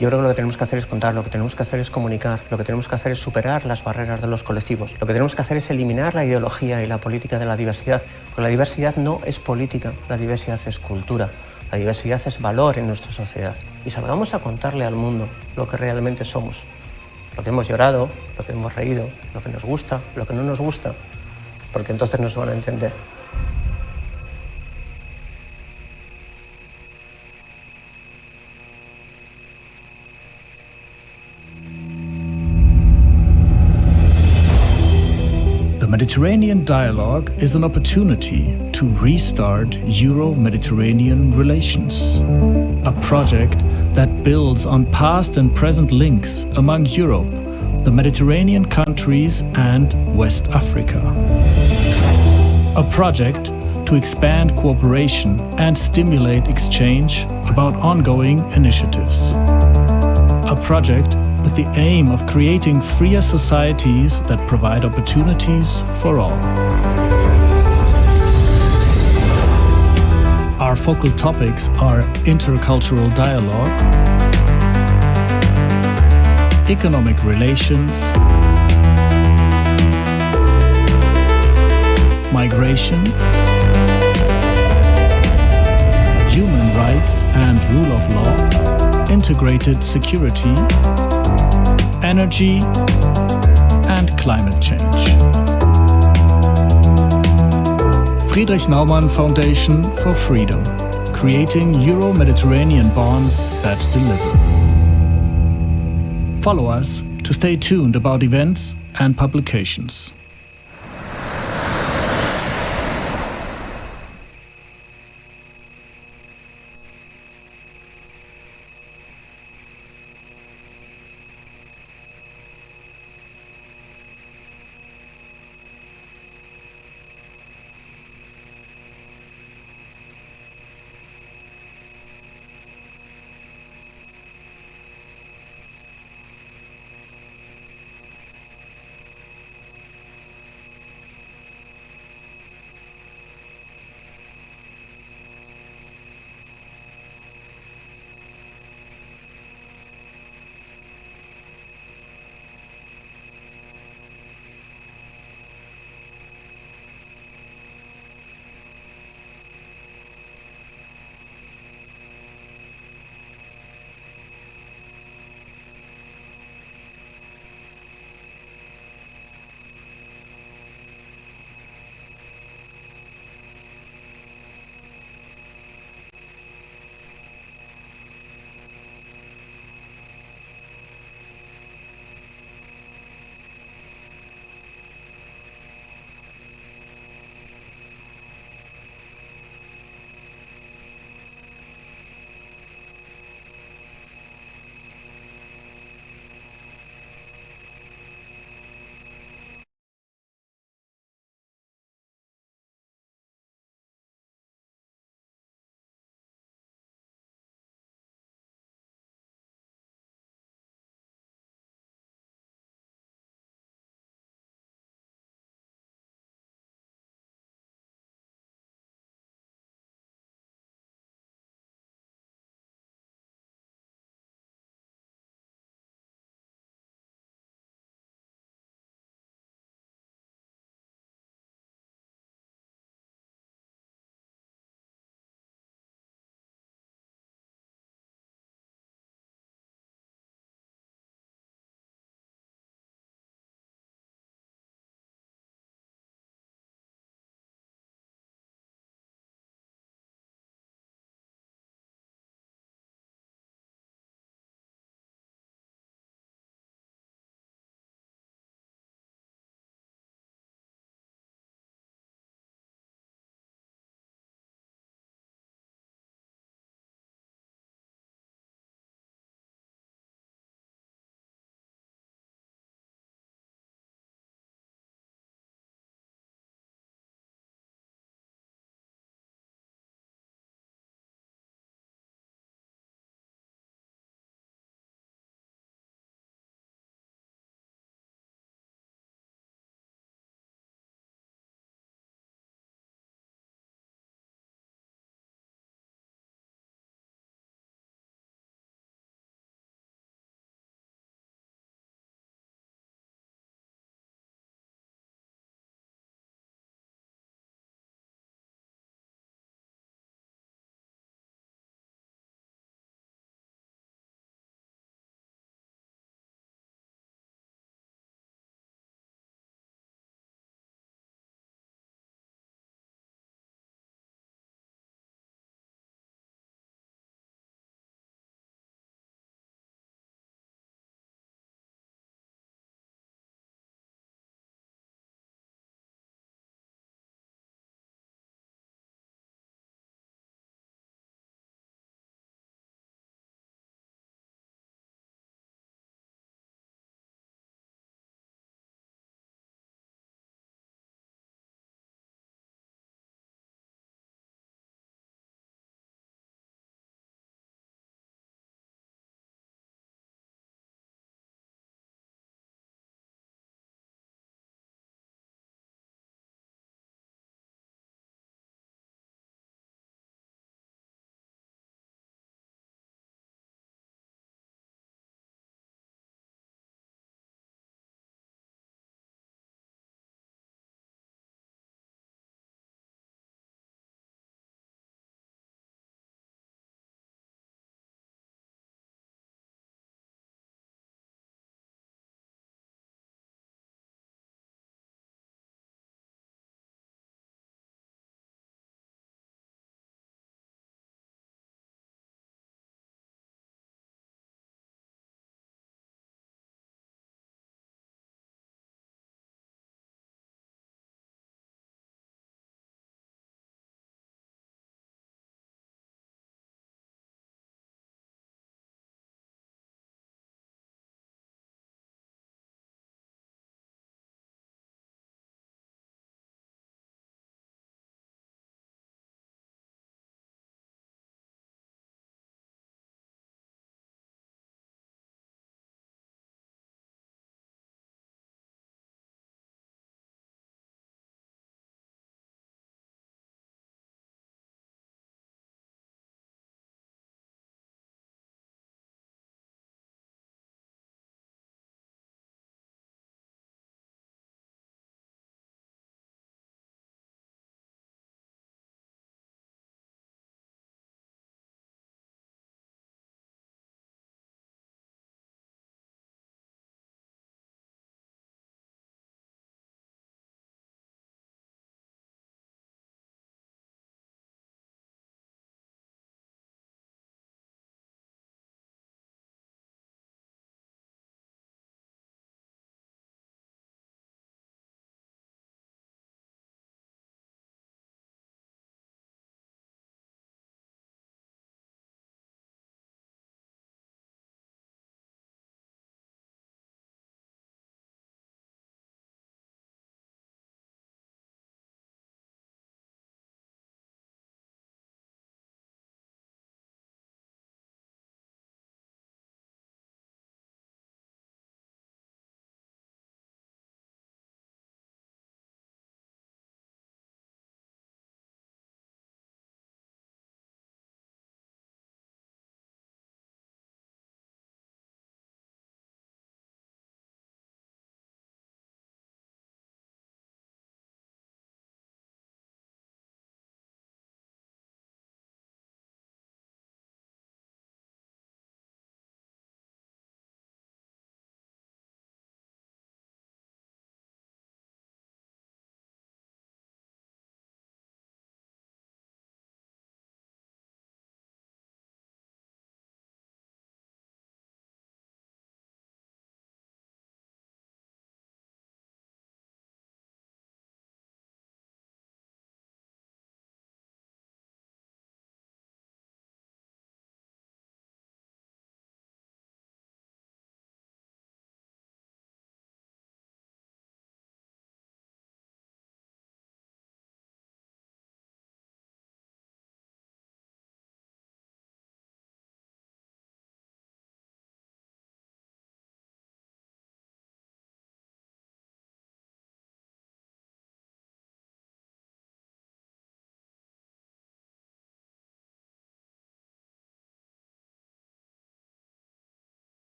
Yo creo que lo que tenemos que hacer es contar, lo que tenemos que hacer es comunicar, lo que tenemos que hacer es superar las barreras de los colectivos, lo que tenemos que hacer es eliminar la ideología y la política de la diversidad, porque la diversidad no es política, la diversidad es cultura, la diversidad es valor en nuestra sociedad. Y salgamos a contarle al mundo lo que realmente somos, lo que hemos llorado, lo que hemos reído, lo que nos gusta, lo que no nos gusta, porque entonces nos van a entender. The Mediterranean dialogue is an opportunity to restart Euro-Mediterranean relations, a project that builds on past and present links among Europe, the Mediterranean countries and West Africa. A project to expand cooperation and stimulate exchange about ongoing initiatives. A project with the aim of creating freer societies that provide opportunities for all. Our focal topics are intercultural dialogue, economic relations, migration, human rights and rule of law, integrated security, energy, and climate change. Friedrich Naumann Foundation for Freedom, creating Euro-Mediterranean bonds that deliver. Follow us to stay tuned about events and publications.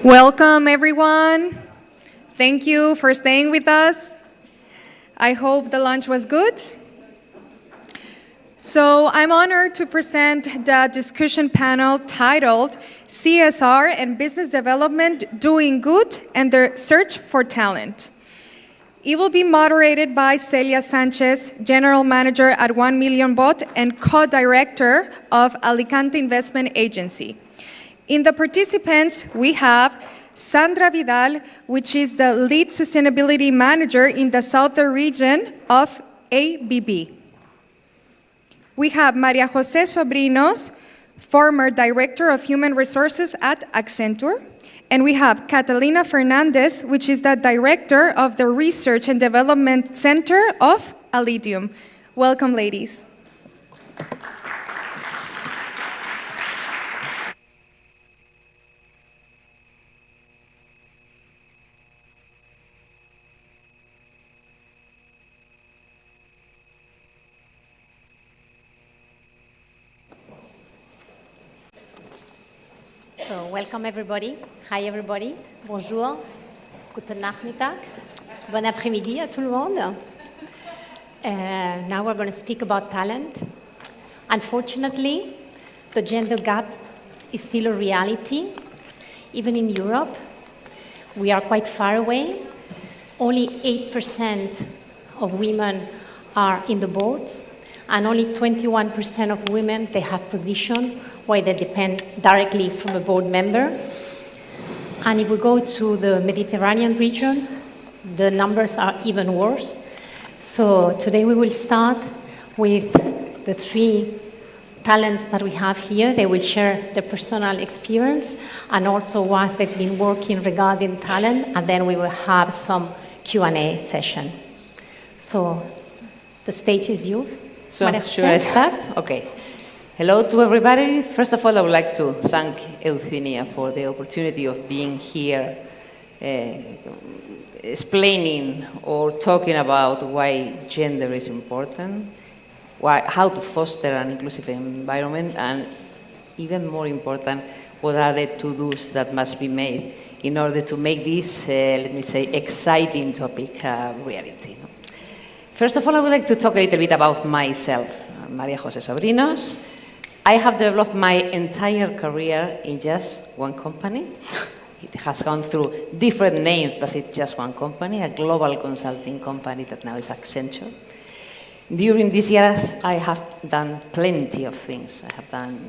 Welcome, everyone. Thank you for staying with us. I hope the lunch was good. So I'm honored to present the discussion panel titled CSR and Business Development Doing Good and the Search for Talent. It will be moderated by Celia Sanchez, General Manager at 1 Million Bot and Co-Director of Alicante Investment Agency. In the participants, we have Sandra Vidal, which is the Lead Sustainability Manager in the Southern region of ABB. We have Maria Jose Sobrinos, former Director of Human Resources at Accenture. And we have Catalina Fernandez, which is the Director of the Research and Development Center of Alidium. Welcome, ladies. So, welcome everybody. Hi everybody. Bonjour. Guten Nachmittag. Bon après-midi à tout le monde. Now we're going to speak about talent. Unfortunately, the gender gap is still a reality. Even in Europe, we are quite far away. Only 8% of women are in the boards, and only 21% of women, they have position where they depend directly from a board member. And if we go to the Mediterranean region, the numbers are even worse. So today we will start with the 3 talents that we have here. They will share their personal experience and also what they've been working regarding talent, and then we will have some Q&A session. So the stage is yours. So should I start? Okay. Hello to everybody. First of all, I would like to thank Euthenia for the opportunity of being here, explaining or talking about why gender is important, how to foster an inclusive environment, and even more important, what are the to-dos that must be made in order to make this, let me say, exciting topic reality. First of all, I would like to talk a little bit about myself. Maria Jose Sobrinos. I have developed my entire career in just one company. It has gone through different names, but it's just one company, a global consulting company that now is Accenture. During these years, I have done plenty of things. I have done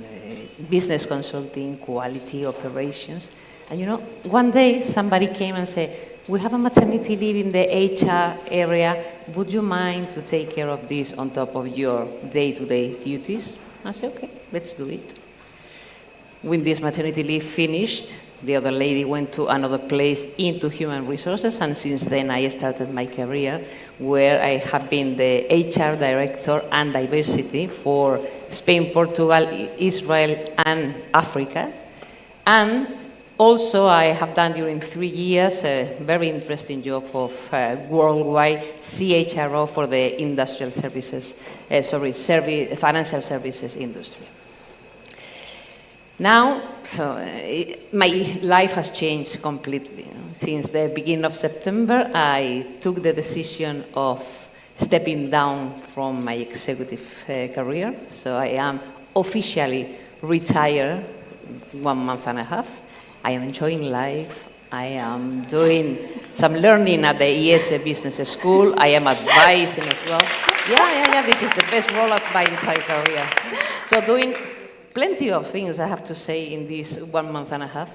business consulting, quality, operations. And you know, one day somebody came and said, we have a maternity leave in the HR area. Would you mind to take care of this on top of your day-to-day duties? I said, okay, let's do it. When this maternity leave finished, the other lady went to another place into human resources, and since then I started my career where I have been the HR director and diversity for Spain, Portugal, Israel, and Africa. And also, I have done during 3 years a very interesting job of worldwide CHRO for the industrial services, financial services industry. Now, my life has changed completely. Since the beginning of September, I took the decision of stepping down from my executive career. So I am officially retired 1 month and a half. I am enjoying life. I am doing some learning at the ESA Business School. I am advising as well. Yeah, this is the best role of my entire career. So doing plenty of things, I have to say, in this 1 month and a half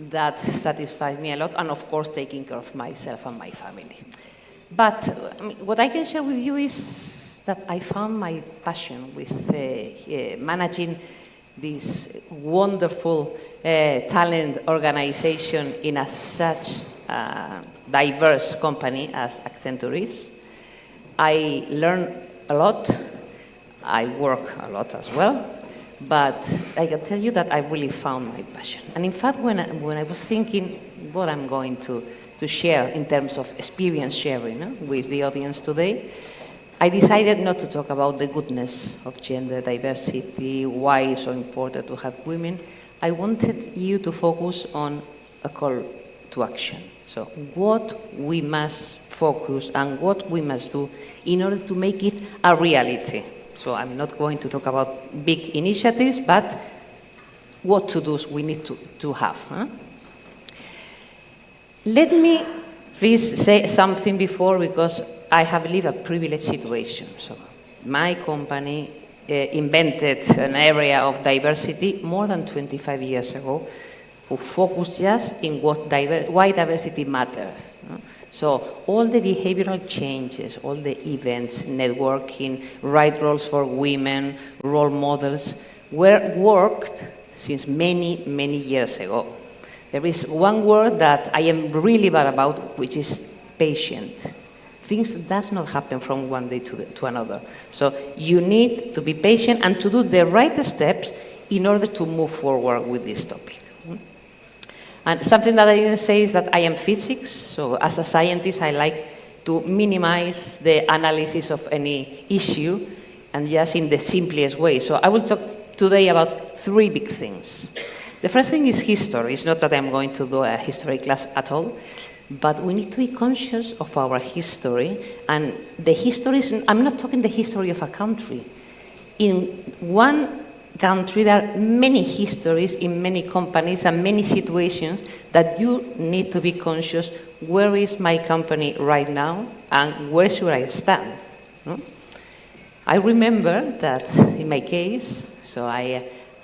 that satisfies me a lot, and of course taking care of myself and my family. But what I can share with you is that I found my passion with managing this wonderful talent organization in such diverse company as Accenture is. I learn a lot. I work a lot as well. But I can tell you that I really found my passion. And in fact, when I was thinking what I'm going to share in terms of experience sharing with the audience today, I decided not to talk about the goodness of gender diversity, why it's so important to have women. I wanted you to focus on a call to action. So what we must focus and what we must do in order to make it a reality. So I'm not going to talk about big initiatives, but what to-dos we need to have. Huh? Let me please say something before, because I have lived a privileged situation. So my company invented an area of diversity more than 25 years ago, who focused just in why diversity matters. So all the behavioral changes, all the events, networking, right roles for women, role models, were worked since many, many years ago. There is one word that I am really bad about, which is patient. Things does not happen from one day to another. So you need to be patient and to do the right steps in order to move forward with this topic. And something that I didn't say is that I am physics, so as a scientist I like to minimize the analysis of any issue and just in the simplest way. So I will talk today about three big things. The first thing is history. It's not that I'm going to do a history class at all, but we need to be conscious of our history. And the history is, I'm not talking the history of a country. In one country, there are many histories in many companies and many situations that you need to be conscious, where is my company right now and where should I stand? I remember that in my case, so I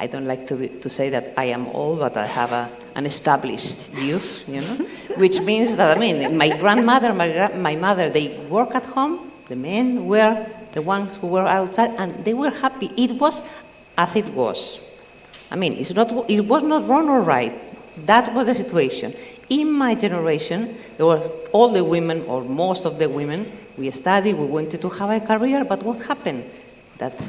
don't like to say that I am old, but I have an established youth, you know, which means that, I mean, my grandmother, my mother, they work at home, the men were the ones who were outside, and they were happy. It was as it was. I mean, it was not wrong or right. That was the situation. In my generation, there were all the women, or most of the women, we studied, we wanted to have a career, but what happened? That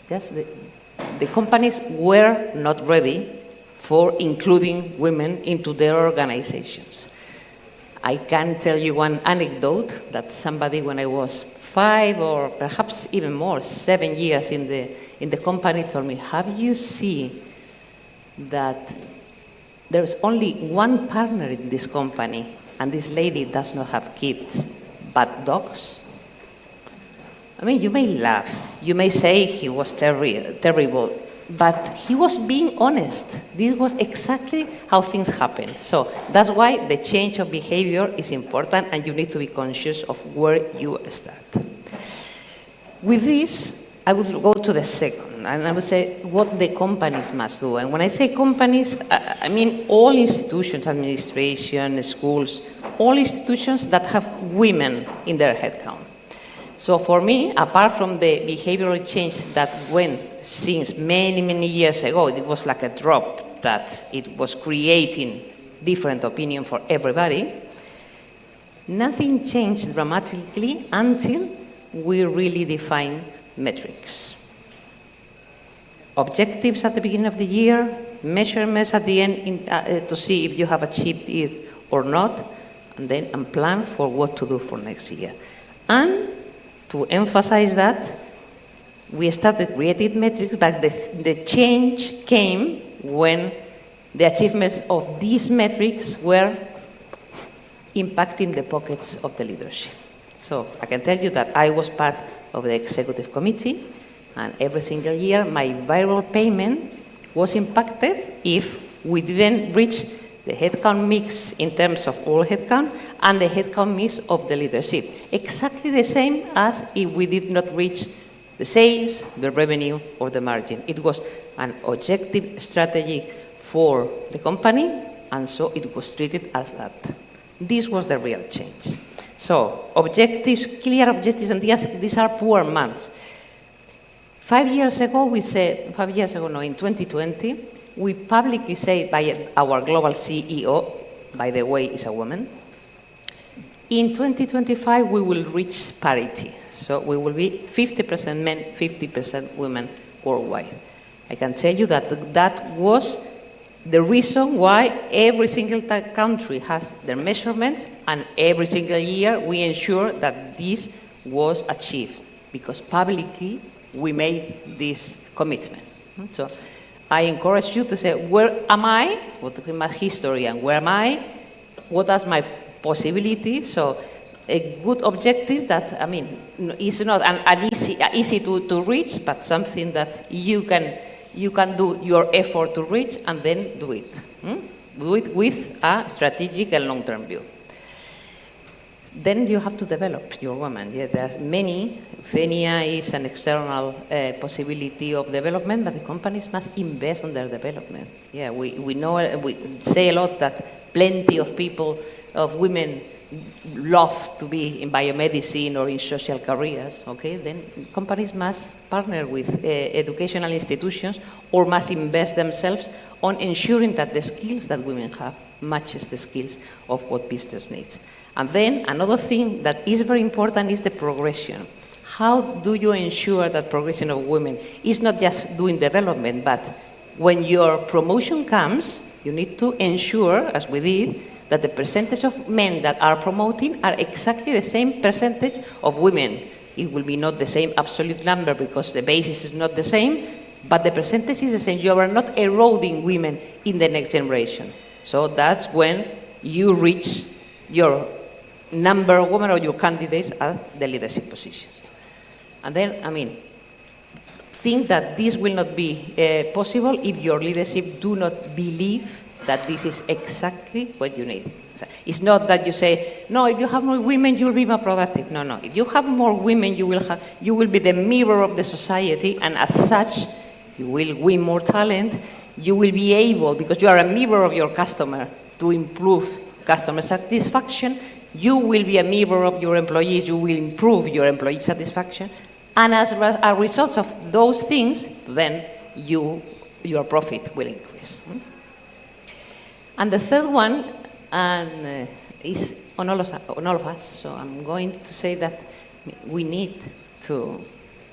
just the companies were not ready for including women into their organizations. I can tell you one anecdote that somebody, when I was 5 or perhaps even more, 7 years in the company, told me, have you seen that there's only one partner in this company and this lady does not have kids but dogs? I mean, you may laugh, you may say he was terrible, but he was being honest. This was exactly how things happen. So that's why the change of behavior is important and you need to be conscious of where you start. With this, I would go to the second, and I would say what the companies must do. And when I say companies, I mean all institutions, administration, schools, all institutions that have women in their headcount. So for me, apart from the behavioral change that went since many, many years ago, it was like a drop that it was creating different opinion for everybody, nothing changed dramatically until we really define metrics. Objectives at the beginning of the year, measurements at the end to see if you have achieved it or not, and then a plan for what to do for next year. And to emphasize that, we started creating metrics, but the change came when the achievements of these metrics were impacting the pockets of the leadership. So I can tell you that I was part of the executive committee, and every single year my viral payment was impacted if we didn't reach the headcount mix in terms of all headcount and the headcount mix of the leadership. Exactly the same as if we did not reach the sales, the revenue, or the margin. It was an objective strategy for the company, and so it was treated as that. This was the real change. So objectives, clear objectives, and these are poor months. 5 years ago, in 2020, we publicly said by our global CEO, by the way, is a woman, in 2025 we will reach parity. So we will be 50% men, 50% women worldwide. I can tell you that that was the reason why every single country has their measurements, and every single year we ensure that this was achieved, because publicly we made this commitment. So I encourage you to say, where am I? What is my history and where am I? What are my possibilities? So a good objective that, I mean, is not an easy to reach, but something that you can do your effort to reach and then do it. Do it with a strategic and long-term view. Then you have to develop your woman. Yeah, there's many. Euthenia is an external possibility of development, but the companies must invest in their development. Yeah, we know, we say a lot that plenty of people, of women, love to be in biomedicine or in social careers. Okay, then companies must partner with educational institutions or must invest themselves on ensuring that the skills that women have matches the skills of what business needs. And then another thing that is very important is the progression. How do you ensure that progression of women is not just doing development, but when your promotion comes, you need to ensure, as we did, that the percentage of men that are promoting are exactly the same percentage of women. It will be not the same absolute number because the basis is not the same, but the percentage is the same. You are not eroding women in the next generation. So that's when you reach your number of women or your candidates at the leadership positions. And then, I mean, think that this will not be possible if your leadership do not believe that this is exactly what you need. It's not that you say, no, if you have more women, you'll be more productive. No, no. If you have more women, you will be the mirror of the society, and as such, you will win more talent. You will be able, because you are a mirror of your customer, to improve customer satisfaction. You will be a mirror of your employees. You will improve your employee satisfaction. And as a result of those things, then your profit will increase. And the third one is on all of us. So I'm going to say that we need to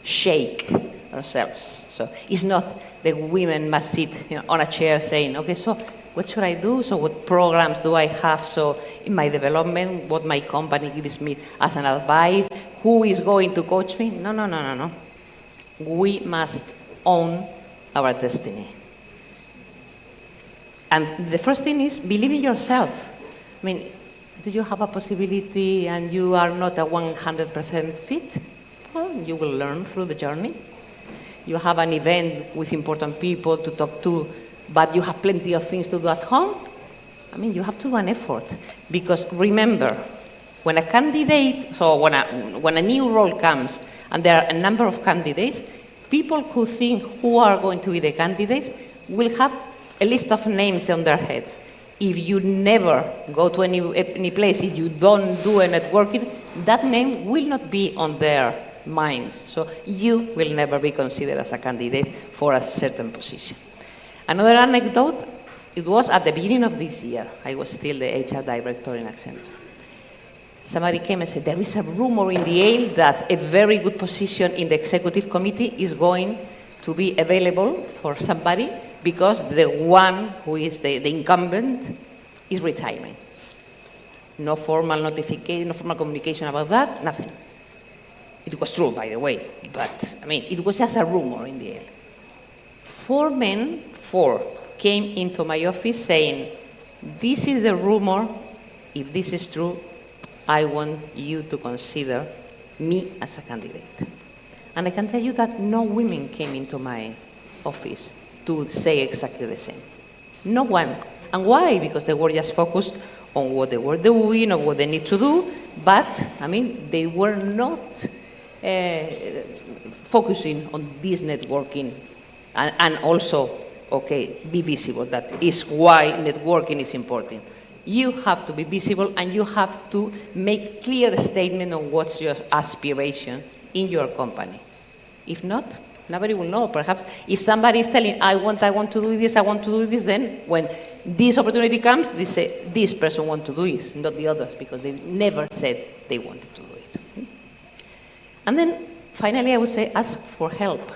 shake ourselves. So it's not the women must sit on a chair saying, okay, so what should I do? So what programs do I have? So in my development, what my company gives me as an advice, who is going to coach me? No, no, no, no, no. We must own our destiny. And the first thing is believe in yourself. I mean, do you have a possibility and you are not a 100% fit? Well, you will learn through the journey. You have an event with important people to talk to, but you have plenty of things to do at home. I mean, you have to do an effort. Because remember, when a candidate, so when a new role comes and there are a number of candidates, people who think who are going to be the candidates will have a list of names on their heads. If you never go to any place, if you don't do a networking, that name will not be on their minds. So you will never be considered as a candidate for a certain position. Another anecdote, it was at the beginning of this year. I was still the HR director in Accenture. Somebody came and said, there is a rumor in the air that a very good position in the executive committee is going to be available for somebody because the one who is the incumbent is retiring. No formal notification, no formal communication about that, nothing. It was true, by the way, but I mean, it was just a rumor in the air. 4 men came into my office saying, this is the rumor, if this is true, I want you to consider me as a candidate. And I can tell you that no women came into my office to say exactly the same. No one. And why? Because they were just focused on what they were doing or what they need to do, but, I mean, they were not focusing on this networking and also, okay, be visible. That is why networking is important. You have to be visible and you have to make clear statement on what's your aspiration in your company. If not, nobody will know. Perhaps if somebody is telling, I want to do this, then when this opportunity comes, they say, this person wants to do this, not the others, because they never said they wanted to do it. And then, finally, I would say, ask for help.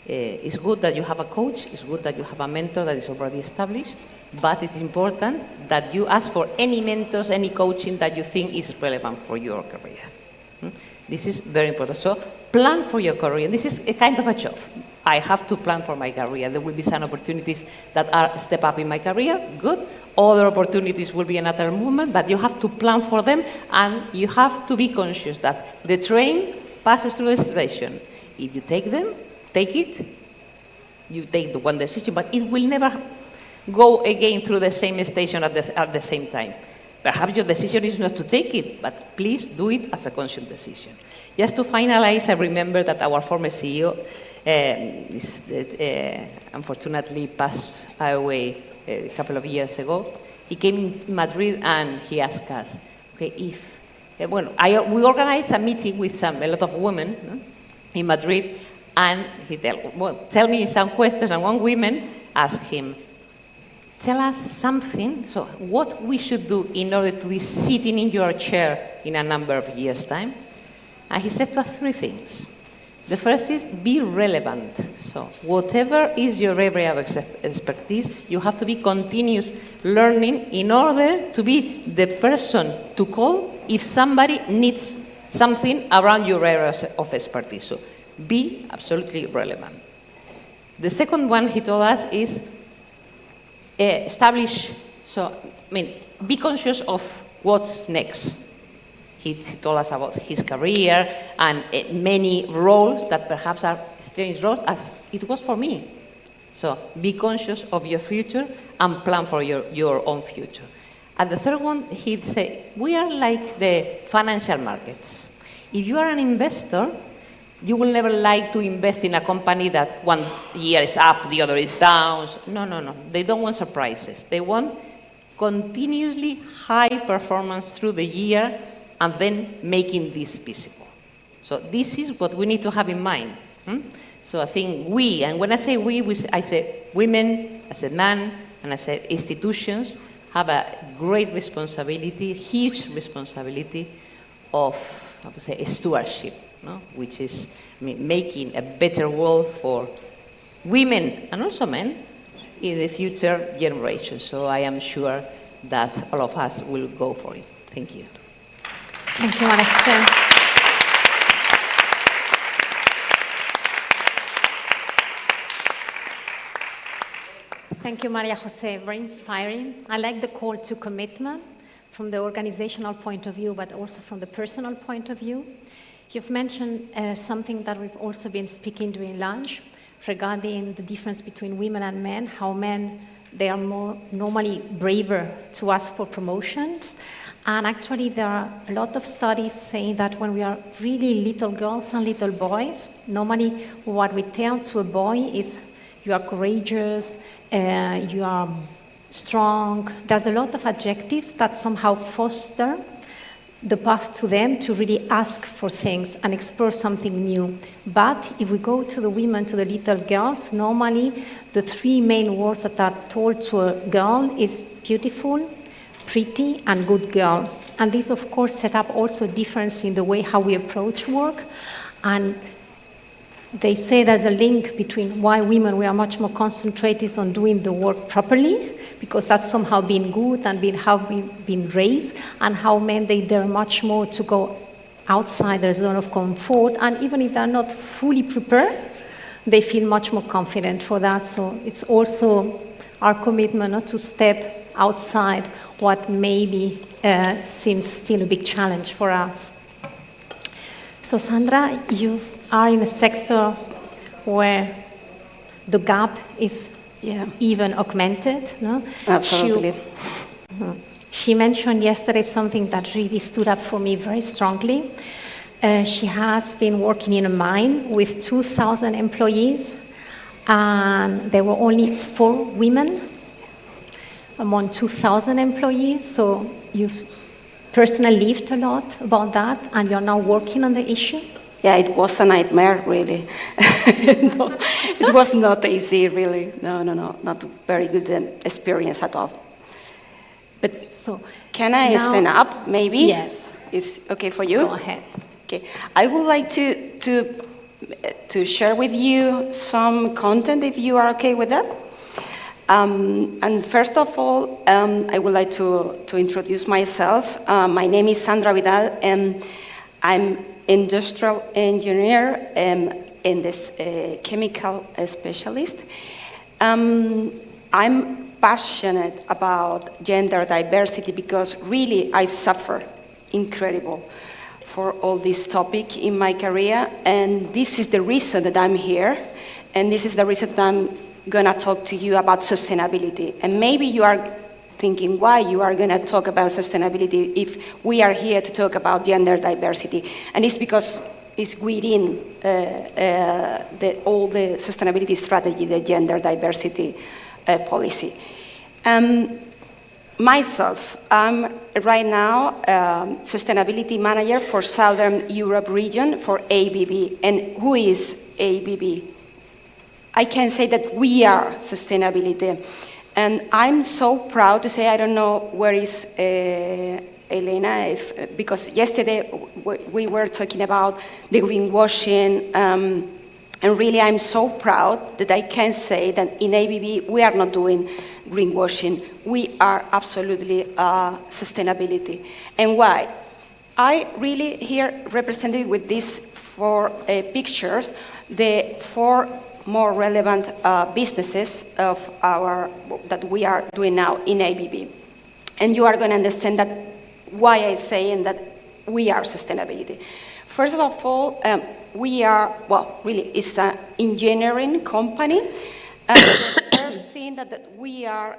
It's good that you have a coach, it's good that you have a mentor that is already established, but it's important that you ask for any mentors, any coaching that you think is relevant for your career. This is very important. So plan for your career. This is a kind of a job. I have to plan for my career. There will be some opportunities that are step up in my career, good. Other opportunities will be another movement, but you have to plan for them, and you have to be conscious that the train passes through the station. If you take it, you take the one decision, but it will never go again through the same station at the same time. Perhaps your decision is not to take it, but please do it as a conscious decision. Just to finalize, I remember that our former CEO unfortunately passed away a couple of years ago. He came in Madrid and he asked us, okay, we organized a meeting with a lot of women in Madrid, and he tell me some questions, and one woman asked him, tell us something, so what we should do in order to be sitting in your chair in a number of years' time. And he said to us 3 things. The first is be relevant. So whatever is your area of expertise, you have to be continuous learning in order to be the person to call if somebody needs something around your area of expertise. So be absolutely relevant. The second one he told us is be conscious of what's next. He told us about his career and many roles that perhaps are strange roles, as it was for me. So be conscious of your future and plan for your own future. And the third one, he'd say, we are like the financial markets. If you are an investor, you will never like to invest in a company that one year is up, the other is down. No. They don't want surprises. They want continuously high performance through the year and then making this visible. So this is what we need to have in mind. So I think we, and when I say we, I say women, I said men, and I said institutions have a great responsibility, huge responsibility of, I would say, stewardship, which is making a better world for women and also men in the future generations. So I am sure that all of us will go for it. Thank you. Thank you, Maria Jose. Thank you, Maria Jose. Very inspiring. I like the call to commitment from the organizational point of view, but also from the personal point of view. You've mentioned something that we've also been speaking during lunch regarding the difference between women and men, how men, they are more normally braver to ask for promotions. And actually, there are a lot of studies saying that when we are really little girls and little boys, normally what we tell to a boy is, you are courageous, you are strong. There's a lot of adjectives that somehow foster the path to them to really ask for things and explore something new. But if we go to the women, to the little girls, normally the 3 main words that are told to a girl is beautiful, pretty, and good girl. And this, of course, set up also a difference in the way how we approach work. And they say there's a link between why women, we are much more concentrated on doing the work properly, because that's somehow been good and how we've been raised, and how men, they dare much more to go outside their zone of comfort. And even if they're not fully prepared, they feel much more confident for that. So it's also our commitment not to step outside what maybe seems still a big challenge for us. So Sandra, you are in a sector where the gap is even augmented, no? Absolutely. She mentioned yesterday something that really stood up for me very strongly. She has been working in a mine with 2,000 employees, and there were only 4 women among 2,000 employees. So you've personally lived a lot about that, and you're now working on the issue. Yeah, it was a nightmare, really. It was not easy, really. No, not a very good experience at all. But so can I stand up, maybe? Yes. Is okay for you? Go ahead. Okay. I would like to share with you some content, if you are okay with that. And first of all, I would like to introduce myself. My name is Sandra Vidal, and I'm industrial engineer. in this chemical specialist. I'm passionate about gender diversity because really I suffer incredible for all this topic in my career, and this is the reason that I'm here, and this is the reason that I'm gonna talk to you about sustainability. And maybe you are thinking why you are gonna talk about sustainability if we are here to talk about gender diversity, and it's because it's within all the sustainability strategy, the gender diversity policy. Myself, I'm right now sustainability manager for Southern Europe region for ABB. And who is ABB? I can say that we are sustainability. And I'm so proud to say, I don't know where is Elena, because yesterday we were talking about the greenwashing, and really I'm so proud that I can say that in ABB we are not doing greenwashing. We are absolutely sustainability. And why? I really here represented with these 4 pictures the 4 more relevant businesses of that we are doing now in ABB. And you are going to understand that why I say that we are sustainability. First of all, we are, well, really, it's an engineering company. The first thing that we are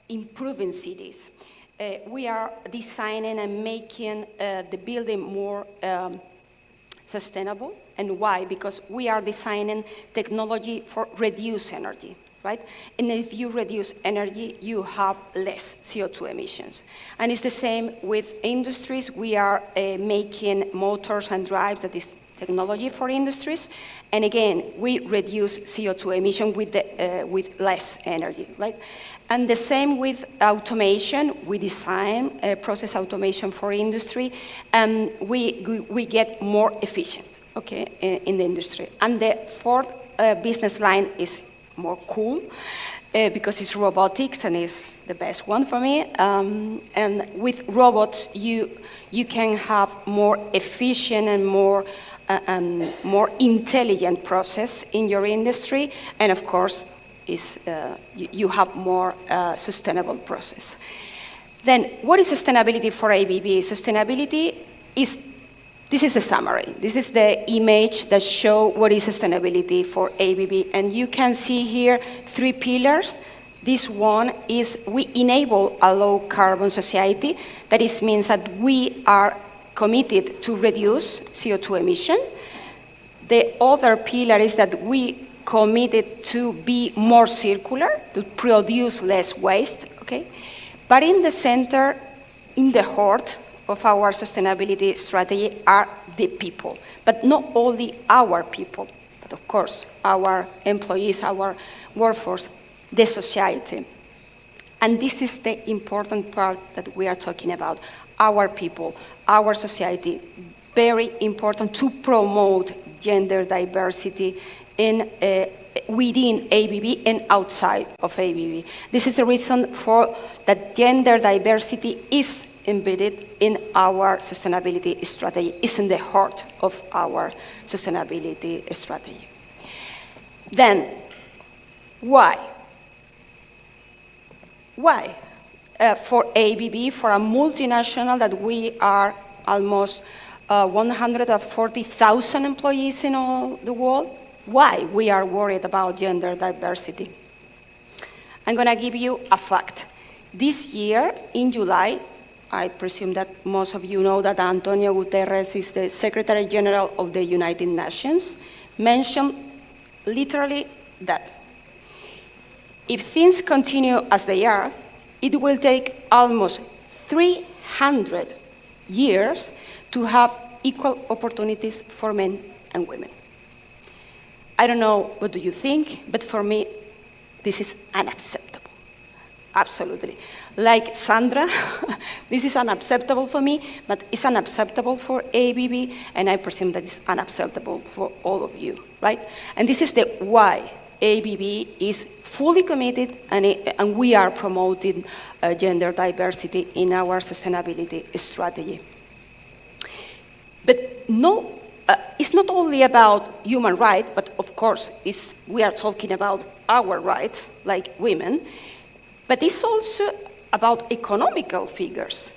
improving cities. We are designing and making the building more sustainable. And why? Because we are designing technology for reduced energy, right? And if you reduce energy, you have less CO2 emissions. And it's the same with industries. We are making motors and drives that is technology for industries. And again, we reduce CO2 emission with less energy, right? And the same with automation. We design process automation for industry, and we get more efficient, okay, in the industry. And the 4th business line is more cool because it's robotics, and it's the best one for me. And with robots, you can have more efficient and more intelligent process in your industry, and of course, you have more sustainable process. Then, what is sustainability for ABB? Sustainability is, this is a summary. This is the image that shows what is sustainability for ABB. And you can see here 3 pillars. This one is we enable a low carbon society. That means that we are committed to reduce CO2 emission. The other pillar is that we committed to be more circular, to produce less waste, okay? But in the center, in the heart of our sustainability strategy are the people, but not only our people, but of course, our employees, our workforce, the society. And this is the important part that we are talking about, our people, our society, very important to promote gender diversity within ABB and outside of ABB. This is the reason for that gender diversity is embedded in our sustainability strategy, is in the heart of our sustainability strategy. Then, why? Why? For ABB, for a multinational that we are almost 140,000 employees in all the world, why we are worried about gender diversity? I'm going to give you a fact. This year, in July, I presume that most of you know that Antonio Guterres is the Secretary General of the United Nations, mentioned literally that if things continue as they are, it will take almost 300 years to have equal opportunities for men and women. I don't know what do you think, but for me, this is unacceptable. Absolutely. Like Sandra, this is unacceptable for me, but it's unacceptable for ABB, and I presume that it's unacceptable for all of you, right? And this is the why ABB is fully committed, and we are promoting gender diversity in our sustainability strategy. But no it's not only about human rights, but of course we are talking about our rights, like women, but it's also about economical figures,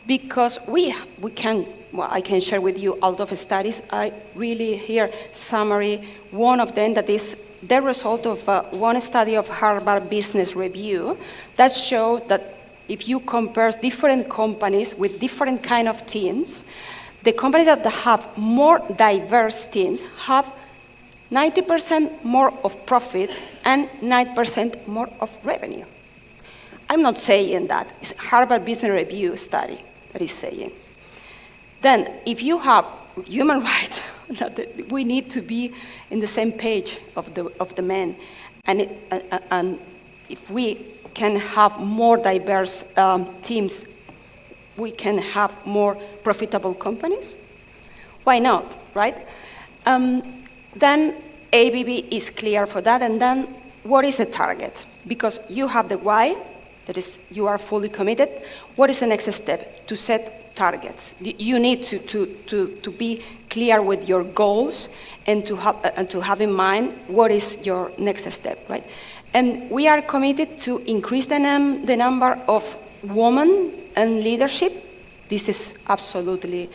because I can share with you a lot of studies. I really here summary one of them that is the result of one study of Harvard Business Review that showed that if you compare different companies with different kind of teams, the companies that have more diverse teams have 90% more of profit and 9% more of revenue. I'm not saying that. It's Harvard Business Review study that is saying. Then, if you have human rights, we need to be in the same page of the men, and if we can have more diverse teams, we can have more profitable companies. Why not, right? Then ABB is clear for that, and then what is the target? Because you have the why, that is, you are fully committed. What is the next step? To set targets. You need to be clear with your goals and to have in mind what is your next step, right? And we are committed to increase the number of women in leadership. This is absolutely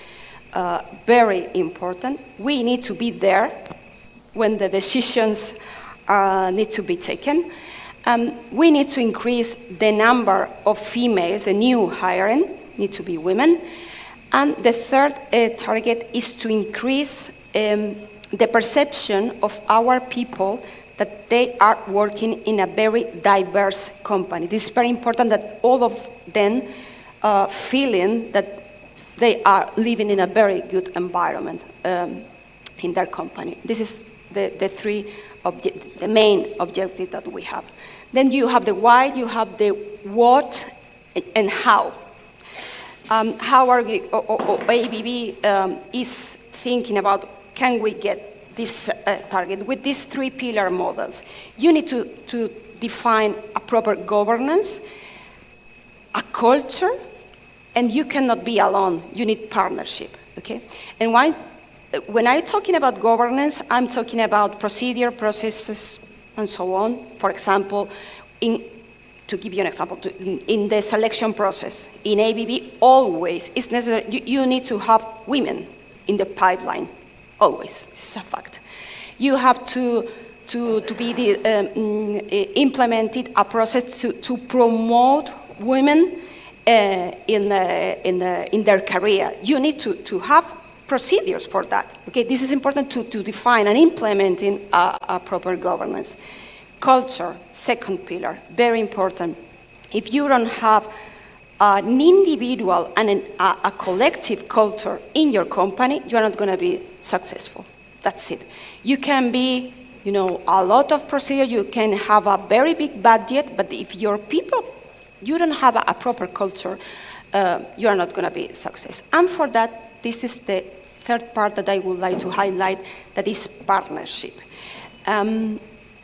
very important. We need to be there when the decisions need to be taken. We need to increase the number of females, the new hiring need to be women. And the third target is to increase the perception of our people that they are working in a very diverse company. This is very important that all of them feeling that they are living in a very good environment in their company. This is the main objective that we have. Then you have the why, you have the what, and how. How are we, ABB is thinking about, can we get this target with these three pillar models? You need to define a proper governance, a culture, and you cannot be alone. You need partnership, okay? And when I'm talking about governance, I'm talking about procedure, processes, and so on. For example, to give you an example, in the selection process, in ABB, always, it's necessary, you need to have women in the pipeline, always, it's a fact. You have to be implemented a process to promote women in their career. You need to have procedures for that. Okay, this is important to define and implementing a proper governance. Culture, second pillar, very important. If you don't have an individual and a collective culture in your company, you're not going to be successful. That's it. You can be, a lot of procedure, you can have a very big budget, but if your people, you don't have a proper culture, you are not going to be success. And for that, this is the third part that I would like to highlight, that is partnership.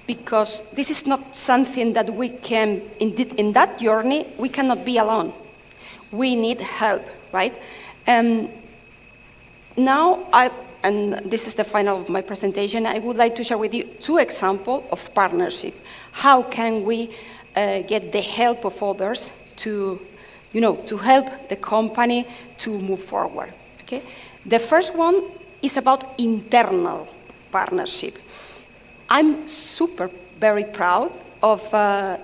Because this is not something that we can, in that journey, we cannot be alone. We need help, right? Now, and this is the final of my presentation, I would like to share with you 2 examples of partnership. How can we get the help of others to help the company to move forward, okay? The first one is about internal partnership. I'm very proud of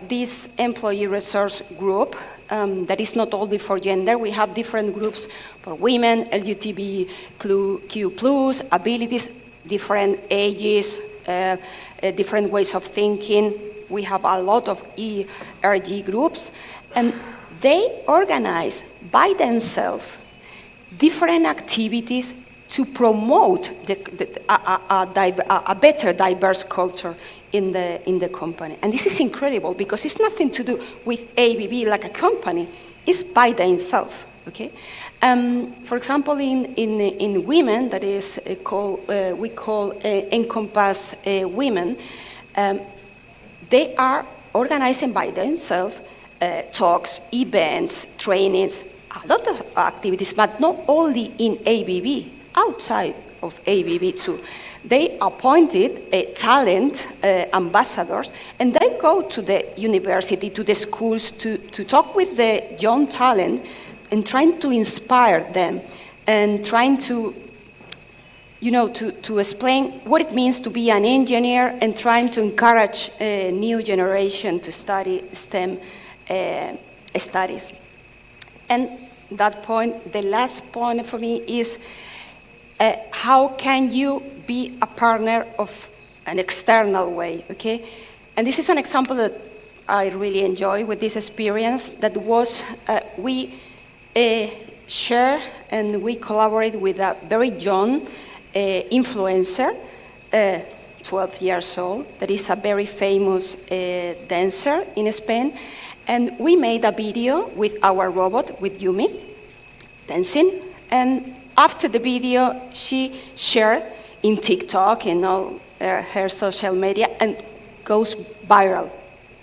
this employee resource group that is not only for gender. We have different groups for women, LGBTQ+, abilities, different ages, different ways of thinking. We have a lot of ERG groups, and they organize by themselves different activities to promote a better diverse culture in the company. And this is incredible because it's nothing to do with ABB like a company, it's by themselves, okay? For example, in women, that is we call Encompass Women, they are organizing by themselves talks, events, trainings, a lot of activities, but not only in ABB, outside of ABB2. They appointed talent ambassadors, and they go to the university, to the schools, to talk with the young talent and trying to inspire them and trying to, to explain what it means to be an engineer and trying to encourage a new generation to study STEM studies. And that point, the last point for me is how can you be a partner of an external way, okay? And this is an example that I really enjoy with this experience that was, we share and we collaborate with a very young influencer, 12 years old, that is a very famous dancer in Spain. And we made a video with our robot, with Yumi, dancing. And after the video, she shared in TikTok and all her social media and goes viral,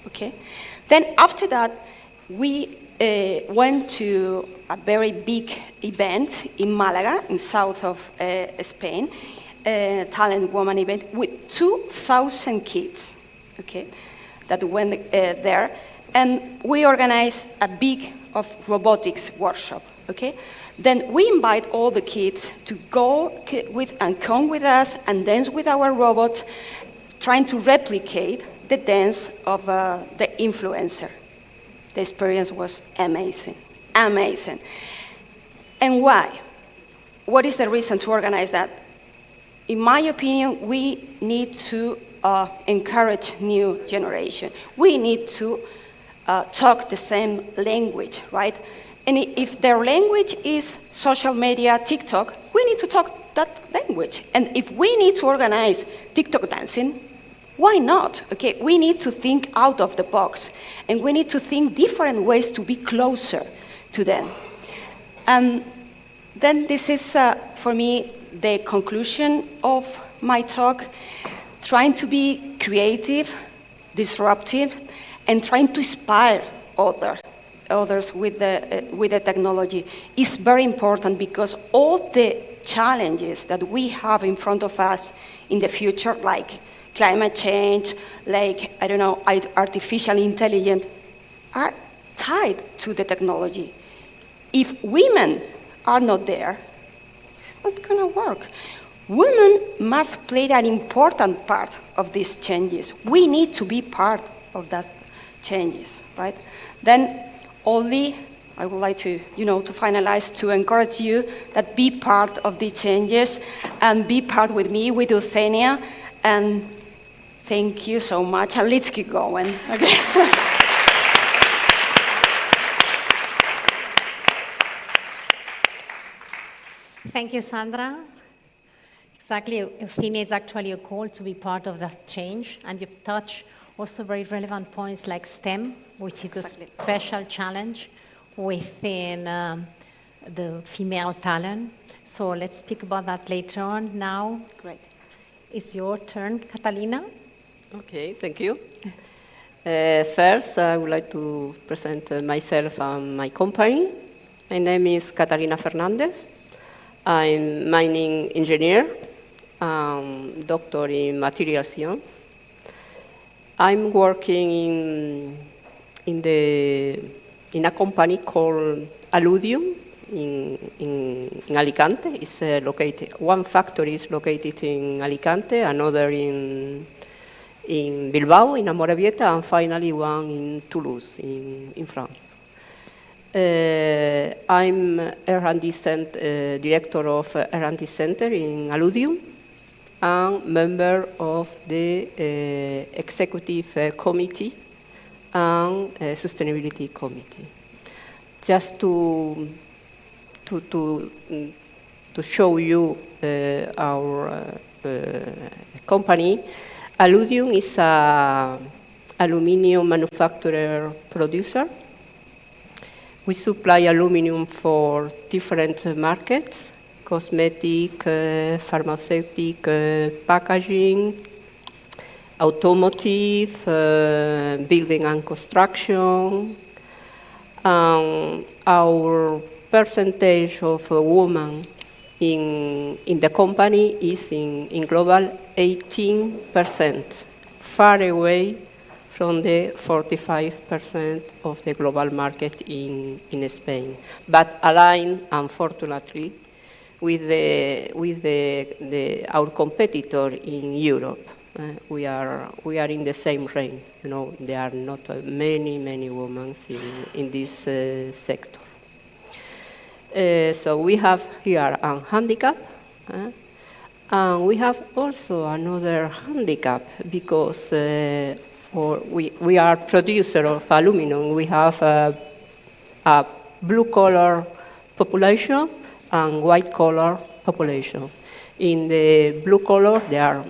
okay? Then after that, we went to a very big event in Malaga, in south of Spain, a talent woman event with 2,000 kids, okay, that went there. And we organized a big robotics workshop, okay? Then we invite all the kids to go with and come with us and dance with our robot, trying to replicate the dance of the influencer. The experience was amazing, amazing. And why? What is the reason to organize that? In my opinion, we need to encourage new generation. We need to talk the same language, right? And if their language is social media, TikTok, we need to talk that language. And if we need to organize TikTok dancing, why not? Okay, we need to think out of the box, and we need to think different ways to be closer to them. And then this is, for me, the conclusion of my talk, trying to be creative, disruptive, and trying to inspire others with the technology is very important, because all the challenges that we have in front of us in the future, like climate change, like, I don't know, artificial intelligence, are tied to the technology. If women are not there, it's not gonna work. Women must play an important part of these changes. We need to be part of that changes, right? Then only, I would like to, to finalize, to encourage you that be part of the changes and be part with me, with Euthenia, and thank you so much, and let's keep going, okay? Thank you, Sandra. Exactly, Euthenia is actually a call to be part of that change, and you've touched also very relevant points like STEM, which is a special challenge within the female talent. So let's speak about that later on. Now, great. It's your turn, Catalina. Okay, thank you. First, I would like to present myself and my company. My name is Catalina Fernandez. I'm mining engineer, doctor in material science. I'm working in a company called Alludium in Alicante. It's located. One factory is located in Alicante, another in Bilbao, in Amorebieta, and finally one in Toulouse, in France. I'm R&D director of R&D Center in Alludium, and member of the executive committee and sustainability committee. Just to show you our company, Alludium is an aluminium manufacturer producer. We supply aluminum for different markets: cosmetic, pharmaceutic, packaging, automotive, building and construction. Our percentage of women in the company is in global 18%, far away from the 45% of the global market in Spain, but aligned, unfortunately, with our competitor in Europe. We are in the same range. You know, there are not many women in this sector. So we have here a handicap, and we have also another handicap because we are producer of aluminum. We have a blue-collar population and white-collar population. In the blue-collar, there are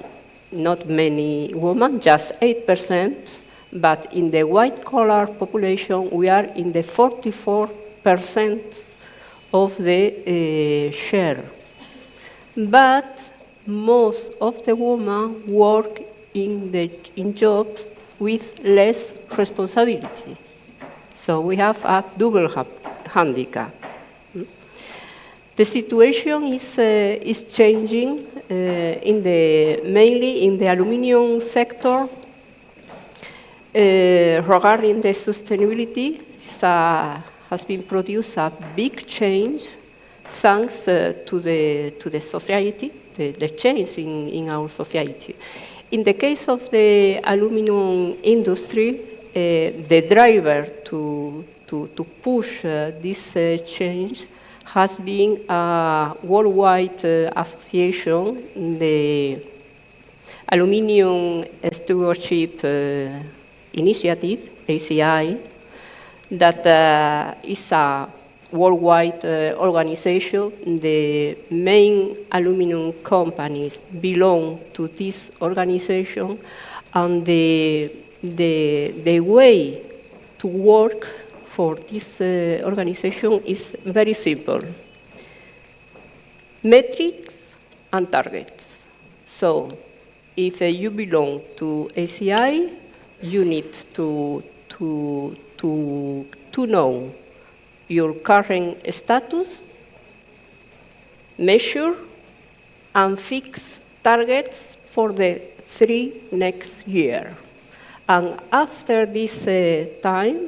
not many women, just 8%, but in the white-collar population, we are in the 44% of the share. But most of the women work in jobs with less responsibility. So we have a double handicap. The situation is changing mainly in the aluminum sector. Regarding the sustainability, has been produced a big change thanks to the society, the change in our society. In the case of the aluminum industry, the driver to push this change has been a worldwide association, the Aluminium Stewardship Initiative, ACI, that is a worldwide organization. The main aluminum companies belong to this organization, and the way to work for this organization is very simple. Metrics and targets. So if you belong to ACI, you need to know your current status, measure, and fix targets for the 3 next year. And after this time,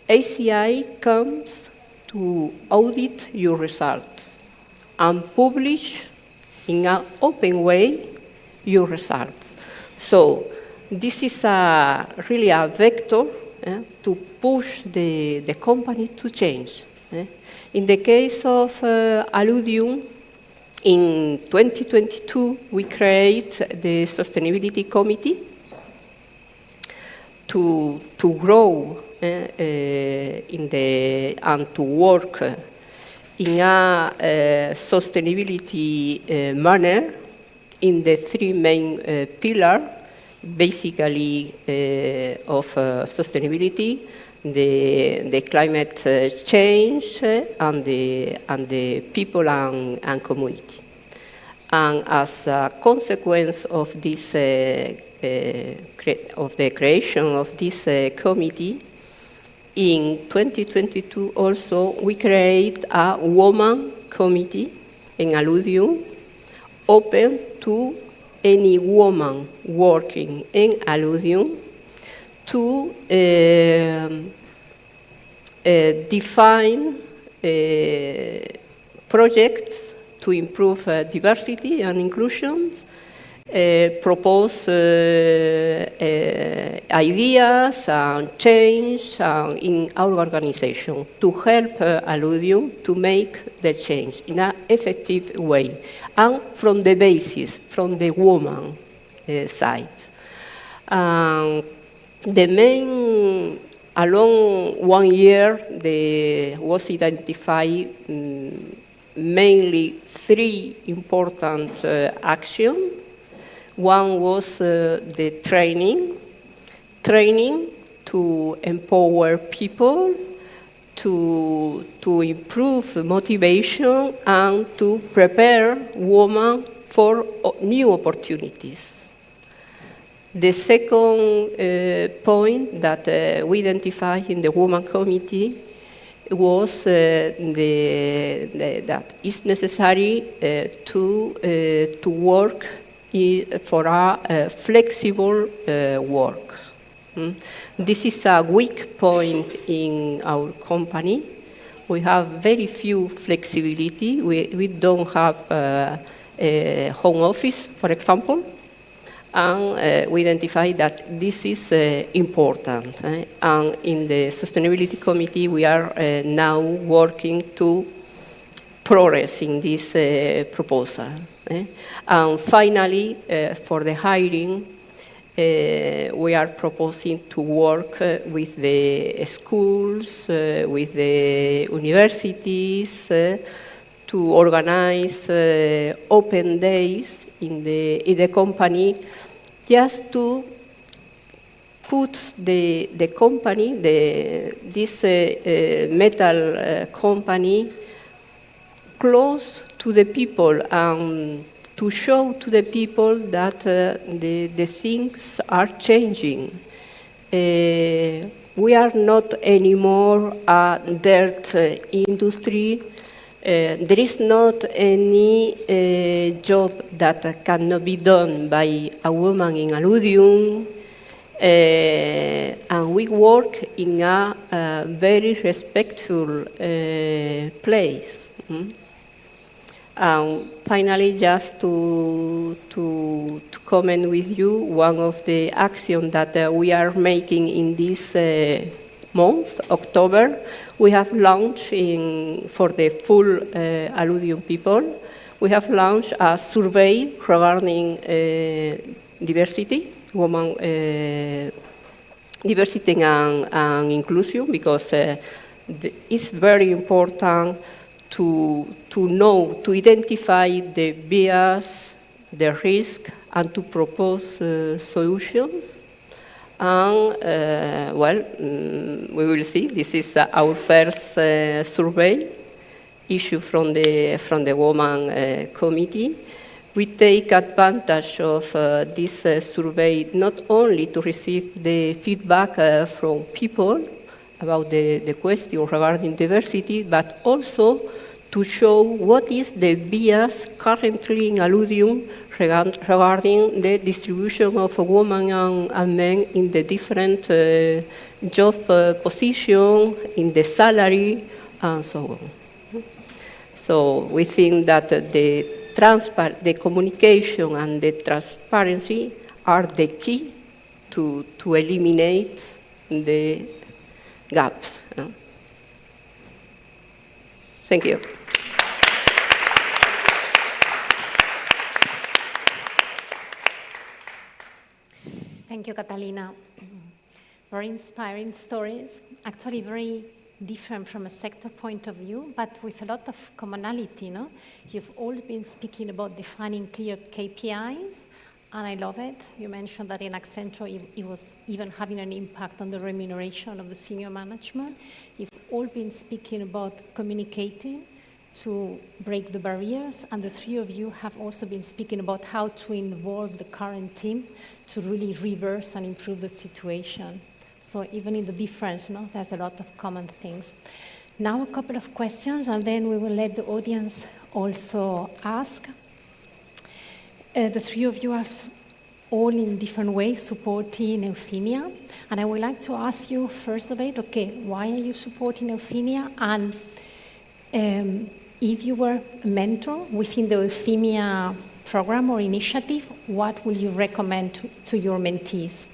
ACI comes to audit your results and publish in an open way your results. So this is really a vector to push the company to change. In the case of aluminum, in 2022, we create the Sustainability Committee to grow and to work in a sustainability manner in the 3 main pillars, basically of sustainability, the climate change, and the people and community. And as a consequence of this, of the creation of this committee, in 2022 also we create a woman committee in aluminum, open to any woman working in aluminum to define projects to improve diversity and inclusion, propose ideas and change in our organization to help aluminum to make the change in an effective way and from the basis, from the woman side. The main, along 1 year, there was identified mainly 3 important actions. One was the training to empower people, to improve motivation, and to prepare women for new opportunities. The second point that we identify in the Women Committee was that it's necessary to work for a flexible work. This is a weak point in our company. We have very few flexibility. We don't have a home office, for example, and we identify that this is important. And in the Sustainability Committee, we are now working to progress in this proposal. And finally, for the hiring, we are proposing to work with the schools, with the universities, to organize open days in the company, just to put the company, this metal company, close to the people and to show to the people that the things are changing. We are not anymore a dirt industry. There is not any job that cannot be done by a woman in alluvium, and we work in a very respectful place. Finally, just to comment with you, one of the actions that we are making in this month, October, we have launched for the full alluvium people, we have launched a survey regarding diversity, woman diversity and inclusion, because it's very important to know, to identify the bias, the risk, and to propose solutions. And, we will see. This is our first survey issue from the Women Committee. We take advantage of this survey not only to receive the feedback from people about the question regarding diversity, but also to show what is the bias currently in alluvium regarding the distribution of women and men in the different job position, in the salary, and so on. So we think that the communication and the transparency are the key to eliminate the gaps. Thank you. Thank you, Catalina. Very inspiring stories, actually very different from a sector point of view, but with a lot of commonality. No? You've all been speaking about defining clear KPIs, and I love it. You mentioned that in Accenture, it was even having an impact on the remuneration of the senior management. You've all been speaking about communicating to break the barriers, and the three of you have also been speaking about how to involve the current team to really reverse and improve the situation. So even in the difference, no, there's a lot of common things. Now a couple of questions, and then we will let the audience also ask. The three of you are all in different ways supporting Euthenia, and I would like to ask you first of it, okay, why are you supporting Euthenia? And if you were a mentor within the Euthenia program or initiative, what would you recommend to your mentees?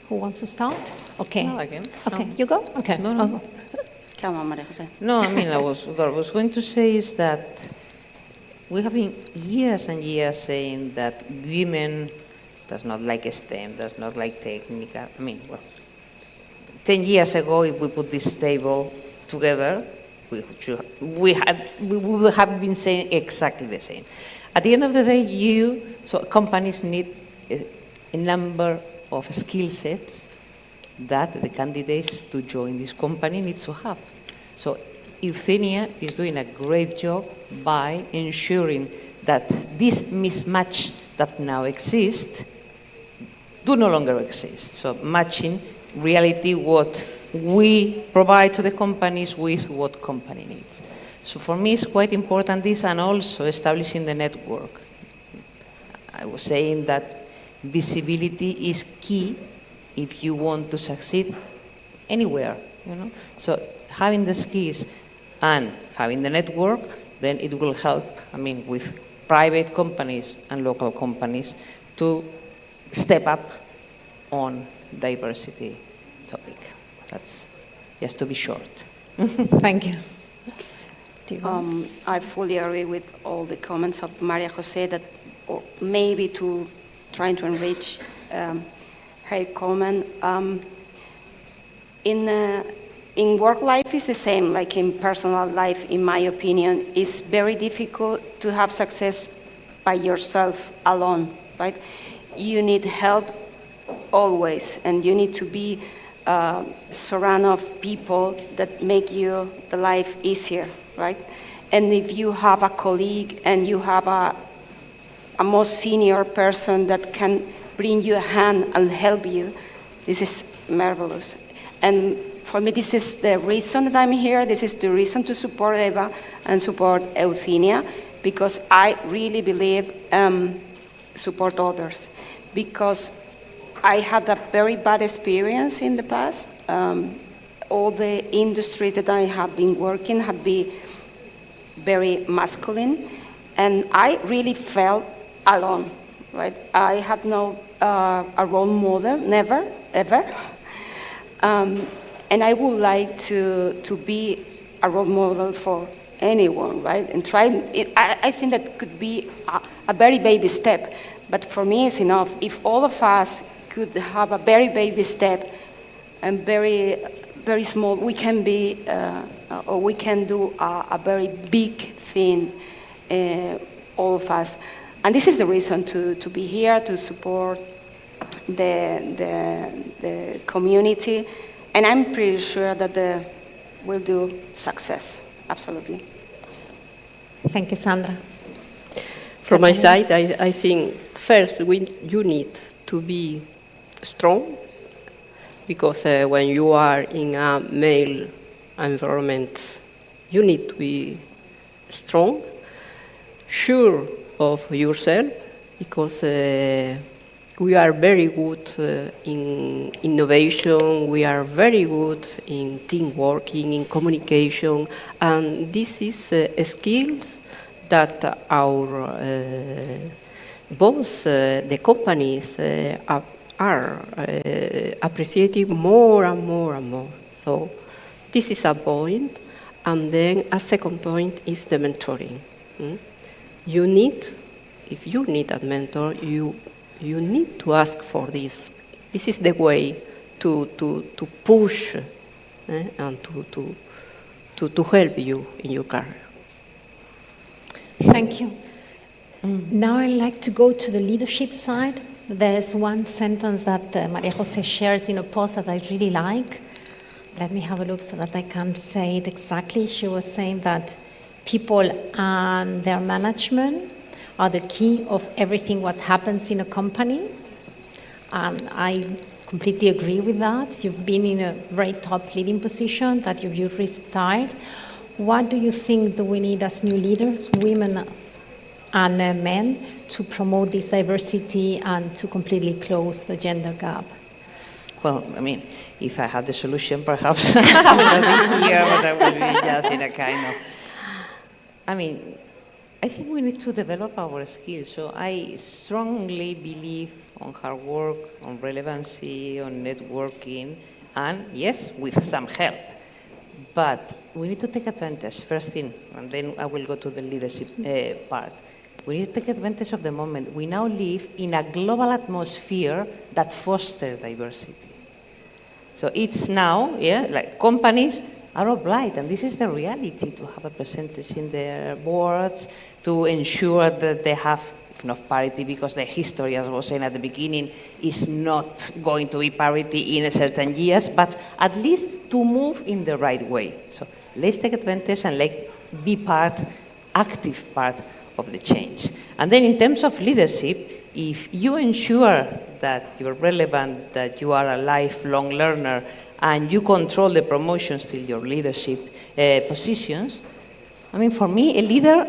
Who wants to start? Okay. No, I can. Okay, No. you go? Okay. No. Come on, Maria Jose. No, I mean, what I was going to say is that we have been years and years saying that women does not like STEM, does not like technical. I mean, well, 10 years ago, if we put this table together, we would have been saying exactly the same. At the end of the day, companies need a number of skill sets that the candidates to join this company needs to have. So Euthenia is doing a great job by ensuring that this mismatch that now exists do no longer exist. So matching reality what we provide to the companies with what company needs. So for me, it's quite important this, and also establishing the network. I was saying that visibility is key if you want to succeed anywhere, you know. So having the skills and having the network, then it will help, I mean, with private companies and local companies to step up on diversity topic. That's just to be short. Thank you. I fully agree with all the comments of Maria Jose that maybe to trying to enrich her comment. In work life is the same, like in personal life, in my opinion. It's very difficult to have success by yourself alone, right? You need help always, and you need to be surrounded of people that make you the life easier, right? And if you have a colleague and you have a more senior person that can bring you a hand and help you, this is marvelous. And for me, this is the reason that I'm here. This is the reason to support Eva and support Euthenia, because I really believe support others. Because I had a very bad experience in the past. All the industries that I have been working have been very masculine, and I really felt alone, right? I had no a role model, never, ever. And I would like to be a role model for anyone, right? And try, I think that could be a very baby step, but for me it's enough. If all of us could have a very baby step and very, very small, we can be, or we can do a very big thing, all of us. And this is the reason to be here, to support the community. And I'm pretty sure that we'll do success, absolutely. Thank you, Sandra. From my side, I think first you need to be strong, because when you are in a male environment, you need to be strong, sure of yourself, because we are very good in innovation, we are very good in teamwork, in communication, and this is skills that our both the companies are appreciating more and more and more. So this is a point, and then a second point is the mentoring. You need, if you need a mentor, you need to ask for this. This is the way to push and to help you in your career. Thank you. Now I'd like to go to the leadership side. There's one sentence that Maria Jose shares in a post that I really like. Let me have a look so that I can say it exactly. She was saying that people and their management are the key of everything what happens in a company. And I completely agree with that. You've been in a very top leading position that you've retired. What do you think do we need as new leaders, women and men, to promote this diversity and to completely close the gender gap? Well, I mean, if I had the solution, perhaps I would not be here, but I would be just in a kind of... I mean, I think we need to develop our skills. So I strongly believe on hard work, on relevancy, on networking, and yes, with some help. But we need to take advantage, first thing, and then I will go to the leadership part. We need to take advantage of the moment. We now live in a global atmosphere that fosters diversity. So it's now, like companies are obliged, and this is the reality, to have a percentage in their boards, to ensure that they have enough parity, because the history, as I was saying at the beginning, is not going to be parity in a certain years, but at least to move in the right way. So let's take advantage and be part, active part of the change. And then in terms of leadership, if you ensure that you're relevant, that you are a lifelong learner, and you control the promotions till your leadership positions. I mean, for me, a leader,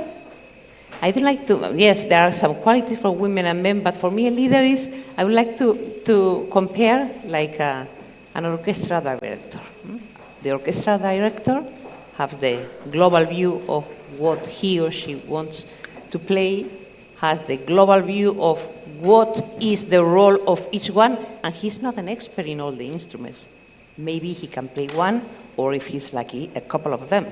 I don't like to, yes, there are some qualities for women and men, but for me, a leader is, I would like to compare like an orchestra director. The orchestra director has the global view of what he or she wants to play, has the global view of what is the role of each one, and he's not an expert in all the instruments. Maybe he can play one, or if he's lucky, a couple of them.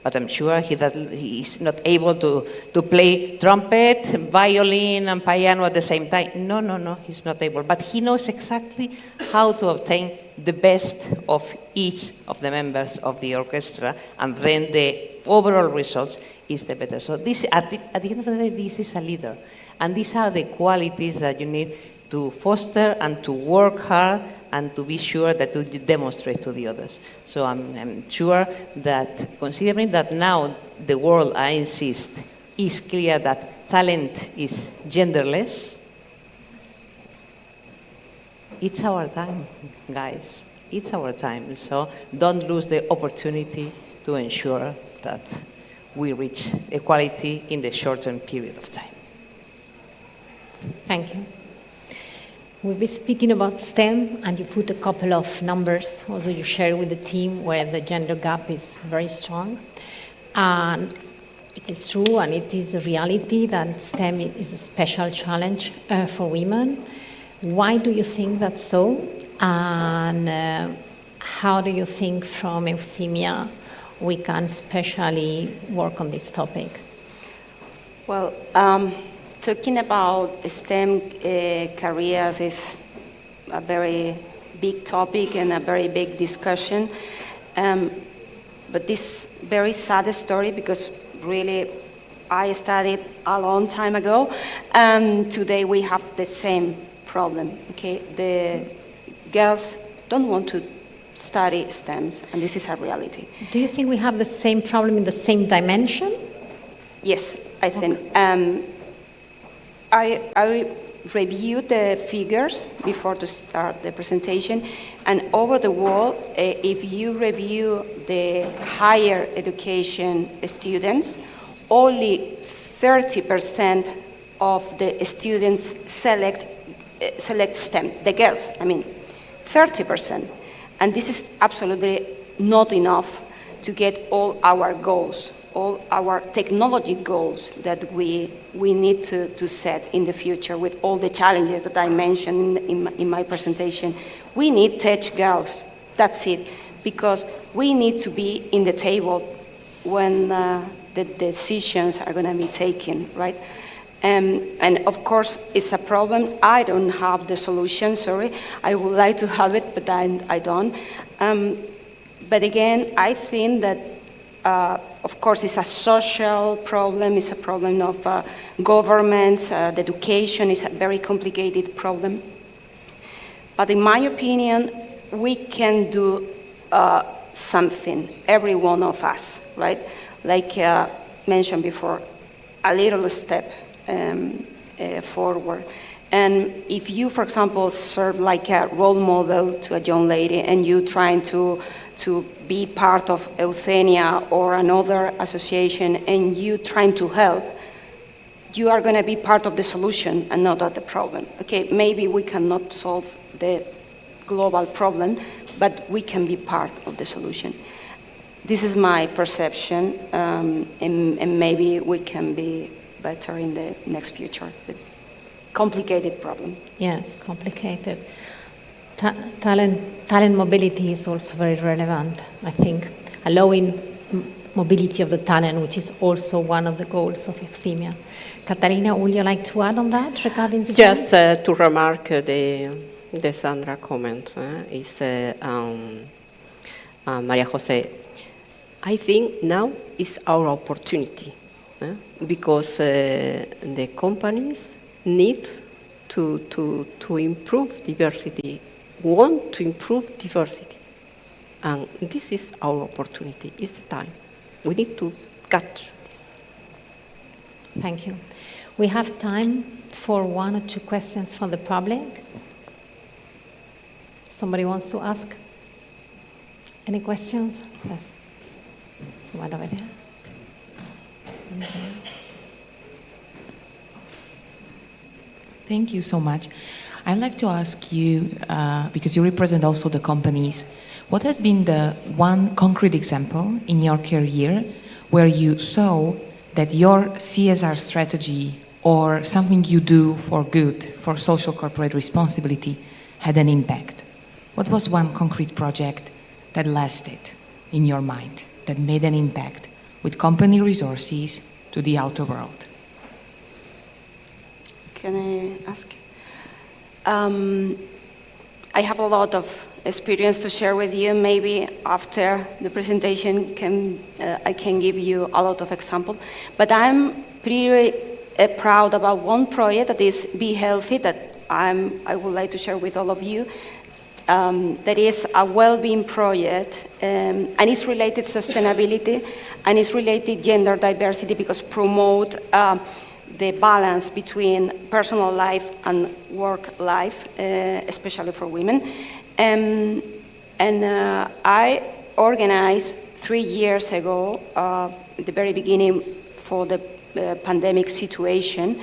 But I'm sure he's not able to play trumpet, violin, and piano at the same time. No, he's not able. But he knows exactly how to obtain the best of each of the members of the orchestra, and then the overall results is the better. So this, at the end of the day, this is a leader. And these are the qualities that you need to foster and to work hard and to be sure that you demonstrate to the others. So I'm sure that, considering that now the world, I insist, is clear that talent is genderless, it's our time, guys. It's our time. So don't lose the opportunity to ensure that we reach equality in the short-term period of time. Thank you. We've been speaking about STEM, and you put a couple of numbers, also you share with the team where the gender gap is very strong. And it is true, and it is a reality that STEM is a special challenge for women. Why do you think that's so? And how do you think from Euthenia we can especially work on this topic? Well, talking about STEM careers is a very big topic and a very big discussion. But this very sad story, because really I studied a long time ago, and today we have the same problem. Okay, the girls don't want to study STEMs, and this is a reality. Do you think we have the same problem in the same dimension? Yes, I think. I reviewed the figures before to start the presentation, and over the world, if you review the higher education students, only 30% of the students select STEM, the girls, I mean, 30%. And this is absolutely not enough to get all our goals, all our technology goals that we need to set in the future with all the challenges that I mentioned in my presentation. We need tech girls, that's it, because we need to be in the table when the decisions are going to be taken, right? And of course, it's a problem. I don't have the solution, sorry. I would like to have it, but I don't. But again, I think that, of course, it's a social problem. It's a problem of governments. The education is a very complicated problem. But in my opinion, we can do something, every one of us, right? Like mentioned before, a little step forward. And if you, for example, serve like a role model to a young lady and you trying to be part of Euthenia or another association and you trying to help, you are going to be part of the solution and not of the problem. Okay, maybe we cannot solve the global problem, but we can be part of the solution. This is my perception, and maybe we can be better in the next future. But complicated problem. Yes, complicated. Talent mobility is also very relevant, I think, allowing mobility of the talent, which is also one of the goals of Euthenia. Katarina, would you like to add on that regarding STEM? Just to remark the Sandra comment, is Maria Jose. I think now is our opportunity, because the companies need to improve diversity, want to improve diversity. And this is our opportunity, it's the time. We need to catch this. Thank you. We have time for 1 or 2 questions from the public. Somebody wants to ask? Any questions? Yes. So one over there. Thank you so much. I'd like to ask you, because you represent also the companies, what has been the one concrete example in your career where you saw that your CSR strategy or something you do for good, for social corporate responsibility, had an impact? What was one concrete project that lasted in your mind, that made an impact with company resources to the outer world? Can I ask? I have a lot of experience to share with you. Maybe after the presentation, I can give you a lot of examples. But I'm pretty proud about one project that is Be Healthy that I would like to share with all of you. That is a well-being project, and it's related to sustainability, and it's related gender diversity because promote the balance between personal life and work life, especially for women. And I organized 3 years ago, at the very beginning for the pandemic situation,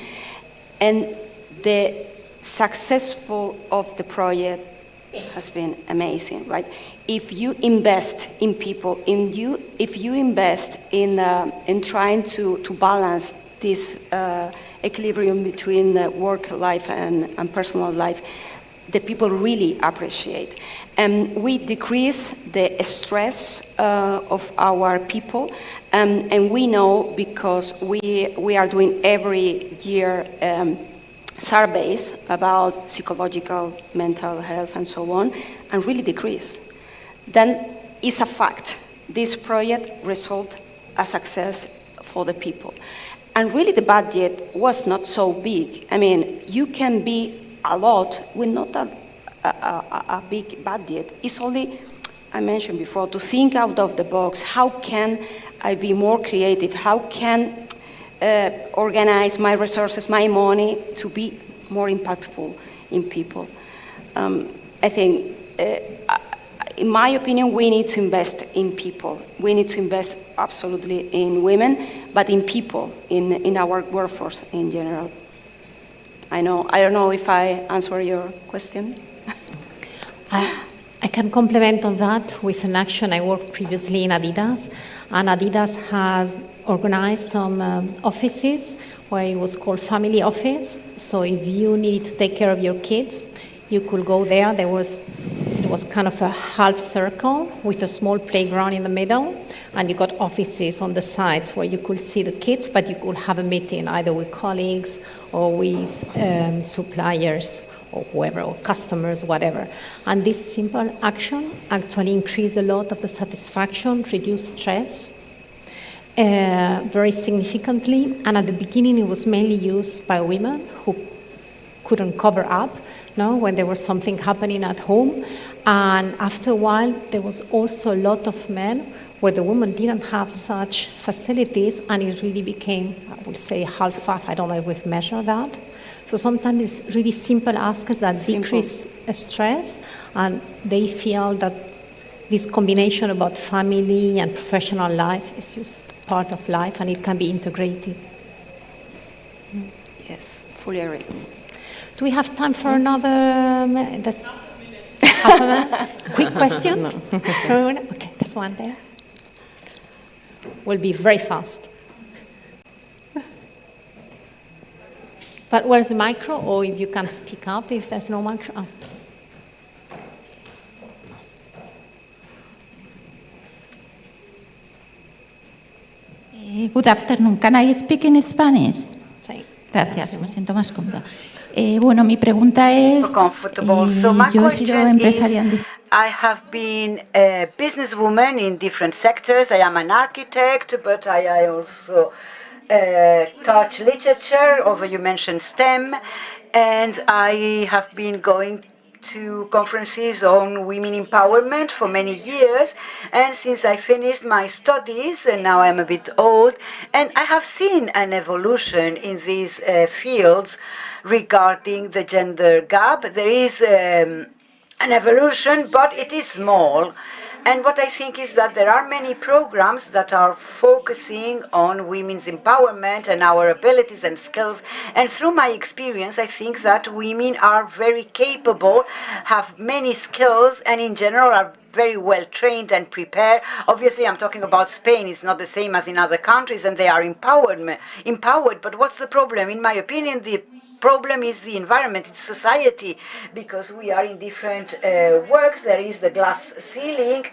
and the successful of the project has been amazing, right? If you invest in people, if you invest in trying to balance this equilibrium between work life and personal life, the people really appreciate. And we decrease the stress of our people, and we know because we are doing every year surveys about psychological, mental health, and so on, and really decrease. Then it's a fact. This project resulted a success for the people. And really the budget was not so big. I mean, you can be a lot with not a big budget. It's only, I mentioned before, to think out of the box. How can I be more creative? How can organize my resources, my money, to be more impactful in people? I think, in my opinion, we need to invest in people. We need to invest absolutely in women, but in people, in our workforce in general. I don't know if I answer your question. I can complement on that with an action. I worked previously in Adidas, and Adidas has organized some offices where it was called family office. So if you needed to take care of your kids, you could go there. It was kind of a half circle with a small playground in the middle, and you got offices on the sides where you could see the kids, but you could have a meeting either with colleagues or with suppliers or whoever, or customers, whatever. And this simple action actually increased a lot of the satisfaction, reduced stress very significantly. And at the beginning, it was mainly used by women who couldn't cover up, when there was something happening at home. And after a while, there was also a lot of men where the women didn't have such facilities, and it really became, I would say, half-half. I don't know if we've measured that. So sometimes it's really simple asks that decrease stress, and they feel that this combination about family and professional life is just part of life, and it can be integrated. Yes, fully agree. Do we have time for another? That's half a minute. Quick question. Okay, there's one there. We'll be very fast. But where's the micro? Or if you can speak up if there's no micro. Oh. Good afternoon. Can I speak in Spanish? Sí. Gracias, me siento más cómoda. Bueno, mi pregunta es, yo he sido empresaria en I have been a businesswoman in different sectors. I am an architect, but I also touch literature, although you mentioned STEM, and I have been going to conferences on women empowerment for many years, and since I finished my studies, and now I'm a bit old, and I have seen an evolution in these fields regarding the gender gap. There is an evolution, but it is small. And what I think is that there are many programs that are focusing on women's empowerment and our abilities and skills. And through my experience, I think that women are very capable, have many skills, and in general are very well trained and prepared. Obviously, I'm talking about Spain. It's not the same as in other countries, and they are empowered. But what's the problem? In my opinion, the problem is the environment, it's society, because we are in different works. There is the glass ceiling,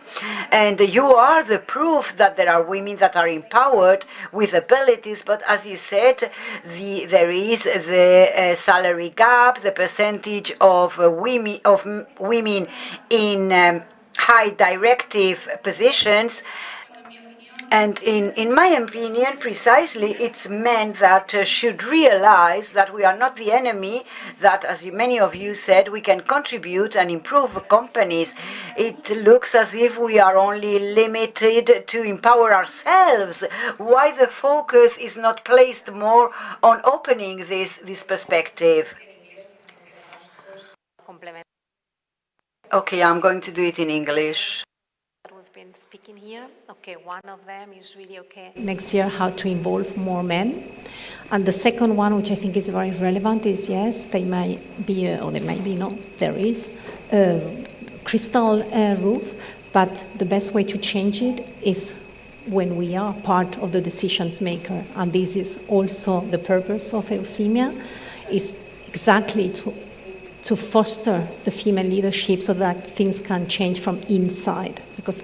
and you are the proof that there are women that are empowered with abilities. But as you said, there is the salary gap, the percentage of women in high directive positions. And in my opinion, precisely, it's men that should realize that we are not the enemy, that, as many of you said, we can contribute and improve companies. It looks as if we are only limited to empower ourselves. Why the focus is not placed more on opening this perspective? Okay, I'm going to do it in English. Been speaking here. Okay, one of them is really okay. Next year, how to involve more men. And the second one, which I think is very relevant, is yes, they might be, or they might be not, there is a crystal roof, but the best way to change it is when we are part of the decisions maker. And this is also the purpose of Euthenia, is exactly to foster the female leadership so that things can change from inside, because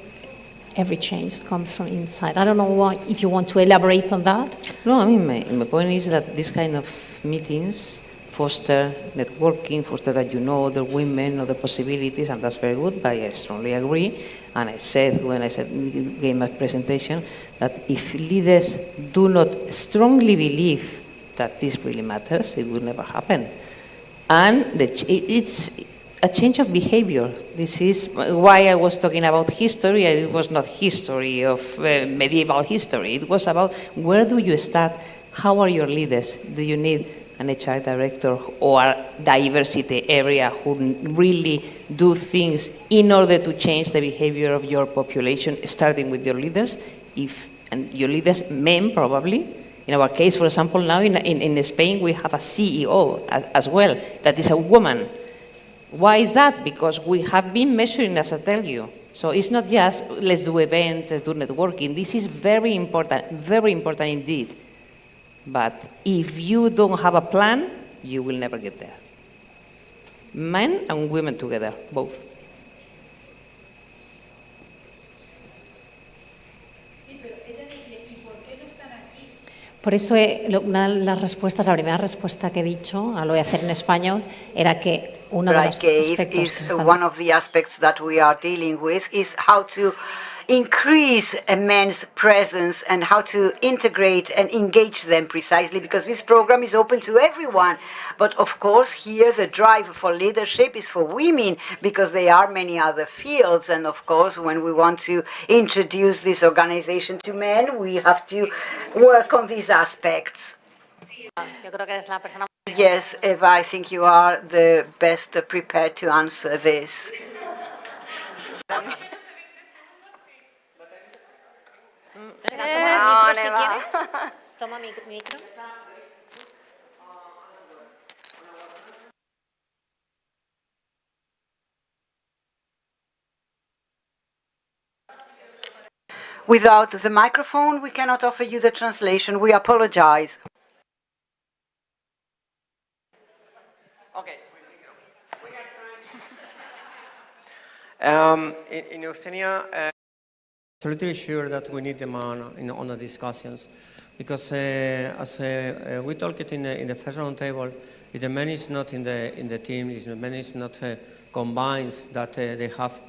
every change comes from inside. I don't know if you want to elaborate on that. No, I mean, my point is that this kind of meetings foster networking, foster that you know other women, other possibilities, and that's very good, but I strongly agree. And I said, when I gave my presentation, that if leaders do not strongly believe that this really matters, it will never happen. And it's a change of behavior. This is why I was talking about history, and it was not history of medieval history. It was about where do you start, how are your leaders? Do you need an HR director or diversity area who really do things in order to change the behavior of your population, starting with your leaders? And your leaders, men probably. In our case, for example, now in Spain, we have a CEO as well, that is a woman. Why is that? Because we have been measuring, as I tell you. So it's not just, let's do events, let's do networking. This is very important indeed. But if you don't have a plan, you will never get there. Men and women together, both. Por eso una de las respuestas, la primera respuesta que he dicho, lo voy a hacer en español, era que uno de los aspectos one of the aspects that we are dealing with is how to increase a men's presence and how to integrate and engage them precisely, because this program is open to everyone. But of course, here the drive for leadership is for women, because there are many other fields. And of course, when we want to introduce this organization to men, we have to work on these aspects. Yes, Eva, I think you are the best prepared to answer this. Toma micro, si quieres. Toma micro. Without the microphone, we cannot offer you the translation. We apologize. Okay. In Euthenia, absolutely sure that we need them on the discussions, because as we talked it in the first round table, if the men is not in the team, if the men is not combined, that they have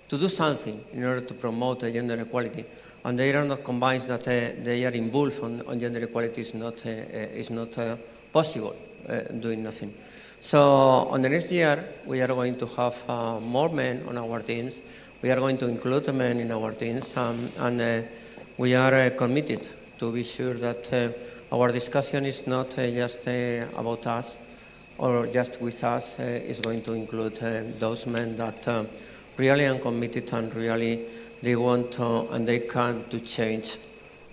to do something in order to promote gender equality, and they are not combined, that they are involved on gender equality is not possible doing nothing. So on the next year, we are going to have more men on our teams. We are going to include the men in our teams, and we are committed to be sure that our discussion is not just about us or just with us. It's going to include those men that really are committed and really they want and they can to change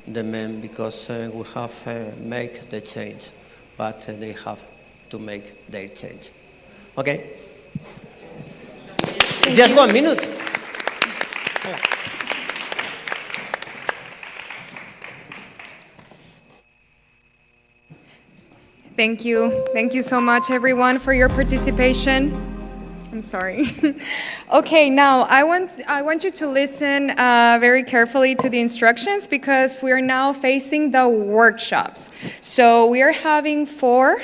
the men because we have make the change, but they have to make their change. Okay? It's just 1 minute. Thank you. Thank you so much, everyone, for your participation. I'm sorry. Okay, now I want you to listen very carefully to the instructions because we are now facing the workshops. So we are having 4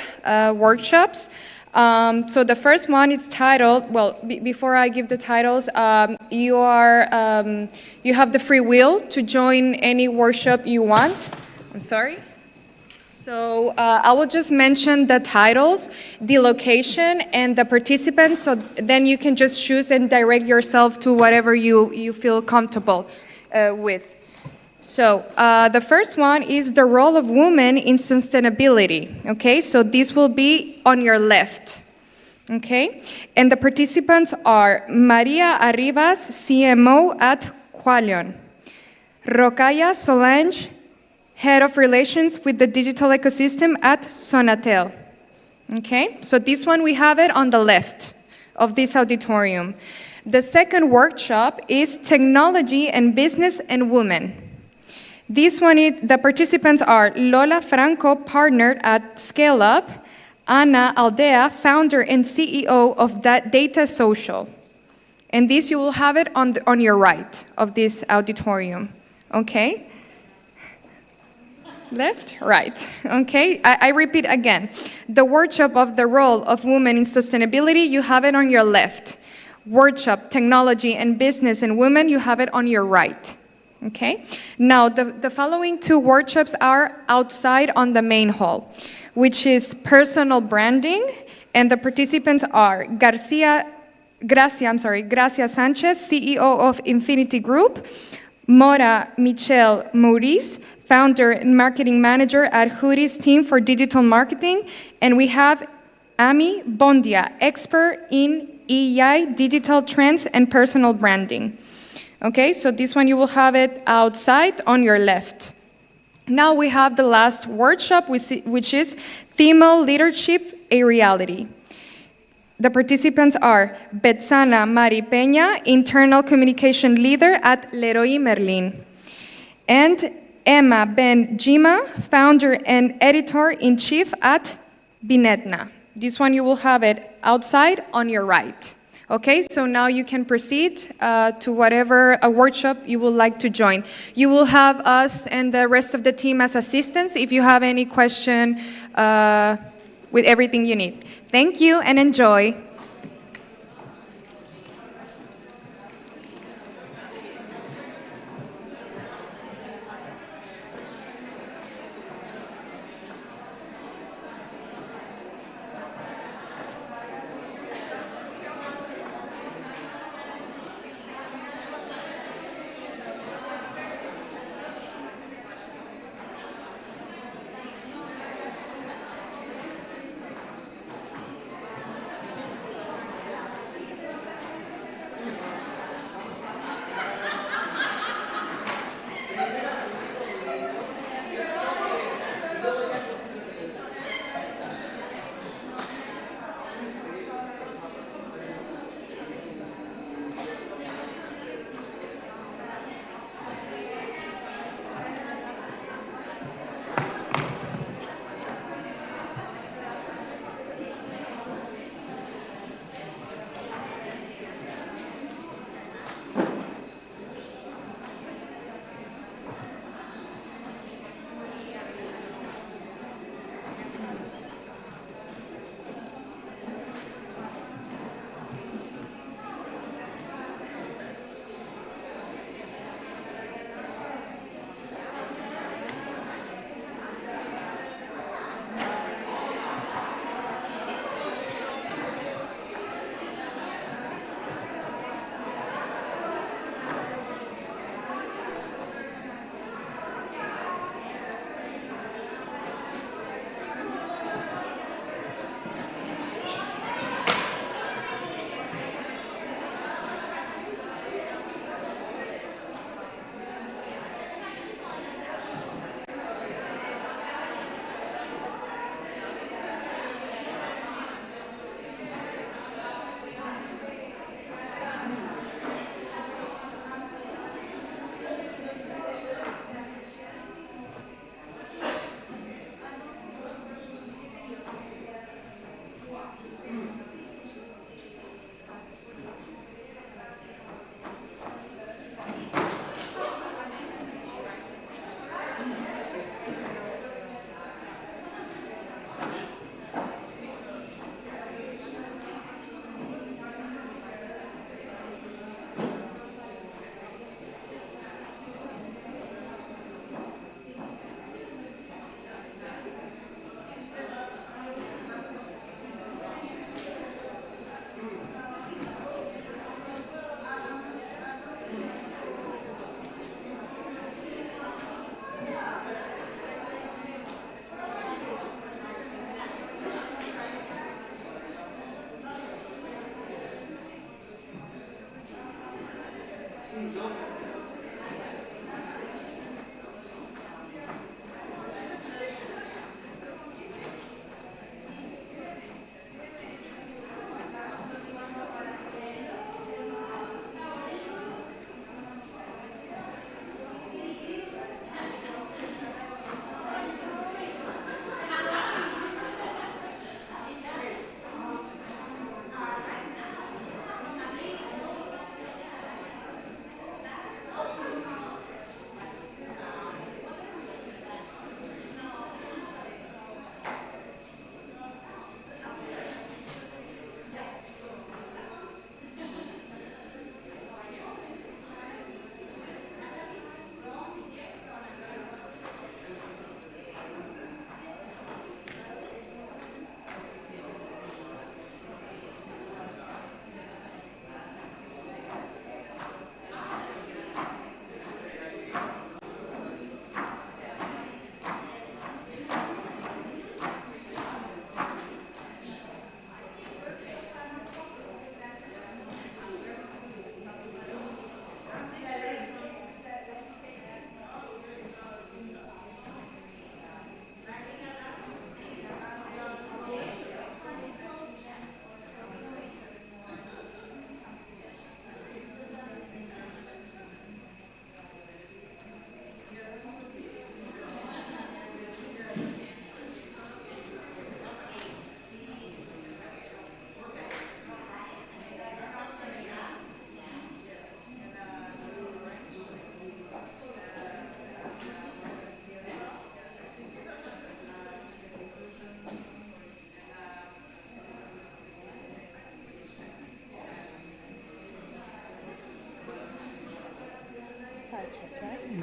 workshops. So the first one is titled, well, before I give the titles, you have the free will to join any workshop you want. I'm sorry. So I will just mention the titles, the location, and the participants, so then you can just choose and direct yourself to whatever you feel comfortable with. So the first one is the role of women in sustainability, okay? So this will be on your left, okay? And the participants are Maria Arribas, CMO at Qualion, Rokaya Solange, Head of Relations with the Digital Ecosystem at Sonatel. Okay, so this one we have it on the left of this auditorium. The second workshop is Technology and Business and Women. This one, the participants are Lola Franco, partner at Scale Up, Ana Aldea, founder and CEO of Data Social. And this you will have it on your right of this auditorium. Okay? Left, right, okay? I repeat again. The workshop of the role of women in sustainability, you have it on your left. Workshop, technology and business and women, you have it on your right, okay? Now, the following 2 workshops are outside on the main hall, which is personal branding, and the participants are Gracia Sanchez, CEO of Infinity Group, Mora Michelle Maurice, founder and marketing manager at Hoodie's team for digital marketing. And we have Ami Bondia, expert in EI, digital trends and personal branding. Okay, so this one you will have it outside on your left. Now we have the last workshop, which is Female Leadership, a Reality. The participants are Betsana Mari Peña, internal communication leader at Leroy Merlin, and Emma Ben Jima, founder and editor-in-chief at Binetna. This one you will have it outside on your right. Okay, so now you can proceed to whatever workshop you would like to join. You will have us and the rest of the team as assistants if you have any question with everything you need. Thank you and enjoy.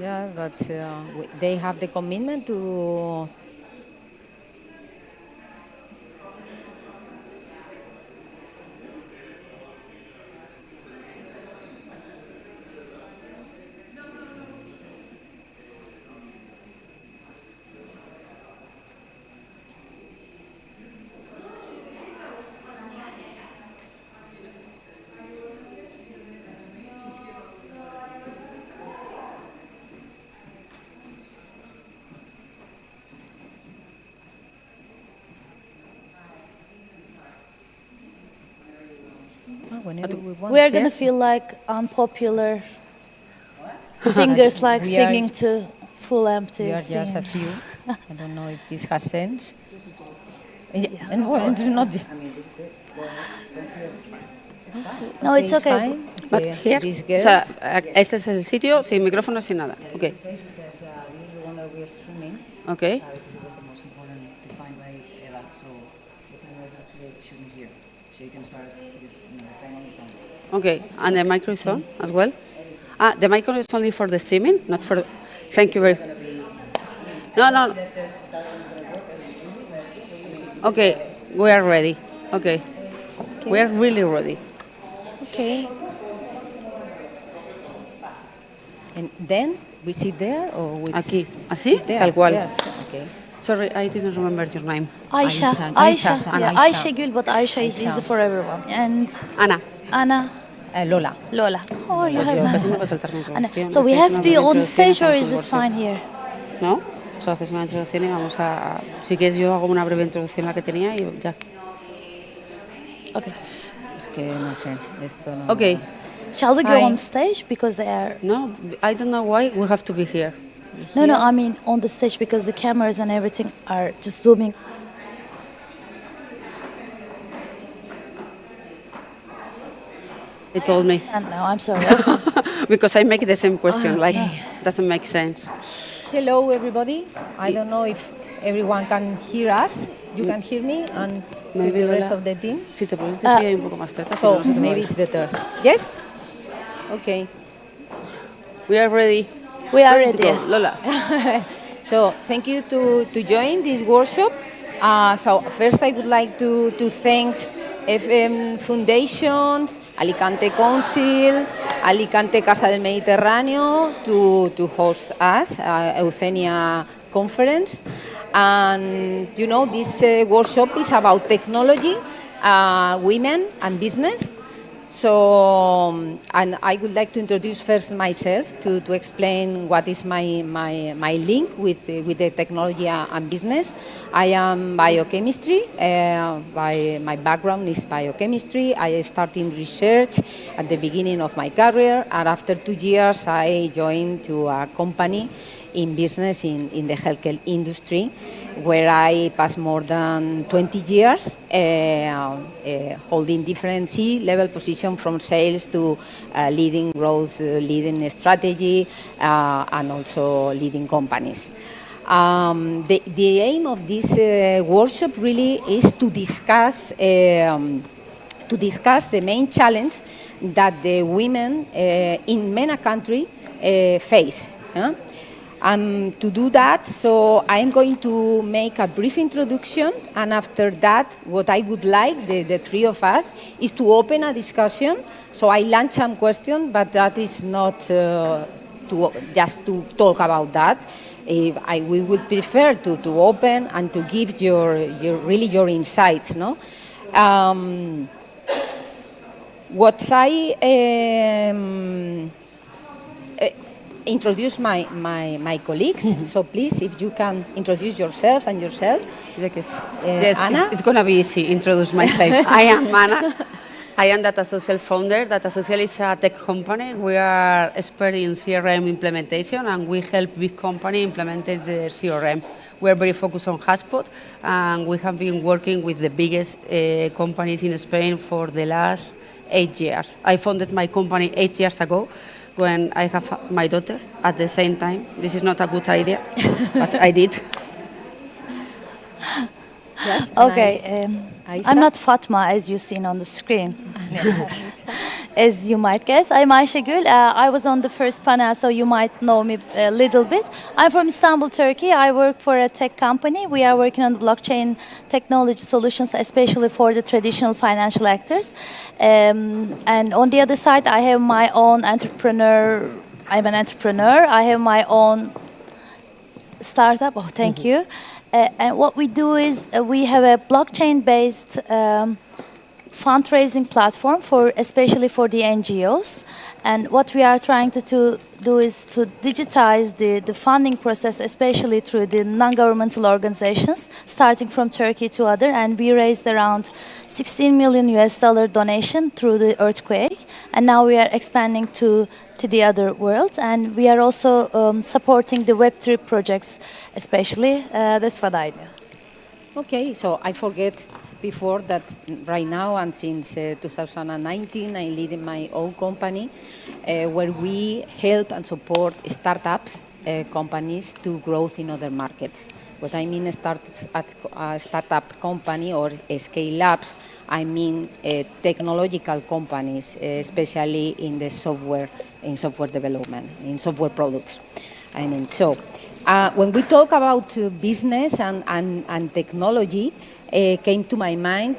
Yeah, but they have the commitment to. We are going to feel like unpopular singers, like singing to full empty. We are just a few. I don't know if this has sense. And well, it's not. No, it's okay. Fine. But here, o sea, este es el sitio sin micrófono, sin nada. Okay. Okay. Okay, and the micro is on as well? The micro is only for the streaming, not for... Thank you very... No. Okay, we are ready. Okay. We are really ready. Okay. And then we sit there or we Aquí, así, sit there? tal cual. Yes. Okay. Sorry, I didn't remember your name. Aisha. Yeah, Aisha Gül, but Aisha is easy for everyone. And Anna. Lola. Oh, you have Anna. So we have to be on the stage, or is it fine here? No, so haces una introducción y vamos a... Si quieres yo hago una breve introducción la que tenía y ya. Okay. Es que no sé, esto no... Okay. Shall we go on stage because they are... No, I don't know why we have to be here. No, I mean on the stage because the cameras and everything are just zooming. They told me. And no, I'm sorry. Because I make the same question, like, doesn't make sense. Hello, everybody. I don't know if everyone can hear us. You can hear me and Maybe the Lola, rest of the team. Si te pones de pie un poco más cerca, si So no se te maybe mueve. it's better. Yes? Okay. We are ready. We are ready ready, to go. yes. Lola. So thank you to join this workshop. So first I would like to thank FM Foundations, Alicante Council, Alicante Casa del Mediterráneo to host us, Euthenia conference. And you know, this workshop is about technology, women and business. So, and I would like to introduce first myself to explain what is my link with the technology and business. I am biochemistry. My background is biochemistry. I started research at the beginning of my career, and after 2 years, I joined to a company in business in the healthcare industry, where I passed more than 20 years holding different C-level positions from sales to leading growth, leading strategy, and also leading companies. The aim of this workshop really is to discuss the main challenge that the women in MENA country face. To do that, so I'm going to make a brief introduction, and after that, what I would like, the three of us, is to open a discussion. So I launch some questions, but that is not just to talk about that. We would prefer to open and to give your insight. No? What I introduce my colleagues. So please, if you can introduce yourself and yourself. Yes, Anna? it's going to be easy. Introduce myself. I am Anna. I am Data Social founder. Data Social is a tech company. We are expert in CRM implementation, and we help big companies implement the CRM. We are very focused on HubSpot, and we have been working with the biggest companies in Spain for the last 8 years. I founded my company 8 years ago, when I have my daughter at the same time. This is not a good idea, but I did. Yes. Okay. I'm not Fatma, as you've seen on the screen. as you might guess. I'm Ayşegül. I was on the first panel, so you might know me a little bit. I'm from Istanbul, Turkey. I work for a tech company. We are working on blockchain technology solutions, especially for the traditional financial actors. And on the other side, I have my own entrepreneur. I'm an entrepreneur. I have my own startup. Oh, thank you. And what we do is we have a blockchain-based fundraising platform especially for the NGOs. And what we are trying to do is to digitize the funding process, especially through the non-governmental organizations, starting from Turkey to other. And we raised around $16 million donation through the earthquake. And now we are expanding to the other world. And we are also supporting the Web3 projects, especially. That's what I do. Okay, so I forget before that right now and since 2019 I lead my own company where we help and support startups, companies to growth in other markets. What I mean startup company or scale-ups, I mean technological companies, especially in the software development, in software products. I mean, so when we talk about business and technology, came up to my mind,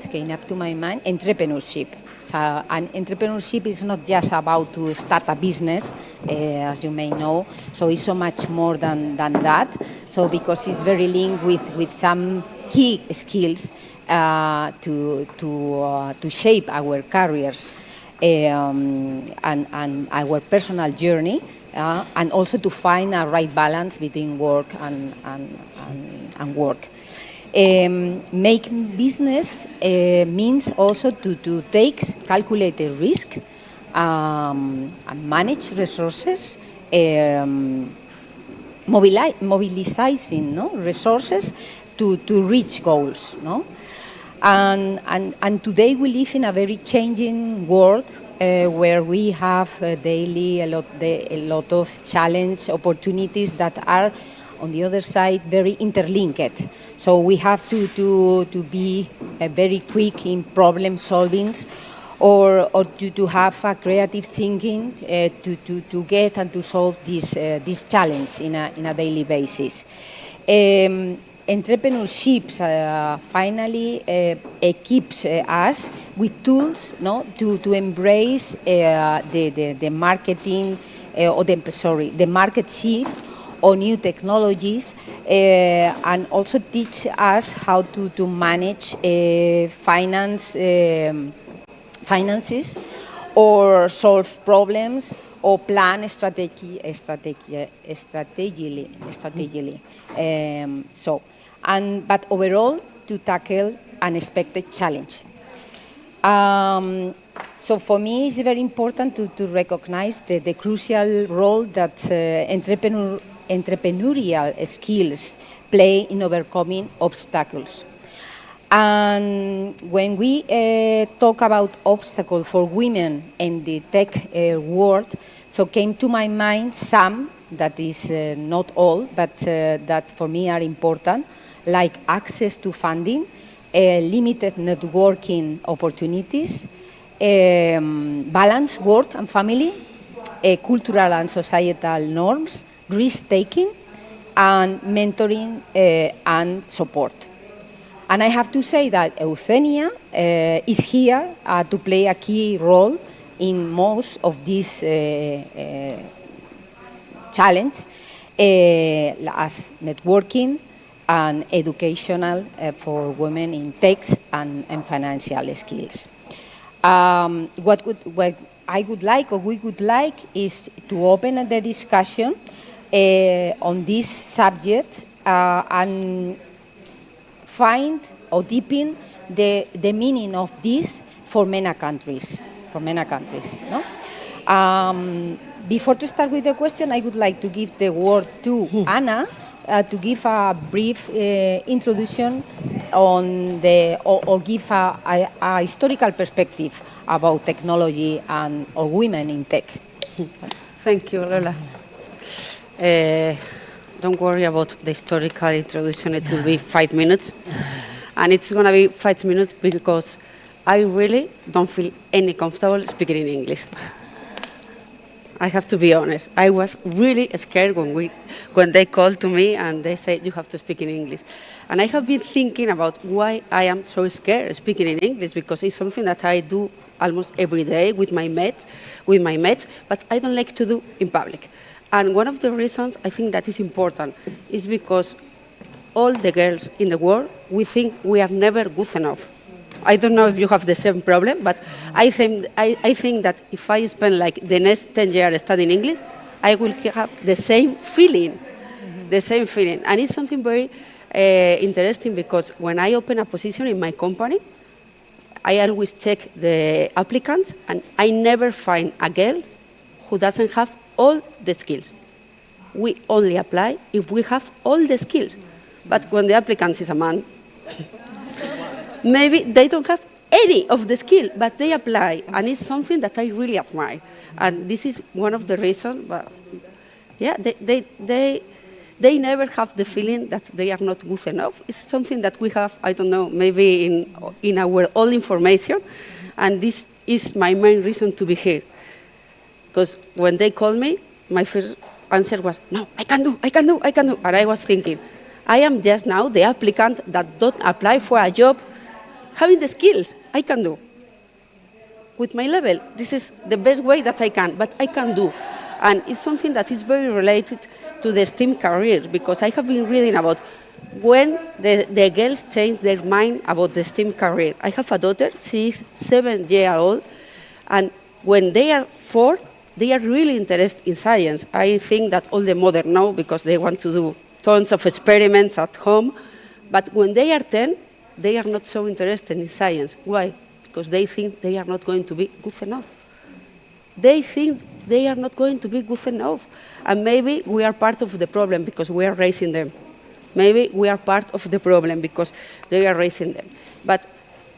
entrepreneurship. So, and entrepreneurship is not just about to start a business, as you may know. So it's so much more than that. So because it's very linked with some key skills to shape our careers and our personal journey, and also to find a right balance between work and work. Making business means also to take calculated risk and manage resources, mobilizing resources to reach goals. No? And today we live in a very changing world where we have daily a lot of challenge opportunities that are on the other side very interlinked. So we have to be very quick in problem solving or to have a creative thinking to get and to solve this challenge in a daily basis. Entrepreneurship finally equips us with tools to embrace the marketing the market shift or new technologies, and also teach us how to manage finances or solve problems or plan strategically. But overall, to tackle unexpected challenge. So for me, it's very important to recognize the crucial role that entrepreneurial skills play in overcoming obstacles. And when we talk about obstacles for women in the tech world, so came to my mind some, that is not all, but that for me are important, like access to funding, limited networking opportunities, balanced work and family, cultural and societal norms, risk-taking, and mentoring and support. And I have to say that Euthenia is here to play a key role in most of these challenges as networking and educational for women in tech and financial skills. What I would like, or we would like, is to open the discussion on this subject and find or deepen the meaning of this for MENA countries. No? Before to start with the question, I would like to give the word to Anna to give a brief introduction on or give a historical perspective about technology and or women in tech. Thank you, Lola. Don't worry about the historical introduction, it will be 5 minutes. And it's going to be 5 minutes because I really don't feel any comfortable speaking in English. I have to be honest. I was really scared when they called to me and they said, you have to speak in English. And I have been thinking about why I am so scared speaking in English, because it's something that I do almost every day with my mates, but I don't like to do in public. And one of the reasons I think that is important is because all the girls in the world, we think we are never good enough. I don't know if you have the same problem, but I think that if I spend like the next 10 years studying English, I will have the same feeling, And it's something very interesting, because when I open a position in my company, I always check the applicants, and I never find a girl who doesn't have all the skills. We only apply if we have all the skills. But when the applicant is a man, maybe they don't have any of the skill, but they apply, and it's something that I really admire. And this is one of the reasons, but yeah, they never have the feeling that they are not good enough. It's something that we have, I don't know, maybe in our all information, and this is my main reason to be here. Because when they called me, my first answer was, no, I can do. And I was thinking, I am just now the applicant that don't apply for a job having the skills I can do. With my level, this is the best way that I can, but I can do. And it's something that is very related to the STEM career, because I have been reading about when the girls change their mind about the STEM career. I have a daughter, she is 7 years old, and when they are 4, they are really interested in science. I think that all the mothers know, because they want to do tons of experiments at home. But when they are 10, they are not so interested in science. Why? Because they think they are not going to be good enough. They think they are not going to be good enough. And maybe we are part of the problem because we are raising them. Maybe we are part of the problem because they are raising them. But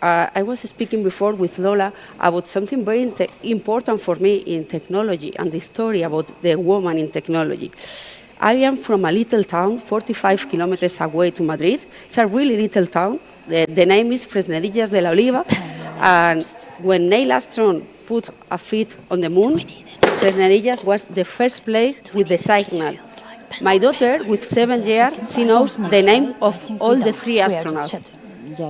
I was speaking before with Lola about something very important for me in technology and the story about the woman in technology. I am from a little town, 45 kilometers away to Madrid. It's a really little town. The name is Fresnedillas de la Oliva. And when Neil Armstrong put a feet on the moon, Fresnedillas was the first place with the signal. My daughter, with 7 years, she knows the name of all the 3 astronauts.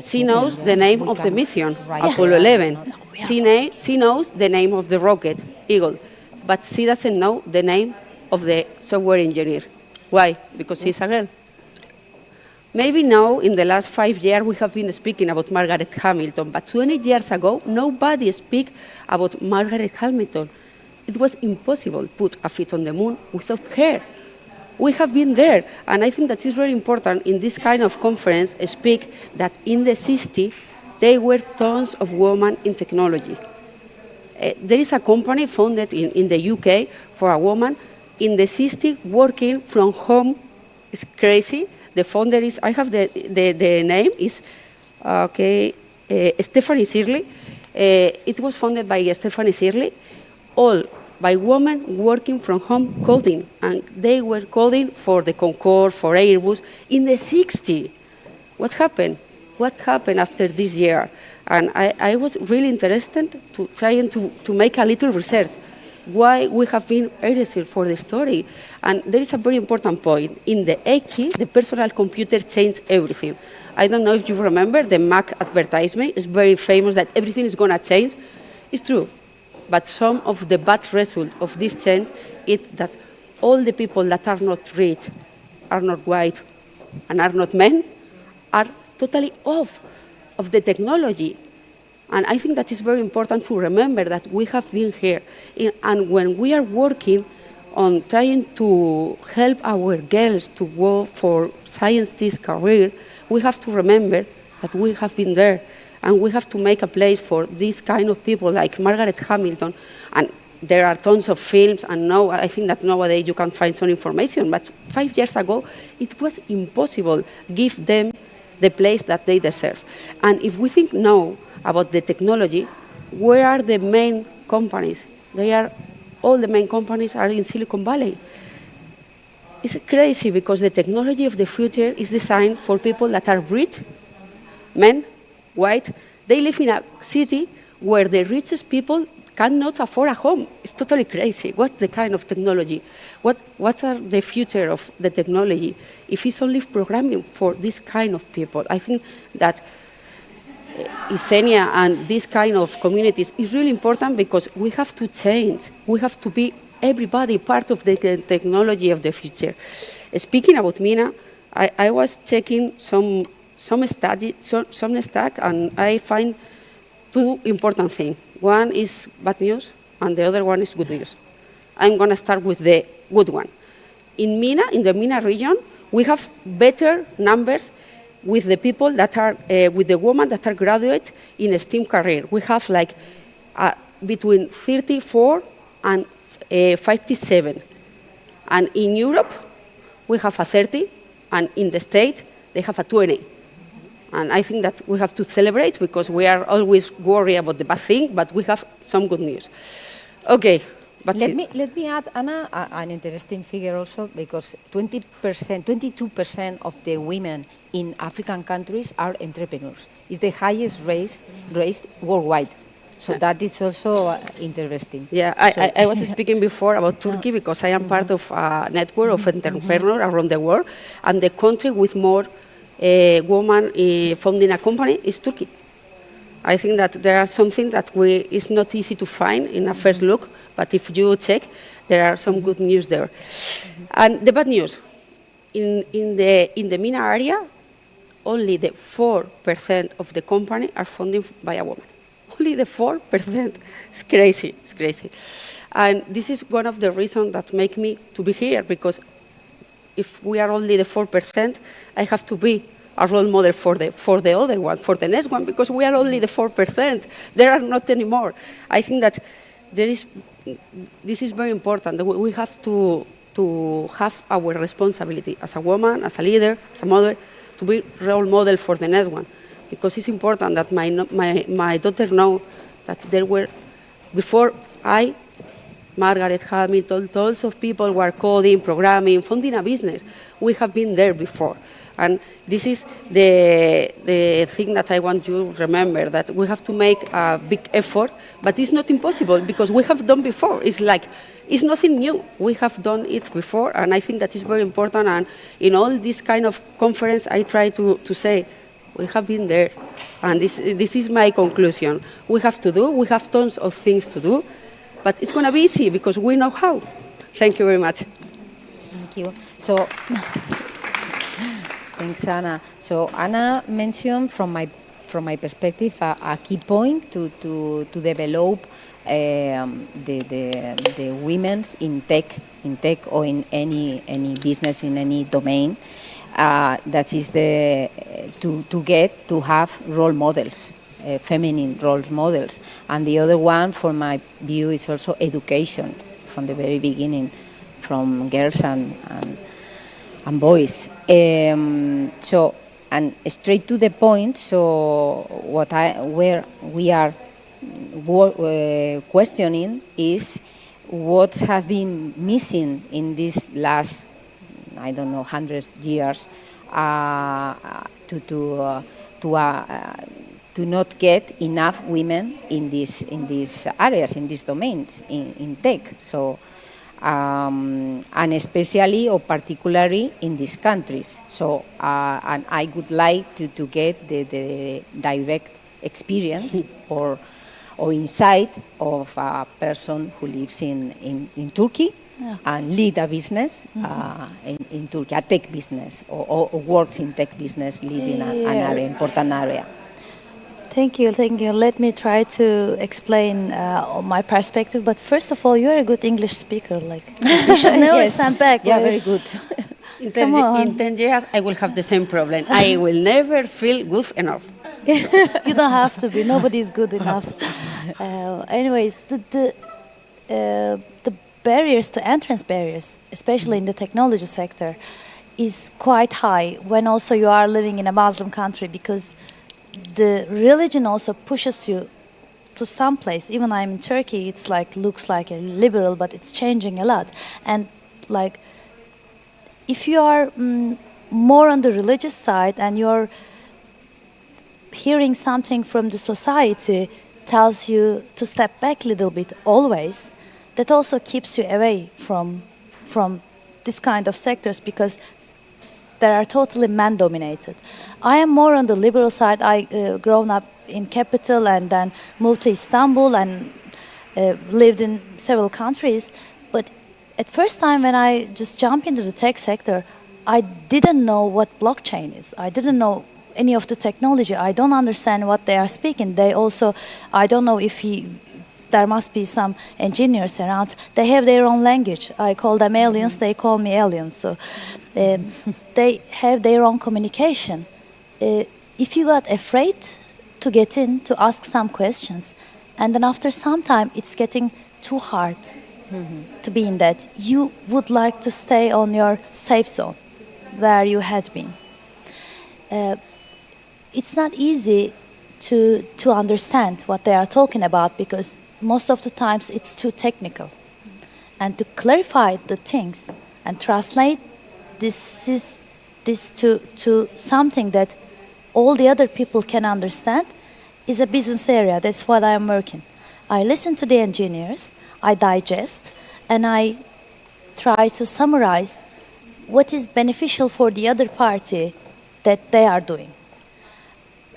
She knows the name of the mission, Apollo 11. She knows the name of the rocket, Eagle. But she doesn't know the name of the software engineer. Why? Because she's a girl. Maybe now, in the last 5 years, we have been speaking about Margaret Hamilton, but 20 years ago, nobody spoke about Margaret Hamilton. It was impossible to put a feet on the moon without her. We have been there, and I think that is very important in this kind of conference, speak that in the 60s, there were tons of women in technology. There is a company founded in the UK for a woman in the 60s working from home. It's crazy. The founder is, I have the name, is Stephanie Shirley. It was founded by Stephanie Shirley, all by women working from home coding. And they were coding for the Concorde, for Airbus, in the 60s. What happened? What happened after this year? And I was really interested to trying to make a little research. Why we have been erased for the story. And there is a very important point. In the 80s, the personal computer changed everything. I don't know if you remember the Mac advertisement. It's very famous that everything is going to change. It's true. But some of the bad results of this change is that all the people that are not rich, are not white, and are not men, are totally off of the technology. And I think that is very important to remember that we have been here. And when we are working on trying to help our girls to go for scientist career, we have to remember that we have been there. And we have to make a place for these kind of people like Margaret Hamilton. And there are tons of films, and now I think that nowadays you can find some information. But 5 years ago, it was impossible to give them the place that they deserve. And if we think now about the technology, where are the main companies? All the main companies are in Silicon Valley. It's crazy because the technology of the future is designed for people that are rich, men, white, they live in a city where the richest people cannot afford a home. It's totally crazy. What's the kind of technology? What are the future of the technology if it's only programming for this kind of people? I think that Euthenia and this kind of communities is really important because we have to change. We have to be everybody part of the technology of the future. Speaking about MENA, I was checking some stats, and I find two important things. One is bad news, and the other one is good news. I'm going to start with the good one. In MENA, in the MENA region, we have better numbers with the people that are, with the women that are graduate in a STEM career. We have like between 34 and 57. And in Europe, we have a 30, and in the States, they have a 20. And I think that we have to celebrate because we are always worried about the bad thing, but we have some good news. Okay, let me add, Anna, an interesting figure also, because 22% of the women in African countries are entrepreneurs. It's the highest raised worldwide. So that is also interesting. Yeah, I was speaking before about Turkey because I am part of a network of entrepreneurs around the world, and the country with more woman founding a company is Turkey. I think that there are some things that it's not easy to find in a first look, but if you check, there are some good news there. And the bad news, in the MENA area, only the 4% of the company are funded by a woman. Only the 4%. It's crazy, it's crazy. And this is one of the reasons that make me to be here, because if we are only the 4%, I have to be a role model for the other one, for the next one, because we are only the 4%. There are not anymore. I think that this is very important. We have to have our responsibility as a woman, as a leader, as a mother, to be role model for the next one, because it's important that my daughter know that there were, before Margaret Hamilton, tons of people were coding, programming, founding a business. We have been there before. And this is the thing that I want you to remember, that we have to make a big effort, but it's not impossible because we have done before. It's like, it's nothing new. We have done it before, and I think that is very important. And in all this kind of conference, I try to say, we have been there. And this is my conclusion. We have to do, we have tons of things to do, but it's going to be easy because we know how. Thank you very much. Thank you. So, thanks, Anna. So Anna mentioned, from my perspective, a key point to develop the women's in tech or in any business, in any domain. That is to have role models. Feminine role models, and the other one, for my view, is also education from the very beginning, from girls and boys. So, and straight to the point. So, where we are questioning is what has been missing in these last, I don't know, 100 years to not get enough women in these areas, in these domains, in tech. So, and especially or particularly in these countries. So, and I would like to get the direct experience or insight of a person who lives in Turkey. Yeah. And lead a business in Turkey, a tech business, or works in tech business, leading an area, important area. Thank you. Let me try to explain my perspective. But first of all, you're a good English speaker. Like, you should never stand back. Yeah, very good. In 10 years, I will have the same problem. I will never feel good enough. You don't have to be. Nobody's good enough. Anyways, the barriers to entrance barriers, especially in the technology sector, is quite high when also you are living in a Muslim country, because the religion also pushes you to some place. Even I'm in Turkey, it's like looks like a liberal, but it's changing a lot. And like, if you are more on the religious side and you're hearing something from the society tells you to step back a little bit always, that also keeps you away from this kind of sectors because they are totally man-dominated. I am more on the liberal side. I grown up in capital and then moved to Istanbul and lived in several countries. But at first time when I just jumped into the tech sector, I didn't know what blockchain is. I didn't know any of the technology. I don't understand what they are speaking. They also, I don't know if there must be some engineers around. They have their own language. I call them aliens, they call me aliens. So they have their own communication. If you got afraid to get in, to ask some questions, and then after some time it's getting too hard to be in that, you would like to stay on your safe zone where you had been. It's not easy to understand what they are talking about because most of the times it's too technical. And to clarify the things and translate this to something that all the other people can understand is a business area. That's what I am working. I listen to the engineers, I digest, and I try to summarize what is beneficial for the other party that they are doing.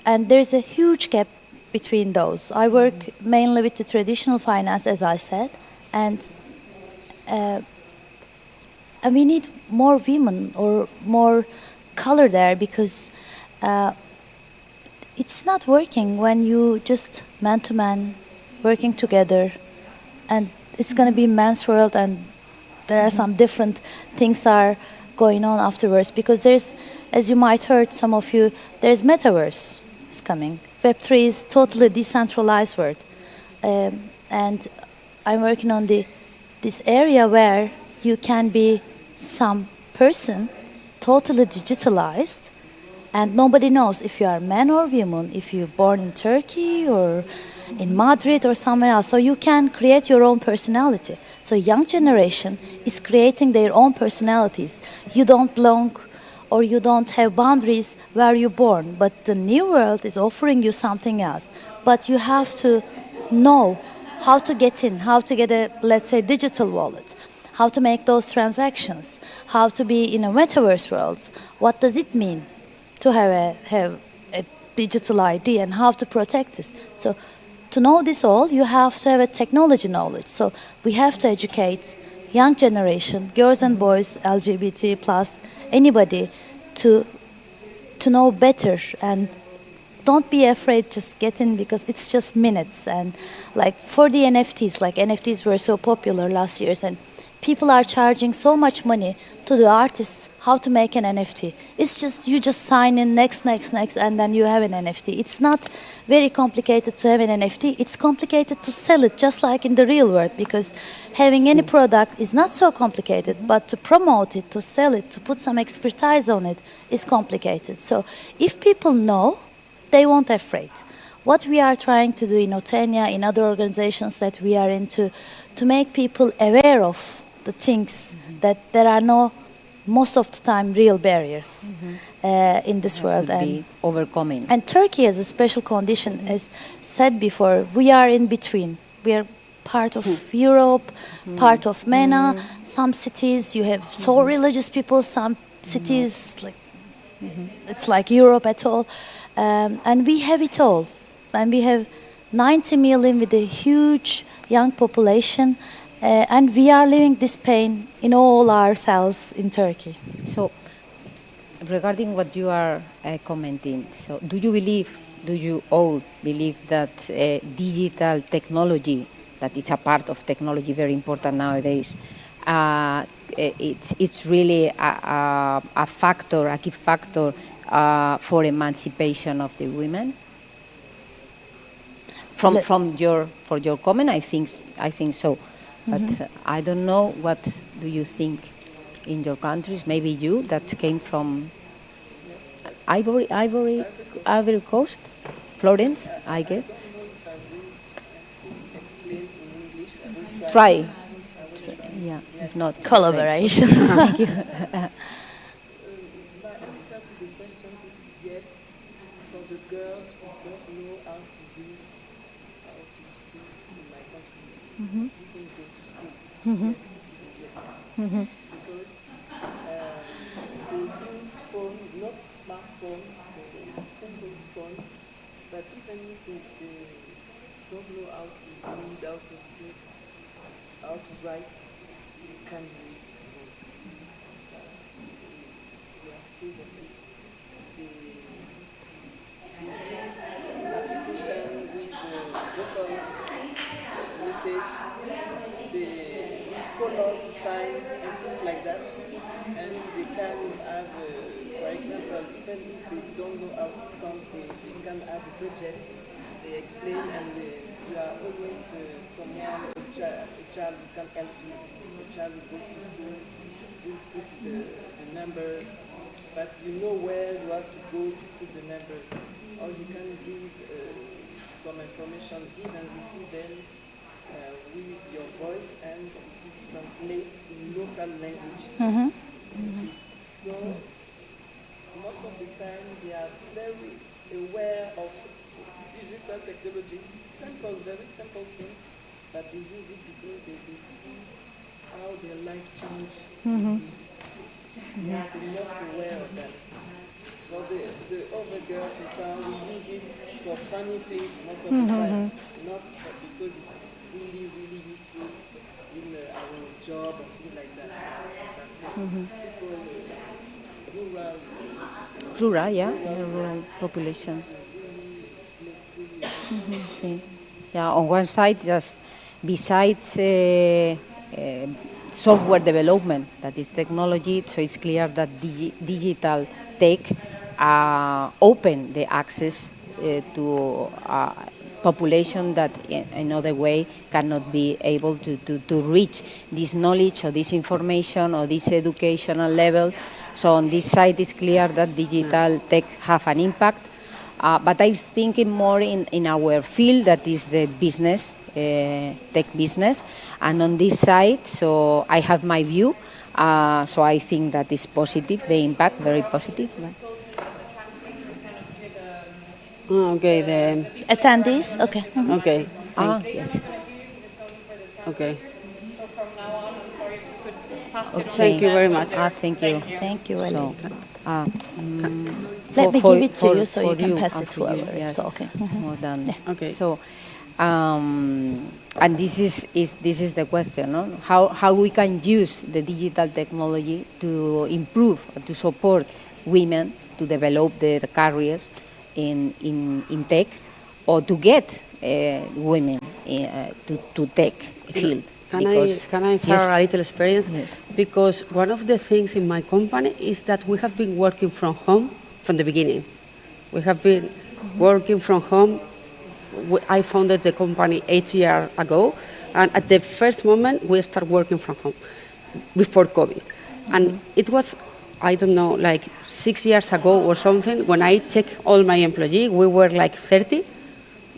And there's a huge gap between those. I work mainly with the traditional finance, as I said, and we need more women or more color there because it's not working when you just man-to-man working together, and it's going to be man's world, and there are some different things are going on afterwards because there's, as you might heard, some of you, there's metaverse is coming. Web3 is totally decentralized world, and I'm working on this area where you can be some person totally digitalized, and nobody knows if you are man or woman, if you're born in Turkey or in Madrid or somewhere else. So you can create your own personality. So young generation is creating their own personalities. You don't belong or you don't have boundaries where you're born, but the new world is offering you something else. But you have to know how to get in, how to get a, let's say, digital wallet, how to make those transactions, how to be in a metaverse world. What does it mean to have a digital ID and how to protect this? So to know this all, you have to have a technology knowledge. So we have to educate young generation, girls and boys, LGBT plus, anybody, to know better, and don't be afraid, just get in because it's just minutes. And like for the NFTs, like NFTs were so popular last year, and people are charging so much money to the artists how to make an NFT. It's just, you just sign in next, and then you have an NFT. It's not very complicated to have an NFT. It's complicated to sell it, just like in the real world, because having any product is not so complicated, but to promote it, to sell it, to put some expertise on it is complicated. So if people know, they won't afraid. What we are trying to do in Euthenia, in other organizations that we are into, to make people aware of the things that there are no, most of the time, real barriers in this world. And overcoming. And Turkey has a special condition, as said before, we are in between. We are part of Europe, part of MENA. Some cities you have so religious people, some cities like it's like Europe at all. And we have it all. And we have 90 million with a huge young population. And we are living this pain in all ourselves in Turkey. So, regarding what you are commenting, so do you all believe that digital technology, that is a part of technology very important nowadays, it's really a factor, a key factor for emancipation of the women? From your comment, I think so. But I don't know, what do you think in your countries? Maybe you, that came from Ivory Coast, Florence, I guess. Try. Yeah, if not. Collaboration. Thank you. The answer to the question is yes for the girls or Mm-hmm. Mm-hmm. Mm-hmm. Because they use phone, not smartphone, a simple phone, but even if they don't know how to read, how to speak, how to write, you can use the phone. So we have proven this. They use application with vocal message, with color, sign, and things like that. And they can have, for example, even if they don't know how to count, they can have a budget. They explain, and you are always someone, a child who can help you. A child who goes to school, will put the numbers, but you know where you have to go to put the numbers. Or you can give some information, give and receive them with your voice, and it is translated in local language. Mm-hmm. You see. So most of the time they are very aware of digital technology, simple, very simple things, but they use it because they see how their life change. Mm-hmm. They are the most aware of that. For the other girls in town, we use it for funny things most of the time, not because it's really, really useful in our job or things like that. People, Rural population. Sí. Yeah, on one side, just besides software development, that is technology, so it's clear that digital tech open the access to population that in another way cannot be able to reach this knowledge or this information or this educational level. So on this side, it's clear that digital tech have an impact. But I'm thinking more in our field, that is the business, tech business. And on this side, so I have my view. So I think that is positive, the impact, very positive. Okay, the attendees. Okay. Mm-hmm. Okay. Yes. Okay. So from now on, I'm sorry if you could pass it on. Thank you very much. Thank you. Thank you. So, let me give it to you so you can pass it to whoever is talking. More than okay. So, and this is the question, no? How we can use the digital technology to improve, to support women to develop their careers in tech, or to get women to tech field. Can I share a little experience? Yes. Because one of the things in my company is that we have been working from home from the beginning. We have been working from home. I founded the company 8 years ago, and at the first moment we started working from home before COVID. And it was, I don't know, like 6 years ago or something, when I checked all my employees, we were like 30.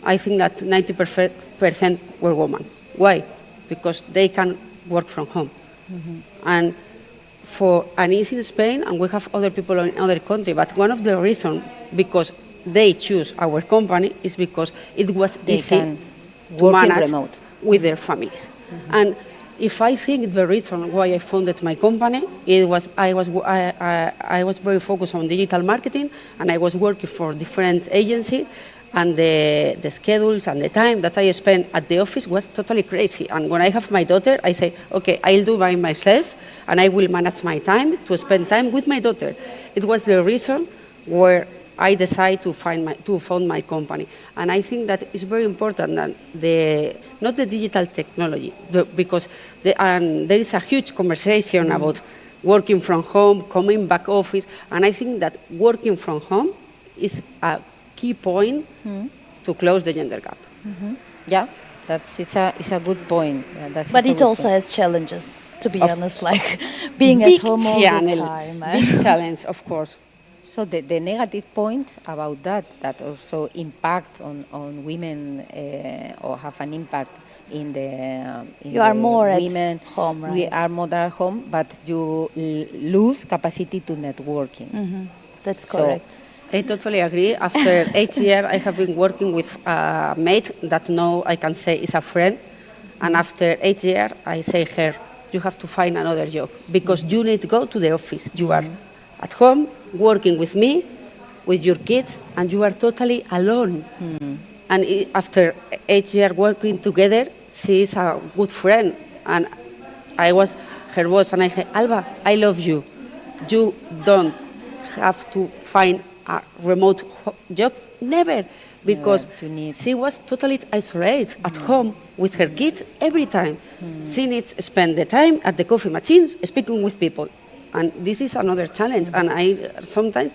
I think that 90% were women. Why? Because they can work from home. And it's in Spain, and we have other people in other countries, but one of the reasons, because they choose our company, is because it was easy to manage remote with their families. And if I think the reason why I founded my company, it was I was very focused on digital marketing, and I was working for different agencies, and the schedules and the time that I spent at the office was totally crazy. And when I have my daughter, I say, okay, I'll do by myself, and I will manage my time to spend time with my daughter. It was the reason where I decided to found my company. And I think that it's very important that not the digital technology, because there is a huge conversation about working from home, coming back office, and I think that working from home is a key point to close the gender gap. Yeah, it's a good point. But it also has challenges, to be honest, like being at home all the time. Big challenge, of course. So the negative point about that also impact on women or have an impact in the you are more women at home, right? We are more at home, but you lose capacity to networking. That's correct. I totally agree. After 8 years, I have been working with a mate that now I can say is a friend, And after 8 years, I say her, you have to find another job because you need to go to the office. You are at home working with me, with your kids, and you are totally alone. And after 8 years working together, she is a good friend. And I was her boss, and I said, Alba, I love you. You don't have to find a remote job, never, because she was totally isolated at home with her kids every time. She needs to spend the time at the coffee machines speaking with people. And this is another challenge. And sometimes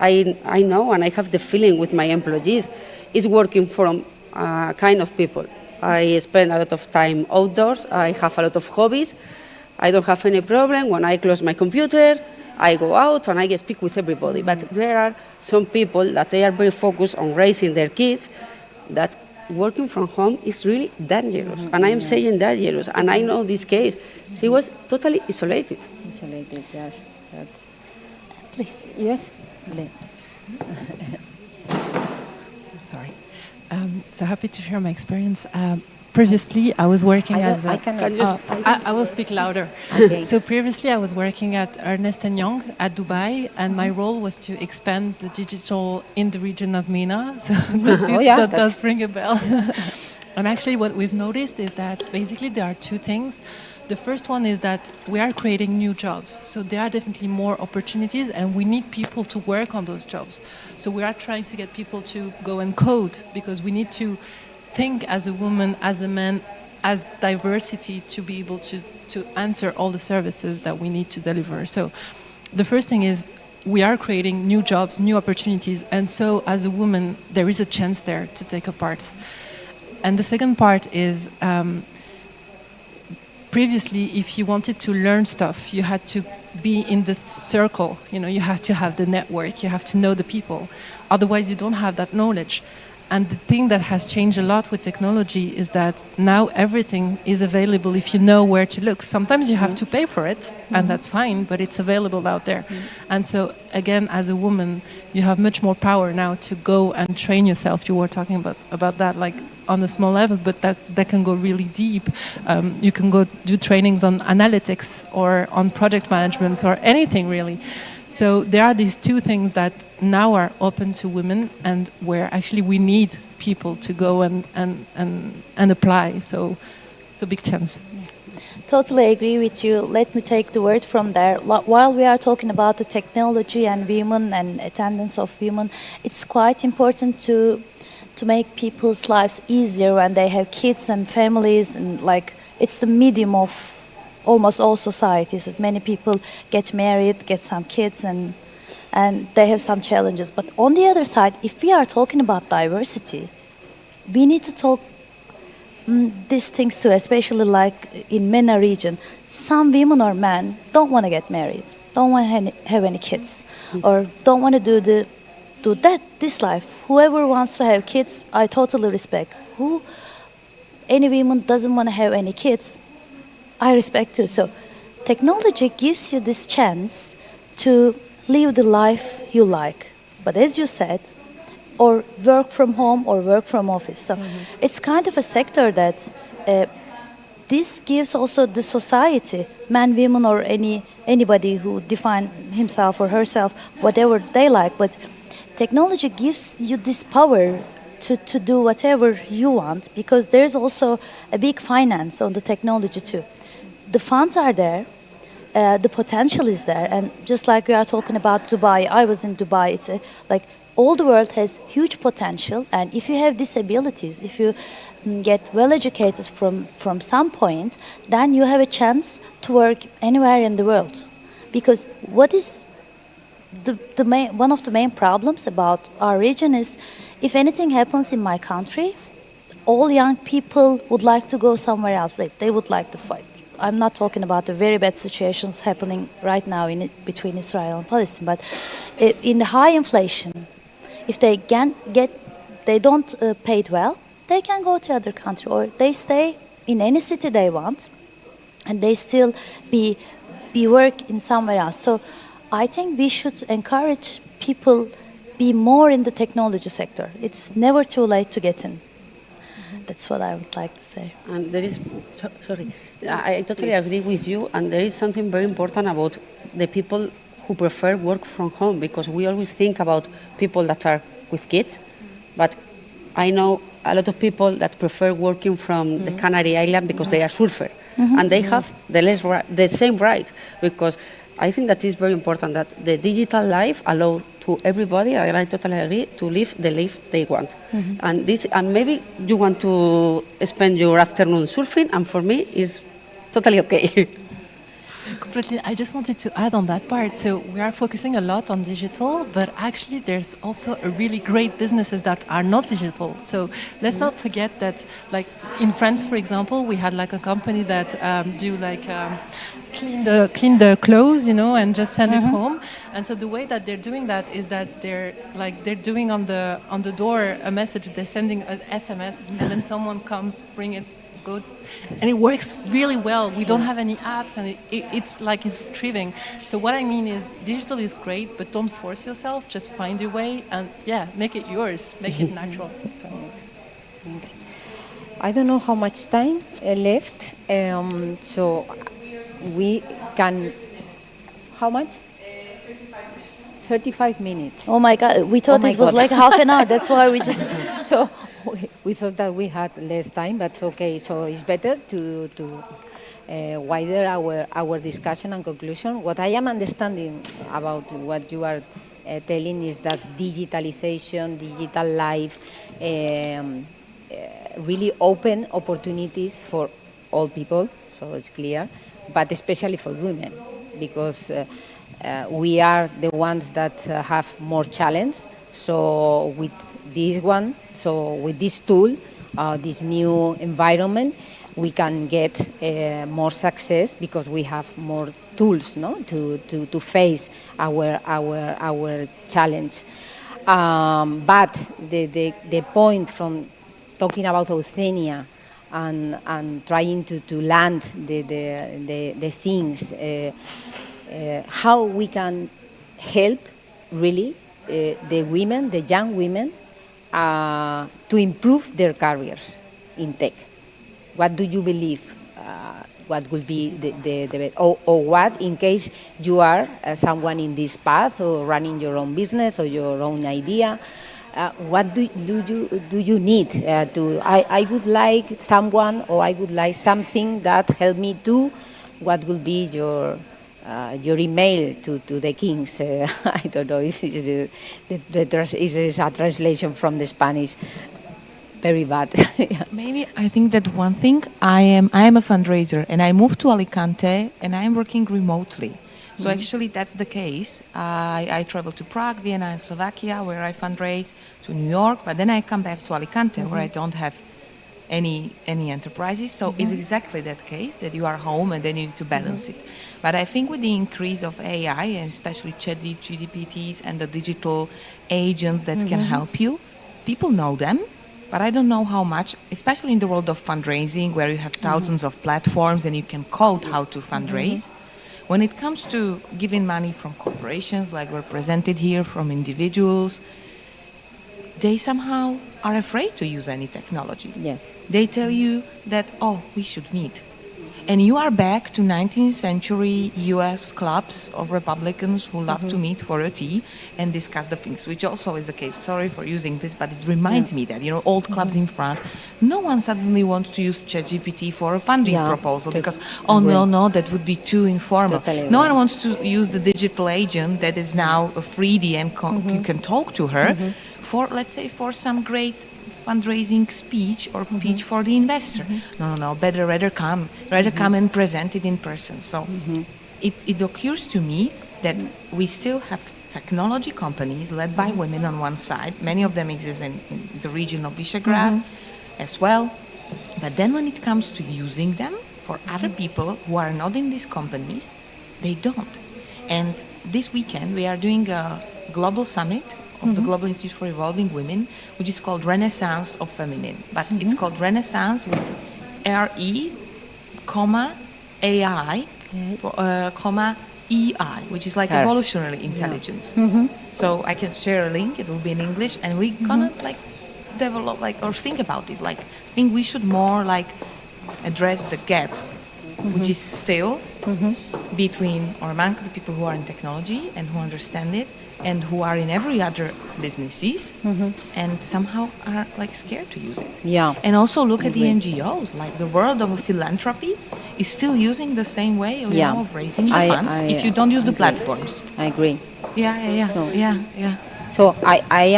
I know, and I have the feeling with my employees, is working from kind of people. I spend a lot of time outdoors. I have a lot of hobbies. I don't have any problem. When I close my computer, I go out and I speak with everybody. But there are some people that they are very focused on raising their kids, that working from home is really dangerous. And I'm saying dangerous. And I know this case. She was totally isolated. Isolated, yes. That's... Please. Yes? I'm sorry. So happy to share my experience. Previously, I was working as a... I will speak louder. Okay. So previously, I was working at Ernst & Young at Dubai, and my role was to expand the digital in the region of MENA. So that does ring a bell. And actually, what we've noticed is that basically there are two things. The first one is that we are creating new jobs. So there are definitely more opportunities, and we need people to work on those jobs. So we are trying to get people to go and code, because we need to think as a woman, as a man, as diversity to be able to answer all the services that we need to deliver. So the first thing is we are creating new jobs, new opportunities, and so as a woman, there is a chance there to take a part. And the second part is previously, if you wanted to learn stuff, you had to be in the circle, you have to have the network, you have to know the people. Otherwise, you don't have that knowledge. And the thing that has changed a lot with technology is that now everything is available if you know where to look. Sometimes you have to pay for it, and that's fine, but it's available out there. And so, again, as a woman, you have much more power now to go and train yourself. You were talking about that, like on a small level, but that can go really deep. You can go do trainings on analytics or on project management or anything, really. So there are these two things that now are open to women, and where actually we need people to go and apply. So big chance. Totally agree with you. Let me take the word from there. While we are talking about the technology and women and attendance of women, it's quite important to make people's lives easier when they have kids and families, and it's the medium of almost all societies, that many people get married, get some kids, and they have some challenges. But on the other side, if we are talking about diversity, we need to talk these things too, especially like in MENA region. Some women or men don't want to get married, don't want to have any kids, or don't want to do this life. Whoever wants to have kids, I totally respect. Any woman doesn't want to have any kids, I respect too. So technology gives you this chance to live the life you like. But as you said, or work from home or work from office. So it's kind of a sector that this gives also the society, man, women, or anybody who define himself or herself, whatever they like. But technology gives you this power to do whatever you want, because there's also a big finance on the technology too. The funds are there, the potential is there, and just like we are talking about Dubai, I was in Dubai, it's all the world has huge potential, and if you have disabilities, if you get well educated from some point, then you have a chance to work anywhere in the world. Because what is one of the main problems about our region is, if anything happens in my country, all young people would like to go somewhere else. They would like to fight. I'm not talking about the very bad situations happening right now between Israel and Palestine, but in the high inflation, if they don't pay it well, they can go to other country, or they stay in any city they want, and they still be work in somewhere else. So I think we should encourage people be more in the technology sector. It's never too late to get in. That's what I would like to say. And there is, sorry, I totally agree with you. And there is something very important about the people who prefer work from home, because we always think about people that are with kids, but I know a lot of people that prefer working from the Canary Island because they are surfer, and they have the same right, because I think that is very important that the digital life allows to everybody, and I totally agree, to live the life they want. And maybe you want to spend your afternoon surfing, and for me it's totally okay. Completely. I just wanted to add on that part. So we are focusing a lot on digital, but actually there's also a really great businesses that are not digital. So let's not forget that, like in France, for example, we had like a company that do like clean the clothes, you know, and just send it home. And so the way that they're doing that is that they're doing on the door a message. They're sending an SMS, and then someone comes, bring it, go. And it works really well. We don't have any apps, and it's like it's thriving. So what I mean is, digital is great, but don't force yourself. Just find your way, and make it yours. Make it natural. So. Thanks. I don't know how much time left, so we can. How much? 35 minutes. Oh my God! We thought it was like half an hour. That's why we just. So we thought that we had less time, but okay. So it's better to widen our discussion and conclusion. What I am understanding about what you are telling is that digitalization, digital life, really open opportunities for all people. So it's clear, but especially for women, because we are the ones that have more challenge. So with this one, so with this tool, this new environment, we can get more success because we have more tools, no, to face our challenge. But the point from talking about Euthenia and trying to land the things, how we can help really the women, the young women, to improve their careers in tech. What do you believe? What will be the or what, in case you are someone in this path or running your own business or your own idea, what do you need to? I would like someone, or I would like something that help me do. What will be your email to the kings? I don't know. Is a translation from the Spanish. Very bad. Yeah. Maybe I think that one thing, I am a fundraiser, and I moved to Alicante, and I am working remotely. So actually that's the case. I travel to Prague, Vienna, and Slovakia, where I fundraise, to New York, but then I come back to Alicante, where I don't have any enterprises. So it's exactly that case, that you are home and then you need to balance it. But I think with the increase of AI, and especially ChatGPTs and the digital agents that can help you, people know them, but I don't know how much, especially in the world of fundraising, where you have thousands of platforms and you can code how to fundraise. When it comes to giving money from corporations, like were presented here, from individuals, they somehow are afraid to use any technology. Yes. They tell you that, oh, we should meet. And you are back to 19th century US clubs of Republicans who love to meet for a tea and discuss the things, which also is the case. Sorry for using this, but it reminds me that, old clubs in France, no one suddenly wants to use ChatGPT for a funding proposal because, no, that would be too informal. Totally no one wants to use the digital agent that is now a freebie and you can talk to her for, let's say, for some great fundraising speech or pitch for the investor. No, rather come and present it in person. So it occurs to me that we still have technology companies led by women on one side. Many of them exist in the region of Visegrad as well. But then when it comes to using them for other people who are not in these companies, they don't. And this weekend we are doing a global summit of the Global Institute for Evolving Women, which is called Renaissance of Feminine. But it's called Renaissance with R-E, AI, EI, which is like evolutionary intelligence. So I can share a link, it will be in English, and we're gonna develop or think about this. I think we should more address the gap, which is still between or among the people who are in technology and who understand it, and who are in every other businesses, and somehow are scared to use it. Yeah. And also look at the NGOs. The world of philanthropy is still using the same way of raising the funds if you don't use the platforms. I agree. Yeah. So I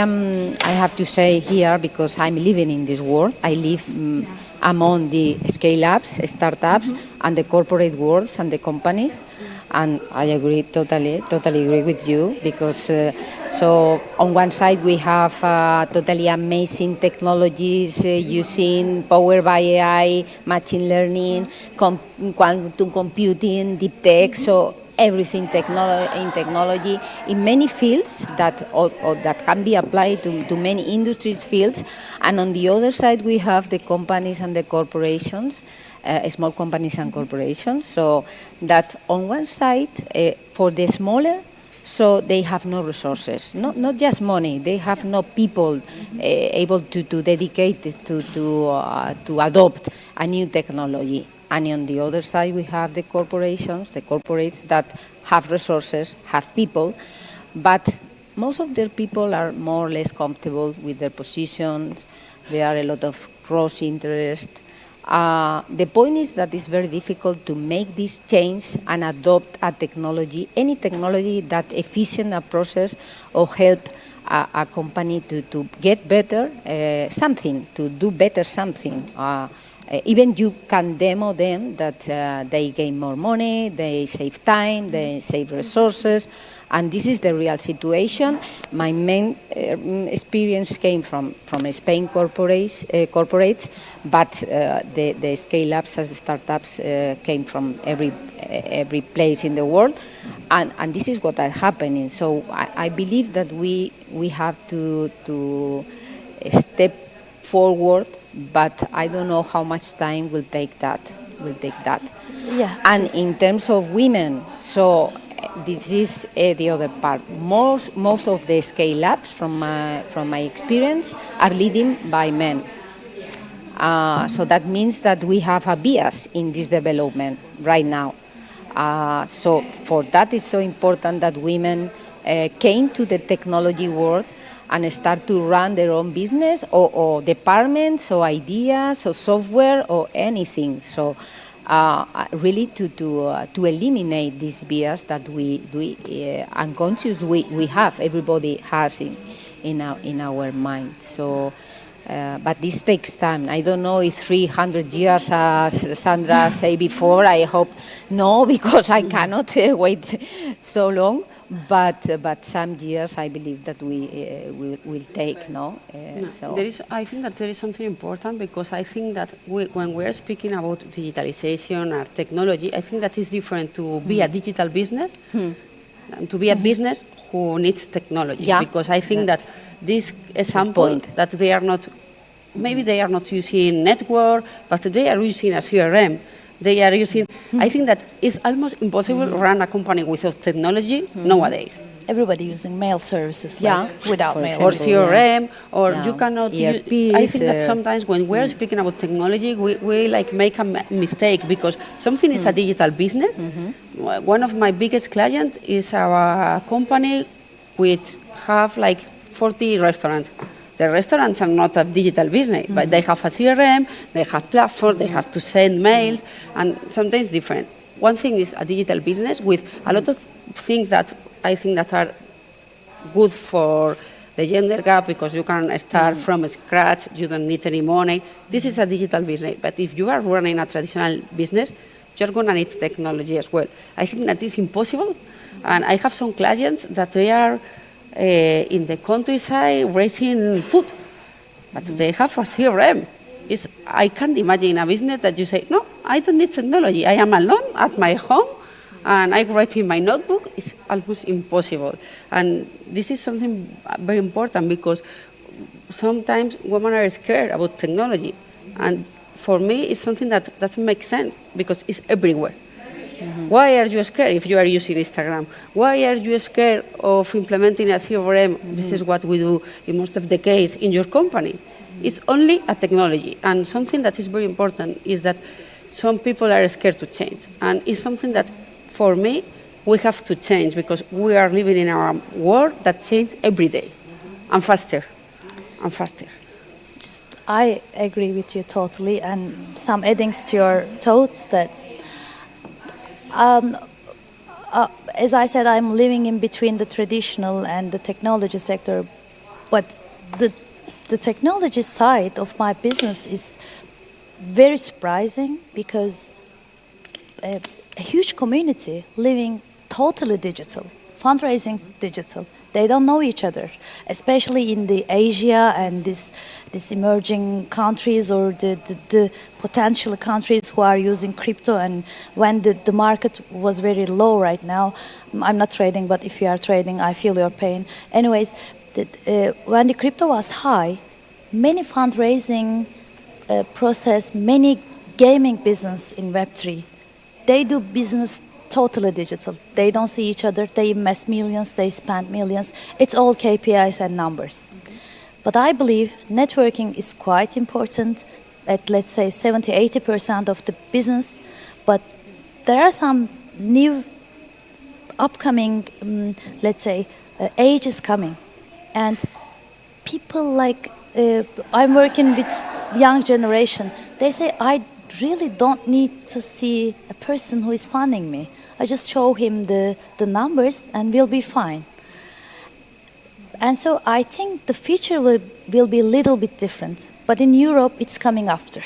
have to say here, because I'm living in this world, I live among the scale-ups, startups, and the corporate worlds and the companies. And I agree, totally agree with you, because so on one side we have totally amazing technologies using powered by AI, machine learning, quantum computing, deep tech, so everything in technology in many fields that can be applied to many industries fields. And on the other side we have the companies and the corporations, small companies and corporations, so that on one side, for the smaller, so they have no resources, not just money, they have no people able to dedicate to adopt a new technology. And on the other side, we have the corporates that have resources, have people, but most of their people are more or less comfortable with their positions. There are a lot of cross-interest. The point is that it's very difficult to make this change and adopt a technology, any technology that efficient a process or help a company to get better something, to do better something. Even you can demo them that they gain more money, they save time, they save resources, and this is the real situation. My main experience came from Spain corporates, but the scale-ups as startups came from every place in the world, and this is what is happening. So I believe that we have to step forward, but I don't know how much time will take that. Yeah. And in terms of women, so this is the other part. Most of the scale-ups, from my experience, are leading by men. So that means that we have a bias in this development right now. So for that, it's so important that women came to the technology world and start to run their own business or departments or ideas or software or anything. So really to eliminate this bias that we unconscious we have, everybody has in our mind. So. But this takes time. I don't know if 300 years, as Sandra said before. I hope no, because I cannot wait so long. But some years, I believe that we will take. No, so. I think that there is something important, because I think that when we are speaking about digitalization or technology, I think that is different to be a digital business and to be a business who needs technology. Yeah. Because I think that this example that they are not, maybe they are not using network, but they are using a CRM. They are using, I think that it's almost impossible to run a company without technology nowadays. Everybody using mail services without mail. Or CRM, or you cannot use, I think that sometimes when we're speaking about technology, we make a mistake, because something is a digital business. One of my biggest clients is our company which have 40 restaurants. The restaurants are not a digital business, but they have a CRM, they have platform, they have to send mails, and sometimes different. One thing is a digital business with a lot of things that I think that are good for the gender gap, because you can start from scratch, you don't need any money. This is a digital business, but if you are running a traditional business, you're going to need technology as well. I think that is impossible, and I have some clients that they are in the countryside raising food, but they have a CRM. I can't imagine a business that you say, no, I don't need technology. I am alone at my home and I write in my notebook. It's almost impossible. And this is something very important, because sometimes women are scared about technology. And for me, it's something that doesn't make sense, because it's everywhere. Why are you scared if you are using Instagram? Why are you scared of implementing a CRM? This is what we do in most of the case in your company. It's only a technology. And something that is very important is that some people are scared to change. And it's something that, for me, we have to change because we are living in a world that changes every day and faster and faster. I agree with you totally, and some addings to your thoughts that, as I said, I'm living in between the traditional and the technology sector, but the technology side of my business is very surprising because a huge community living totally digital, fundraising digital. They don't know each other, especially in the Asia and this emerging countries or the potential countries who are using crypto. And when the market was very low right now, I'm not trading, but if you are trading, I feel your pain. Anyways, when the crypto was high, many fundraising process, many gaming business in Web3, they do business totally digital. They don't see each other. They invest millions. They spend millions. It's all KPIs and numbers. But I believe networking is quite important at, let's say, 70-80% of the business. But there are some new upcoming, let's say, age is coming. And people like, I'm working with young generation. They say, I really don't need to see a person who is funding me. I just show him the numbers and we'll be fine. And so I think the future will be a little bit different. But in Europe, it's coming after.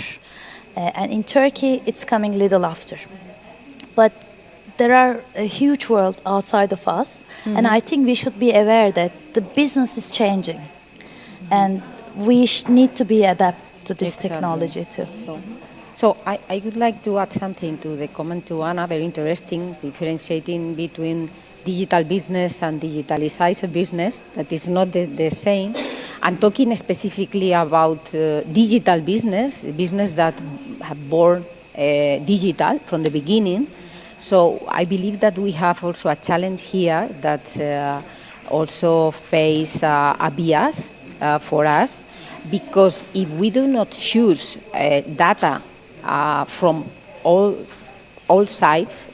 And in Turkey, it's coming a little after. But there are a huge world outside of us. Mm-hmm. And I think we should be aware that the business is changing. Mm-hmm. And we need to be adapted to this technology too. So I would like to add something to the comment to Anna, very interesting, differentiating between digital business and digitalized business, that is not the same. And talking specifically about digital business that have born digital from the beginning. So I believe that we have also a challenge here that also face a bias for us, because if we do not choose data from all sides,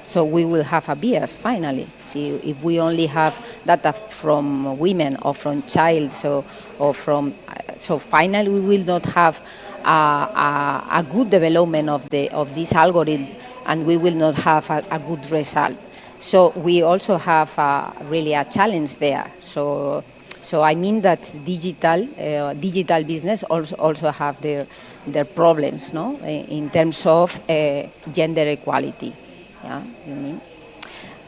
so we will have a bias finally. See, if we only have data from women or from child, so finally we will not have a good development of this algorithm, and we will not have a good result. So we also have really a challenge there. So I mean that digital business also have their problems, no, in terms of gender equality. Yeah, you mean?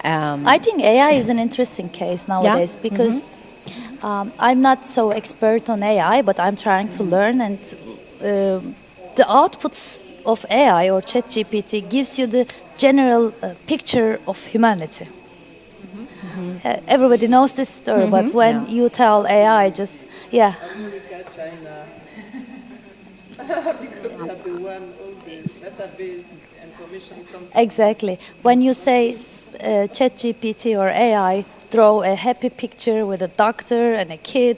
I think AI is an interesting case nowadays, because I'm not so expert on AI, but I'm trying to learn, and the outputs of AI or ChatGPT gives you the general picture of humanity. Everybody knows this story, but when you tell AI, just China, because they have the one all the database information comes. Exactly. When you say ChatGPT or AI, draw a happy picture with a doctor and a kid,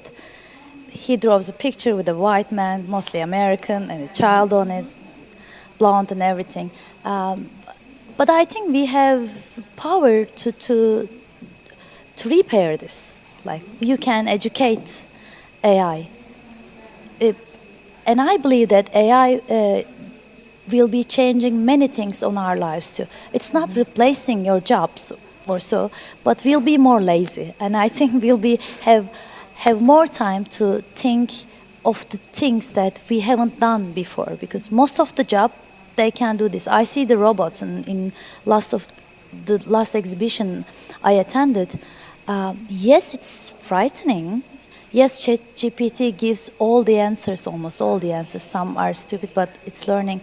he draws a picture with a white man, mostly American, and a child on it, blonde and everything. But I think we have power to repair this. Like, you can educate AI. And I believe that AI will be changing many things on our lives too. It's not replacing your jobs or so, but we'll be more lazy. And I think we'll have more time to think of the things that we haven't done before, because most of the job, they can do this. I see the robots in the last exhibition I attended. Yes, it's frightening. Yes, ChatGPT gives all the answers, almost all the answers. Some are stupid, but it's learning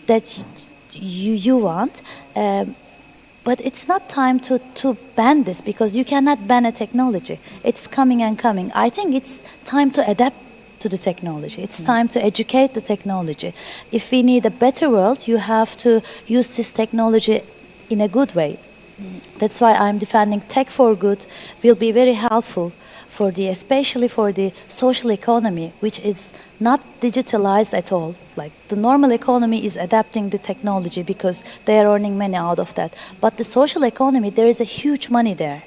that you want. But it's not time to ban this, because you cannot ban a technology. It's coming and coming. I think it's time to adapt to the technology. It's time to educate the technology. If we need a better world, you have to use this technology in a good way. That's why I'm defending tech for good will be very helpful especially for the social economy, which is not digitalized at all. Like the normal economy is adapting the technology because they are earning money out of that. But the social economy, there is a huge money there.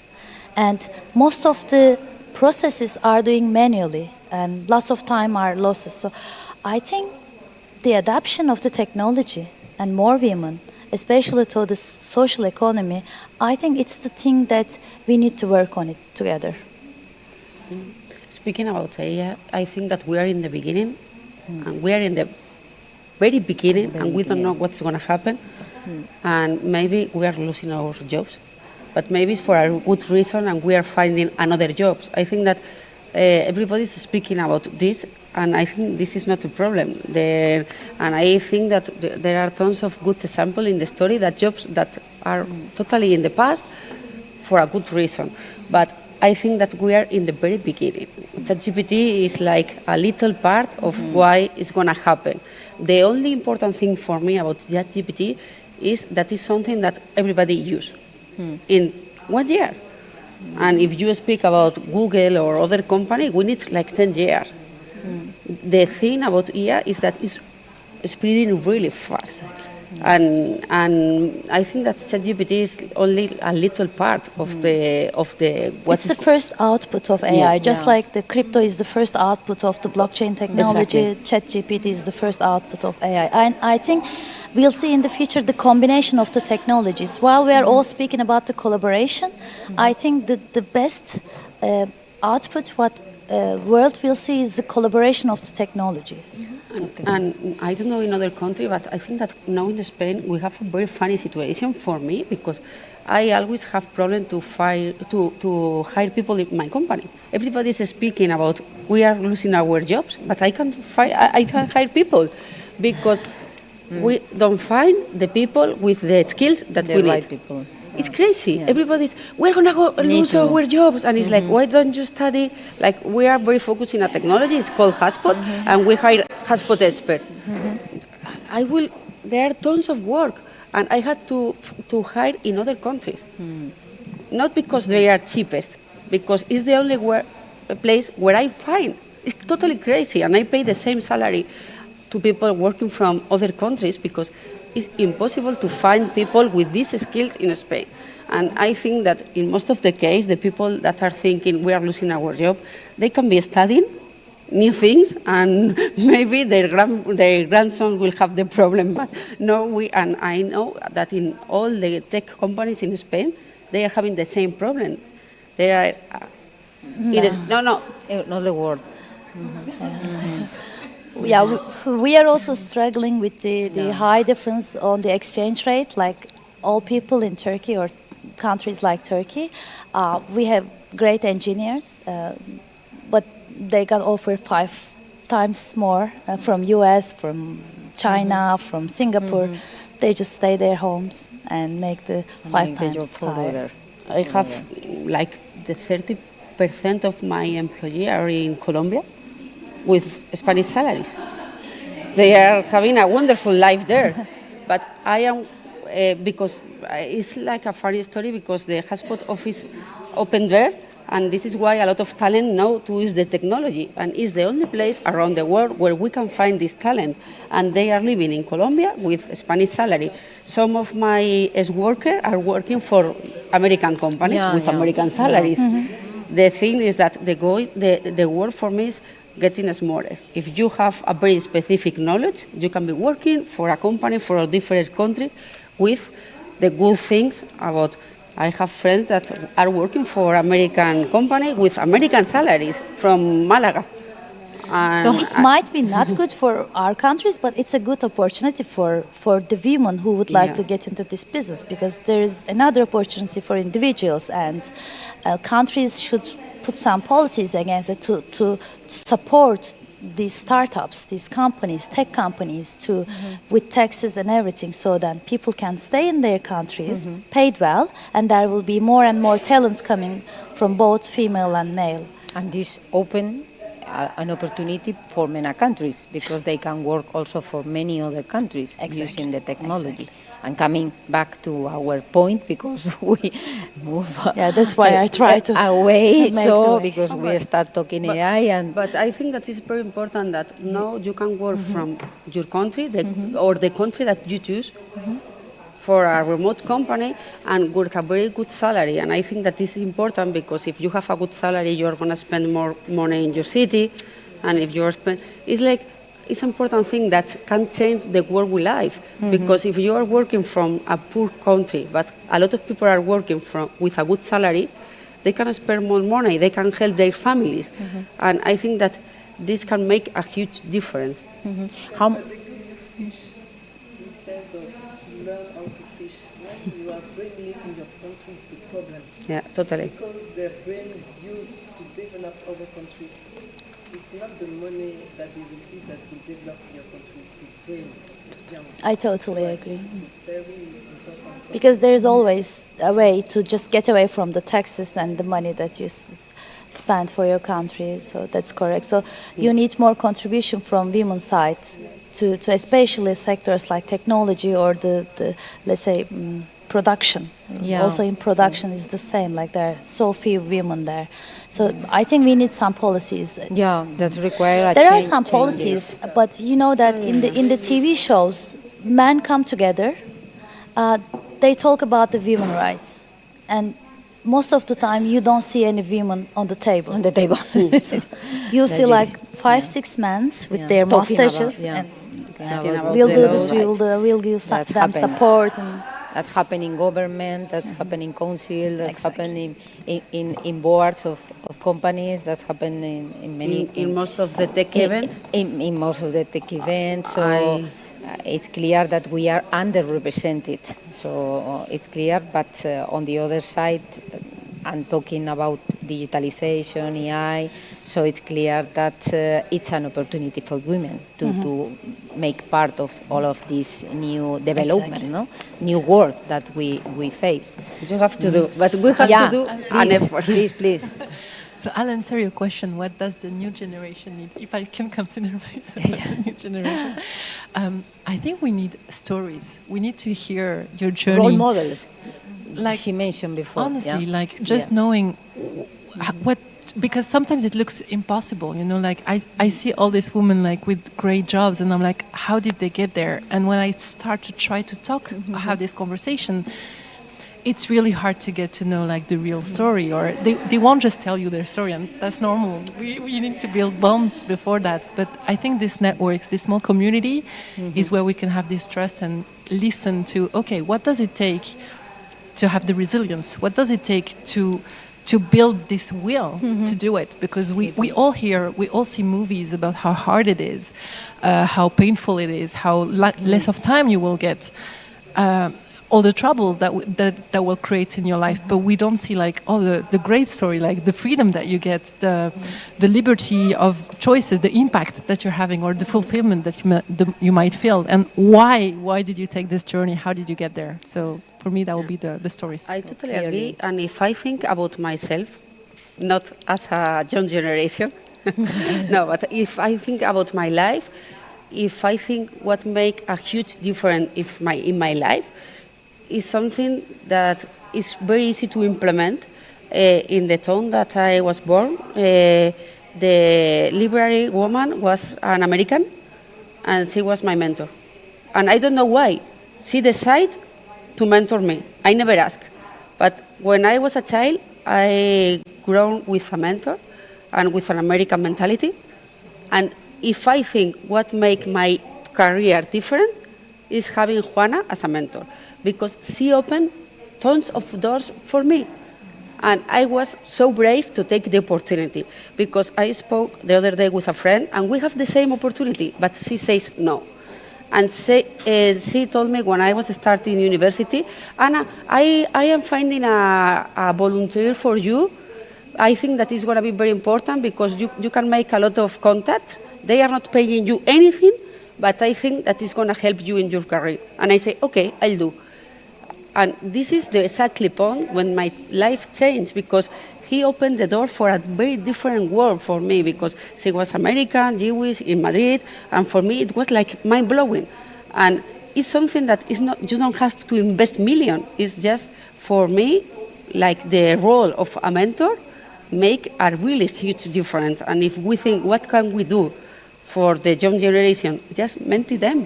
And most of the processes are doing manually and lots of time are losses. So I think the adoption of the technology and more women, especially to the social economy, I think it's the thing that we need to work on it together. Speaking about AI, I think that we are in the beginning, and we are in the very beginning, and we don't know what's going to happen, and maybe we are losing our jobs, but maybe it's for a good reason, and we are finding another jobs. I think that everybody is speaking about this, and I think this is not a problem. And I think that there are tons of good examples in the story that jobs that are totally in the past for a good reason. But I think that we are in the very beginning. ChatGPT is like a little part of why it's going to happen. The only important thing for me about ChatGPT is that it's something that everybody uses in 1 year. And if you speak about Google or other company, we need like 10 years. The thing about IA is that it's spreading really fast. And I think that ChatGPT is only a little part of the it's the first output of AI, just like the crypto is the first output of the blockchain technology. Exactly. ChatGPT is the first output of AI, and I think we'll see in the future the combination of the technologies. While we are all speaking about the collaboration, I think the best output what world will see is the collaboration of the technologies. And I don't know in other countries, but I think that now in Spain we have a very funny situation for me, because I always have problem to hire people in my company. Everybody is speaking about we are losing our jobs, but I can't hire people because we don't find the people with the skills that we need. Right people. It's crazy. Everybody's, we're going to go lose our jobs. And it's like, why don't you study? Like, we are very focused in a technology. It's called Hotspot, and we hire Hotspot expert. There are tons of work, and I had to hire in other countries. Not because they are cheapest, because it's the only place where I find. It's totally crazy, and I pay the same salary to people working from other countries because it's impossible to find people with these skills in Spain. And I think that in most of the case, the people that are thinking we are losing our job, they can be studying new things, and maybe their grandson will have the problem. But no, and I know that in all the tech companies in Spain, they are having the same problem. They are not the word. Yeah, we are also struggling with the high difference on the exchange rate, like all people in Turkey or countries like Turkey. We have great engineers, but they can offer 5 times more from US, from China, from Singapore. They just stay their homes and make the 5 times higher. I have like the 30% of my employees are in Colombia with Spanish salaries. They are having a wonderful life there. But I am, because it's like a funny story, because the Hotspot office opened there, and this is why a lot of talent know to use the technology, and it's the only place around the world where we can find this talent. And they are living in Colombia with Spanish salary. Some of my ex-workers are working for American companies with American salaries. The thing is that the work for me is getting smaller. If you have a very specific knowledge, you can be working for a company for a different country with the good things about. I have friends that are working for American company with American salaries from Malaga. So it might be not good for our countries, but it's a good opportunity for the women who would like to get into this business, because there is another opportunity for individuals, and countries should put some policies against it to support these startups, these companies, tech companies, with taxes and everything, so that people can stay in their countries, paid well, and there will be more and more talents coming from both female and male. And this open an opportunity for MENA countries, because they can work also for many other countries using the technology. And coming back to our point, because we move that's why I try to away, make the way. because we start talking AI. But I think that it's very important that now you can work from your country or the country that you choose for a remote company and with a very good salary. And I think that is important because if you have a good salary, you're going to spend more money in your city. And if you're it's an important thing that can change the world we live. Because if you are working from a poor country, but a lot of people are working with a good salary, they can spend more money, they can help their families. And I think that this can make a huge difference. How Instead of learn how to fish, when you are bringing it in your country, it's a problem. Yeah, totally. Because the brain is used to develop other country. It's not the money that you receive that will develop your country, it's the brain. I totally agree. It's a very important. Because there's always a way to just get away from the taxes and the money that you spend for your country. So that's correct. So you need more contribution from women's side to especially sectors like technology or the let's say, production. Yeah. Also in production is the same, like there are so few women there. So I think we need some policies. Yeah, that require There are some policies, but you know that in the TV shows, men come together, they talk about the women rights, and most of the time you don't see any women on the table. You see like 5-6 men with their mustaches, and we'll do this, we'll give them support. And that happen in government, that's happen in council, that's happen in boards of companies, that happen in many... In most of the tech events? In most of the tech events, so it's clear that we are underrepresented. So it's clear, but on the other side, I'm talking about digitalization, AI, so it's clear that it's an opportunity for women to make part of all of this new development, no? New world that we face. You have to do, but we have to do an effort. Please. So I'll answer your question, what does the new generation need? If I can consider myself as a new generation. I think we need stories. We need to hear your journey. Role models, like she mentioned before. Honestly, like just knowing what, because sometimes it looks impossible, you know, like I see all these women like with great jobs and I'm like, how did they get there? And when I start to try to talk, have this conversation, it's really hard to get to know like the real story, or they won't just tell you their story, and that's normal. We need to build bonds before that. But I think this networks, this small community is where we can have this trust and listen to, okay, what does it take to have the resilience? What does it take to build this will to do it? Because we all hear, we all see movies about how hard it is, how painful it is, how less of time you will get, all the troubles that will create in your life. But we don't see like the great story, like the freedom that you get, the liberty of choices, the impact that you're having, or the fulfillment that you might feel. And why did you take this journey? How did you get there? So for me, that would be the stories. I totally agree. And if I think about myself, not as a young generation, no, but if I think about my life, if I think what make a huge difference in my life, is something that is very easy to implement. In the town that I was born, the library woman was an American, and she was my mentor. And I don't know why. She decided to mentor me. I never asked. But when I was a child, I grew with a mentor and with an American mentality. And if I think what make my career different is having Juana as a mentor, because she opened tons of doors for me. And I was so brave to take the opportunity, because I spoke the other day with a friend, and we have the same opportunity, but she says no. And she told me when I was starting university, Anna, I am finding a volunteer for you. I think that is going to be very important, because you can make a lot of contacts. They are not paying you anything, but I think that is going to help you in your career. And I say, okay, I'll do. And this is the exactly point when my life changed, because he opened the door for a very different world for me, because she was American, Jewish, in Madrid, and for me it was like mind-blowing. And it's something that is not, you don't have to invest million. It's just, for me, like the role of a mentor make a really huge difference. And if we think, what can we do for the young generation, just mentor them.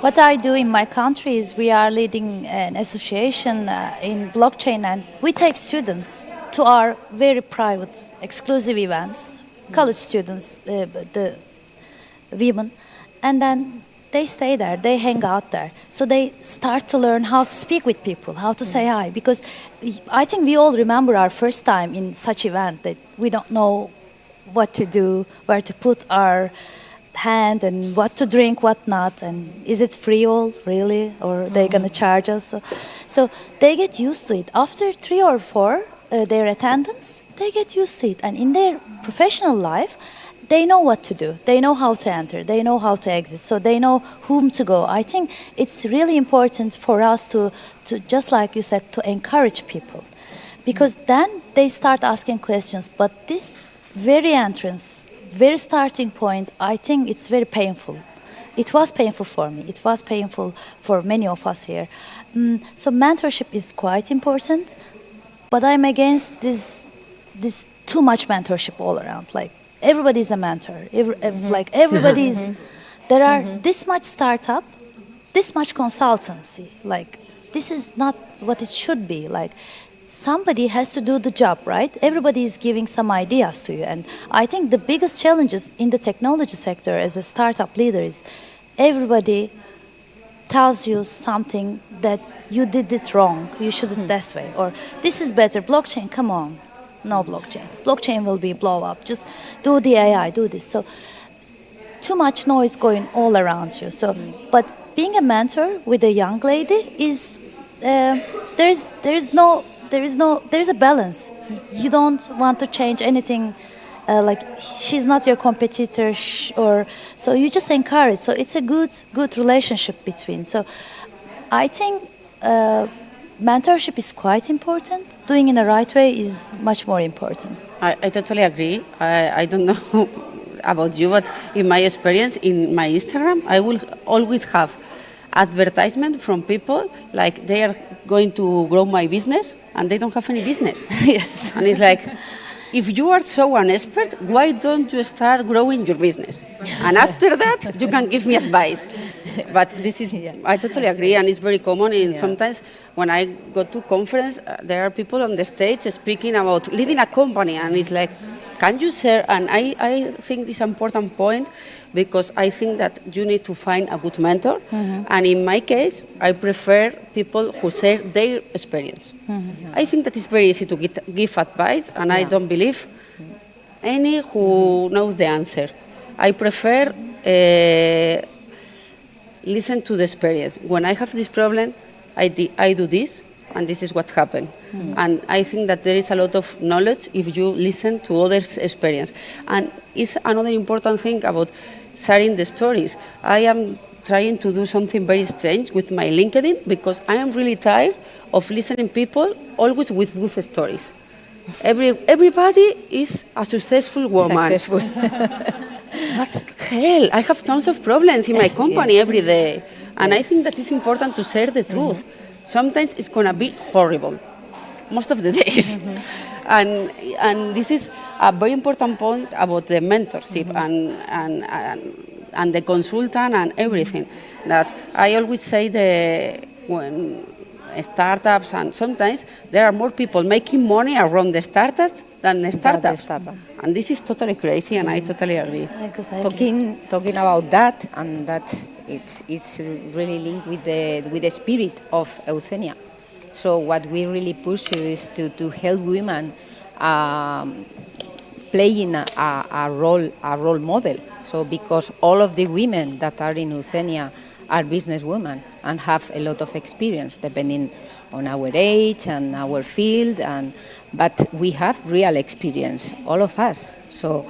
What I do in my country is we are leading an association in blockchain, and we take students to our very private, exclusive events, college students, the women, and then they stay there, they hang out there. So they start to learn how to speak with people, how to say hi, because I think we all remember our first time in such event that we don't know what to do, where to put our hand and what to drink, what not, and is it free all really, or are they going to charge us? So they get used to it. After 3 or 4, their attendance, they get used to it. And in their professional life, they know what to do. They know how to enter. They know how to exit. So they know whom to go. I think it's really important for us to just like you said, to encourage people. Because then they start asking questions. But this very entrance, very starting point, I think it's very painful. It was painful for me. It was painful for many of us here. So mentorship is quite important, but I'm against this too much mentorship all around. Like everybody's a mentor. Like everybody's. There are this much startup, this much consultancy. Like this is not what it should be. Like. Somebody has to do the job, right? Everybody is giving some ideas to you. And I think the biggest challenges in the technology sector as a startup leader is everybody tells you something that you did it wrong, you should do it this way, or this is better, blockchain, come on. No blockchain. Blockchain will be blow up. Just do the AI, do this. So too much noise going all around you. So, but being a mentor with a young lady is, there's a balance. You don't want to change anything. Like she's not your competitor, or so you just encourage. So it's a good relationship between. So I think mentorship is quite important. Doing in the right way is much more important. I totally agree. I don't know about you, but in my experience, in my Instagram, I will always have advertisement from people like they are going to grow my business and they don't have any business. Yes. And it's like, if you are so an expert, why don't you start growing your business? And after that, you can give me advice. But this is, I totally agree, and it's very common. In sometimes when I go to conference, there are people on the stage speaking about leading a company, and it's like, can you share? And I think this is an important point, because I think that you need to find a good mentor. And in my case, I prefer people who share their experience. I think that it's very easy to give advice, and I don't believe any who knows the answer. I prefer listen to the experience. When I have this problem, I do this, and this is what happened. And I think that there is a lot of knowledge if you listen to others' experience. And it's another important thing about sharing the stories. I am trying to do something very strange with my LinkedIn, because I am really tired of listening people always with good stories. Everybody is a successful woman. Successful. What hell? I have tons of problems in my company every day. And I think that it's important to share the truth. Sometimes it's going to be horrible, most of the days. And this is a very important point about the mentorship and the consultant and everything. That I always say when startups, and sometimes there are more people making money around the startups than the startups. And this is totally crazy, and I totally agree. Talking about that, and that it's really linked with the spirit of Euthenia. So what we really pursue is to help women playing a role model. So because all of the women that are in Euthenia are businesswomen and have a lot of experience, depending on our age and our field, but we have real experience, all of us. So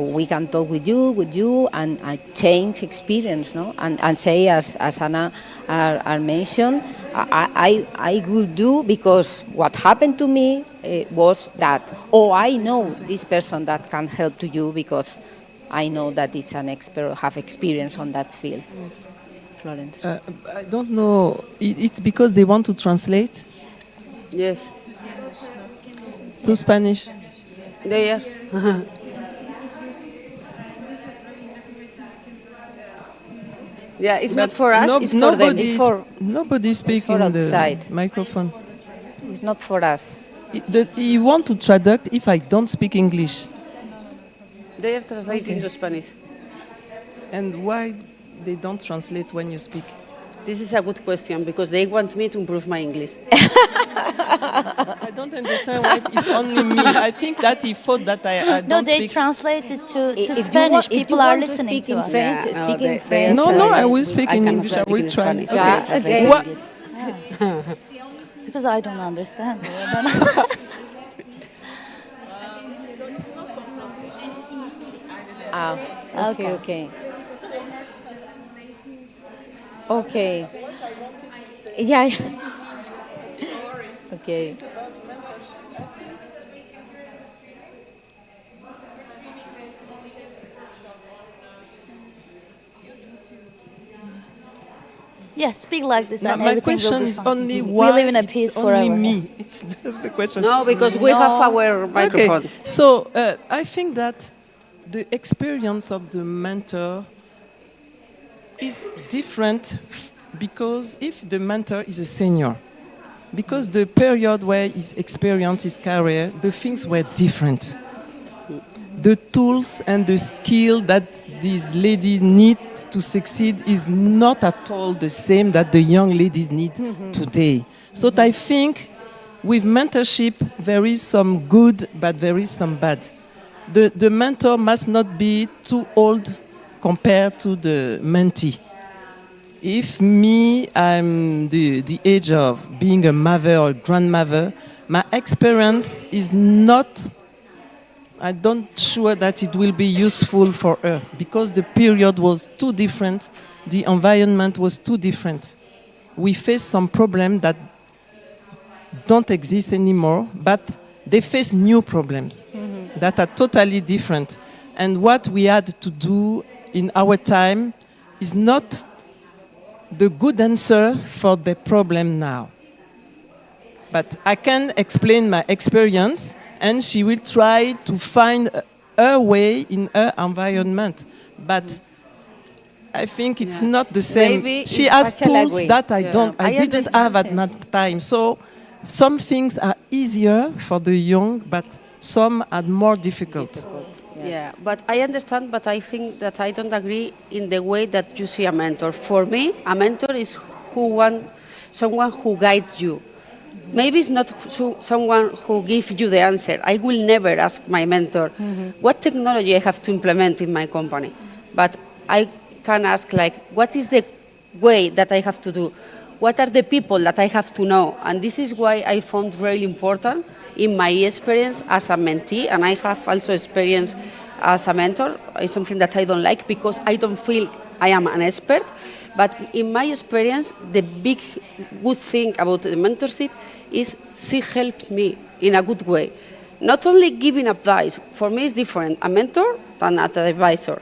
we can talk with you, and change experience, no? And say, as Anna mentioned, I would do because what happened to me was that, I know this person that can help to you because I know that is an expert or have experience on that field. Yes. Florence. I don't know. It's because they want to translate Yes. to Spanish. They are. Yeah, it's not for us, it's for them. It's for Nobody's speaking the outside. microphone. It's not for us. You want to traduct if I don't speak English. They are translating to Spanish. And why they don't translate when you speak? This is a good question because they want me to improve my English. I don't understand why it's only me. I think that he thought that I don't No, they speak. translate it to If Spanish. you People want are to listening speak to in us. French, Yeah, speak no, in French. No, I will speak in cannot English. I speak will in try. Spanish. Okay. Okay. Because I don't understand. Okay. Okay. Yeah. Okay. Yeah, speak like this. And My everything will question be is fine. only We why live in a it's peace only forever. me. It's just a question. No, because we have our microphone. Okay. So I think that the experience of the mentor is different because if the mentor is a senior, because the period where he's experienced his career, the things were different. The tools and the skill that these ladies need to succeed is not at all the same that the young ladies need today. So I think with mentorship, there is some good, but there is some bad. The mentor must not be too old compared to the mentee. If me, I'm the age of being a mother or grandmother, my experience is not, I don't sure that it will be useful for her because the period was too different, the environment was too different. We face some problems that don't exist anymore, but they face new problems that are totally different. And what we had to do in our time is not the good answer for the problem now. But I can explain my experience, and she will try to find her way in her environment. But I think it's not the same. Maybe She it's has partial tools agree. that I I didn't have at that time. So some things are easier for the young, but some are more difficult. Yeah, but I understand, but I think that I don't agree in the way that you see a mentor. For me, a mentor is someone who guides you. Maybe it's not someone who gives you the answer. I will never ask my mentor what technology I have to implement in my company. But I can ask, like, what is the way that I have to do? What are the people that I have to know? And this is why I found really important in my experience as a mentee, and I have also experience as a mentor. It's something that I don't like because I don't feel I am an expert. But in my experience, the big good thing about the mentorship is she helps me in a good way. Not only giving advice, for me it's different, a mentor than an advisor.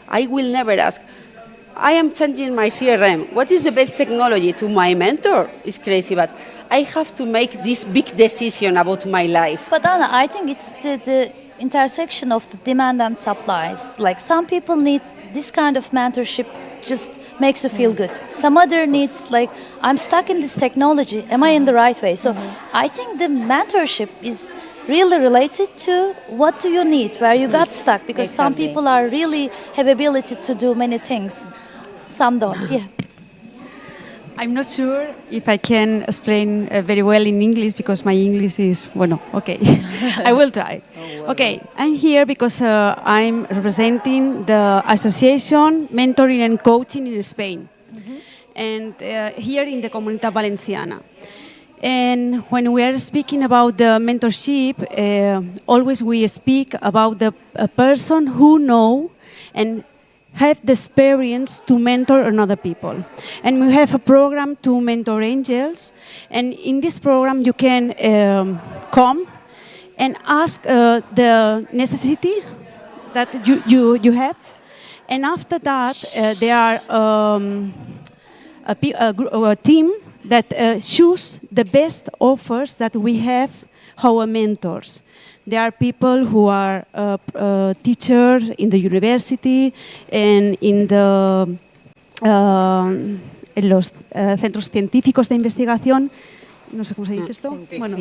I will never ask, I am changing my CRM. What is the best technology to my mentor? It's crazy, but I have to make this big decision about my life. But Anna, I think it's the intersection of the demand and supplies. Like some people need this kind of mentorship, just makes you feel good. Some other needs, like, I'm stuck in this technology. Am I in the right way? So I think the mentorship is really related to what do you need, where you got stuck. Because some people are really have ability to do many things. Some don't, yeah. I'm not sure if I can explain very well in English because my English is, bueno, okay. I will try. Okay, I'm here because I'm representing the Association Mentoring and Coaching in Spain. And here in the Comunidad Valenciana. And when we are speaking about the mentorship, always we speak about the a person who know and have the experience to mentor another people. And we have a program to mentor angels. And in this program, you can come and ask the necessity that you have. And after that, there are a team that choose the best offers that we have our mentors. There are people who are teachers in the university and in the en los centros científicos de investigación. No sé cómo se dice esto. Bueno,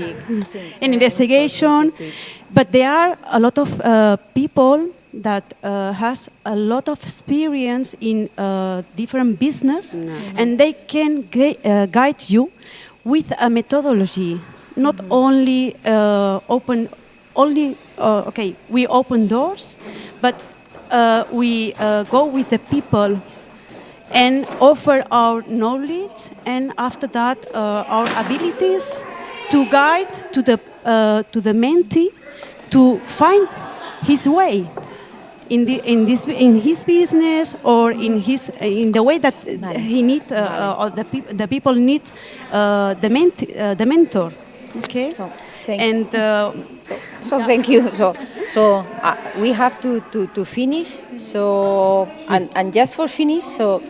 in investigation, but there are a lot of people that has a lot of experience in different business, and they can guide you with a methodology, not only we open doors, but we go with the people and offer our knowledge, and after that our abilities to guide to the mentee to find his way in his business, or in the way that he need or the people need the mentor. Okay. Thank you. So we have to finish. So and just for finish, so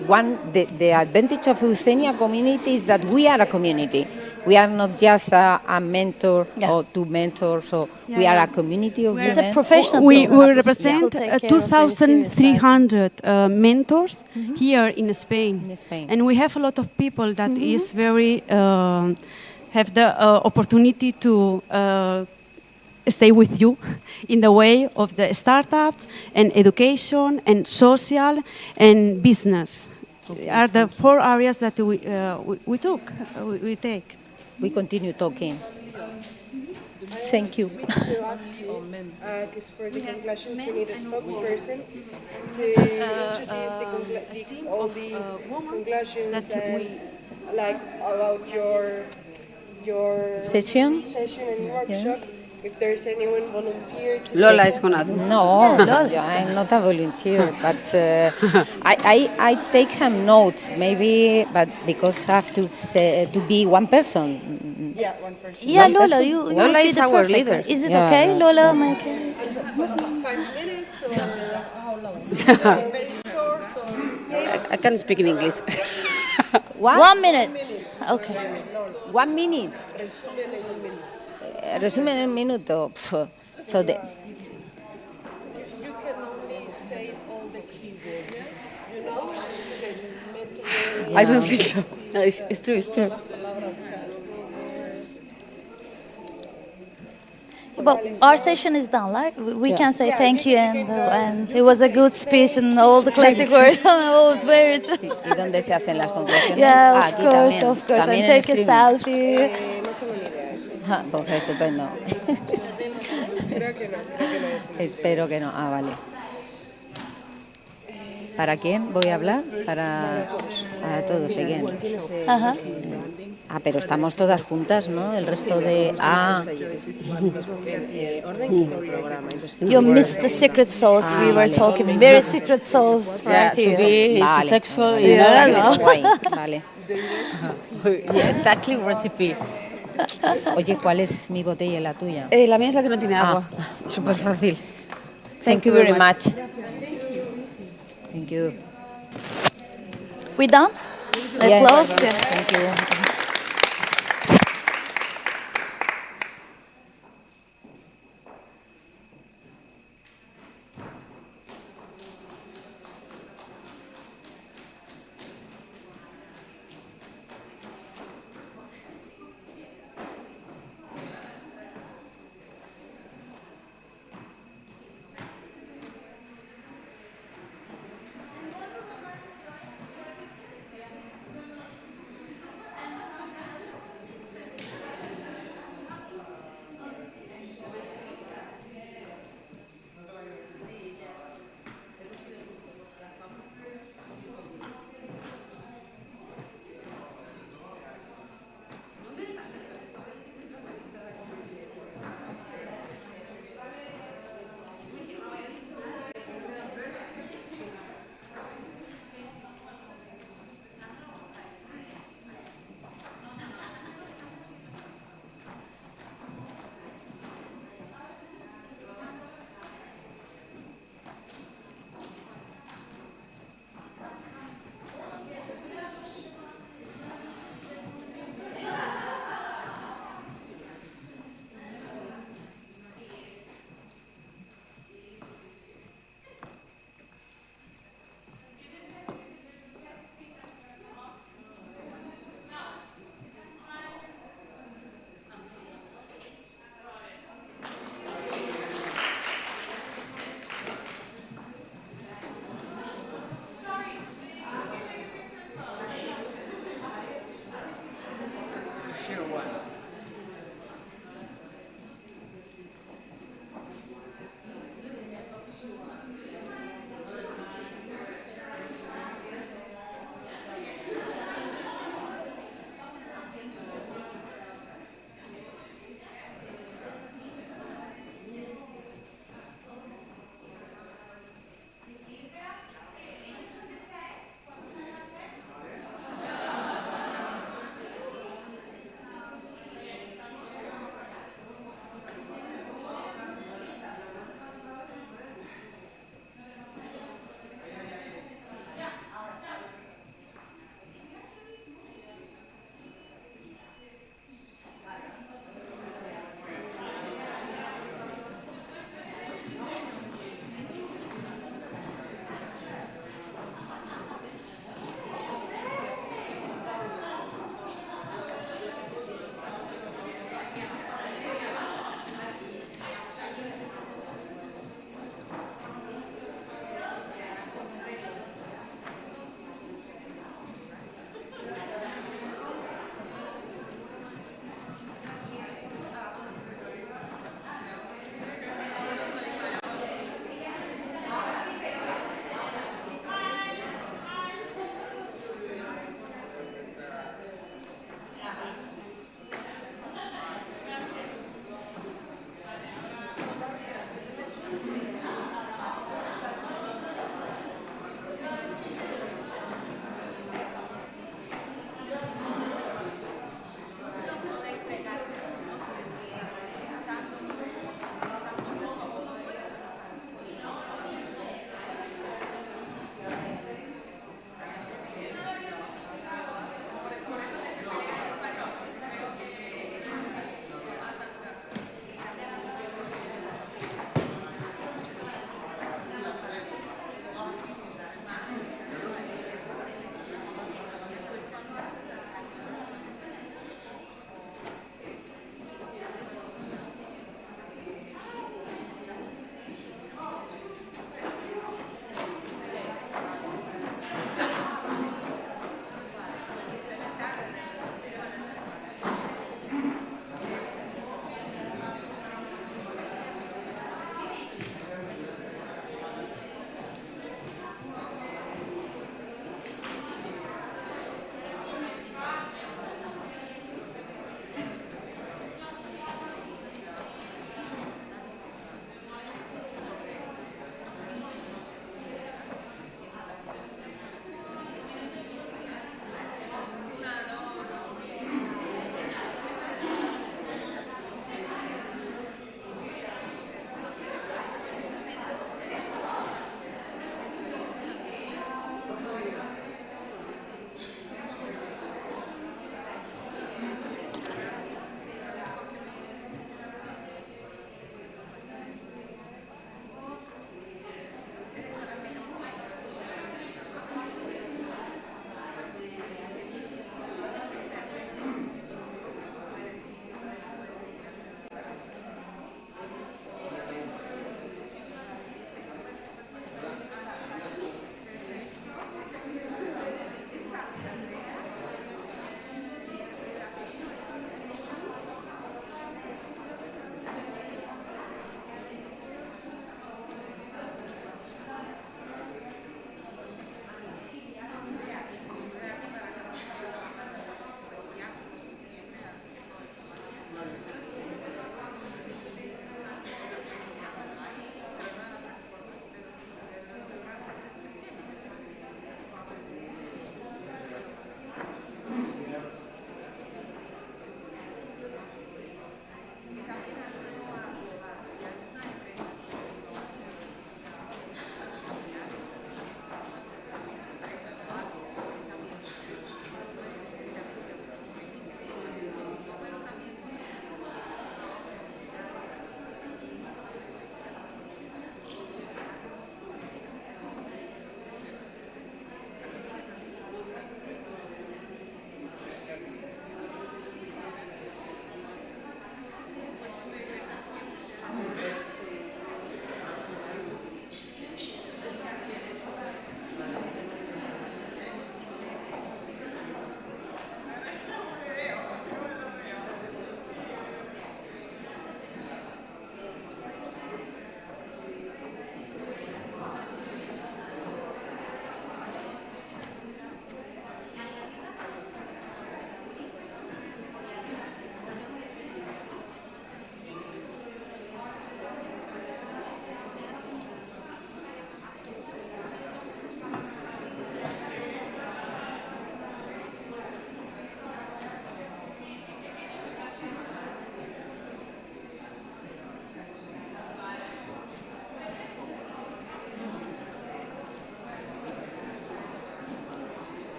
the advantage of Euthenia community is that we are a community. We are not just a mentor or two mentors. So we are a community of women. It's a professional We business. represent 2,300 mentors here in Spain. And we have a lot of people that is very have the opportunity to stay with you in the way of the startups and education and social and business. Are the 4 areas that we take. We continue talking. Thank you. Because for the conclusions we need a spokesperson to introduce all the conclusions and like about your session and workshop. If there's anyone volunteer to Lola is gonna do. No, I'm not a volunteer, but I take some notes, maybe, but because I have to be one person. Yeah, one person. Yeah, One Lola, person? you Lola would be is the our perfect leader. one. Is it Yeah, okay, no, Lola? 5 minutes or how long? Very short or... I can speak in English. 1 minute. Okay. 1 minute. Resumen en un minuto. So the, You can only say all the keywords, you know? I don't think so. No, it's true. But our session is done, right? We can say thank you, and it was a good speech and all the classic words. Oh, very. ¿Y dónde se hacen las conclusiones? Yeah, Aquí of también. course. También And en take a streaming. selfie. Pues estupendo. Espero que no. Ah, vale. ¿Para quién voy a hablar? Para todos, again. Ajá. Ah, pero estamos todas juntas, ¿no? El resto de... You missed the secret sauce. We were talking very secret sauce right here. To be Vale. successful, Vale. you know. Guay, vale. Exactly recipe. Oye, ¿cuál es mi botella y la tuya? La mía es la que no tiene agua. Súper fácil. Thank you very much. Thank you. We done? Yeah. Close? Thank you.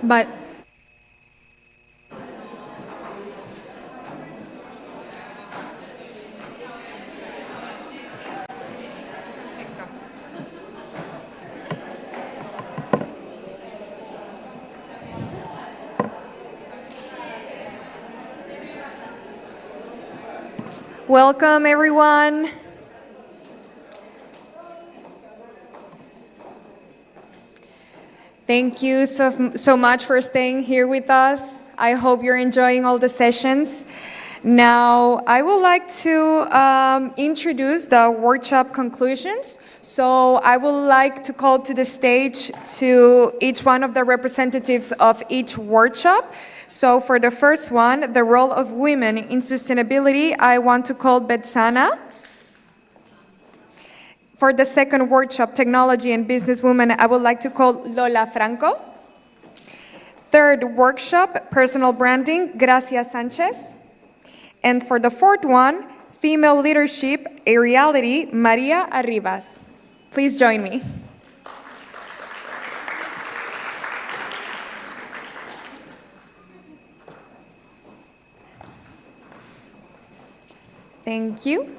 But welcome, everyone. Thank you so much for staying here with us. I hope you're enjoying all the sessions. Now, I would like to introduce the workshop conclusions. So I would like to call to the stage to each one of the representatives of each workshop. So for the first one, the role of women in sustainability, I want to call Betsana. For the second workshop, Technology and Businesswoman, I would like to call Lola Franco. Third workshop, Personal Branding, Gracia Sanchez. And for the fourth one, Female Leadership, a Reality, Maria Arribas. Please join me. Thank you.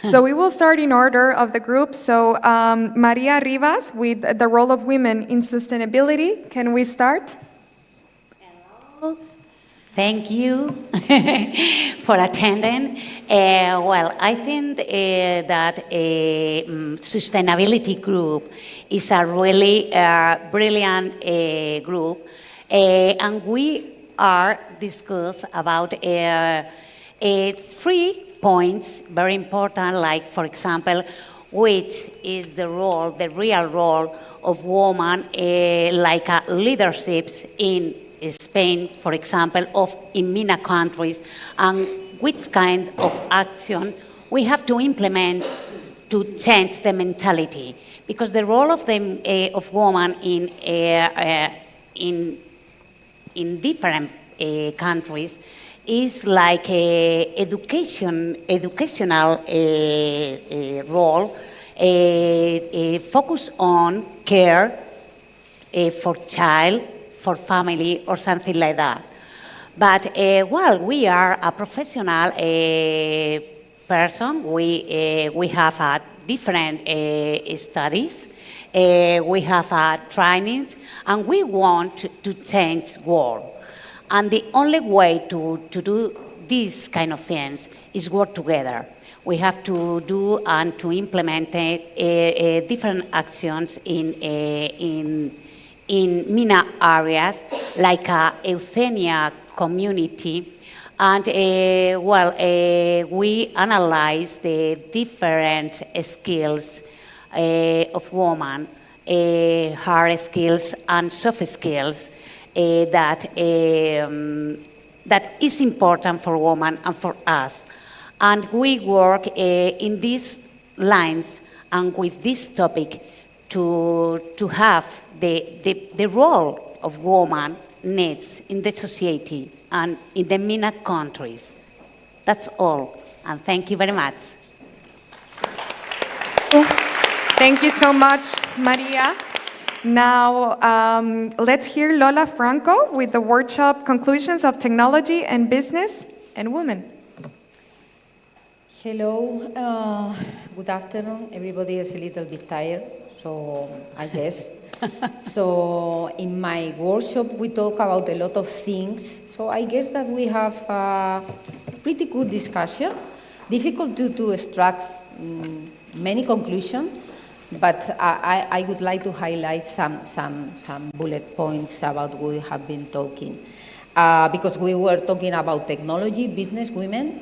So we will start in order of the group. So Maria Rivas with the role of women in sustainability. Can we start? Hello. Thank you for attending. Well, I think that a sustainability group is a really brilliant group. And we are discuss about three points, very important, like, for example, which is the role, the real role of women, like leaderships in Spain, for example, in MENA countries, and which kind of action we have to implement to change the mentality. Because the role of women in different countries is like a educational role, focus on care for child, for family, or something like that. But well, we are a professional person. We have different studies. We have trainings, and we want to change the world. And the only way to do these kind of things is work together. We have to do and to implement different actions in MENA areas, like Euthenia community. And well, we analyze the different skills of women, hard skills and soft skills, that is important for women and for us. And we work in these lines and with this topic to have the role of women needs in the society and in the MENA countries. That's all, and thank you very much. Thank you so much, Maria. Now, let's hear Lola Franco with the workshop Conclusions of Technology and Business and Women. Hello, good afternoon. Everybody is a little bit tired, so I guess. So in my workshop, we talk about a lot of things. So I guess that we have a pretty good discussion. Difficult to extract many conclusions. But I would like to highlight some bullet points about what we have been talking. Because we were talking about technology, business, women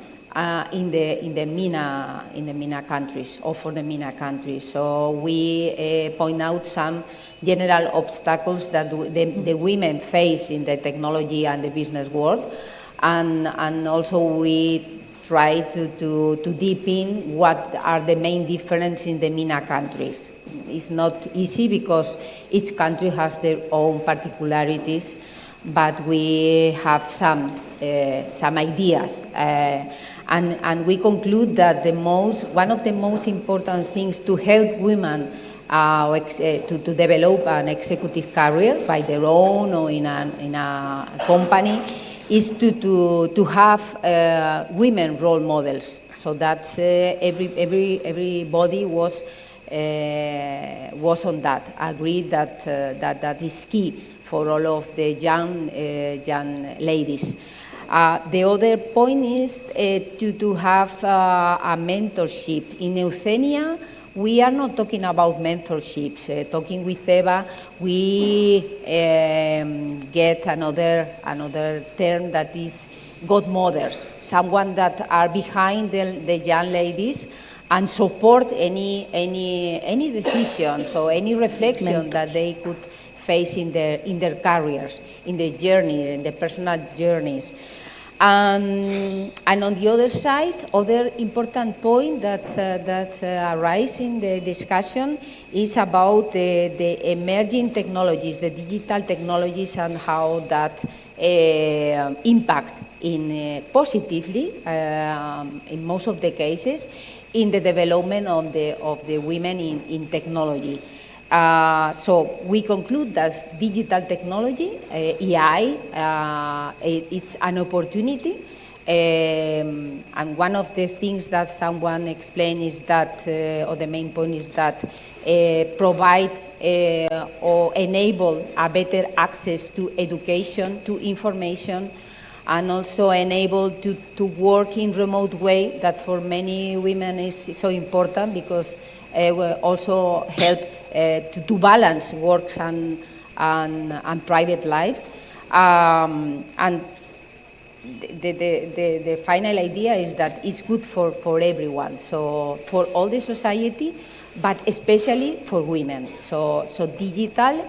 in the MENA countries, or for the MENA countries. So we point out some general obstacles that the women face in the technology and the business world. And also we try to deep in what are the main differences in the MENA countries. It's not easy because each country has their own particularities, but we have some ideas. And we conclude that one of the most important things to help women to develop an executive career by their own or in a company is to have women role models. So that's everybody was on that, agreed that is key for all of the young ladies. The other point is to have a mentorship. In Euthenia, we are not talking about mentorships. Talking with Eva, we get another term that is godmothers, someone that are behind the young ladies and support any decision, so any reflection that they could face in their careers, in their journey, in their personal journeys. And on the other side, other important point that arise in the discussion is about the emerging technologies, the digital technologies, and how that impact positively, in most of the cases, in the development of the women in technology. So we conclude that digital technology, AI, it's an opportunity. And one of the things that someone explained is that, or the main point is that provide or enable a better access to education, to information, and also enable to work in remote way, that for many women is so important because will also help to balance works and private lives. And the final idea is that it's good for everyone, so for all the society, but especially for women. So digital,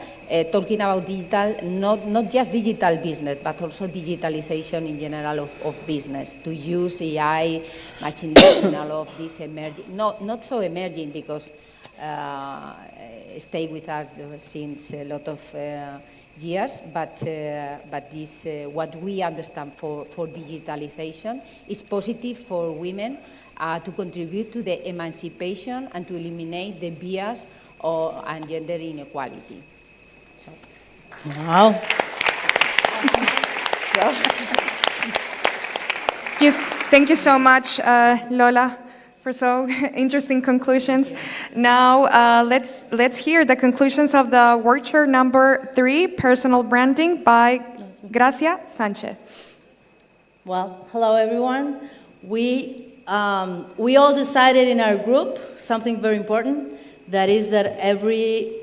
talking about digital, not just digital business, but also digitalization in general of business, to use AI, machine learning, all of this emerging, not so emerging because stay with us since a lot of years, but this, what we understand for digitalization is positive for women to contribute to the emancipation and to eliminate the bias and gender inequality. So. Wow. Yes, thank you so much, Lola, for so interesting conclusions. Now, let's hear the conclusions of the workshop number 3, Personal Branding, by Gracia Sanchez. Well, hello everyone. We all decided in our group something very important, that is that every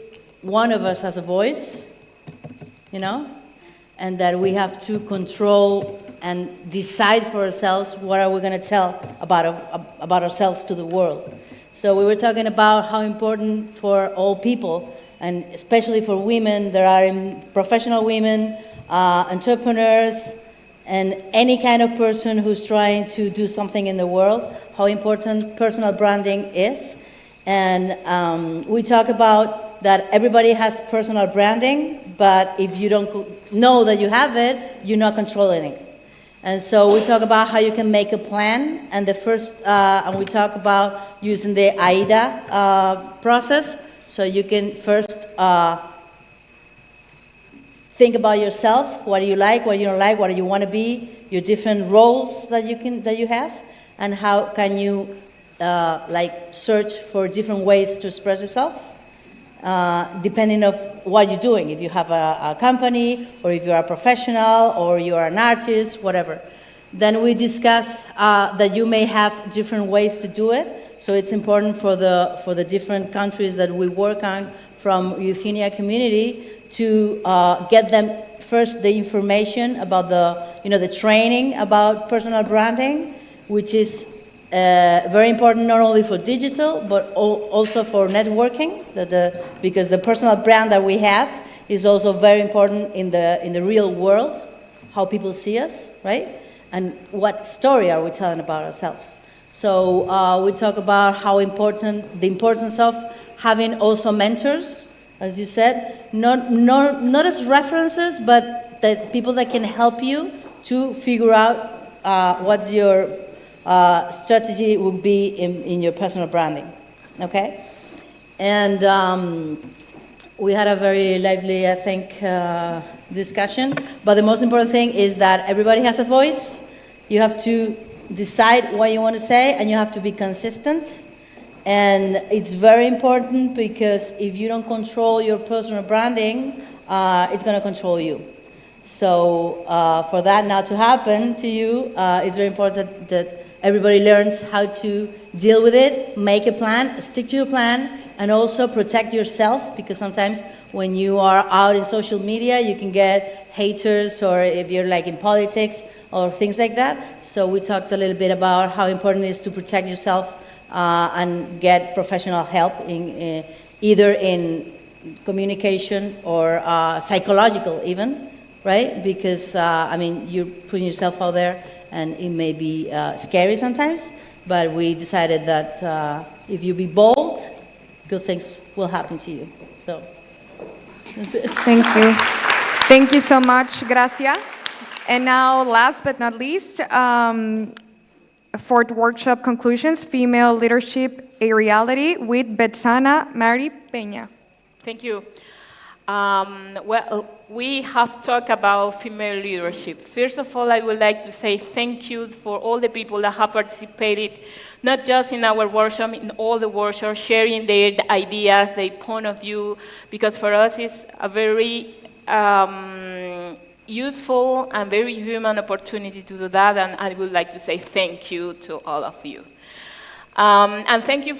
one of us has a voice, you know, and that we have to control and decide for ourselves what are we going to tell about ourselves to the world. So we were talking about how important for all people, and especially for women, there are professional women, entrepreneurs, and any kind of person who's trying to do something in the world, how important personal branding is. And we talk about that everybody has personal branding, but if you don't know that you have it, you're not controlling it. And so we talk about how you can make a plan, and and we talk about using the AIDA process. So you can first think about yourself, what do you like, what you don't like, what do you want to be, your different roles that you have, and how can you search for different ways to express yourself. Depending of what you're doing, if you have a company, or if you're a professional, or you're an artist, whatever. Then we discuss that you may have different ways to do it. So it's important for the different countries that we work on from Euthenia community to get them first the information about the training about personal branding, which is very important not only for digital, but also for networking, because the personal brand that we have is also very important in the real world, how people see us, right? And what story are we telling about ourselves? So we talk about the importance of having also mentors, as you said, not as references, but the people that can help you to figure out what your strategy would be in your personal branding, okay? And we had a very lively, I think, discussion, but the most important thing is that everybody has a voice. You have to decide what you want to say, and you have to be consistent. And it's very important because if you don't control your personal branding, it's going to control you. So for that not to happen to you, it's very important that everybody learns how to deal with it, make a plan, stick to your plan, and also protect yourself, because sometimes when you are out in social media, you can get haters, or if you're like in politics or things like that. So we talked a little bit about how important it is to protect yourself and get professional help in either in communication or psychological even, right? Because, I mean, you're putting yourself out there and it may be scary sometimes, but we decided that if you be bold, good things will happen to you. So, that's it. Thank you. Thank you so much, Gracia. And now, last but not least, fourth workshop conclusions, Female Leadership, A Reality, with Betsana Mari Peña. Thank you. Well, we have talked about female leadership. First of all, I would like to say thank you for all the people that have participated, not just in our workshop, in all the workshops, sharing their ideas, their point of view, because for us it's a very useful and very human opportunity to do that, and I would like to say thank you to all of you. And thank you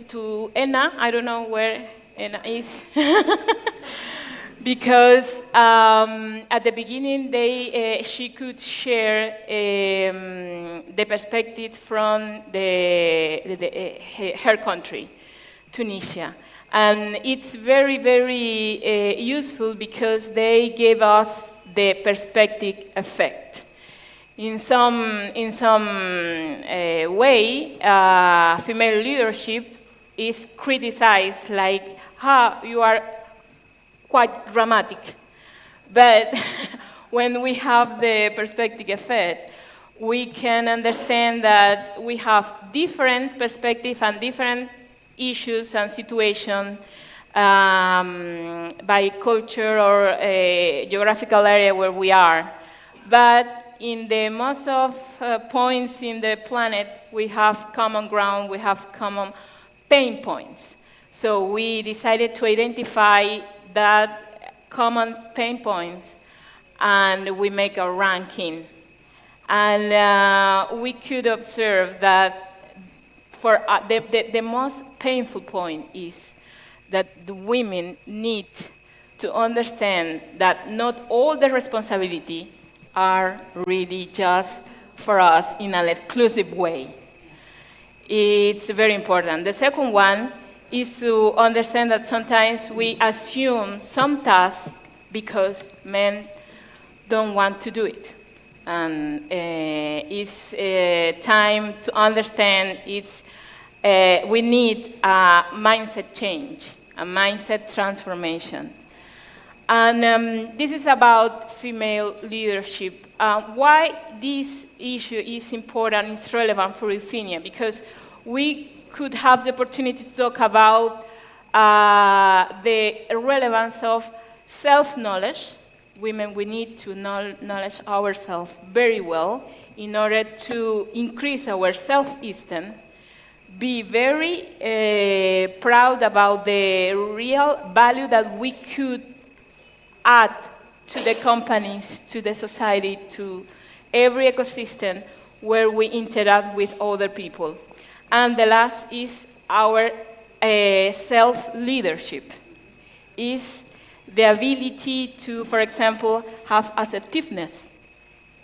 to Enna. I don't know where Enna is. Because at the beginning she could share the perspective from her country, Tunisia. And it's very, very useful because they gave us the perspective effect. In some way, female leadership is criticized like, you are quite dramatic. But when we have the perspective effect, we can understand that we have different perspectives and different issues and situations by culture or geographical area where we are. But in the most of points in the planet, we have common ground, we have common pain points. So we decided to identify that common pain points, and we make a ranking. And we could observe that for the most painful point is that the women need to understand that not all the responsibility are really just for us in an exclusive way. It's very important. The second one is to understand that sometimes we assume some tasks because men don't want to do it. And it's time to understand we need a mindset change, a mindset transformation. And this is about female leadership. Why this issue is important, it's relevant for Euthenia, because we could have the opportunity to talk about the relevance of self-knowledge. Women, we need to knowledge ourselves very well in order to increase our self-esteem, be very proud about the real value that we could add to the companies, to the society, to every ecosystem where we interact with other people. And the last is our self-leadership, is the ability to, for example, have assertiveness,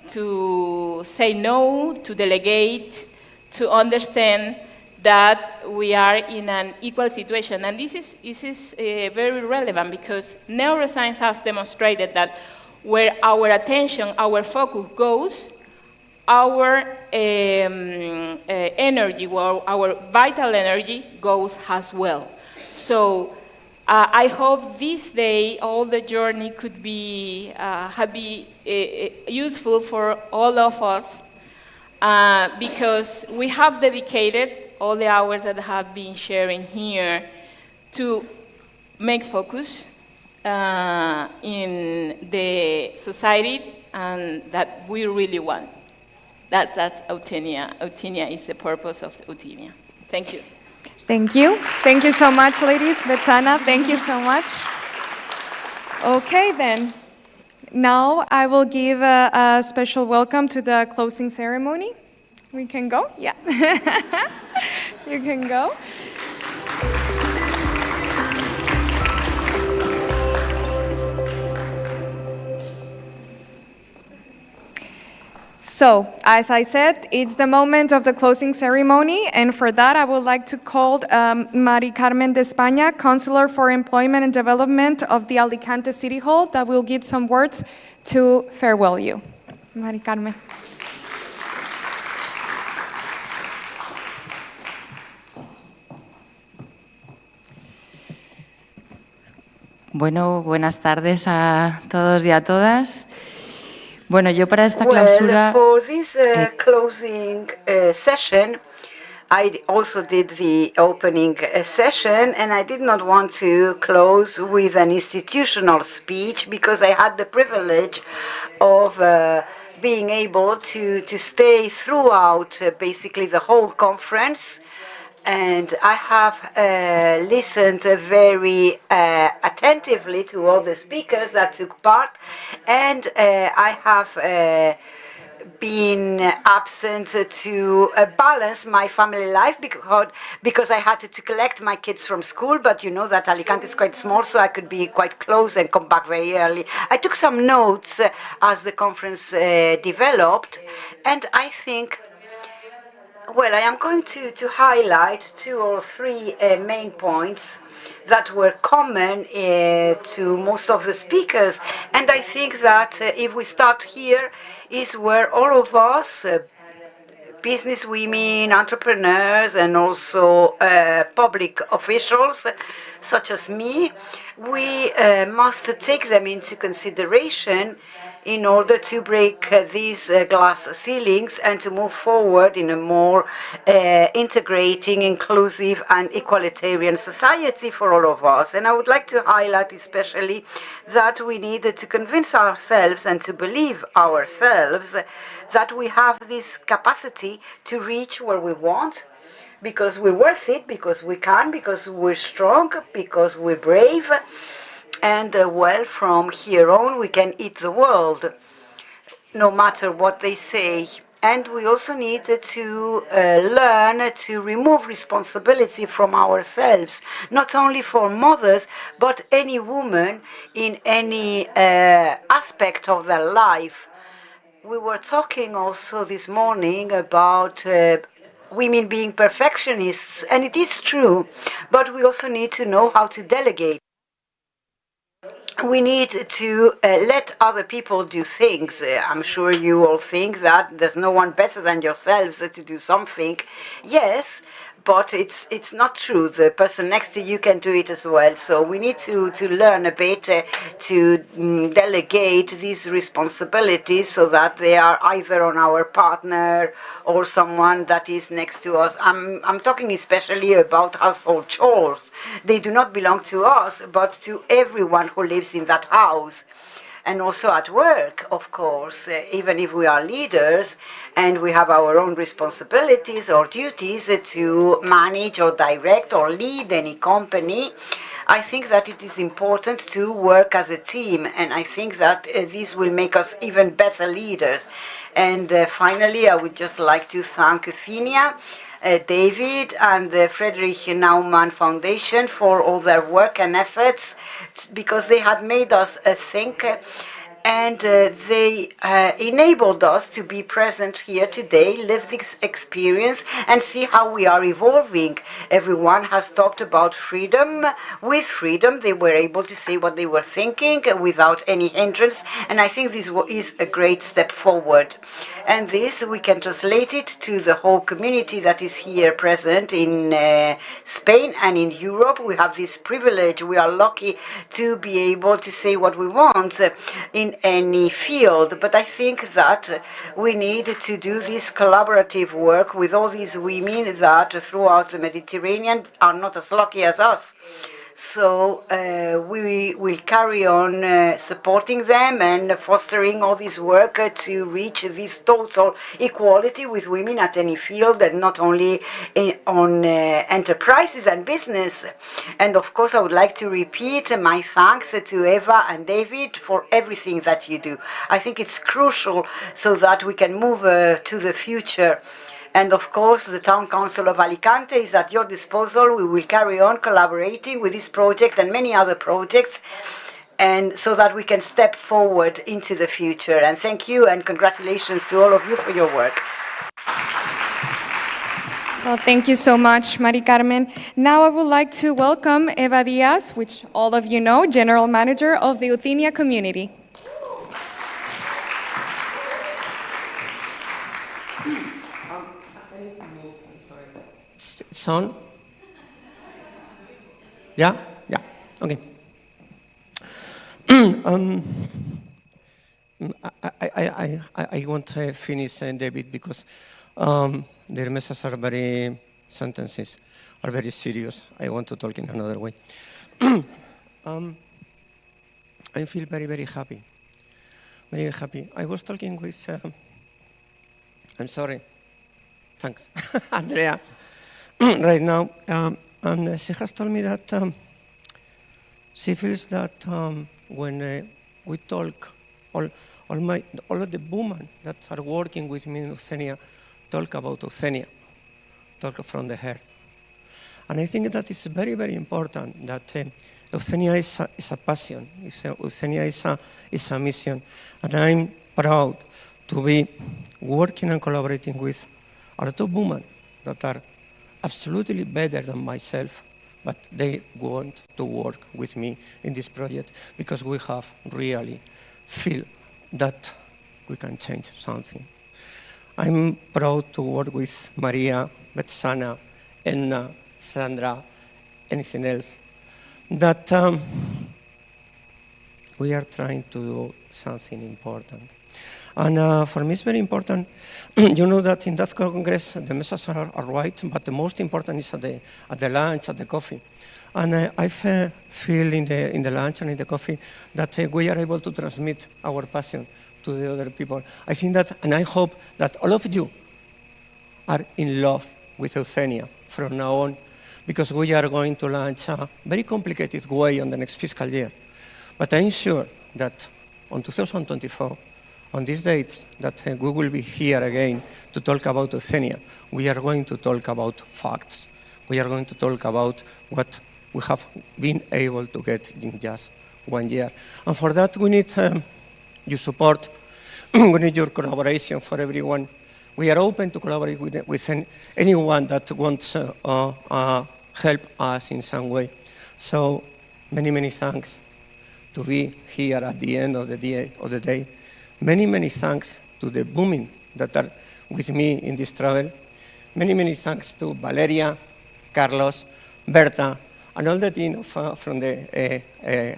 to say no, to delegate, to understand that we are in an equal situation. And this is very relevant because neuroscience has demonstrated that where our attention, our focus goes, our energy, our vital energy goes as well. So I hope this day, all the journey could be useful for all of us, because we have dedicated all the hours that have been sharing here to make focus in the society and that we really want. That's Euthenia. Euthenia is the purpose of Euthenia. Thank you. Thank you. Thank you so much, ladies. Betsana, thank you so much. Okay, then. Now I will give a special welcome to the closing ceremony. We can go? Yeah. You can go. So, as I said, it's the moment of the closing ceremony, and for that I would like to call Mari Carmen de España, Counselor for Employment and Development of the Alicante City Hall, that will give some words to farewell you. Mari Carmen. Bueno, buenas tardes a todos y a todas. Bueno, yo para esta clausura... For this closing session, I also did the opening session, and I did not want to close with an institutional speech because I had the privilege of being able to stay throughout basically the whole conference. And I have listened very attentively to all the speakers that took part, and I have been absent to balance my family life because I had to collect my kids from school, but you know that Alicante is quite small, so I could be quite close and come back very early. I took some notes as the conference developed, and I think, well, I am going to highlight 2 or 3 main points that were common to most of the speakers. And I think that if we start here is where all of us, business women, entrepreneurs, and also public officials, such as me, we must take them into consideration in order to break these glass ceilings and to move forward in a more integrating, inclusive, and equalitarian society for all of us. And I would like to highlight especially that we need to convince ourselves and to believe ourselves that we have this capacity to reach where we want, because we're worth it, because we can, because we're strong, because we're brave. And well, from here on, we can eat the world, no matter what they say. And we also need to learn to remove responsibility from ourselves, not only for mothers, but any woman in any aspect of their life. We were talking also this morning about women being perfectionists, and it is true, but we also need to know how to delegate. We need to let other people do things. I'm sure you all think that there's no one better than yourselves to do something. Yes, but it's not true. The person next to you can do it as well. So we need to learn a bit to delegate these responsibilities so that they are either on our partner or someone that is next to us. I'm talking especially about household chores. They do not belong to us, but to everyone who lives in that house. And also at work, of course, even if we are leaders and we have our own responsibilities or duties to manage or direct or lead any company, I think that it is important to work as a team, and I think that this will make us even better leaders. And finally, I would just like to thank Euthenia, David, and the Friedrich Naumann Foundation for all their work and efforts, because they had made us think and they enabled us to be present here today, live this experience, and see how we are evolving. Everyone has talked about freedom. With freedom, they were able to say what they were thinking without any hindrance, and I think this is a great step forward. And this, we can translate it to the whole community that is here present in Spain and in Europe. We have this privilege. We are lucky to be able to say what we want in any field. But I think that we need to do this collaborative work with all these women that throughout the Mediterranean are not as lucky as us. So we will carry on supporting them and fostering all this work to reach this total equality with women at any field, and not only on enterprises and business. And of course, I would like to repeat my thanks to Eva and David for everything that you do. I think it's crucial so that we can move to the future. And of course, the Town Council of Alicante is at your disposal. We will carry on collaborating with this project and many other projects, and so that we can step forward into the future. And thank you and congratulations to all of you for your work. Well, thank you so much, Mari Carmen. Now I would like to welcome Eva Diaz, which all of you know, General Manager of the Euthenia community. Sound? Yeah? Yeah. Okay. I want to finish, David, because their messages are very, sentences are very serious. I want to talk in another way. I feel very, very happy. Very happy. I was talking with, I'm sorry, thanks, Andrea. Right now, and she has told me that she feels that when we talk, all of the women that are working with me in Euthenia talk about Euthenia, talk from the heart. And I think that is very, very important, that Euthenia is a passion, Euthenia is a mission. And I'm proud to be working and collaborating with our two women that are absolutely better than myself, but they want to work with me in this project because we have really feel that we can change something. I'm proud to work with Maria, Betsana, Enna, Sandra, anything else, that we are trying to do something important. And for me, it's very important. You know that in that Congress, the messages are right, but the most important is at the lunch, at the coffee. And I feel in the lunch and in the coffee that we are able to transmit our passion to the other people. I think that, and I hope that all of you are in love with Euthenia from now on, because we are going to launch a very complicated way on the next fiscal year. But I'm sure that on 2024, on these dates that we will be here again to talk about Euthenia, we are going to talk about facts. We are going to talk about what we have been able to get in just 1 year. And for that, we need your support. We need your collaboration for everyone. We are open to collaborate with anyone that wants help us in some way. So many, many thanks to be here at the end of the day. Many, many thanks to the women that are with me in this travel. Many, many thanks to Valeria, Carlos, Berta, and all the team from the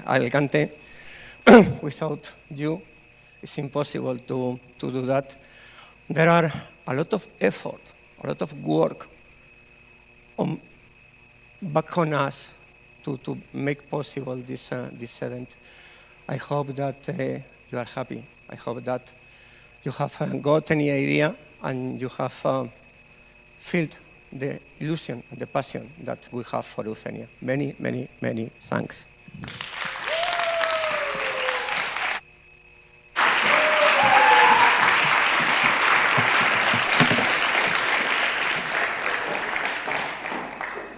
Alicante. Without you, it's impossible to do that. There are a lot of effort, a lot of work back on us to make possible this event. I hope that you are happy. I hope that you have got any idea and you have felt the illusion and the passion that we have for Euthenia. Many, many, many thanks.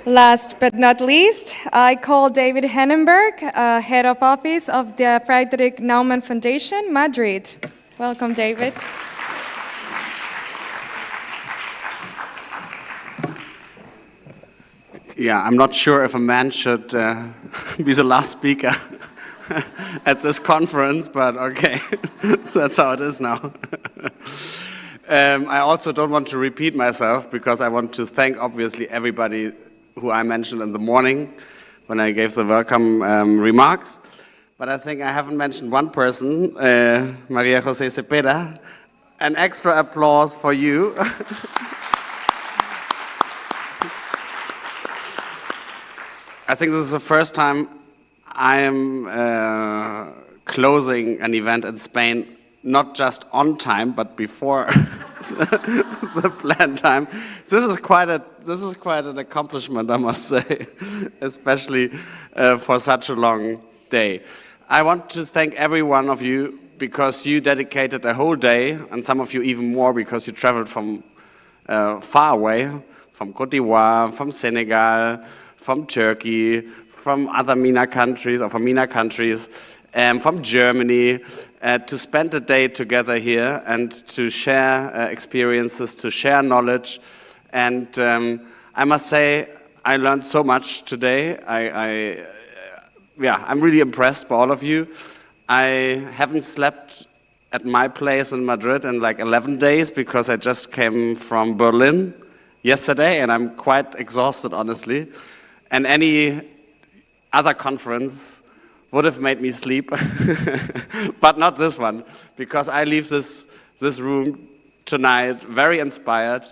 Last but not least, I call David Hennenberg, Head of Office of the Friedrich Naumann Foundation, Madrid. Welcome, David. Yeah, I'm not sure if a man should be the last speaker at this conference, but okay, that's how it is now. I also don't want to repeat myself because I want to thank, obviously, everybody who I mentioned in the morning when I gave the welcome remarks. But I think I haven't mentioned one person, Maria José Cepeda. An extra applause for you. I think this is the first time I am closing an event in Spain, not just on time, but before the planned time. This is quite an accomplishment, I must say, especially for such a long day. I want to thank every one of you because you dedicated a whole day, and some of you even more because you traveled from far away, from Côte d'Ivoire, from Senegal, from Turkey, from other MENA countries, or from MENA countries, from Germany, to spend a day together here and to share experiences, to share knowledge. And I must say, I learned so much today. I'm really impressed by all of you. I haven't slept at my place in Madrid in like 11 days because I just came from Berlin yesterday, and I'm quite exhausted, honestly. And any other conference would have made me sleep, but not this one, because I leave this room tonight very inspired.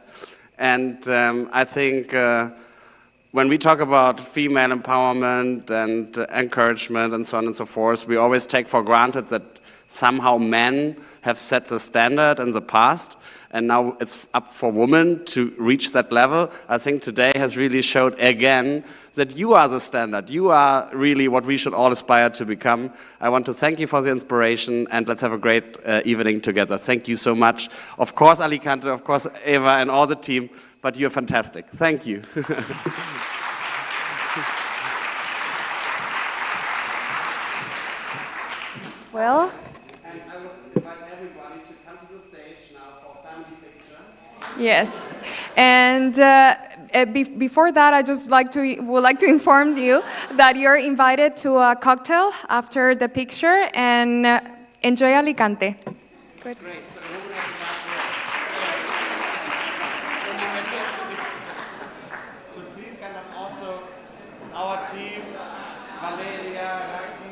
And I think when we talk about female empowerment and encouragement and so on and so forth, we always take for granted that somehow men have set the standard in the past, and now it's up for women to reach that level. I think today has really showed again that you are the standard. You are really what we should all aspire to become. I want to thank you for the inspiration, and let's have a great evening together. Thank you so much. Of course, Alicante, of course, Eva and all the team, but you're fantastic. Thank you. Well, And I would invite everybody to come to the stage now for a family picture. yes. And before that, I just would like to inform you that you're invited to a cocktail after the picture, and enjoy Alicante. Good. So please come up also our team, Valeria, Raki,